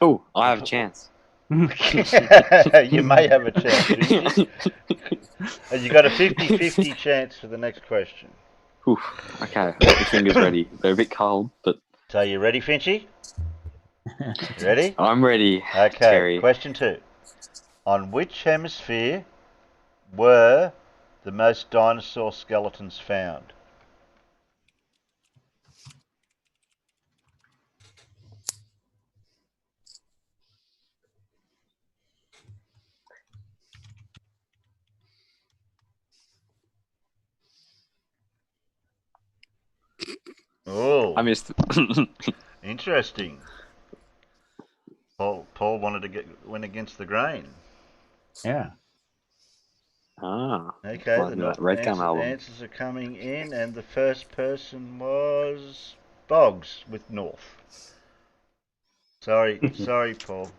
Speaker 17: Oh, I have a chance.
Speaker 3: You may have a chance. You got a 50-50 chance for the next question.
Speaker 17: Oof. Okay, I've got my fingers ready. They're a bit cold, but.
Speaker 3: So you ready, Finchy? Ready?
Speaker 17: I'm ready.
Speaker 3: Okay.
Speaker 17: Terry.
Speaker 3: Question 2. On which hemisphere were the most dinosaur skeletons found? Oh,
Speaker 17: I missed.
Speaker 3: Interesting. Paul went against the grain.
Speaker 1: Yeah.
Speaker 3: Okay.
Speaker 17: Like that Red Gum album.
Speaker 3: Answers are coming in, and the first person was Boggs with North. Sorry, Paul.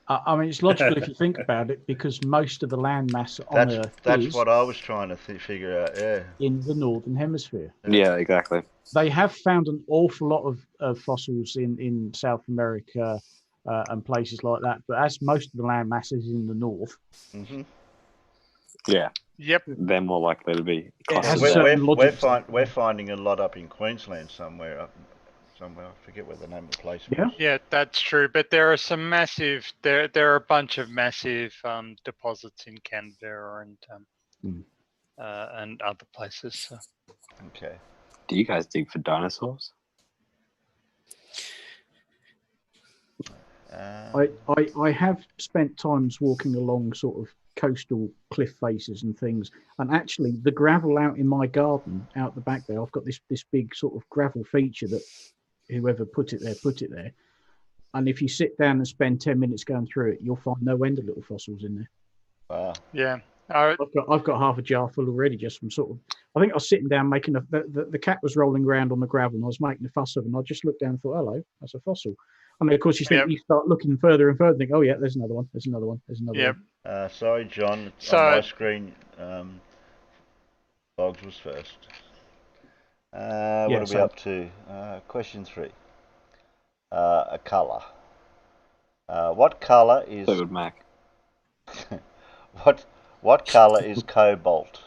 Speaker 1: I mean, it's logical if you think about it, because most of the landmass on Earth
Speaker 3: That's what I was trying to figure out, yeah.
Speaker 1: In the Northern Hemisphere.
Speaker 17: Yeah, exactly.
Speaker 1: They have found an awful lot of fossils in South America and places like that, but as most of the landmass is in the north.
Speaker 3: Mm-hmm.
Speaker 17: Yeah.
Speaker 5: Yep.
Speaker 17: They're more likely to be.
Speaker 3: We're finding a lot up in Queensland somewhere. I forget where the name of the place was.
Speaker 5: Yeah, that's true. But there are some massive. There are a bunch of massive deposits in Canberra and other places. So.
Speaker 3: Okay.
Speaker 17: Do you guys dig for dinosaurs?
Speaker 1: I have spent times walking along sort of coastal cliff faces and things, and actually the gravel out in my garden out the back there, I've got this big sort of gravel feature that whoever put it there, and if you sit down and spend 10 minutes going through it, you'll find no end of little fossils in there.
Speaker 3: Wow.
Speaker 5: Yeah.
Speaker 1: I've got half a jar full already just from sort of. I think I was sitting down making the cat was rolling around on the gravel and I was making a fuss of it, and I just looked down and thought, hello, that's a fossil. I mean, of course, you think you start looking further and further, and think, oh yeah, there's another one, there's another one, there's another one.
Speaker 3: Sorry, John.
Speaker 5: So-
Speaker 3: on my screen, Boggs was first. What are we up to? Question 3. A colour. What colour is?
Speaker 17: So would Mac.
Speaker 3: What colour is cobalt?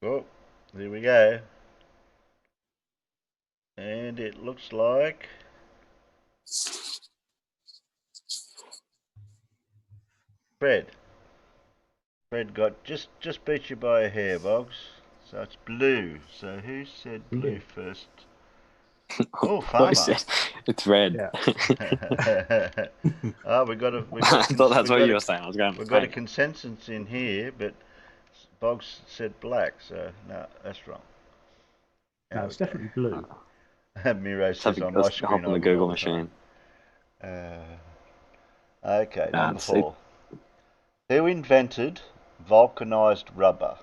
Speaker 3: Oh, there we go. And it looks like Fred. Fred got just beat you by a hair, Boggs. So it's blue. So who said blue first? Oh, Farmer.
Speaker 17: It's red.
Speaker 3: Oh, we got a.
Speaker 17: I thought that's what you were saying. I was going.
Speaker 3: We've got a consensus in here, but Boggs said black, so no, that's wrong.
Speaker 1: No, it's definitely blue.
Speaker 3: Miro says on my screen.
Speaker 17: Hop on the Google machine.
Speaker 3: Okay, number 4. Who invented vulcanized rubber?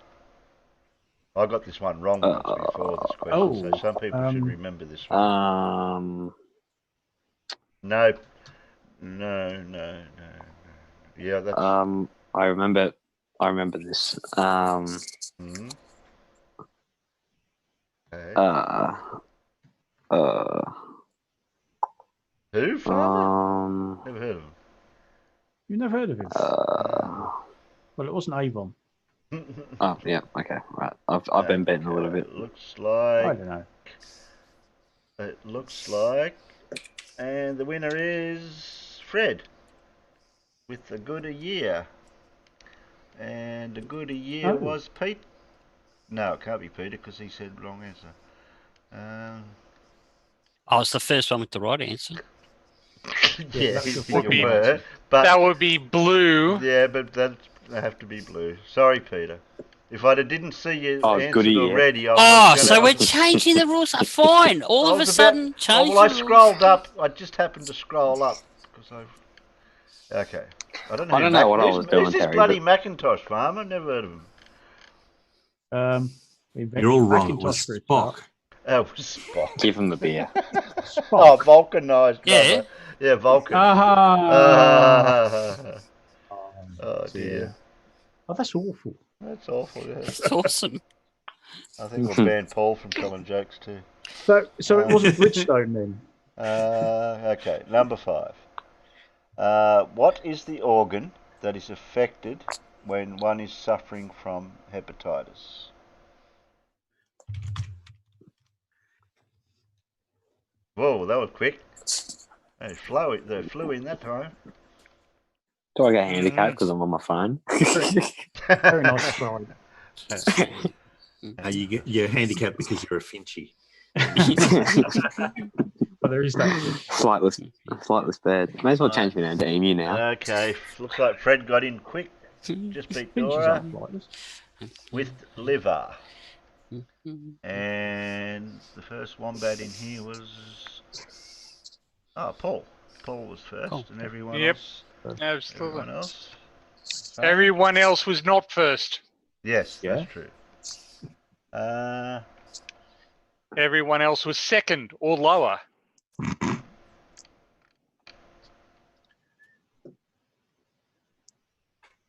Speaker 3: I got this one wrong once before this question, so some people should remember this one. No. Yeah, that's.
Speaker 17: I remember this.
Speaker 3: Okay. Who? Never heard of him.
Speaker 1: You've never heard of him? Well, it wasn't Avon.
Speaker 17: Oh yeah, okay, right. I've been bitten a little bit.
Speaker 3: It looks like.
Speaker 1: I don't know.
Speaker 3: It looks like, and the winner is Fred, with a good a year. And a good a year was Pete. No, it can't be Peter because he said wrong answer.
Speaker 4: I was the first one with the right answer.
Speaker 3: Yeah,
Speaker 5: that would be blue.
Speaker 3: Yeah, but that have to be blue. Sorry, Peter. If I didn't see you answered
Speaker 17: goody,
Speaker 3: already, I
Speaker 4: Oh,
Speaker 3: was
Speaker 4: so we're changing the rules. Fine. All of a sudden, change
Speaker 3: well, I
Speaker 4: the rules.
Speaker 3: scrolled up. I just happened to scroll up because I've. Okay. I don't know
Speaker 17: what I was doing,
Speaker 3: Who's this
Speaker 17: Terry,
Speaker 3: bloody Macintosh farm? I've never heard of him.
Speaker 18: You're all wrong. It was Spock.
Speaker 3: Oh, it was Spock.
Speaker 17: Give him the beer.
Speaker 3: Oh, vulcanized rubber. Yeah, Vulcan. Oh dear.
Speaker 1: Oh, that's awful.
Speaker 3: That's awful. Yeah.
Speaker 4: That's awesome.
Speaker 3: I think we'll ban Paul from telling jokes too.
Speaker 1: So it wasn't Bridgestone then.
Speaker 3: Okay, number 5. What is the organ that is affected when one is suffering from hepatitis? Whoa, that was quick. They flew in that time.
Speaker 17: Do I get handicapped because I'm on my phone?
Speaker 1: Very nice slide.
Speaker 16: You're handicapped because you're a Finchy.
Speaker 1: But there is that.
Speaker 17: Flightless bird. May as well change me name to Emu now.
Speaker 3: Okay, looks like Fred got in quick. Just beat Dora with liver. And the first wombat in here was Paul. Paul was first, and everyone else.
Speaker 5: Absolutely.
Speaker 3: Everyone else.
Speaker 5: Everyone else was not first.
Speaker 3: Yes, that's true.
Speaker 5: Everyone else was second or lower.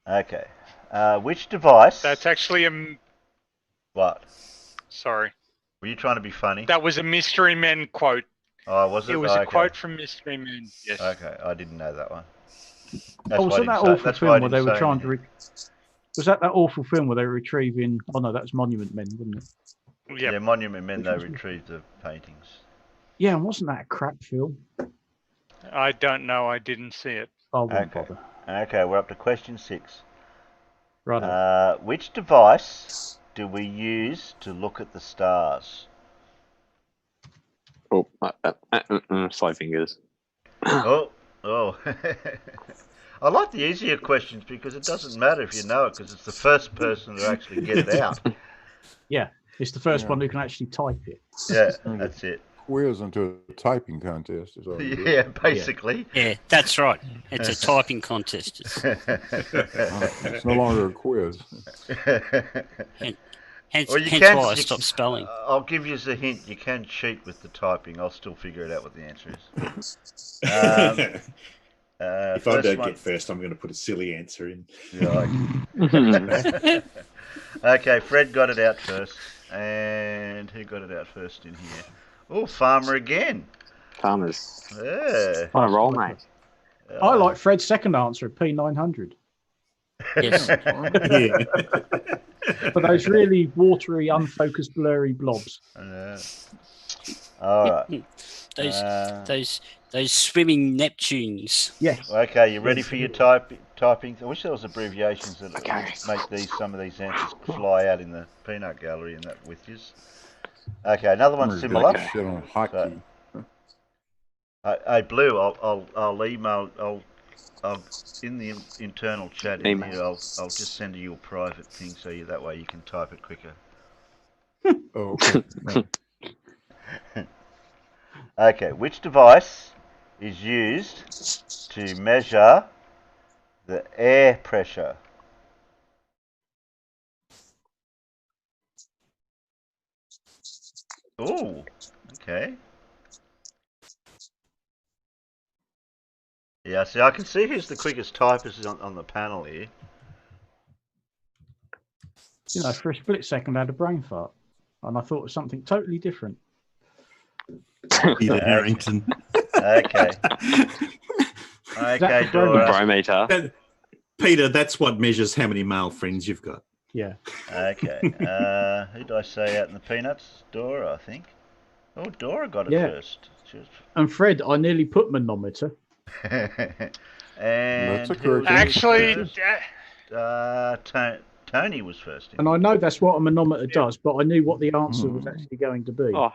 Speaker 3: Okay. Which device?
Speaker 5: That's actually a.
Speaker 3: What?
Speaker 5: Sorry.
Speaker 3: Were you trying to be funny?
Speaker 5: That was a Mystery Men quote.
Speaker 3: Oh, was it?
Speaker 5: It was a quote from Mystery Men. Yes.
Speaker 3: Okay, I didn't know that one.
Speaker 1: Was that awful film where they were trying to? Was that awful film where they were retrieving? Oh no, that's Monument Men, wasn't it?
Speaker 3: Yeah, Monument Men. They retrieved the paintings.
Speaker 1: Yeah, and wasn't that a crap film?
Speaker 5: I don't know. I didn't see it.
Speaker 1: I won't bother.
Speaker 3: Okay, we're up to question 6.
Speaker 1: Right.
Speaker 3: Which device do we use to look at the stars?
Speaker 17: Oh, slide fingers.
Speaker 3: Oh. I like the easier questions because it doesn't matter if you know it because it's the first person to actually get it out.
Speaker 1: Yeah, it's the first one who can actually type it.
Speaker 3: Yeah, that's it.
Speaker 13: quiz into a typing contest. Is all it is.
Speaker 3: Yeah, basically.
Speaker 4: Yeah, that's right. It's a typing contest.
Speaker 13: It's no longer a quiz.
Speaker 4: Hence
Speaker 3: Well, you
Speaker 4: why
Speaker 3: can,
Speaker 4: I stopped spelling.
Speaker 3: I'll give you a hint. You can cheat with the typing. I'll still figure it out what the answer is.
Speaker 9: If I don't get first, I'm going to put a silly answer in.
Speaker 3: Yeah, okay, Fred got it out first. And who got it out first in here? Oh, Farmer again.
Speaker 17: Farmers.
Speaker 3: Yeah.
Speaker 17: What a roll, mate.
Speaker 1: I like Fred's second answer, P900.
Speaker 4: Yes.
Speaker 1: For those really watery, unfocused, blurry blobs.
Speaker 3: All right.
Speaker 4: Those swimming Neptunes.
Speaker 1: Yes.
Speaker 3: Okay, you ready for your typing? I wish there was abbreviations that make some of these answers fly out in the peanut gallery and that with you. Okay, another one similar.
Speaker 13: Shit on hotkey.
Speaker 3: Hey, Blue, I'll email. I'll in the internal chat in here. I'll just send you a private thing so that way you can type it quicker.
Speaker 13: Oh. Okay.
Speaker 3: Okay, which device is used to measure the air pressure? Oh, okay. Yeah, see, I can see who's the quickest typist on the panel here.
Speaker 1: You know, for a split second, I had a brain fart, and I thought it was something totally different.
Speaker 18: Peter Harrington.
Speaker 3: Okay. Okay, Dora.
Speaker 17: Barometer.
Speaker 16: Peter, that's what measures how many male friends you've got.
Speaker 1: Yeah.
Speaker 3: Okay. Who did I say out in the peanuts? Dora, I think. Oh, Dora got it first.
Speaker 1: And Fred, I nearly put manometer.
Speaker 3: And
Speaker 5: actually,
Speaker 3: Tony was first.
Speaker 1: And I know that's what a manometer does, but I knew what the answer was actually going to be.
Speaker 17: Oh,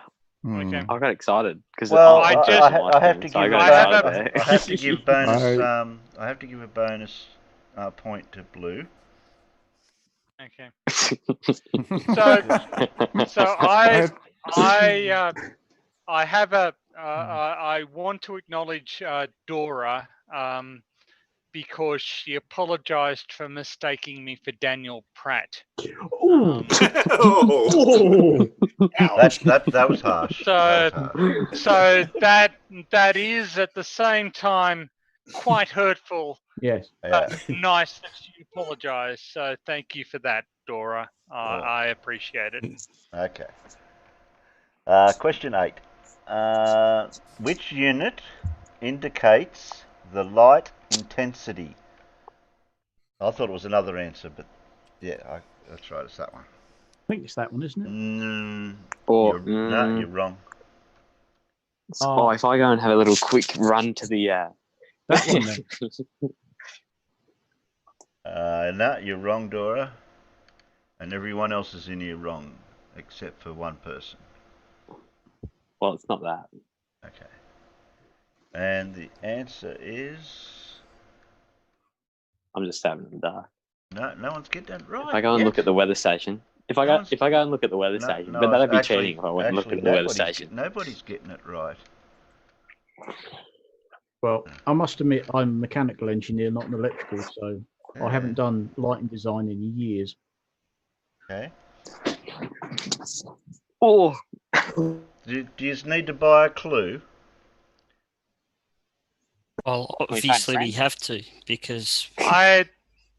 Speaker 17: okay. I got excited because
Speaker 3: I have to give bonus. I have to give a bonus point to Blue.
Speaker 5: Okay. So I have a I want to acknowledge Dora because she apologised for mistaking me for Daniel Pratt.
Speaker 3: That was harsh.
Speaker 5: So that is at the same time quite hurtful.
Speaker 1: Yes.
Speaker 5: Nice that you apologise. So thank you for that, Dora. I appreciate it.
Speaker 3: Okay. Question 8. Which unit indicates the light intensity? I thought it was another answer, but yeah, that's right. It's that one.
Speaker 1: I think it's that one, isn't it?
Speaker 3: No, you're wrong.
Speaker 17: So if I go and have a little quick run to the
Speaker 1: that one then.
Speaker 3: No, you're wrong, Dora. And everyone else is in here wrong, except for one person.
Speaker 17: Well, it's not that.
Speaker 3: Okay. And the answer is...
Speaker 17: I'm just stabbing in the dark.
Speaker 3: No one's getting it right.
Speaker 17: If I go and look at the weather station. If I go and look at the weather station, but that'd be cheating if I went and looked at the weather station.
Speaker 3: Nobody's getting it right.
Speaker 1: Well, I must admit, I'm a mechanical engineer, not an electrical, so I haven't done lighting design in years.
Speaker 3: Okay.
Speaker 17: Oh.
Speaker 3: Do you need to buy a clue?
Speaker 4: Well, obviously we have to, because
Speaker 3: I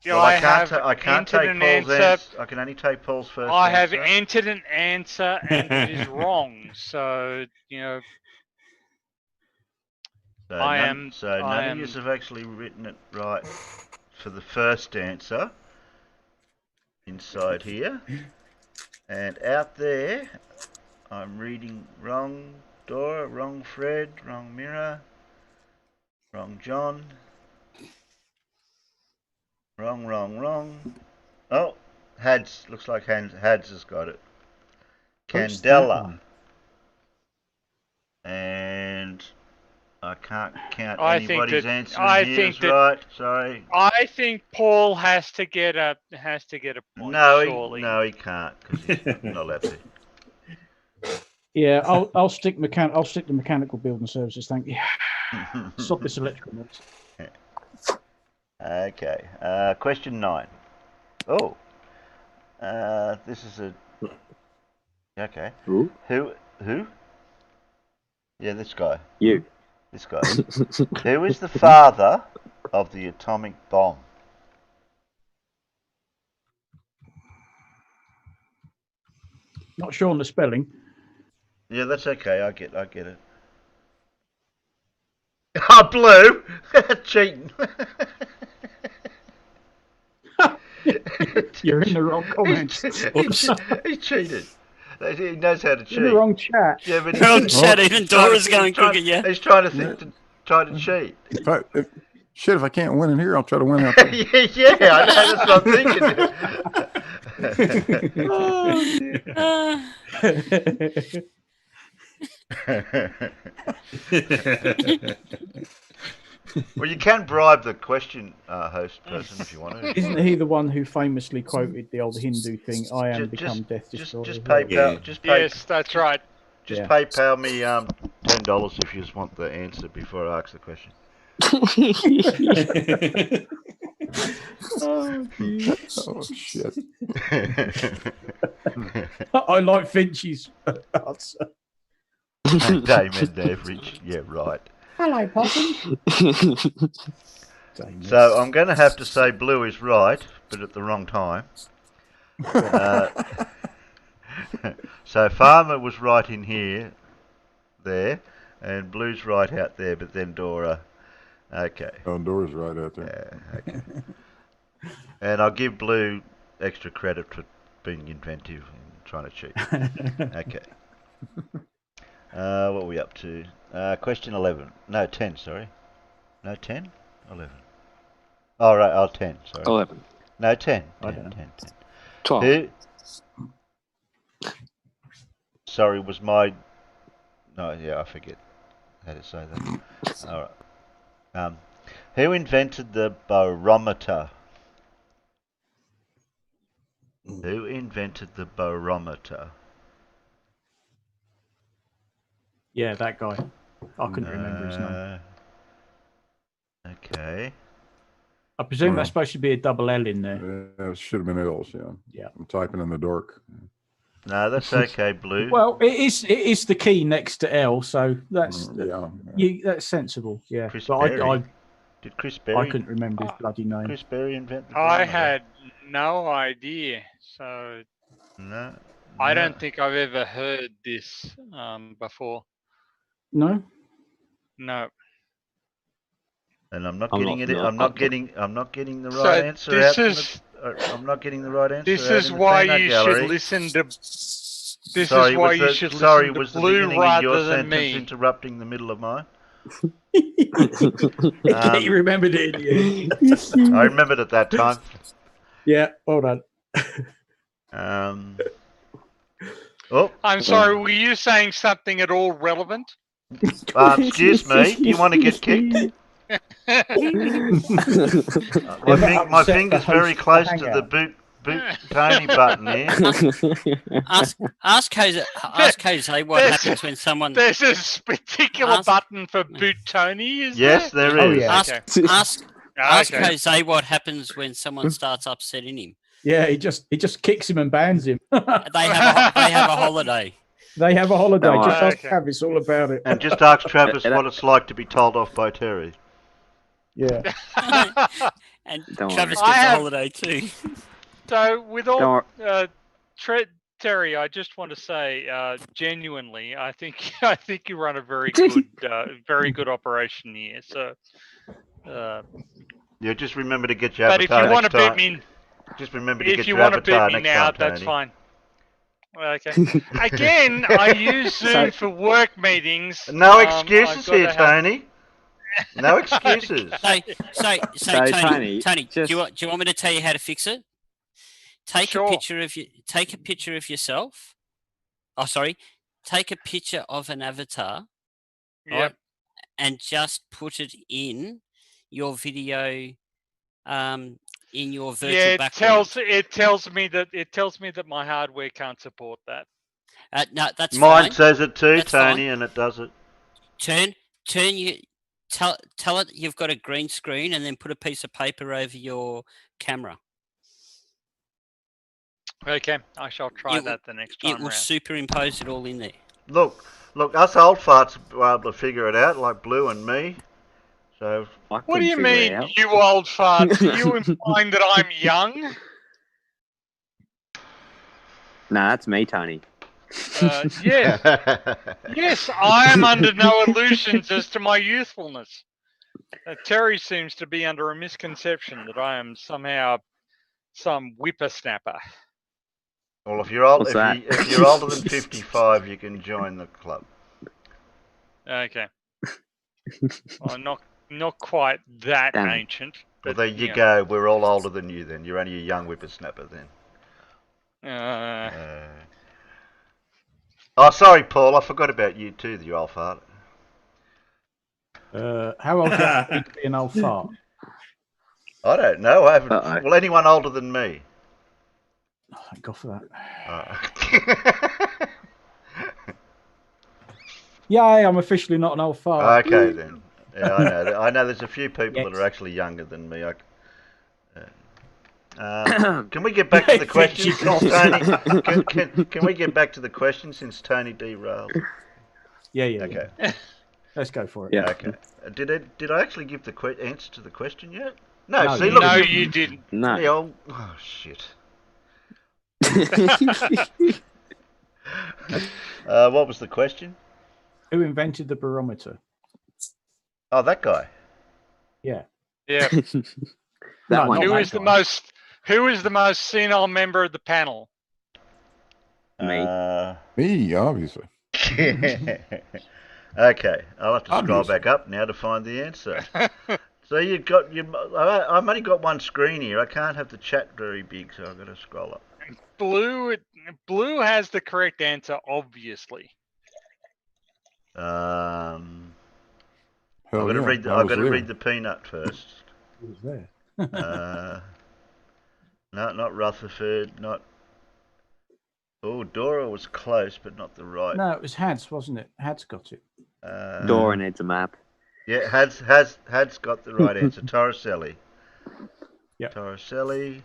Speaker 3: can't take Paul's answer. I can only take Paul's first.
Speaker 5: I have entered an answer and it is wrong. So
Speaker 3: So none of you have actually written it right for the first answer. Inside here, and out there, I'm reading wrong Dora, wrong Fred, wrong Mira, wrong John, wrong. Oh, Hads, looks like Hads has got it. Candela. And I can't count anybody's answer here right. Sorry.
Speaker 5: I think Paul has to get a point.
Speaker 3: No, he can't because he's not allowed to.
Speaker 1: Yeah, I'll stick the mechanical building services. Thank you. Stop this electrical noise.
Speaker 3: Okay. Question 9. Oh. This is a. Okay.
Speaker 17: Who?
Speaker 3: Who? Yeah, this guy.
Speaker 17: You.
Speaker 3: This guy. Who is the father of the atomic bomb?
Speaker 1: Not sure on the spelling.
Speaker 3: Yeah, that's okay. I get it. Oh, Blue! Cheating.
Speaker 1: You're in the wrong comments.
Speaker 3: He cheated. He knows how to cheat.
Speaker 1: In the wrong chat.
Speaker 3: Yeah, but
Speaker 4: Wrong chat. Even Dora's going quicker. Yeah.
Speaker 3: He's trying to think try to cheat.
Speaker 13: If I can't win in here, I'll try to win out there.
Speaker 3: Yeah, I know, that's what I'm thinking. Well, you can bribe the question host person if you want to.
Speaker 1: Isn't he the one who famously quoted the old Hindu thing, "I am become death destroyer"?
Speaker 3: Just PayPal.
Speaker 5: Yes, that's right.
Speaker 3: Just PayPal me $10 if you just want the answer before I ask the question.
Speaker 13: Oh shit!
Speaker 1: I like Finch's answer.
Speaker 3: Damon Average. Yeah, right.
Speaker 1: Hello, Possum.
Speaker 3: So I'm going to have to say Blue is right, but at the wrong time. So Farmer was right in here, there, and Blue's right out there, but then Dora. Okay.
Speaker 13: Oh, Dora's right out there.
Speaker 3: Yeah, okay. And I'll give Blue extra credit for being inventive and trying to cheat. Okay. What are we up to? Question 11. No, 10, sorry. No, 10? 11. Oh, right, 10, sorry.
Speaker 17: 11.
Speaker 3: No, 10.
Speaker 17: I
Speaker 3: 10,
Speaker 17: don't know.
Speaker 3: 10, 10.
Speaker 17: 12.
Speaker 3: Who? Sorry, was my... No, yeah, I forget how to say that. All right. Who invented the barometer? Who invented the barometer?
Speaker 1: Yeah, that guy. I couldn't remember his name.
Speaker 3: Okay.
Speaker 1: I presume that's supposed to be a double L in there.
Speaker 13: Yeah, it should have been L's. Yeah.
Speaker 1: Yeah.
Speaker 13: I'm typing in the dark.
Speaker 3: No, that's okay, Blue.
Speaker 1: Well, it is the key next to L, so that's that's sensible. Yeah.
Speaker 3: Chris
Speaker 1: But
Speaker 3: Berry. Did Chris Berry?
Speaker 1: I couldn't remember his bloody name.
Speaker 3: Chris Berry invent the
Speaker 5: I
Speaker 3: barometer?
Speaker 5: had no idea, so
Speaker 3: No.
Speaker 5: I don't think I've ever heard this before.
Speaker 1: No.
Speaker 5: No.
Speaker 3: And I'm not
Speaker 17: I'm
Speaker 3: getting
Speaker 17: not-
Speaker 3: it.
Speaker 17: no,
Speaker 3: I'm not getting. I'm not getting the
Speaker 5: So
Speaker 3: right answer
Speaker 5: this
Speaker 3: out.
Speaker 5: is-
Speaker 3: I'm not getting the right answer.
Speaker 5: This
Speaker 3: out
Speaker 5: is
Speaker 3: in the
Speaker 5: why
Speaker 3: peanut
Speaker 5: you
Speaker 3: gallery.
Speaker 5: should listen to. This
Speaker 3: Sorry,
Speaker 5: is why
Speaker 3: was
Speaker 5: you
Speaker 3: the-
Speaker 5: should
Speaker 3: sorry,
Speaker 5: listen
Speaker 3: was
Speaker 5: to
Speaker 3: the
Speaker 5: Blue
Speaker 3: beginning of your
Speaker 5: rather than
Speaker 3: sentence
Speaker 5: me.
Speaker 3: interrupting the middle of mine?
Speaker 1: You remembered it.
Speaker 3: I remembered at that time.
Speaker 1: Yeah. Well done.
Speaker 3: Oh,
Speaker 5: I'm sorry. Were you saying something at all relevant?
Speaker 3: excuse me. Do you want to get kicked? My finger's very close to the boot Tony button here.
Speaker 4: Ask Jose what happens when someone.
Speaker 5: There's a particular button for boot Tony. Is
Speaker 3: Yes, there is.
Speaker 1: Oh, yeah.
Speaker 4: Ask Jose what happens when someone starts upsetting him.
Speaker 1: Yeah, he just kicks him and bans him.
Speaker 4: They have a holiday.
Speaker 1: They have a holiday.
Speaker 3: Oh,
Speaker 1: Just ask
Speaker 3: okay.
Speaker 1: Travis all about it.
Speaker 3: And just ask Travis what it's like to be told off by Terry.
Speaker 1: Yeah.
Speaker 4: And
Speaker 17: Don't
Speaker 4: Travis
Speaker 5: worry.
Speaker 4: gets
Speaker 5: I
Speaker 4: a
Speaker 5: have-
Speaker 4: holiday too.
Speaker 5: So, with all
Speaker 17: Don't
Speaker 5: Terry, I just want to say, genuinely, I think you run a very good operation here. So,
Speaker 3: Yeah, just remember to get your
Speaker 5: but if
Speaker 3: avatar
Speaker 5: you want
Speaker 3: next
Speaker 5: to beat
Speaker 3: time.
Speaker 5: me,
Speaker 3: Just remember to
Speaker 5: if
Speaker 3: get
Speaker 5: you
Speaker 3: your
Speaker 5: want to beat
Speaker 3: avatar
Speaker 5: me
Speaker 3: next
Speaker 5: now,
Speaker 3: time,
Speaker 5: that's
Speaker 3: Tony.
Speaker 5: fine. Okay. Again, I use Zoom for work meetings.
Speaker 3: No excuses
Speaker 5: I've
Speaker 3: here,
Speaker 5: got to have-
Speaker 3: Tony. No excuses.
Speaker 4: So Tony, do you want me to tell you how to fix it? Take a picture of yourself. Oh, sorry. Take a picture of an avatar.
Speaker 5: Yep.
Speaker 4: Right, and just put it in your video, in your virtual
Speaker 5: Yeah,
Speaker 4: background.
Speaker 5: it tells me that my hardware can't support that.
Speaker 4: No, that's
Speaker 3: Mine
Speaker 4: fine.
Speaker 3: says it too,
Speaker 4: That's
Speaker 3: Tony,
Speaker 4: fine.
Speaker 3: and it does it.
Speaker 4: Turn. You tell it you've got a green screen, and then put a piece of paper over your camera.
Speaker 5: Okay, I shall try that the next time
Speaker 4: It will
Speaker 5: round.
Speaker 4: superimpose it all in there.
Speaker 3: Look, us old farts were able to figure it out, like Blue and me. So.
Speaker 5: What do you mean, you old farts? Are you implying that I'm young?
Speaker 17: Nah, that's me, Tony.
Speaker 5: Yes. Yes, I am under no illusions as to my youthfulness. Terry seems to be under a misconception that I am somehow some whippersnapper.
Speaker 3: Well, if you're older than 55, you can join the club.
Speaker 5: Okay. Well, not quite that ancient.
Speaker 3: Well,
Speaker 5: But,
Speaker 3: there you go. We're all older than you then. You're only a young whippersnapper then. Oh, sorry, Paul. I forgot about you too, you old fart.
Speaker 1: How old do you have to be an old fart?
Speaker 3: I don't know. I haven't. Well, anyone older than me.
Speaker 1: Oh, thank God for that. Yay, I'm officially not an old fart.
Speaker 3: Okay, then. Yeah, I know. I know there's a few people that are actually younger than me. Can we get back to the questions, Tony? Can we get back to the questions since Tony derailed?
Speaker 1: Yeah.
Speaker 3: Okay.
Speaker 1: Let's go for it.
Speaker 3: Yeah. Okay. Did I actually give the answer to the question yet? No.
Speaker 5: No,
Speaker 3: See, look.
Speaker 5: no, you didn't.
Speaker 17: No.
Speaker 3: Yeah, oh shit. What was the question?
Speaker 1: Who invented the barometer?
Speaker 3: Oh, that guy.
Speaker 1: Yeah.
Speaker 5: Yeah. Who is the most senile member of the panel?
Speaker 17: Me.
Speaker 13: Me, obviously.
Speaker 3: Okay, I'll have to scroll back up now to find the answer. So I've only got one screen here. I can't have the chat very big, so I've got to scroll up.
Speaker 5: Blue has the correct answer, obviously.
Speaker 3: I've got to read the peanut first.
Speaker 1: He was there.
Speaker 3: No, not Rutherford. Not. Oh, Dora was close, but not the right.
Speaker 1: No, it was Hads, wasn't it? Hads got it.
Speaker 17: Dora needs a map.
Speaker 3: Yeah, Hads got the right answer. Torricelli.
Speaker 1: Yeah.
Speaker 3: Torricelli.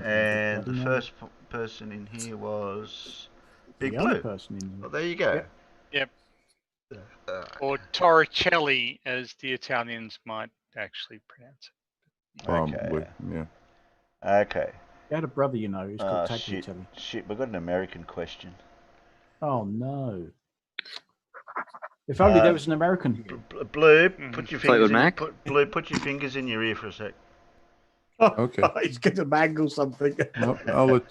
Speaker 3: And the first person in here was Big
Speaker 1: the
Speaker 3: Blue.
Speaker 1: Other person in here.
Speaker 3: Well, there you go.
Speaker 5: Yep. Or Torricelli, as the Italians might actually pronounce it.
Speaker 13: Probably, yeah.
Speaker 3: Okay.
Speaker 1: You had a brother, you know, who's called Tagliatelle.
Speaker 3: Shit, we've got an American question.
Speaker 1: Oh, no. If only there was an American here.
Speaker 3: Blue, put your fingers Blue, put your fingers in your ear for a sec.
Speaker 13: Okay.
Speaker 1: He's going to mangle something.
Speaker 13: Well,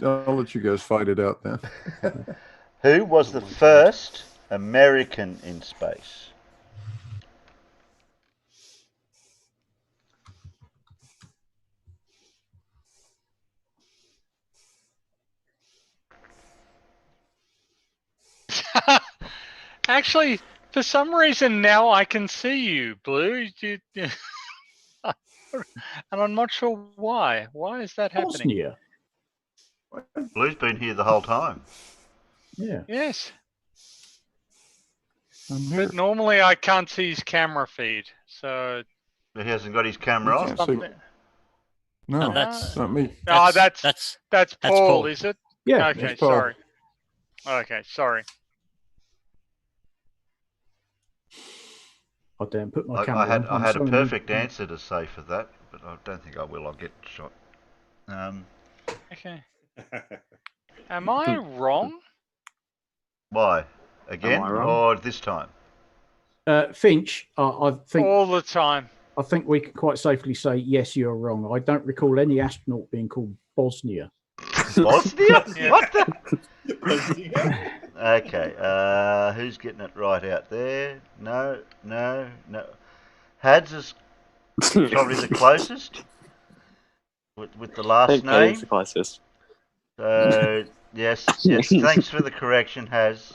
Speaker 13: I'll let you guys fight it out then.
Speaker 3: Who was the first American in space?
Speaker 5: Actually, for some reason now I can see you, Blue. And I'm not sure why. Why is that happening?
Speaker 1: Bosnia.
Speaker 3: Blue's been here the whole time.
Speaker 1: Yeah.
Speaker 5: Yes. But normally I can't see his camera feed, so.
Speaker 3: He hasn't got his camera on.
Speaker 13: No,
Speaker 4: that's
Speaker 13: not me.
Speaker 5: That's Paul, is it?
Speaker 13: Yeah.
Speaker 5: Okay,
Speaker 13: Paul.
Speaker 5: sorry. Okay, sorry.
Speaker 1: I didn't put my camera on.
Speaker 3: I had a perfect answer to say for that, but I don't think I will. I'll get shot.
Speaker 5: Okay. Am I wrong?
Speaker 3: Why? Again? Or this time?
Speaker 1: Finch, I think...
Speaker 5: All the time.
Speaker 1: I think we can quite safely say, yes, you're wrong. I don't recall any astronaut being called Bosnia.
Speaker 3: Bosnia? What the? Okay, who's getting it right out there? No. Hads is probably the closest with the last name.
Speaker 17: It's the closest.
Speaker 3: So yes. Thanks for the correction, Has.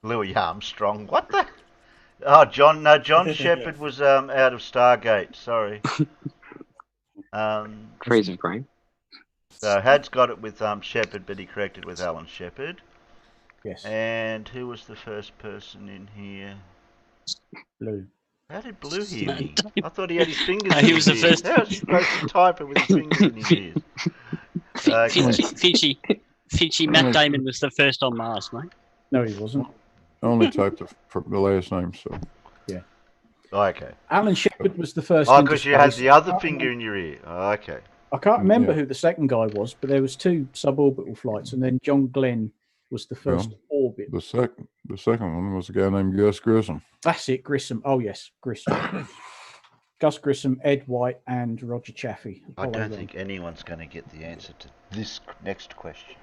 Speaker 3: Louis Armstrong. What the? Oh, John Shepard was out of Stargate. Sorry.
Speaker 17: Crazy brain.
Speaker 3: So Had's got it with Shepard, but he corrected with Alan Shepard.
Speaker 1: Yes.
Speaker 3: And who was the first person in here?
Speaker 1: Blue.
Speaker 3: How did Blue hear me? I thought he had his fingers
Speaker 4: No,
Speaker 3: in
Speaker 4: he
Speaker 3: his
Speaker 4: was the
Speaker 3: ears.
Speaker 4: first.
Speaker 3: How is he supposed to type it with his fingers in his ears? Okay.
Speaker 4: Fiji, Matt Damon was the first on Mars, mate.
Speaker 1: No, he wasn't.
Speaker 13: I only typed the last name, so.
Speaker 1: Yeah.
Speaker 3: Okay.
Speaker 1: Alan Shepard was the first.
Speaker 3: Oh,
Speaker 1: into
Speaker 3: because you had
Speaker 1: space.
Speaker 3: the other finger in your ear. Oh, okay.
Speaker 1: I can't remember
Speaker 13: Yeah.
Speaker 1: who the second guy was, but there was 2 suborbital flights, and then John Glenn was the first orbit.
Speaker 13: The second one was a guy named Gus Grissom.
Speaker 1: That's it, Grissom. Oh yes, Grissom. Gus Grissom, Ed White, and Roger Chaffee.
Speaker 3: I don't think anyone's going to get the answer to this next question.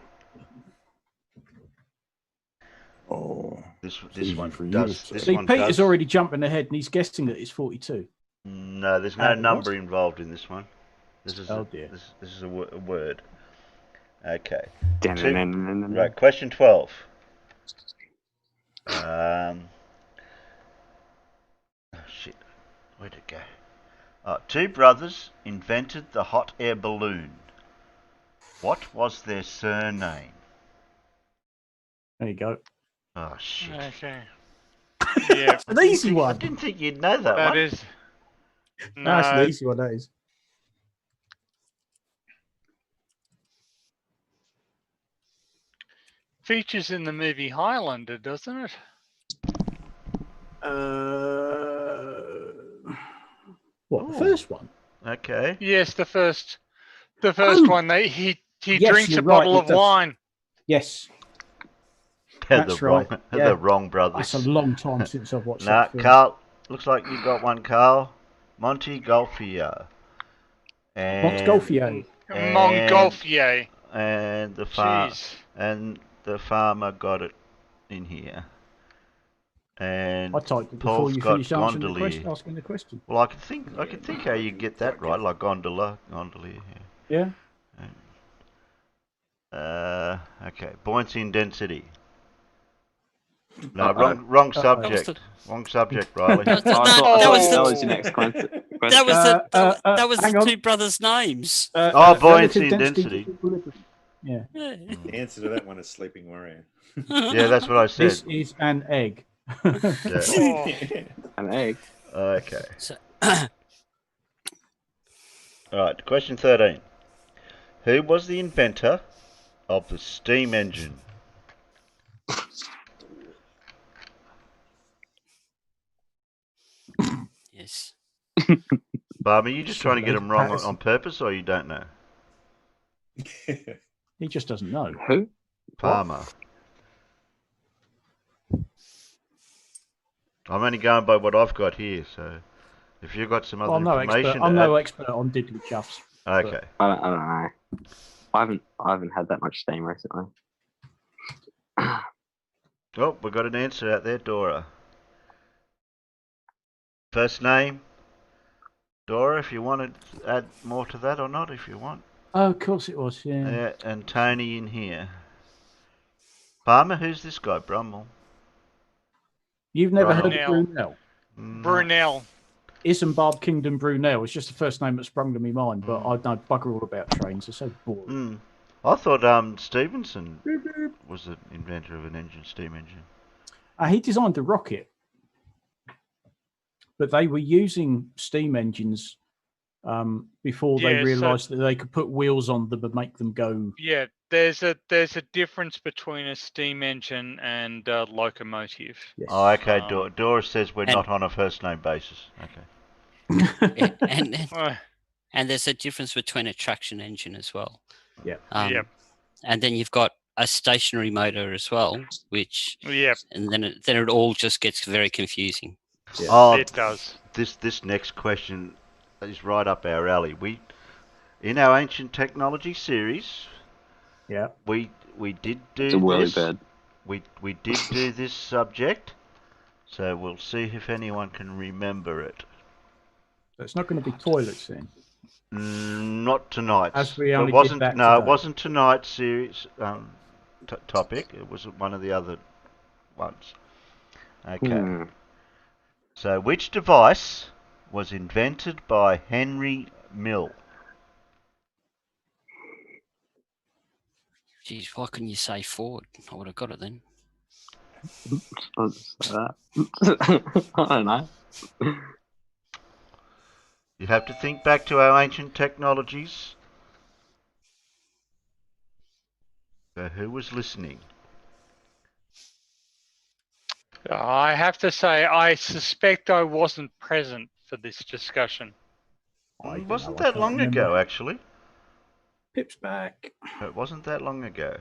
Speaker 13: Oh,
Speaker 3: this
Speaker 13: easy
Speaker 3: one
Speaker 13: for you
Speaker 3: does.
Speaker 13: to
Speaker 3: This
Speaker 1: See,
Speaker 3: one
Speaker 1: Peter's
Speaker 3: does.
Speaker 1: already jumping ahead, and he's guessing that it's 42.
Speaker 3: No, there's no
Speaker 1: What?
Speaker 3: number involved in this one. This is
Speaker 1: Oh dear.
Speaker 3: This is a word. Okay.
Speaker 17: Dun-dun-dun-dun-dun.
Speaker 3: Right. Question 12. Oh shit. Where'd it go? 2 brothers invented the hot air balloon. What was their surname?
Speaker 1: There you go.
Speaker 3: Oh shit.
Speaker 5: Okay. Yeah.
Speaker 1: An easy
Speaker 3: I
Speaker 1: one.
Speaker 3: didn't think you'd know that
Speaker 5: That
Speaker 3: one.
Speaker 5: is.
Speaker 1: No, that's
Speaker 5: No.
Speaker 1: an easy one. That is.
Speaker 5: Features in the movie Highlander, doesn't it?
Speaker 1: What, the first one?
Speaker 3: Okay.
Speaker 5: Yes, the first
Speaker 1: Oh.
Speaker 5: one. He
Speaker 1: Yes,
Speaker 5: drinks
Speaker 1: you're
Speaker 5: a bottle
Speaker 1: right,
Speaker 5: of
Speaker 1: it does.
Speaker 5: wine.
Speaker 1: Yes.
Speaker 3: They're
Speaker 1: That's
Speaker 3: the wrong,
Speaker 1: right.
Speaker 3: they're
Speaker 1: Yeah.
Speaker 3: the wrong brothers.
Speaker 1: That's a long time since I've watched
Speaker 3: Nah,
Speaker 1: that film.
Speaker 3: Carl. Looks like you got one, Carl. Montgolfier. And
Speaker 1: Montgolfier.
Speaker 5: Montgolfier.
Speaker 3: And the farmer got it in here. And
Speaker 1: I typed it before
Speaker 3: Paul's
Speaker 1: you
Speaker 3: got
Speaker 1: finished answering the
Speaker 3: gondolier.
Speaker 1: question, asking the question.
Speaker 3: Well, I can think how you get that right, like gondolier.
Speaker 1: Yeah.
Speaker 3: Okay. Buoyancy and density. No, wrong subject. Wrong subject, Riley.
Speaker 17: That was your next question.
Speaker 4: That was
Speaker 1: hang
Speaker 4: the
Speaker 1: on.
Speaker 4: 2 brothers' names.
Speaker 3: Buoyancy and
Speaker 1: relative
Speaker 3: density.
Speaker 1: Yeah.
Speaker 9: The answer to that one is Sleeping Warrior.
Speaker 3: Yeah, that's what I said.
Speaker 1: This is an egg.
Speaker 3: Yeah.
Speaker 17: An egg.
Speaker 3: Okay. Alright, question 13. Who was the inventor of the steam engine?
Speaker 4: Yes.
Speaker 3: Bob, are you just trying to get them wrong on purpose, or you don't know?
Speaker 1: He just doesn't know.
Speaker 17: Who?
Speaker 3: Palmer. I'm only going by what I've got here, so if you've got some other
Speaker 1: I'm no
Speaker 3: information,
Speaker 1: expert. I'm no expert on diddly chuffs.
Speaker 3: Okay.
Speaker 17: I don't know. I haven't had that much steam recently.
Speaker 3: Oh, we've got an answer out there, Dora. First name, Dora, if you want to add more to that or not, if you want.
Speaker 1: Oh, of course it was, yeah.
Speaker 3: And Tony in here. Palmer, who's this guy? Brummel.
Speaker 1: You've never heard
Speaker 5: Brunel.
Speaker 1: of Brunel?
Speaker 5: Brunel.
Speaker 1: Isambard Kingdom Brunel. It's just the first name that sprung to my mind, but I know bugger all about trains. They're so boring.
Speaker 3: I thought Stevenson was the inventor of an steam engine.
Speaker 1: He designed the rocket, but they were using steam engines before they
Speaker 5: Yeah,
Speaker 1: realised that they could put wheels on them and make them go.
Speaker 5: Yeah, there's a difference between a steam engine and a locomotive.
Speaker 1: Yes.
Speaker 3: Oh, okay. Dora says we're not on a first name basis. Okay.
Speaker 4: Yeah, and there's a difference between a traction engine as well.
Speaker 1: Yeah.
Speaker 5: Yep.
Speaker 4: And then you've got a stationary motor as well, which and then it all just gets very confusing.
Speaker 1: Yeah.
Speaker 3: Oh,
Speaker 5: it does.
Speaker 3: This next question is right up our alley. In our ancient technology series, we did do
Speaker 17: It's a whirly
Speaker 3: this.
Speaker 17: bird.
Speaker 3: We did do this subject, so we'll see if anyone can remember it.
Speaker 1: So it's not going to be toilets then.
Speaker 3: Not tonight.
Speaker 1: As we
Speaker 3: It
Speaker 1: only did
Speaker 3: wasn't.
Speaker 1: that
Speaker 3: No, it
Speaker 1: today.
Speaker 3: wasn't tonight's series topic. It was one of the other ones. Okay. So, which device was invented by Henry Mill?
Speaker 4: Geez, why couldn't you say Ford? I would have got it then.
Speaker 17: I don't know.
Speaker 3: You have to think back to our ancient technologies. So who was listening?
Speaker 5: I have to say, I suspect I wasn't present for this discussion.
Speaker 3: It wasn't that long ago, actually.
Speaker 1: Pip's back.
Speaker 3: It wasn't that long ago.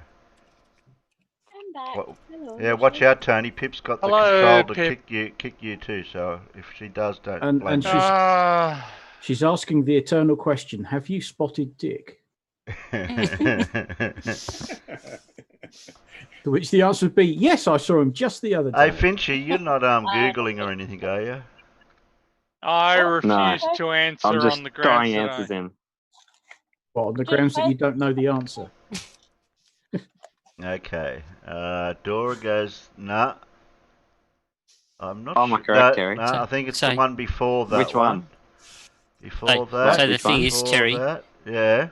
Speaker 2: I'm back.
Speaker 3: Well,
Speaker 2: Hello.
Speaker 3: yeah, watch out, Tony. Pip's got the
Speaker 5: Hello,
Speaker 3: control to
Speaker 5: Pip.
Speaker 3: kick you too. So if she does, don't
Speaker 1: And
Speaker 3: blame
Speaker 1: and she's asking the eternal question: have you spotted Dick? To which the answer would be yes. I saw him just the other day.
Speaker 3: Hey, Finchy, you're not googling or anything, are you?
Speaker 5: I refuse to answer
Speaker 17: I'm just
Speaker 5: on the grounds
Speaker 17: throwing
Speaker 5: that
Speaker 17: answers in.
Speaker 1: Well, on the grounds that you don't know the answer.
Speaker 3: Okay. Dora goes, nah. I'm not
Speaker 17: Am I
Speaker 3: sure.
Speaker 17: correct,
Speaker 3: No,
Speaker 17: Terry?
Speaker 3: no, I think it's the one before that
Speaker 17: Which one?
Speaker 3: Before that.
Speaker 4: So the thing is,
Speaker 3: before
Speaker 4: Terry,
Speaker 3: that, yeah.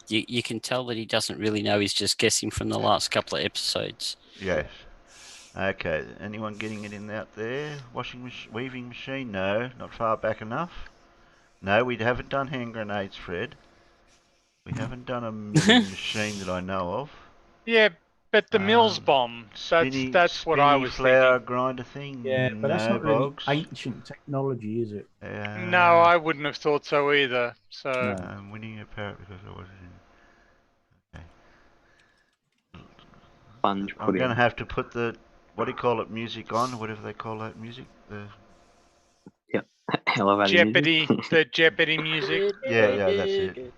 Speaker 4: You can tell that he doesn't really know. He's just guessing from the last couple of episodes.
Speaker 3: Yes. Okay. Anyone getting it in out there? Weaving machine? No, not far back enough. No, we haven't done hand grenades, Fred. We haven't done a milling machine that I know of.
Speaker 5: Yeah, but the Mills bomb. That's what I was
Speaker 3: flour
Speaker 5: thinking.
Speaker 3: grinder thing.
Speaker 1: Yeah, but that's
Speaker 3: no,
Speaker 1: not really
Speaker 3: Boggs.
Speaker 1: ancient technology, is it?
Speaker 5: No, I wouldn't have thought so either. So
Speaker 3: I'm winning a parrot because I wasn't in. Okay.
Speaker 17: Sponge
Speaker 3: I'm
Speaker 17: pudding.
Speaker 3: going to have to put the, what do you call it, music on, whatever they call that music.
Speaker 17: Yep. Elevator
Speaker 5: Jeopardy,
Speaker 17: music.
Speaker 5: the Jeopardy music.
Speaker 3: Yeah, that's it.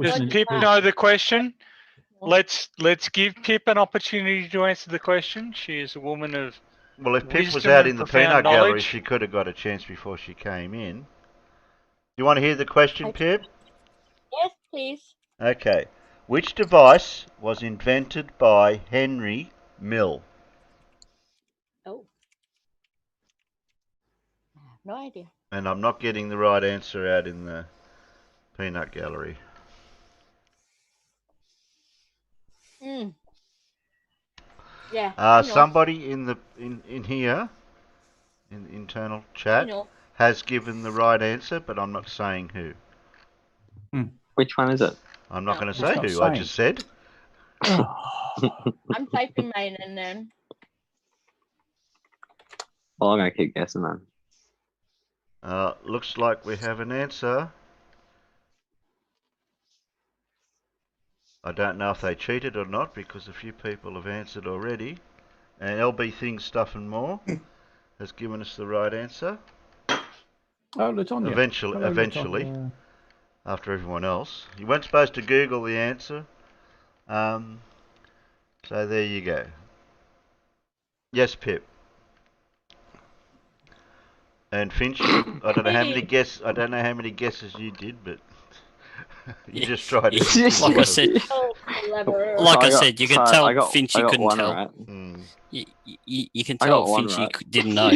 Speaker 5: Does Pip know the question? Let's give Pip an opportunity to answer the question. She is a woman of
Speaker 3: Well, if Pip was
Speaker 5: wisdom
Speaker 3: out
Speaker 5: and
Speaker 3: in the
Speaker 5: profound
Speaker 3: peanut gallery,
Speaker 5: knowledge.
Speaker 3: she could have got a chance before she came in. You want to hear the question, Pip?
Speaker 2: Yes, please.
Speaker 3: Okay. Which device was invented by Henry Mill?
Speaker 2: Oh. No idea.
Speaker 3: And I'm not getting the right answer out in the peanut gallery.
Speaker 2: Yeah.
Speaker 3: Somebody in here, in the internal chat, has given the right answer, but I'm not saying who.
Speaker 17: Which one is it?
Speaker 3: I'm not going to say who. I just said.
Speaker 2: I'm typing mine in then.
Speaker 17: Well, I'm going to keep guessing then.
Speaker 3: Looks like we have an answer. I don't know if they cheated or not because a few people have answered already. And LB Things Stuff and More has given us the right answer.
Speaker 1: Oh, Latonya.
Speaker 3: Eventually,
Speaker 1: Hello, Latonya.
Speaker 3: after everyone else. You weren't supposed to Google the answer. So there you go. Yes, Pip. And Finch, I don't know how many guesses you did, but you just tried it.
Speaker 4: Like I said, you can tell Finch you couldn't tell.
Speaker 17: Right.
Speaker 4: You can tell Finch you didn't know.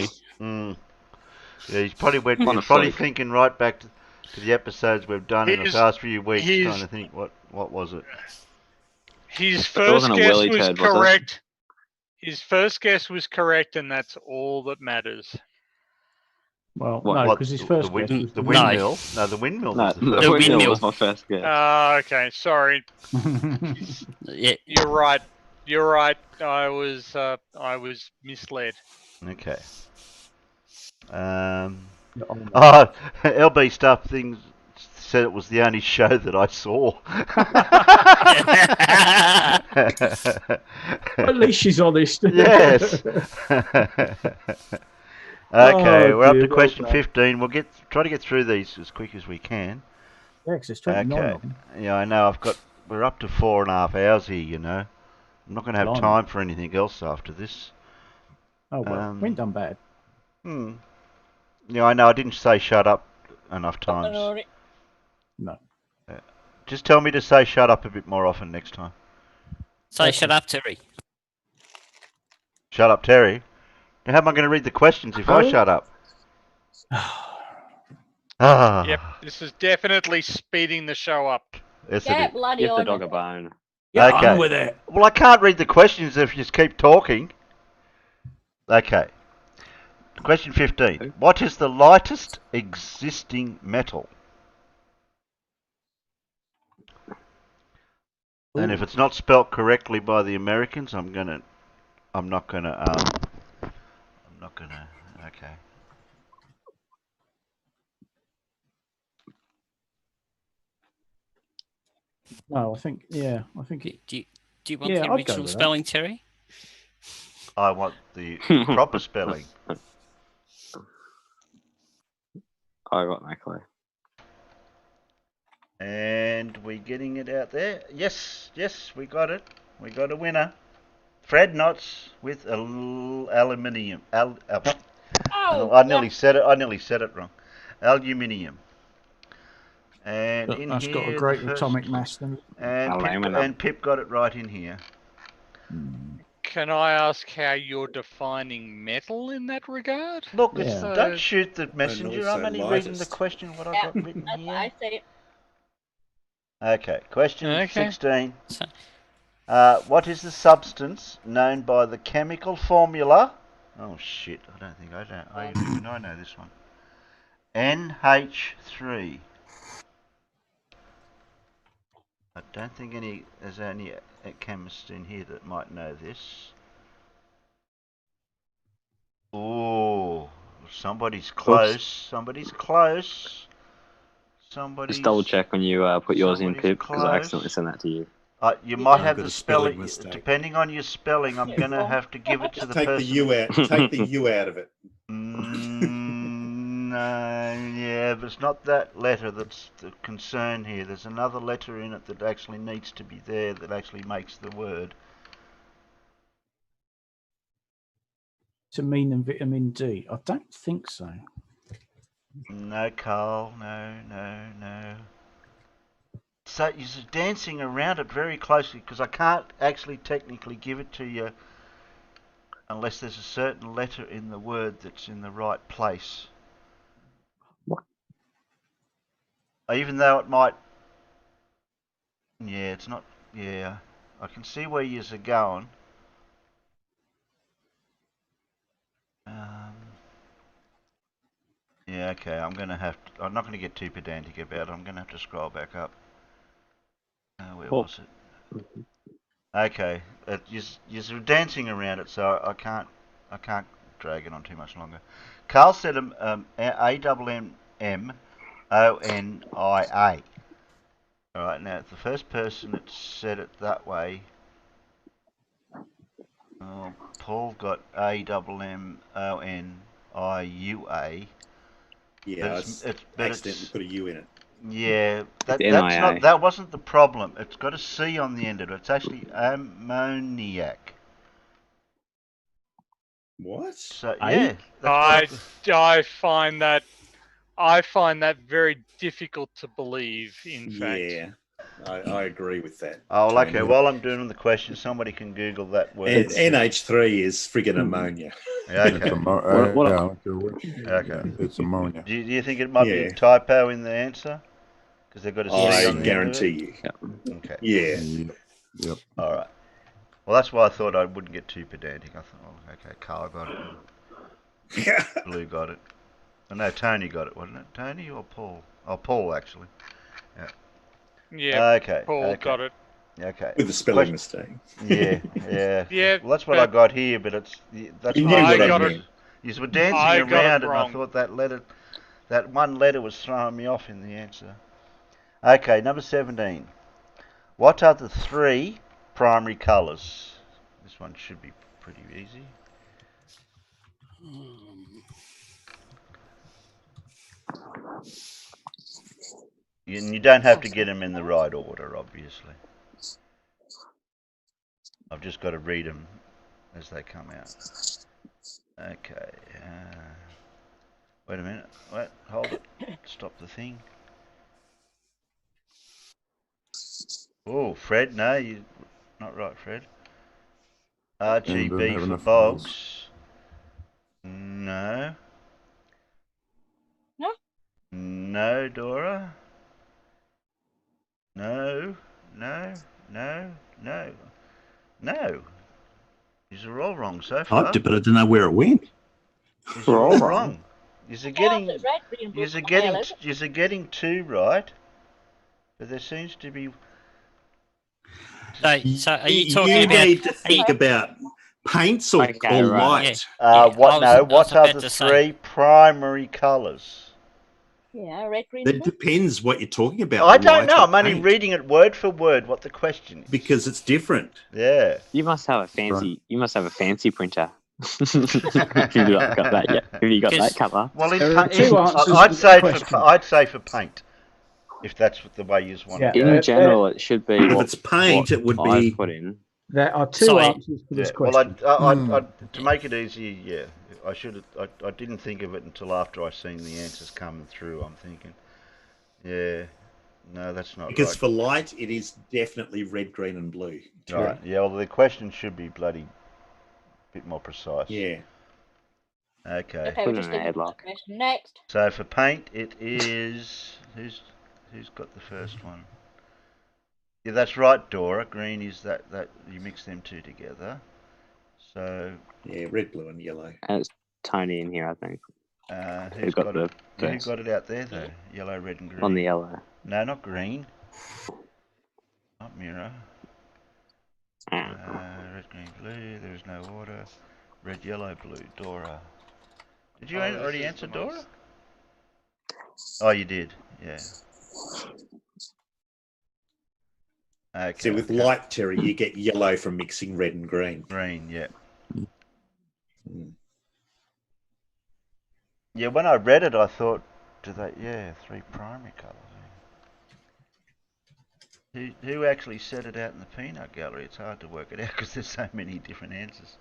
Speaker 3: Yeah, he's probably thinking right back to the episodes we've done in the past few weeks, trying to think what was it.
Speaker 5: His first guess was correct. His first guess was correct, and that's all that matters.
Speaker 1: Well, no, because his first guess was
Speaker 3: the windmill. No, the windmill.
Speaker 17: No, the windmill was my first guess.
Speaker 5: Okay, sorry.
Speaker 4: Yeah.
Speaker 5: You're right. You're right. I was misled.
Speaker 3: Okay. LB Stuff Things said it was the only show that I saw.
Speaker 1: At least she's honest.
Speaker 3: Yes. Okay, we're up to question 15. We'll try to get through these as quick as we can.
Speaker 1: Yeah, because it's 29 of them.
Speaker 3: Yeah, I know. We're up to 4.5 hours here. You know, I'm not going to have time for anything else after this.
Speaker 1: Oh well, we ain't done bad.
Speaker 3: Yeah, I know. I didn't say shut up enough times.
Speaker 1: No.
Speaker 3: Just tell me to say shut up a bit more often next time.
Speaker 4: Say shut up, Terry.
Speaker 3: Shut up, Terry. How am I going to read the questions if I shut up?
Speaker 5: Yep, this is definitely speeding the show up.
Speaker 3: Yes,
Speaker 2: Get bloody
Speaker 17: Give the
Speaker 2: on
Speaker 17: dog a
Speaker 2: it.
Speaker 17: bone.
Speaker 1: Get
Speaker 3: Okay.
Speaker 1: on with it.
Speaker 3: Well, I can't read the questions if you just keep talking. Okay. Question 15. What is the lightest existing metal? And if it's not spelt correctly by the Americans, I'm not gonna. Okay.
Speaker 1: No, I think it.
Speaker 4: Do you want
Speaker 1: Yeah,
Speaker 4: the
Speaker 1: I'd go
Speaker 4: original
Speaker 1: with that.
Speaker 4: spelling, Terry?
Speaker 3: I want the proper spelling.
Speaker 17: I got no clue.
Speaker 3: And we getting it out there? Yes, we got it. We got a winner. Fred Knotts with aluminium. I nearly said it wrong. Aluminium. And in
Speaker 1: That's
Speaker 3: here,
Speaker 1: got a great atomic mass.
Speaker 3: And Pip got it right in here.
Speaker 5: Can I ask how you're defining metal in that regard?
Speaker 3: Look, don't shoot the messenger. I'm
Speaker 16: also
Speaker 3: only reading the
Speaker 16: lightest.
Speaker 3: question. What I got written
Speaker 2: That's
Speaker 3: here.
Speaker 2: what I say.
Speaker 3: Okay, question
Speaker 5: Okay.
Speaker 3: 16. What is the substance known by the chemical formula? Oh shit! I know this one. NH3. I don't think there's any chemists in here that might know this. Oh, somebody's close. Somebody's close.
Speaker 17: Just double check when you put yours in, Pip, because I accidentally sent that to you.
Speaker 3: You might have the spelling. Depending on your spelling, I'm going to have to give it to the person.
Speaker 9: Take the U out. Take the U out of it.
Speaker 3: No, yeah, but it's not that letter that's the concern here. There's another letter in it that actually needs to be there that actually makes the word.
Speaker 1: Vitamine and vitamin D. I don't think so.
Speaker 3: No, Carl. No. So you're dancing around it very closely because I can't actually technically give it to you unless there's a certain letter in the word that's in the right place.
Speaker 17: What?
Speaker 3: Even though it might... Yeah, it's not... Yeah, I can see where you're going. Yeah, okay, I'm not going to get too pedantic about it. I'm going to have to scroll back up. Where was it? Okay, you're dancing around it, so I can't drag it on too much longer. Carl said A-M-M-O-N-I-A. All right, now the first person that said it that way. Oh, Paul got A-M-M-O-N-I-U-A.
Speaker 9: Yeah, I accidentally put a U in it.
Speaker 3: Yeah, that wasn't the problem. It's got a C on the end of it. It's actually ammoniac.
Speaker 9: What?
Speaker 3: So yeah,
Speaker 5: I find that very difficult to believe. In fact,
Speaker 9: yeah, I agree with that.
Speaker 3: Oh, okay. While I'm doing the question, somebody can Google that word.
Speaker 9: NH3 is friggin' ammonia.
Speaker 3: Okay.
Speaker 13: It's ammonia.
Speaker 3: Okay.
Speaker 13: It's ammonia.
Speaker 3: Do you think it might be a typo in the answer? Because they've got a C on the end of it?
Speaker 9: I guarantee you.
Speaker 3: Okay.
Speaker 9: Yeah.
Speaker 13: Yep.
Speaker 3: All right. Well, that's why I thought I wouldn't get too pedantic. I thought, oh, okay, Carl got it. Blue got it. Oh, no, Tony got it, wasn't it? Tony or Paul? Oh, Paul, actually. Yeah.
Speaker 5: Yeah.
Speaker 3: Okay.
Speaker 5: Paul got it.
Speaker 3: Okay.
Speaker 9: With the spelling mistake.
Speaker 3: Yeah.
Speaker 5: Yeah.
Speaker 3: Well, that's what I got here, but that's
Speaker 9: You
Speaker 3: what
Speaker 9: knew what I
Speaker 3: got
Speaker 9: meant.
Speaker 3: You were dancing around it, and I thought that one letter was throwing me off in the answer. Okay, number 17. What are the 3 primary colours? This one should be pretty easy. You don't have to get them in the right order, obviously. I've just got to read them as they come out. Okay. Wait a minute. Wait, hold it. Stop the thing. Oh, Fred, no, you're not right, Fred. RGB for Boggs. No.
Speaker 2: No?
Speaker 3: No, Dora. No. No. These are all wrong so far.
Speaker 16: Typed it, but I don't know where it went.
Speaker 3: These are all wrong. You're getting,
Speaker 2: it's red, green, blue,
Speaker 3: you're getting 2 right, but there seems to be.
Speaker 4: So are you talking
Speaker 16: You
Speaker 4: about?
Speaker 16: need to think about paints or light.
Speaker 3: What are the 3 primary colours?
Speaker 2: Yeah, red, green,
Speaker 16: It
Speaker 2: blue.
Speaker 16: depends what you're talking about.
Speaker 3: I don't
Speaker 16: light
Speaker 3: know.
Speaker 16: or
Speaker 3: I'm only
Speaker 16: paint,
Speaker 3: reading it word for word what the question is.
Speaker 16: because it's different.
Speaker 3: Yeah.
Speaker 17: You must have a fancy. You must have a fancy printer. If you got that yet? Have you got that colour?
Speaker 3: Well, I'd say for paint, if that's the way you want to go.
Speaker 17: In general, it should be.
Speaker 16: If it's paint, it would be.
Speaker 17: Put in.
Speaker 1: There are 2 answers to this question.
Speaker 3: Well, to make it easier, yeah, I didn't think of it until after I seen the answers coming through. I'm thinking, yeah, no, that's not
Speaker 9: Because
Speaker 3: right.
Speaker 9: for light, it is definitely red, green, and blue.
Speaker 3: Right, yeah, well, the question should be bloody bit more precise.
Speaker 9: Yeah.
Speaker 3: Okay.
Speaker 2: Okay, we're just doing next.
Speaker 3: So for paint, it is who's got the first one? Yeah, that's right, Dora. Green is that you mix them 2 together. So
Speaker 9: yeah, red, blue, and yellow.
Speaker 17: And it's Tony in here, I think.
Speaker 3: Who got it out there though? Yellow, red, and green.
Speaker 17: On the yellow.
Speaker 3: No, not green. Not mirror. Red, green, blue. There is no order. Red, yellow, blue. Dora. Did you already answer Dora? Oh, you did. Yeah. Okay.
Speaker 9: So with light, Terry, you get yellow from mixing red and green.
Speaker 3: Green, yeah. Yeah, when I read it, I thought, 3 primary colours. Who actually set it out in the peanut gallery? It's hard to work it out because there's so many different answers.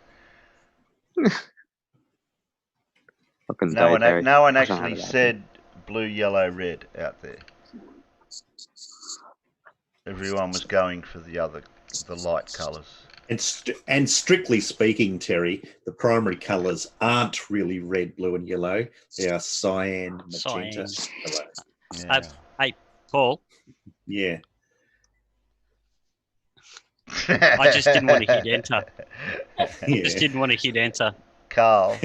Speaker 3: No one actually said blue, yellow, red out there. Everyone was going for the light colours.
Speaker 9: And strictly speaking, Terry, the primary colours aren't really red, blue, and yellow. They are cyan, magenta, yellow.
Speaker 3: Yeah.
Speaker 4: Hey, Paul.
Speaker 9: Yeah.
Speaker 4: I just didn't want to hit enter.
Speaker 9: Yeah.
Speaker 4: Just didn't want to hit enter.
Speaker 3: Carl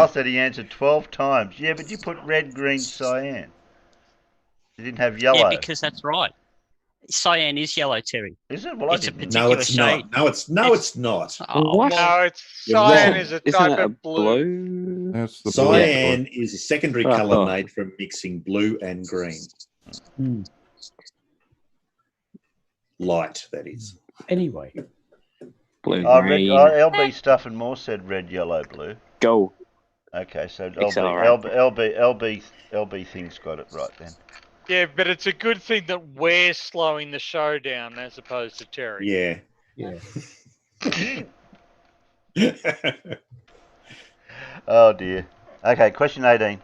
Speaker 3: said he answered 12 times. Yeah, but you put red, green, cyan. You didn't have yellow.
Speaker 4: Yeah, because that's right. Cyan is yellow, Terry.
Speaker 3: Is it? Well,
Speaker 4: it's a particular
Speaker 9: No, it's
Speaker 4: shade.
Speaker 9: not. It's not.
Speaker 17: What?
Speaker 5: No,
Speaker 9: You're
Speaker 5: cyan
Speaker 9: wrong.
Speaker 5: is a
Speaker 17: Isn't
Speaker 5: type
Speaker 17: it a
Speaker 5: of blue.
Speaker 13: That's the
Speaker 9: Cyan is a secondary colour
Speaker 17: Oh.
Speaker 9: made from mixing blue and green. Light, that is.
Speaker 1: Anyway.
Speaker 17: Blue,
Speaker 3: green.
Speaker 17: green.
Speaker 3: LB Stuff and More said red, yellow, blue.
Speaker 17: Go.
Speaker 3: Okay, so
Speaker 17: Accelerate.
Speaker 3: LB thing's got it right then.
Speaker 5: Yeah, but it's a good thing that we're slowing the show down as opposed to Terry.
Speaker 9: Yeah.
Speaker 1: Yeah.
Speaker 3: Oh dear. Okay, question 18.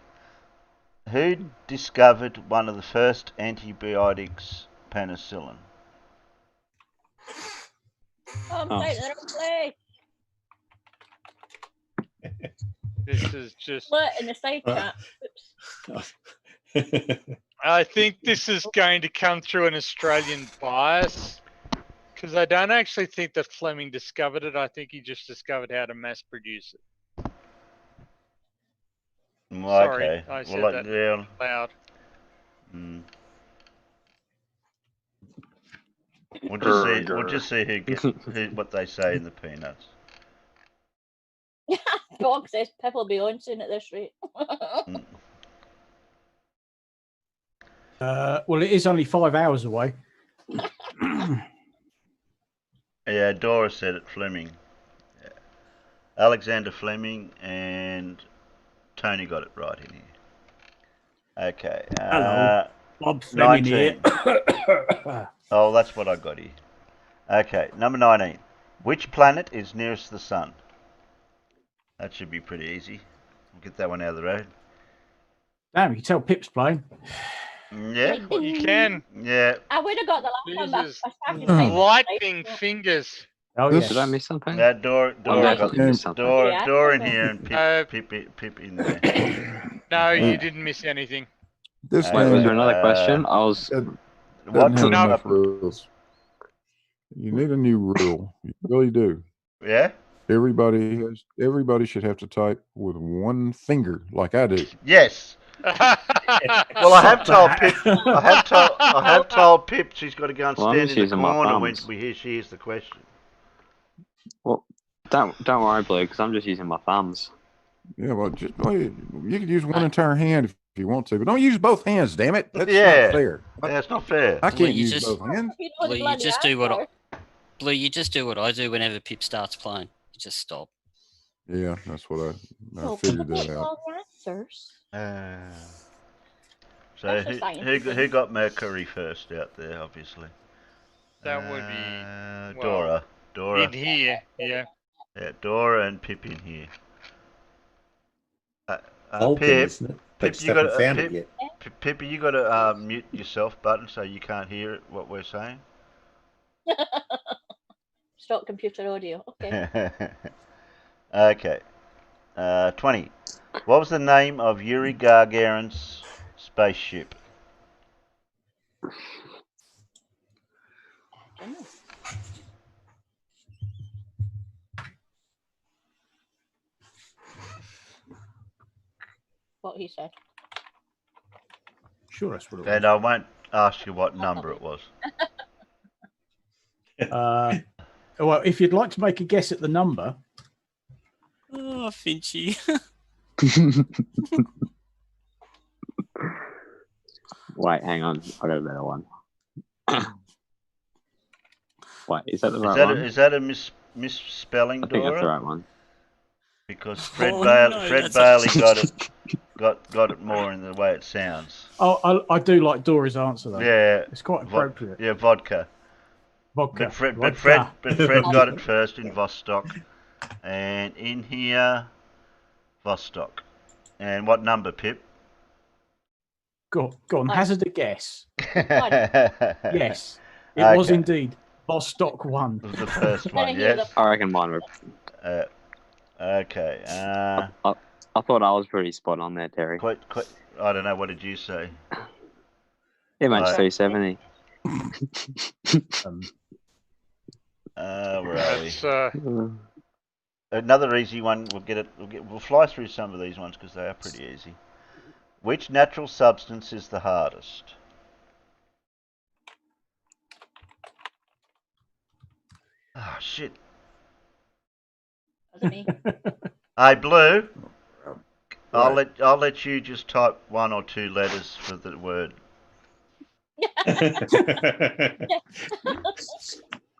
Speaker 3: Who discovered one of the first antibiotics, penicillin?
Speaker 2: Take that away.
Speaker 5: This is just.
Speaker 2: What in the side chat? Oops.
Speaker 5: I think this is going to come through an Australian bias because I don't actually think that Fleming discovered it. I think he just discovered how to mass produce it.
Speaker 3: Well,
Speaker 5: Sorry,
Speaker 3: okay.
Speaker 5: I said
Speaker 3: Well,
Speaker 5: that
Speaker 3: yeah.
Speaker 5: loud.
Speaker 3: We'll just see what they say in the peanuts.
Speaker 2: Dog says Pip will be on soon at this rate.
Speaker 1: Well, it is only 5 hours away.
Speaker 3: Yeah, Dora said it, Fleming. Yeah. Alexander Fleming and Tony got it right in here. Okay.
Speaker 1: Hello. Bob Fleming
Speaker 3: 19.
Speaker 1: here.
Speaker 3: Oh, that's what I got here. Okay, number 19. Which planet is nearest the sun? That should be pretty easy. We'll get that one out of the road.
Speaker 1: Damn, you can tell Pip's playing.
Speaker 3: Yeah.
Speaker 5: You can.
Speaker 3: Yeah.
Speaker 2: I would have got the last one, but I started
Speaker 5: Lightning fingers.
Speaker 1: Oh,
Speaker 13: This-
Speaker 17: Did I miss something?
Speaker 3: Dora
Speaker 17: definitely
Speaker 3: got
Speaker 17: missed something.
Speaker 3: Dora in here and Pip in there.
Speaker 5: No, you didn't miss anything.
Speaker 13: This
Speaker 17: Wait, was
Speaker 13: man
Speaker 17: there another question? I was.
Speaker 3: What?
Speaker 13: doesn't have
Speaker 5: No.
Speaker 13: enough rules. You need a new rule. You really do.
Speaker 3: Yeah.
Speaker 13: Everybody should have to type with one finger, like I do.
Speaker 3: Yes. Well, I have told Pip. I have told Pip she's got to go and
Speaker 17: Well, I'm
Speaker 3: stand
Speaker 17: just
Speaker 3: in the
Speaker 17: using my
Speaker 3: corner when
Speaker 17: thumbs.
Speaker 3: she hears the question.
Speaker 17: Well, don't worry, Blue, because I'm just using my thumbs.
Speaker 13: Yeah, well, you can use one entire hand if you want to, but don't use both hands. Damn it, that's
Speaker 3: Yeah.
Speaker 13: not fair.
Speaker 3: That's not fair.
Speaker 13: I
Speaker 4: Blue,
Speaker 13: can't
Speaker 4: you
Speaker 13: use
Speaker 4: just-
Speaker 13: both hands.
Speaker 4: Blue, you just do what I do whenever Pip starts playing. You just stop.
Speaker 13: Yeah, that's what I
Speaker 2: No,
Speaker 13: figured
Speaker 2: but
Speaker 13: that out.
Speaker 2: all answers.
Speaker 3: So
Speaker 2: That's the science
Speaker 3: who got Mercury first out there? Obviously.
Speaker 5: That would be
Speaker 3: Dora.
Speaker 5: in here. Yeah.
Speaker 3: Yeah, Dora and Pip in here.
Speaker 9: Vulcan,
Speaker 3: Pip,
Speaker 9: isn't it? They
Speaker 3: Pip,
Speaker 9: just
Speaker 3: you
Speaker 9: haven't
Speaker 3: got
Speaker 9: found
Speaker 3: Pip,
Speaker 9: it yet.
Speaker 3: Pip, you got to mute yourself button so you can't hear what we're saying.
Speaker 2: Stop computer audio. Okay.
Speaker 3: Okay. 20. What was the name of Yuri Gagarin's spaceship?
Speaker 2: What he said.
Speaker 1: Sure, that's what it was.
Speaker 3: And I won't ask you what number it was.
Speaker 1: Well, if you'd like to make a guess at the number.
Speaker 4: Oh, Finchy.
Speaker 17: Wait, hang on. I got a better one. Wait, is that the right one?
Speaker 3: Is that a misspelling,
Speaker 17: I think
Speaker 3: Dora?
Speaker 17: that's the right one.
Speaker 3: Because Fred
Speaker 4: Oh,
Speaker 3: Bailey,
Speaker 4: no,
Speaker 3: Fred
Speaker 4: that's
Speaker 3: Bailey
Speaker 4: not-
Speaker 3: got it more in the way it sounds.
Speaker 1: Oh, I do like Dora's answer though.
Speaker 3: Yeah,
Speaker 1: it's quite appropriate.
Speaker 3: Yeah, vodka.
Speaker 1: Vodka.
Speaker 3: But Fred got it first in Vostok, and in here, Vostok. And what number, Pip?
Speaker 1: Go on, hazard a guess. Yes, it was indeed Vostok 1.
Speaker 3: It was the first one, yes.
Speaker 17: I reckon mine were.
Speaker 3: Okay.
Speaker 17: I thought I was pretty spot on there, Terry.
Speaker 3: I don't know. What did you say?
Speaker 17: MH370.
Speaker 3: Where are we? Another easy one. We'll fly through some of these ones because they are pretty easy. Which natural substance is the hardest? Oh shit! Hey, Blue. I'll let you just type 1 or 2 letters for the word.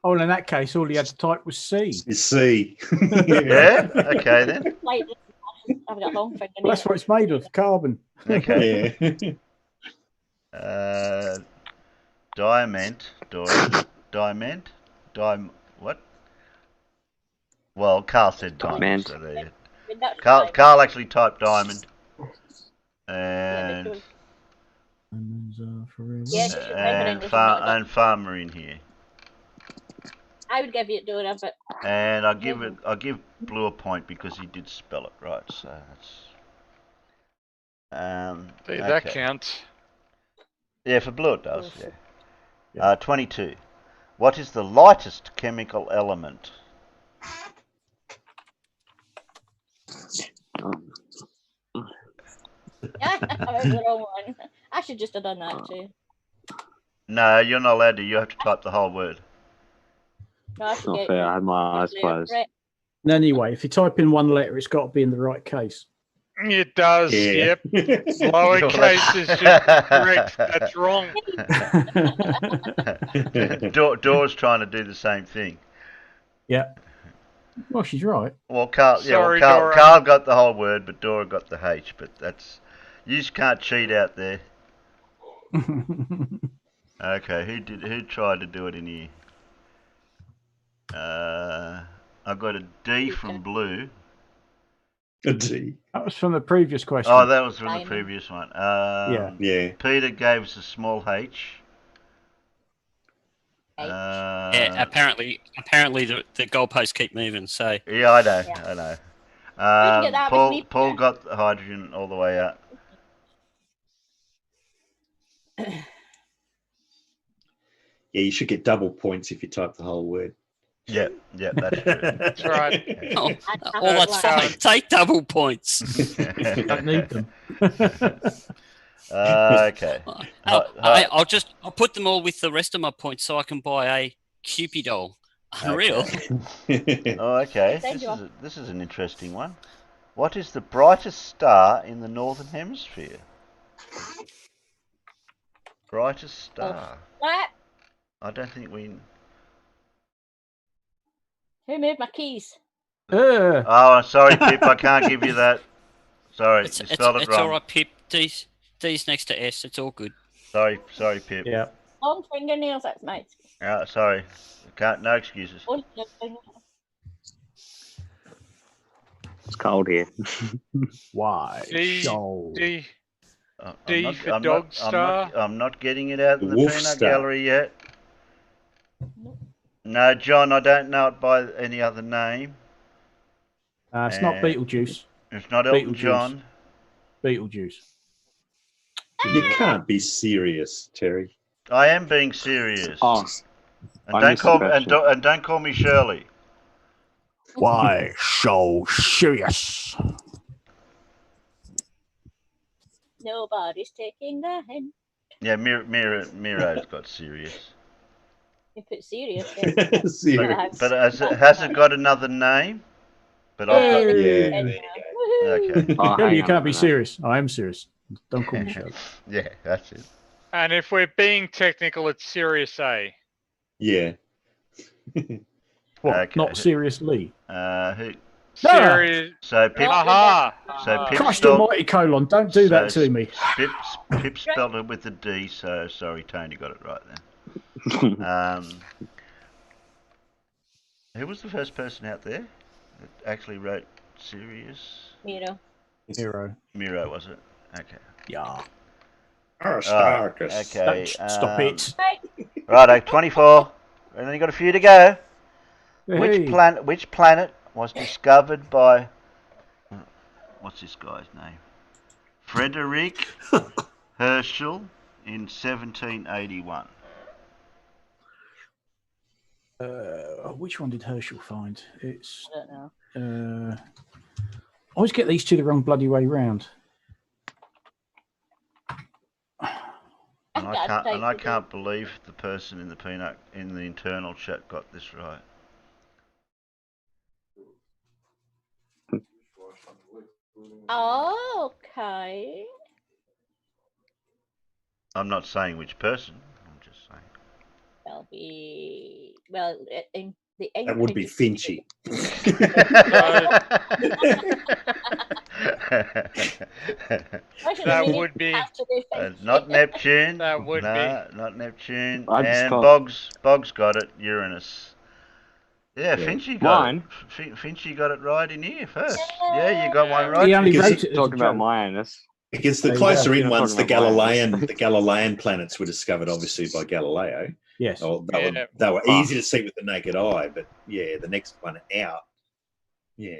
Speaker 1: Oh, in that case, all he had to type was C.
Speaker 9: C.
Speaker 3: Yeah. Okay then.
Speaker 2: I've got long finger.
Speaker 1: Well, that's what it's made of, carbon.
Speaker 3: Okay. Diamond. What? Well, Carl said diamond. So there. Carl actually typed diamond. And and farmer in here.
Speaker 2: I would give it Dora, but
Speaker 3: And I'll give Blue a point because he did spell it right. So that's
Speaker 5: That counts.
Speaker 3: Yeah, for Blue it does. Yeah. 22. What is the lightest chemical element?
Speaker 2: I was the wrong one. I should just have done that too.
Speaker 3: No, you're not allowed to. You have to type the whole word.
Speaker 2: No, I should
Speaker 17: Not
Speaker 2: get
Speaker 17: fair. I had my eyes closed.
Speaker 1: Anyway, if you type in one letter, it's got to be in the right case.
Speaker 5: It does.
Speaker 9: Yeah.
Speaker 5: Yep. Lowercase is just correct. That's wrong.
Speaker 3: Dora's trying to do the same thing.
Speaker 1: Yeah. Well, she's right.
Speaker 3: Well, Carl
Speaker 5: Sorry,
Speaker 3: Carl
Speaker 5: Dora.
Speaker 3: got the whole word, but Dora got the H. But that's you just can't cheat out there. Okay, who tried to do it in here? I got a D from Blue.
Speaker 9: A D.
Speaker 1: That was from the previous question.
Speaker 3: Oh, that was from the previous one.
Speaker 9: Yeah.
Speaker 3: Peter gave us a small H.
Speaker 4: Yeah, apparently the goalposts keep moving. So
Speaker 3: Yeah, I know.
Speaker 2: get that with me,
Speaker 3: Paul got the hydrogen all the way out.
Speaker 9: Yeah, you should get double points if you type the whole word.
Speaker 3: Yeah, that's true.
Speaker 5: That's right.
Speaker 4: Oh, that's fine. Take double points.
Speaker 1: Don't need them.
Speaker 3: Okay.
Speaker 4: I'll put them all with the rest of my points so I can buy a Cupid doll. Unreal.
Speaker 3: Okay. This is an interesting one. What is the brightest star in the northern hemisphere? Brightest star.
Speaker 2: What?
Speaker 3: I don't think we.
Speaker 2: Who moved my keys?
Speaker 3: Oh, sorry, Pip. I can't give you that. Sorry, you spelled it
Speaker 4: it's all
Speaker 3: wrong.
Speaker 4: right, Pip. D's next to S. It's all good.
Speaker 3: Sorry, Pip.
Speaker 1: Yeah.
Speaker 2: Long fingernails, that's mate.
Speaker 3: Sorry. No excuses.
Speaker 17: It's cold here.
Speaker 1: Why?
Speaker 5: D for
Speaker 3: I'm
Speaker 5: dog
Speaker 3: not,
Speaker 5: star.
Speaker 3: I'm not getting it out in the
Speaker 9: Wolf
Speaker 3: peanut
Speaker 9: star.
Speaker 3: gallery yet. No, John, I don't know it by any other name.
Speaker 1: It's not Beetlejuice.
Speaker 3: It's not Elton John.
Speaker 1: Beetlejuice.
Speaker 9: You can't be serious, Terry.
Speaker 3: I am being serious.
Speaker 17: Oh,
Speaker 3: and don't call me Shirley.
Speaker 1: Why so serious?
Speaker 2: Nobody's taking the hint.
Speaker 3: Yeah, Miro's got serious.
Speaker 2: You put serious.
Speaker 9: Serious.
Speaker 3: But has it got another name? But I've got,
Speaker 9: Yeah.
Speaker 3: Okay.
Speaker 1: No, you can't be serious. I am serious. Don't call me Shirley.
Speaker 3: Yeah, that's it.
Speaker 5: And if we're being technical, it's Sirius A.
Speaker 9: Yeah.
Speaker 1: What?
Speaker 3: Okay.
Speaker 1: Not seriously.
Speaker 3: Who?
Speaker 5: Sirius.
Speaker 3: So Pip.
Speaker 5: Aha.
Speaker 3: So Pip
Speaker 1: Christ
Speaker 3: spelled,
Speaker 1: almighty, colon, don't do that to me.
Speaker 3: Pip spelled it with a D, so sorry, Tony got it right then. Who was the first person out there that actually wrote Sirius?
Speaker 2: Miro.
Speaker 3: Miro, was it? Okay.
Speaker 1: Yeah.
Speaker 9: Aristarchus.
Speaker 3: Okay.
Speaker 1: Stop it.
Speaker 3: Righto, 24. And then you got a few to go.
Speaker 1: Hey.
Speaker 3: Which planet was discovered by what's this guy's name? Frederick Herschel in 1781.
Speaker 1: Which one did Herschel find? It's.
Speaker 2: I don't know.
Speaker 1: I always get these two the wrong bloody way round.
Speaker 3: And I can't believe the person in the internal chat got this right.
Speaker 2: Oh, okay.
Speaker 3: I'm not saying which person. I'm just
Speaker 2: In the
Speaker 9: That would be Finchy.
Speaker 5: That would be
Speaker 3: not Neptune.
Speaker 5: That would be
Speaker 3: not Neptune.
Speaker 17: I just
Speaker 3: And
Speaker 17: can't-
Speaker 3: Boggs got it. Uranus. Yeah,
Speaker 9: Yeah.
Speaker 3: Finchy got
Speaker 17: Mine?
Speaker 3: it. Finchy got it right in here first. Yeah, you got one right.
Speaker 1: He only
Speaker 9: Because
Speaker 1: wrote it as a
Speaker 17: Talking about
Speaker 1: joke.
Speaker 17: my anus.
Speaker 9: Because the
Speaker 1: There you
Speaker 9: closer
Speaker 1: go.
Speaker 9: in
Speaker 17: You're not
Speaker 9: ones, the
Speaker 17: talking about mine.
Speaker 9: Galilean planets were discovered obviously by Galileo.
Speaker 1: Yes.
Speaker 9: They were easy to see with the naked eye, but yeah, the next one out. Yeah.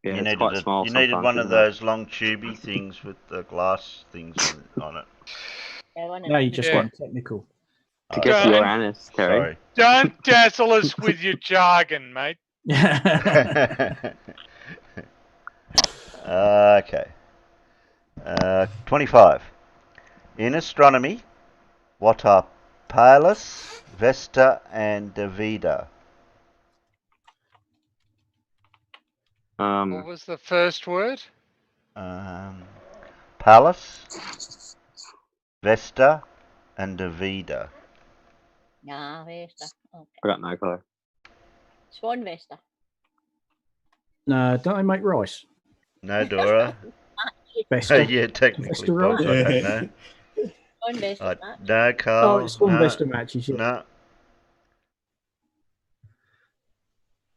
Speaker 17: Yeah,
Speaker 3: You
Speaker 17: it's
Speaker 3: needed,
Speaker 17: quite small
Speaker 3: you needed
Speaker 17: sometimes,
Speaker 3: one of
Speaker 17: isn't it?
Speaker 3: those long tubey things with the glass things on it.
Speaker 1: No, you just
Speaker 5: Yeah.
Speaker 1: went technical.
Speaker 17: To get to
Speaker 5: Don't-
Speaker 17: your anus, Terry.
Speaker 3: Sorry.
Speaker 5: Don't dazzle us with your jargon, mate.
Speaker 3: Okay. 25. In astronomy, what are Pallas, Vesta, and Davida?
Speaker 5: What was the first word?
Speaker 3: Pallas, Vesta, and Davida.
Speaker 2: Nah, Vesta. Okay.
Speaker 17: I got no clue.
Speaker 2: Swan Vesta.
Speaker 1: No, don't they make rice?
Speaker 3: No, Dora.
Speaker 1: Vesta.
Speaker 3: Yeah, technically.
Speaker 1: Vesta rice?
Speaker 3: Boggs, I don't know.
Speaker 2: Swan Vesta.
Speaker 3: No, Carl.
Speaker 1: Oh, it's Swan
Speaker 3: no,
Speaker 1: Vesta matches. Yeah.
Speaker 3: No.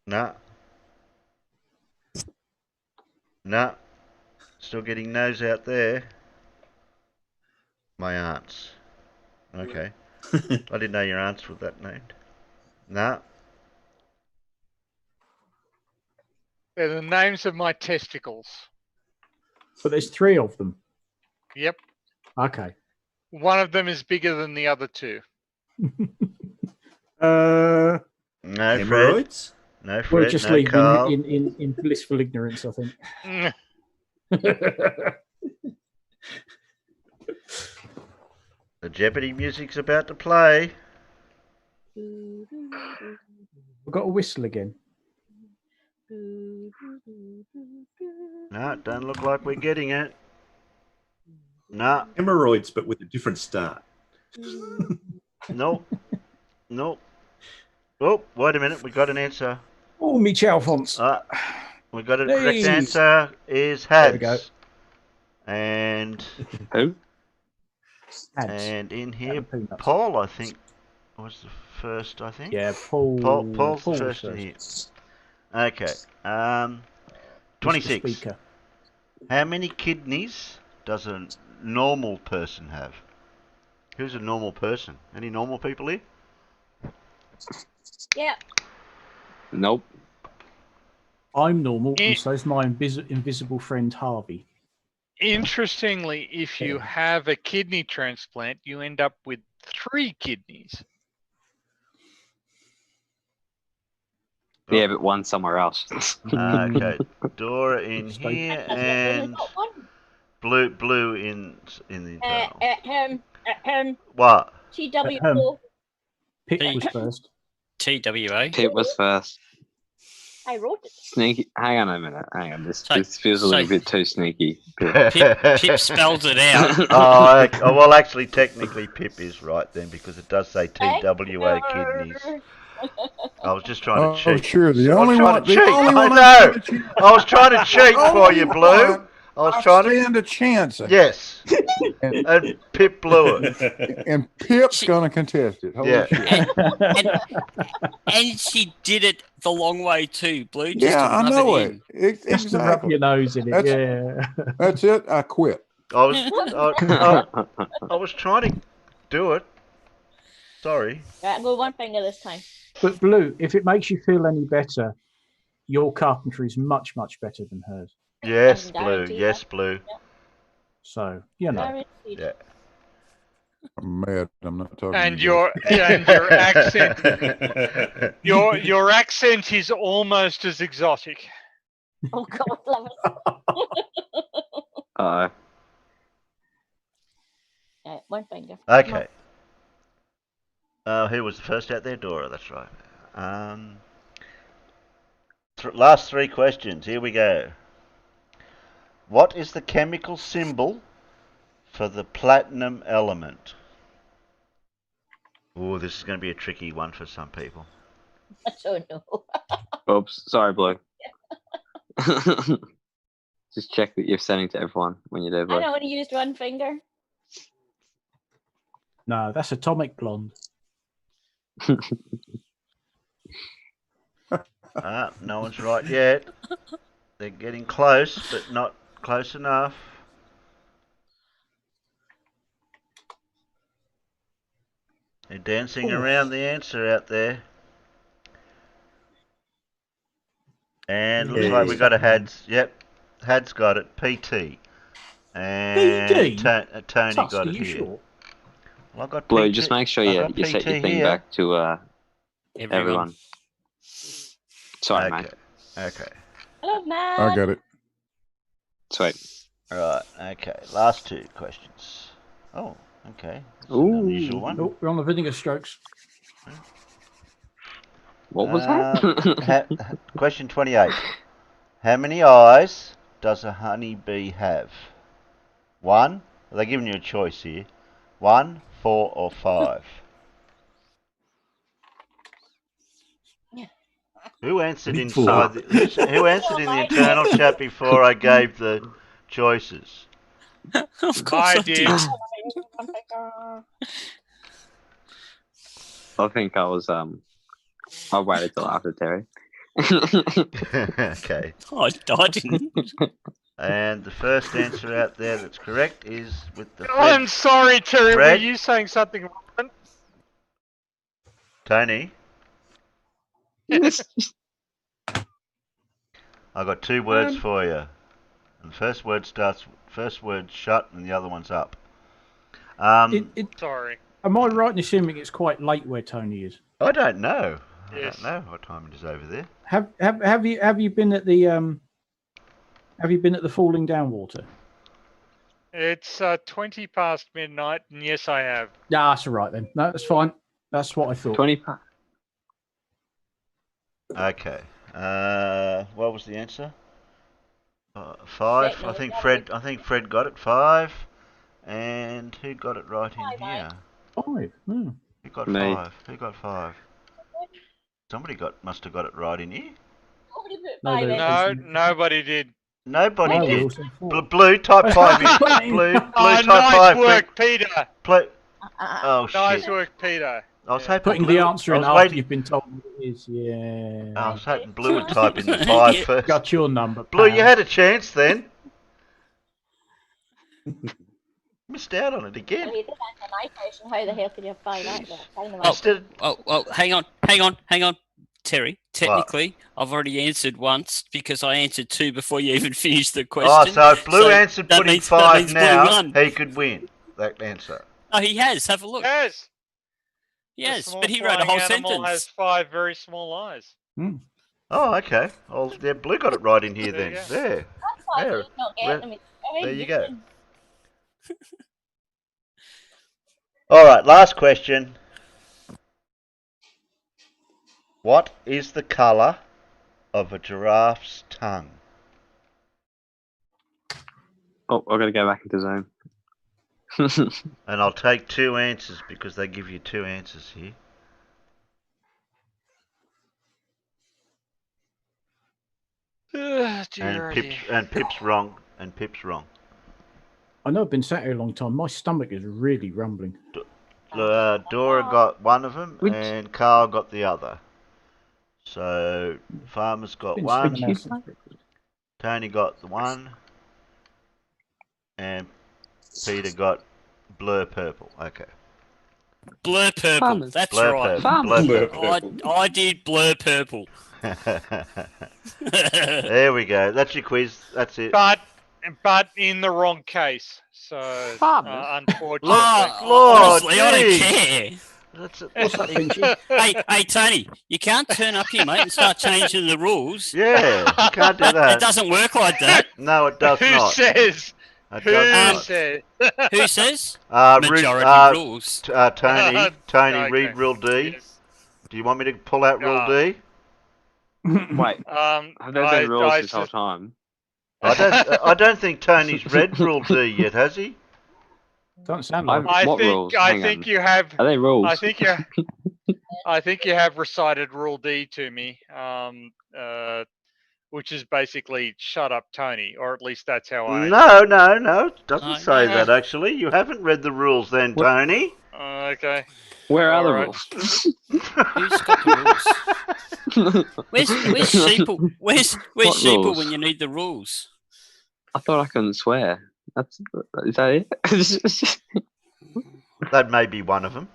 Speaker 3: No. No. Still getting no's out there. My aunts. Okay. I didn't know your aunts were that named. No.
Speaker 5: They're the names of my testicles.
Speaker 1: But there's three of them.
Speaker 5: Yep.
Speaker 1: Okay.
Speaker 5: One of them is bigger than the other two.
Speaker 3: No, Fred.
Speaker 16: Hemorrhoids?
Speaker 3: No, Fred.
Speaker 1: We'll just
Speaker 3: no,
Speaker 1: leave
Speaker 3: Carl.
Speaker 1: in blissful ignorance, I think.
Speaker 3: The Jeopardy music's about to play.
Speaker 1: We've got a whistle again.
Speaker 3: No, it don't look like we're getting it. No.
Speaker 16: Hemorrhoids, but with a different start.
Speaker 3: Nope. Nope. Oh, wait a minute. We got an answer.
Speaker 1: Oh, me Alphonse.
Speaker 3: We got a
Speaker 1: Hey.
Speaker 3: correct answer is
Speaker 1: There we go.
Speaker 3: Hads. And
Speaker 17: who?
Speaker 3: And in here, Paul, I think, was the first. I think.
Speaker 1: Yeah, Paul.
Speaker 3: Paul's the
Speaker 1: Paul's
Speaker 3: first in here. Okay. 26.
Speaker 1: Speaker.
Speaker 3: How many kidneys does a normal person have? Who's a normal person? Any normal people here?
Speaker 2: Yeah.
Speaker 17: Nope.
Speaker 1: I'm normal, and so's my invisible friend Harvey.
Speaker 5: Interestingly, if you have a kidney transplant, you end up with 3 kidneys.
Speaker 17: Yeah, but one somewhere else.
Speaker 3: Okay, Dora in here and blue in the internal. What?
Speaker 2: TWO.
Speaker 1: Pip was first.
Speaker 4: TWA.
Speaker 17: Pip was first.
Speaker 2: I wrote it.
Speaker 17: Sneaky. Hang on a minute. Hang on. This feels a little bit too sneaky.
Speaker 4: Pip spelled it out.
Speaker 3: Well, actually, technically, Pip is right then because it does say TWA kidneys. I was just trying to cheat.
Speaker 13: Oh, sure. The
Speaker 3: I was
Speaker 13: only
Speaker 3: trying
Speaker 13: one.
Speaker 3: to cheat.
Speaker 13: The only one
Speaker 3: I know. I was trying to cheat for you, Blue. I was trying to
Speaker 13: stand a chance.
Speaker 3: Yes. And Pip blew it.
Speaker 13: And Pip's gonna contest it. Holy shit.
Speaker 4: And she did it the long way too, Blue. Just
Speaker 13: Yeah,
Speaker 4: to
Speaker 13: I
Speaker 4: rub
Speaker 13: know
Speaker 4: it.
Speaker 13: it.
Speaker 1: Just to rub your nose in it.
Speaker 13: That's-
Speaker 1: Yeah.
Speaker 13: That's it. I quit.
Speaker 3: I was trying to do it. Sorry.
Speaker 2: Right, go one finger this time.
Speaker 1: But Blue, if it makes you feel any better, your carpentry is much, much better than hers.
Speaker 3: Yes, Blue. Yes, Blue.
Speaker 1: So, you know.
Speaker 3: Yeah.
Speaker 13: I'm mad. I'm not talking.
Speaker 5: And
Speaker 13: to you.
Speaker 5: your accent, your accent is almost as exotic.
Speaker 2: Oh God, love it. Right, one finger.
Speaker 3: Okay. Who was the first out there? Dora, that's right. Last 3 questions. Here we go. What is the chemical symbol for the platinum element? Oh, this is going to be a tricky one for some people.
Speaker 2: I don't know.
Speaker 17: Oops. Sorry, Blue. Just check that you're sending to everyone when you're there,
Speaker 2: I
Speaker 17: Blue.
Speaker 2: only used one finger.
Speaker 1: No, that's Atomic Blonde.
Speaker 3: No one's right yet. They're getting close, but not close enough. They're dancing around the answer out there. And looks like we got a Hads. Yep, Hads got it. PT. And
Speaker 1: PT?
Speaker 3: Tony
Speaker 1: Tusk,
Speaker 3: got
Speaker 1: are
Speaker 3: it
Speaker 1: you
Speaker 3: here.
Speaker 1: sure?
Speaker 3: Well, I got
Speaker 17: Blue,
Speaker 3: PT.
Speaker 17: just make sure
Speaker 3: I
Speaker 17: you
Speaker 3: got
Speaker 17: set your
Speaker 3: PT
Speaker 17: thing
Speaker 3: here.
Speaker 17: back to
Speaker 4: Everyone.
Speaker 17: Sorry,
Speaker 3: Okay.
Speaker 17: mate.
Speaker 3: Okay.
Speaker 2: Hello, man.
Speaker 13: I got it.
Speaker 17: Sweet.
Speaker 3: Right. Okay. Last 2 questions. Oh. Okay. That's an
Speaker 17: Ooh.
Speaker 3: unusual one.
Speaker 1: Oh, we're on the vinegar strokes.
Speaker 17: What was that?
Speaker 3: Question 28. How many eyes does a honeybee have? 1. They're giving you a choice here. 1, 4, or 5. Who answered
Speaker 16: Big
Speaker 3: inside? Who answered in the internal chat before I gave the choices?
Speaker 4: Of course I did.
Speaker 17: I think I was I waited till after Terry.
Speaker 3: Okay.
Speaker 4: I didn't.
Speaker 3: And the first answer out there that's correct is with the.
Speaker 5: I'm sorry, Terry.
Speaker 3: Fred?
Speaker 5: Were you saying something wrong?
Speaker 3: Tony.
Speaker 5: Yes.
Speaker 3: I got 2 words for you. And the first word's shut and the other one's up.
Speaker 5: Sorry.
Speaker 1: Am I right in assuming it's quite late where Tony is?
Speaker 3: I don't know.
Speaker 5: Yes.
Speaker 3: I don't know what time it is over there.
Speaker 1: Have you been at the falling down water?
Speaker 5: It's 20 past midnight, and yes, I have.
Speaker 1: Yeah, that's all right then. No, that's fine. That's what I thought.
Speaker 17: 20 past.
Speaker 3: Okay. What was the answer? 5. I think Fred got it. 5. And who got it right in here?
Speaker 1: 5. Hmm.
Speaker 3: Who got
Speaker 17: Me.
Speaker 3: 5? Who got 5? Somebody must have got it right in here.
Speaker 5: No, nobody did.
Speaker 3: Nobody
Speaker 1: No, we
Speaker 3: did.
Speaker 1: all said 4.
Speaker 3: Blue, type 5 in. Blue,
Speaker 5: Oh,
Speaker 3: type
Speaker 5: nice
Speaker 3: 5.
Speaker 5: work, Peter.
Speaker 3: Oh,
Speaker 5: Nice
Speaker 3: shit.
Speaker 5: work, Peter.
Speaker 3: I was hoping
Speaker 1: Putting
Speaker 3: Blue,
Speaker 1: the answer in
Speaker 3: I was
Speaker 1: after
Speaker 3: waiting-
Speaker 1: you've been told what it is. Yeah.
Speaker 3: I was hoping Blue would type in the 5 first.
Speaker 1: Got your number.
Speaker 3: Blue,
Speaker 1: pal.
Speaker 3: you had a chance then. Missed out on it again.
Speaker 2: Well, you did answer my question. How the hell could you find out that? Find them out.
Speaker 4: Oh, hang on, Terry. Technically, I've already answered once because I answered 2 before you even finished the question.
Speaker 3: Oh, so if Blue answered
Speaker 4: that
Speaker 3: putting
Speaker 4: means-
Speaker 3: 5
Speaker 4: that means Blue
Speaker 3: now,
Speaker 4: won.
Speaker 3: he could win that answer.
Speaker 4: Oh, he has. Have a look.
Speaker 5: Yes.
Speaker 4: Yes,
Speaker 5: The small
Speaker 4: but he wrote a
Speaker 5: flying
Speaker 4: whole
Speaker 5: animal
Speaker 4: sentence.
Speaker 5: has 5 very small eyes.
Speaker 3: Oh, okay. Well, yeah, Blue got it right in here then.
Speaker 5: There you
Speaker 3: There.
Speaker 2: That's why
Speaker 3: There.
Speaker 2: he's not getting them. It's very
Speaker 3: There you go.
Speaker 2: different.
Speaker 3: All right, last question. What is the colour of a giraffe's tongue?
Speaker 17: Oh, I've got to go back into zone.
Speaker 3: And I'll take 2 answers because they give you 2 answers here. And Pip's wrong. And Pip's wrong.
Speaker 1: I know I've been sat here a long time. My stomach is really rumbling.
Speaker 3: Dora got one of them, and Carl got the other. So Farmer's got
Speaker 1: Been
Speaker 3: one.
Speaker 1: spinning out since breakfast.
Speaker 3: Tony got the one, and Peter got blur purple. Okay.
Speaker 4: Blur purple.
Speaker 17: Farmers.
Speaker 4: That's
Speaker 3: Blur
Speaker 4: right.
Speaker 3: purple. Blur purple.
Speaker 4: I did blur purple.
Speaker 3: There we go. That's your quiz. That's it.
Speaker 5: But in the wrong case. So unfortunately.
Speaker 4: Honestly, I don't
Speaker 3: geez.
Speaker 4: care.
Speaker 3: That's it.
Speaker 1: What's that, Finchy?
Speaker 4: Hey, Tony, you can't turn up here, mate, and start changing the rules.
Speaker 3: Yeah, you can't do that.
Speaker 4: It doesn't work like that.
Speaker 3: No, it does
Speaker 5: Who
Speaker 3: not.
Speaker 5: says?
Speaker 3: It
Speaker 5: Who
Speaker 3: does not.
Speaker 5: says?
Speaker 4: Who says?
Speaker 3: Majority
Speaker 4: rules.
Speaker 3: Tony,
Speaker 5: Okay.
Speaker 3: read Rule D. Do you want me to pull out Rule D?
Speaker 17: Wait, have there been rules this whole time?
Speaker 3: I don't think Tony's read Rule D yet, has he?
Speaker 1: Don't sound like it.
Speaker 17: What rules?
Speaker 5: I
Speaker 17: Hang
Speaker 5: think
Speaker 17: on.
Speaker 5: you have.
Speaker 17: Are they rules?
Speaker 5: I think you have recited Rule D to me, which is basically "shut up, Tony," or at least that's how I.
Speaker 3: No. It doesn't
Speaker 4: No,
Speaker 3: say
Speaker 4: no.
Speaker 3: that actually. You haven't read the rules then, Tony.
Speaker 5: Okay.
Speaker 17: Where are the
Speaker 5: Alright.
Speaker 17: rules?
Speaker 4: Who's got the rules? Where's Sheeple? Where's
Speaker 17: What
Speaker 4: Sheeple
Speaker 17: rules?
Speaker 4: when you need the rules?
Speaker 17: I thought I couldn't swear. Is that it?
Speaker 3: That may be one of them.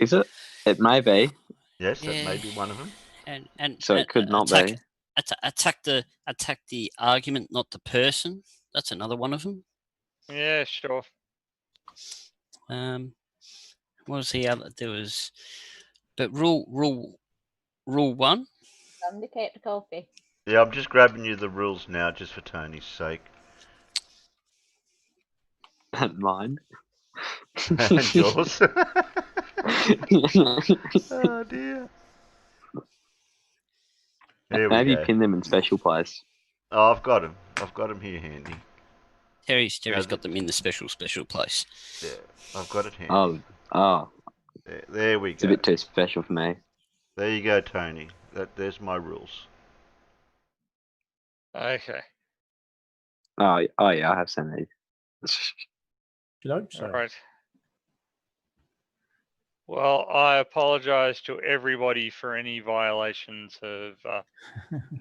Speaker 17: Is it? It may be.
Speaker 3: Yes, that
Speaker 4: Yeah.
Speaker 3: may be one of them.
Speaker 4: And
Speaker 17: So it could not be.
Speaker 4: attack the argument, not the person. That's another one of them.
Speaker 5: Yeah, sure.
Speaker 4: What was the other? There was, but rule 1.
Speaker 2: Indicate the coffee.
Speaker 3: Yeah, I'm just grabbing you the rules now, just for Tony's sake.
Speaker 17: And mine.
Speaker 3: And yours. Oh dear. Here we
Speaker 17: Maybe
Speaker 3: go.
Speaker 17: pin them in special place.
Speaker 3: Oh, I've got him. I've got him here handy.
Speaker 4: Terry's got them in the special place.
Speaker 3: Yeah, I've got it handy.
Speaker 17: Oh.
Speaker 3: There we
Speaker 17: It's a
Speaker 3: go.
Speaker 17: bit too special for me.
Speaker 3: There you go, Tony. There's my rules.
Speaker 5: Okay.
Speaker 17: Oh yeah, I have seen these.
Speaker 1: You hope so.
Speaker 5: All right. Well, I apologise to everybody for any violations of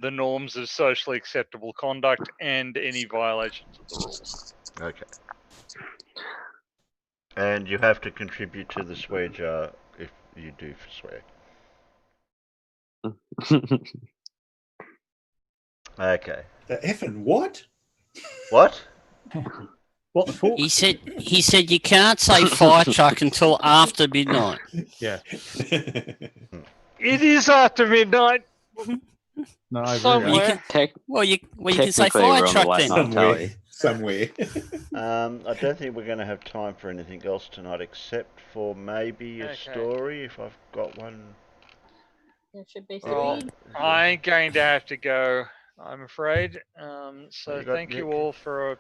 Speaker 5: the norms of socially acceptable conduct and any violations of the rules.
Speaker 3: Okay. And you have to contribute to the swear jar if you do swear. Okay.
Speaker 9: The effing what?
Speaker 3: What?
Speaker 1: What the fuck?
Speaker 4: He said you can't say fire truck until after midnight.
Speaker 11: Yeah.
Speaker 5: It is after midnight.
Speaker 1: No, I agree.
Speaker 5: Somewhere.
Speaker 4: You can say fire truck then.
Speaker 9: Somewhere.
Speaker 3: I don't think we're going to have time for anything else tonight, except for maybe a story, if I've got one.
Speaker 2: There should be
Speaker 5: Well,
Speaker 2: three.
Speaker 5: I ain't going to have to go, I'm afraid. So
Speaker 3: you got-
Speaker 5: thank you all for a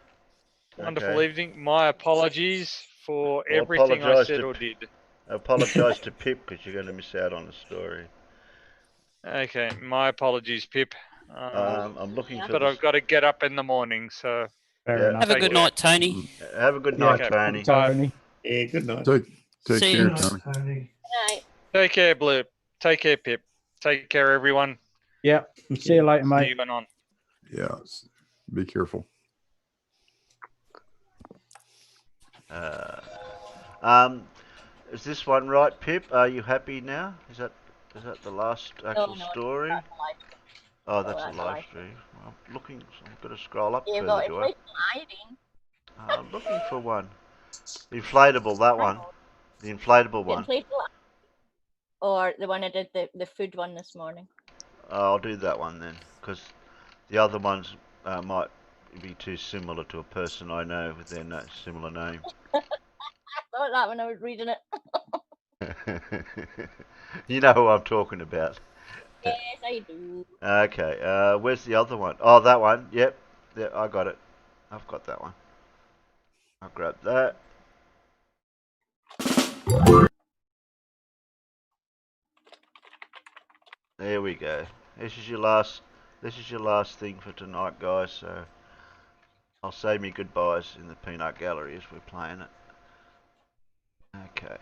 Speaker 5: wonderful
Speaker 3: Okay.
Speaker 5: evening. My apologies for
Speaker 3: Well,
Speaker 5: everything I
Speaker 3: apologise
Speaker 5: said
Speaker 3: to
Speaker 5: or did.
Speaker 3: Apologise to Pip, because you're going to miss out on the story.
Speaker 5: Okay, my apologies, Pip.
Speaker 3: I'm looking for
Speaker 5: But
Speaker 3: this-
Speaker 5: I've got to get up in the morning, so.
Speaker 1: Fair enough.
Speaker 4: Have a good night, Tony.
Speaker 3: Have a good night,
Speaker 5: Okay.
Speaker 3: Tony.
Speaker 1: Tony.
Speaker 9: Yeah, good night.
Speaker 13: Take
Speaker 4: See
Speaker 13: care,
Speaker 4: you.
Speaker 13: Tony.
Speaker 8: Tony.
Speaker 2: Right.
Speaker 5: Take care, Blue. Take care, Pip. Take care, everyone.
Speaker 1: Yeah. See you later,
Speaker 5: See
Speaker 1: mate.
Speaker 5: you on.
Speaker 13: Yeah. Be careful.
Speaker 3: Is this one right, Pip? Are you happy now? Is that the last actual
Speaker 2: No,
Speaker 3: story?
Speaker 2: that's a live stream.
Speaker 3: Oh, that's
Speaker 2: that's
Speaker 3: a
Speaker 2: a
Speaker 3: live
Speaker 2: live
Speaker 3: stream. I'm looking. I've got to scroll up
Speaker 2: Yeah,
Speaker 3: further,
Speaker 2: well, it's
Speaker 3: do I?
Speaker 2: like sliding.
Speaker 3: I'm looking for one. The inflatable, that one. The inflatable
Speaker 2: The
Speaker 3: one.
Speaker 2: inflatable, or the one I did, the food one this morning.
Speaker 3: I'll do that one then, because the other ones might be too similar to a person I know with their similar name.
Speaker 2: I thought that when I was reading it.
Speaker 3: You know who I'm talking about.
Speaker 2: Yes, I do.
Speaker 3: Okay, where's the other one? Oh, that one. Yep, I got it. I've got that one. I'll grab that. There we go. This is your last thing for tonight, guys. So I'll say me goodbyes in the peanut gallery as we're playing it. Okay.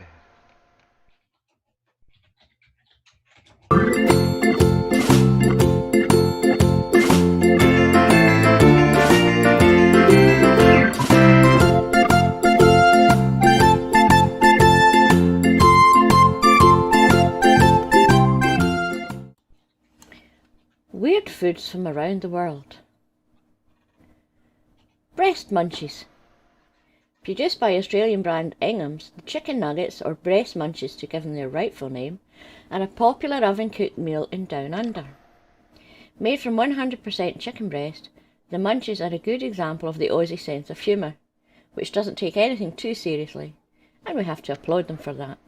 Speaker 2: Weird foods from around the world. Breast munchies. Produced by Australian brand Ingham's, the chicken nuggets, or breast munchies to give them their rightful name, are a popular oven-cooked meal in Down Under. Made from 100% chicken breast, the munchies are a good example of the Aussie sense of humour, which doesn't take anything too seriously, and we have to applaud them for that.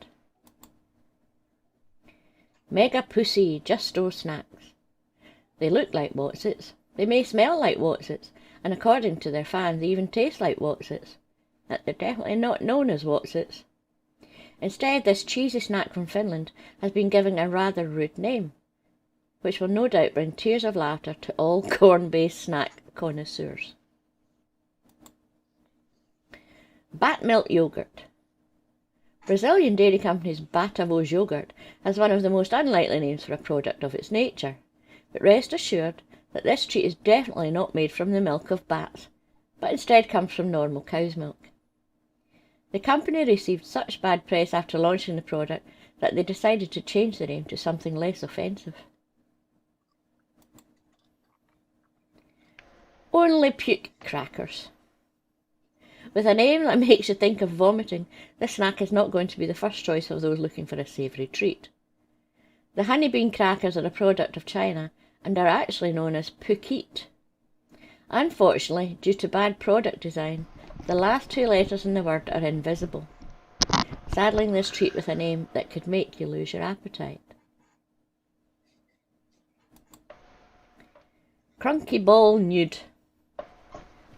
Speaker 2: Mega Pussy Just Store Snacks. They look like Wotsits, they may smell like Wotsits, and according to their fans they even taste like Wotsits. But they're definitely not known as Wotsits. Instead, this cheesy snack from Finland has been given a rather rude name, which will no doubt bring tears of laughter to all corn-based snack connoisseurs. Bat milk yogurt. Brazilian dairy company's Batavos yogurt has one of the most unlikely names for a product of its nature, but rest assured that this treat is definitely not made from the milk of bats, but instead comes from normal cow's milk. The company received such bad press after launching the product that they decided to change the name to something less offensive. Only puke crackers. With a name that makes you think of vomiting, this snack is not going to be the first choice of those looking for a savoury treat. The honey bean crackers are a product of China and are actually known as pukit. Unfortunately, due to bad product design, the last two letters in the word are invisible, saddling this treat with a name that could make you lose your appetite. Crunky Ball Nude.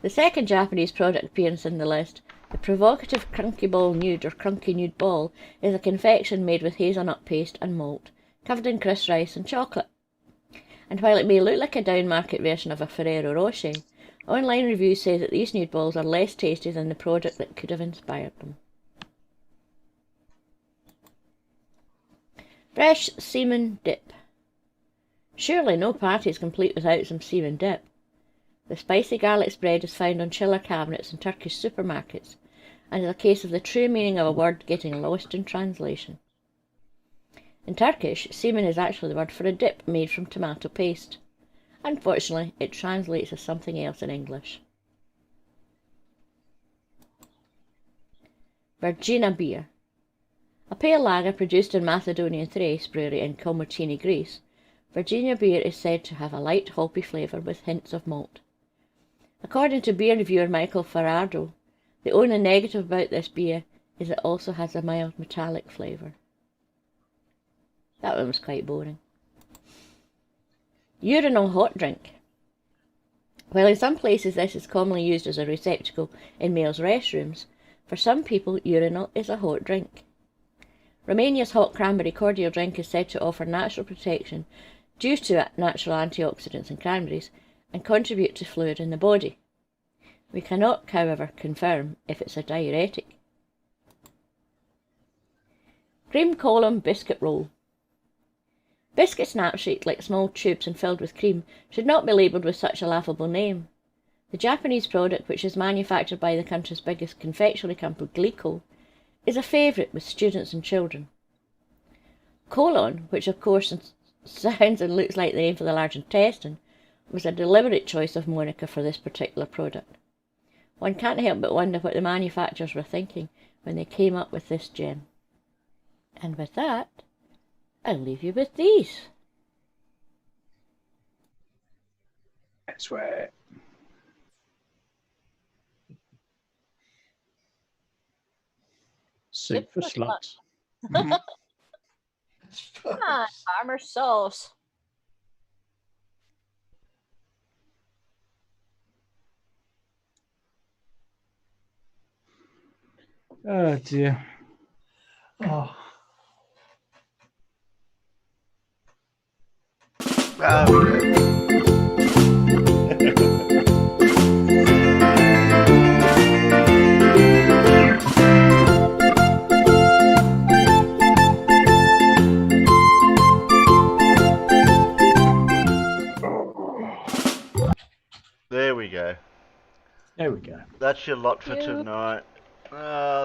Speaker 2: The second Japanese product appearance in the list, the provocative Crunky Ball Nude or Crunky Nude Ball, is a confection made with hazelnut paste and malt, covered in crisp rice and chocolate. And while it may look like a down-market version of a Ferrero Rocher, online reviews say that these nude balls are less tasty than the product that could have inspired them. Fresh semen dip. Surely no party is complete without some semen dip. The spicy garlic spread is found on chiller cabinets in Turkish supermarkets, and is a case of the true meaning of a word getting lost in translation. In Turkish, semen is actually the word for a dip made from tomato paste. Unfortunately, it translates as something else in English. Virginia beer. A pale lager produced in Macedonian Thrace brewery in Komotini, Greece, Virginia beer is said to have a light hoppy flavour with hints of malt. According to beer reviewer Michael Farardo, the only negative about this beer is it also has a mild metallic flavour. That one was quite boring. Urinal hot drink. While in some places this is commonly used as a receptacle in males' restrooms, for some people urinal is a hot drink. Romania's hot cranberry cordial drink is said to offer natural protection due to natural antioxidants in cranberries and contribute to fluid in the body. We cannot, however, confirm if it's a diuretic. Cream column biscuit roll. Biscuits not shaped like small tubes and filled with cream should not be labelled with such a laughable name. The Japanese product, which is manufactured by the country's biggest confectionery company, Glico, is a favourite with students and children. Colon, which of course sounds and looks like the name for the large intestine, was a deliberate choice of moniker for this particular product. One can't help but wonder what the manufacturers were thinking when they came up with this gem. And with that, I'll leave you with these.
Speaker 1: That's right. Soup for sluts.
Speaker 2: Farmer sauce.
Speaker 1: Oh dear.
Speaker 8: Oh.
Speaker 3: There we go.
Speaker 1: There we go.
Speaker 3: That's your lot for tonight.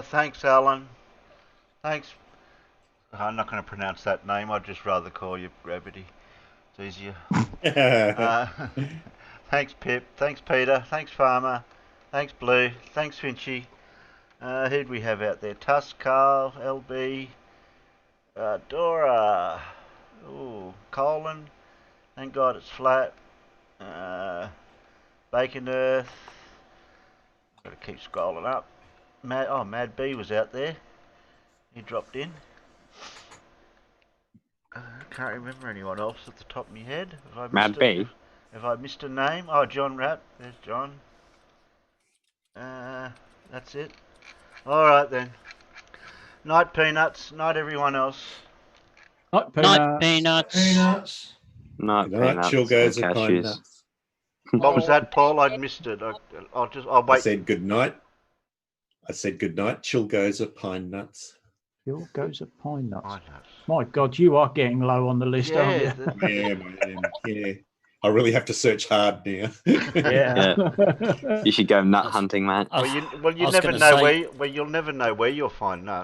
Speaker 3: Thanks, Alan. Thanks. I'm not going to pronounce that name. I'd just rather call you Gravity. It's easier. Thanks, Pip. Thanks, Peter. Thanks, Farmer. Thanks, Blue. Thanks, Finchy. Who'd we have out there? Tusk, Carl, LB, Dora. Ooh, Colin. Thank God it's flat. Bacon Earth. Got to keep scrolling up. Mad B was out there. He dropped in. Can't remember anyone else at the top of my head.
Speaker 17: Mad B?
Speaker 3: Have I missed a name? Oh, John Rapp. There's John. That's it. Alright then. Night Peanuts. Night everyone else.
Speaker 1: Night Peanuts.
Speaker 4: Night Peanuts.
Speaker 8: Peanuts.
Speaker 17: Not
Speaker 9: Right,
Speaker 17: peanuts.
Speaker 9: chill goes
Speaker 17: and
Speaker 9: a pine
Speaker 17: cashews.
Speaker 9: nuts.
Speaker 3: What was that, Paul? I missed it. I'll
Speaker 9: I
Speaker 3: wait.
Speaker 9: said good night. I said good night. Chill goes a pine nuts.
Speaker 1: Here goes a pine nuts. My God, you are getting low on the list, aren't you?
Speaker 9: Yeah, man. Yeah. I really have to search hard now.
Speaker 1: Yeah.
Speaker 17: You should go nut hunting, man.
Speaker 3: Well, you never know where you'll never know where you'll find nuts.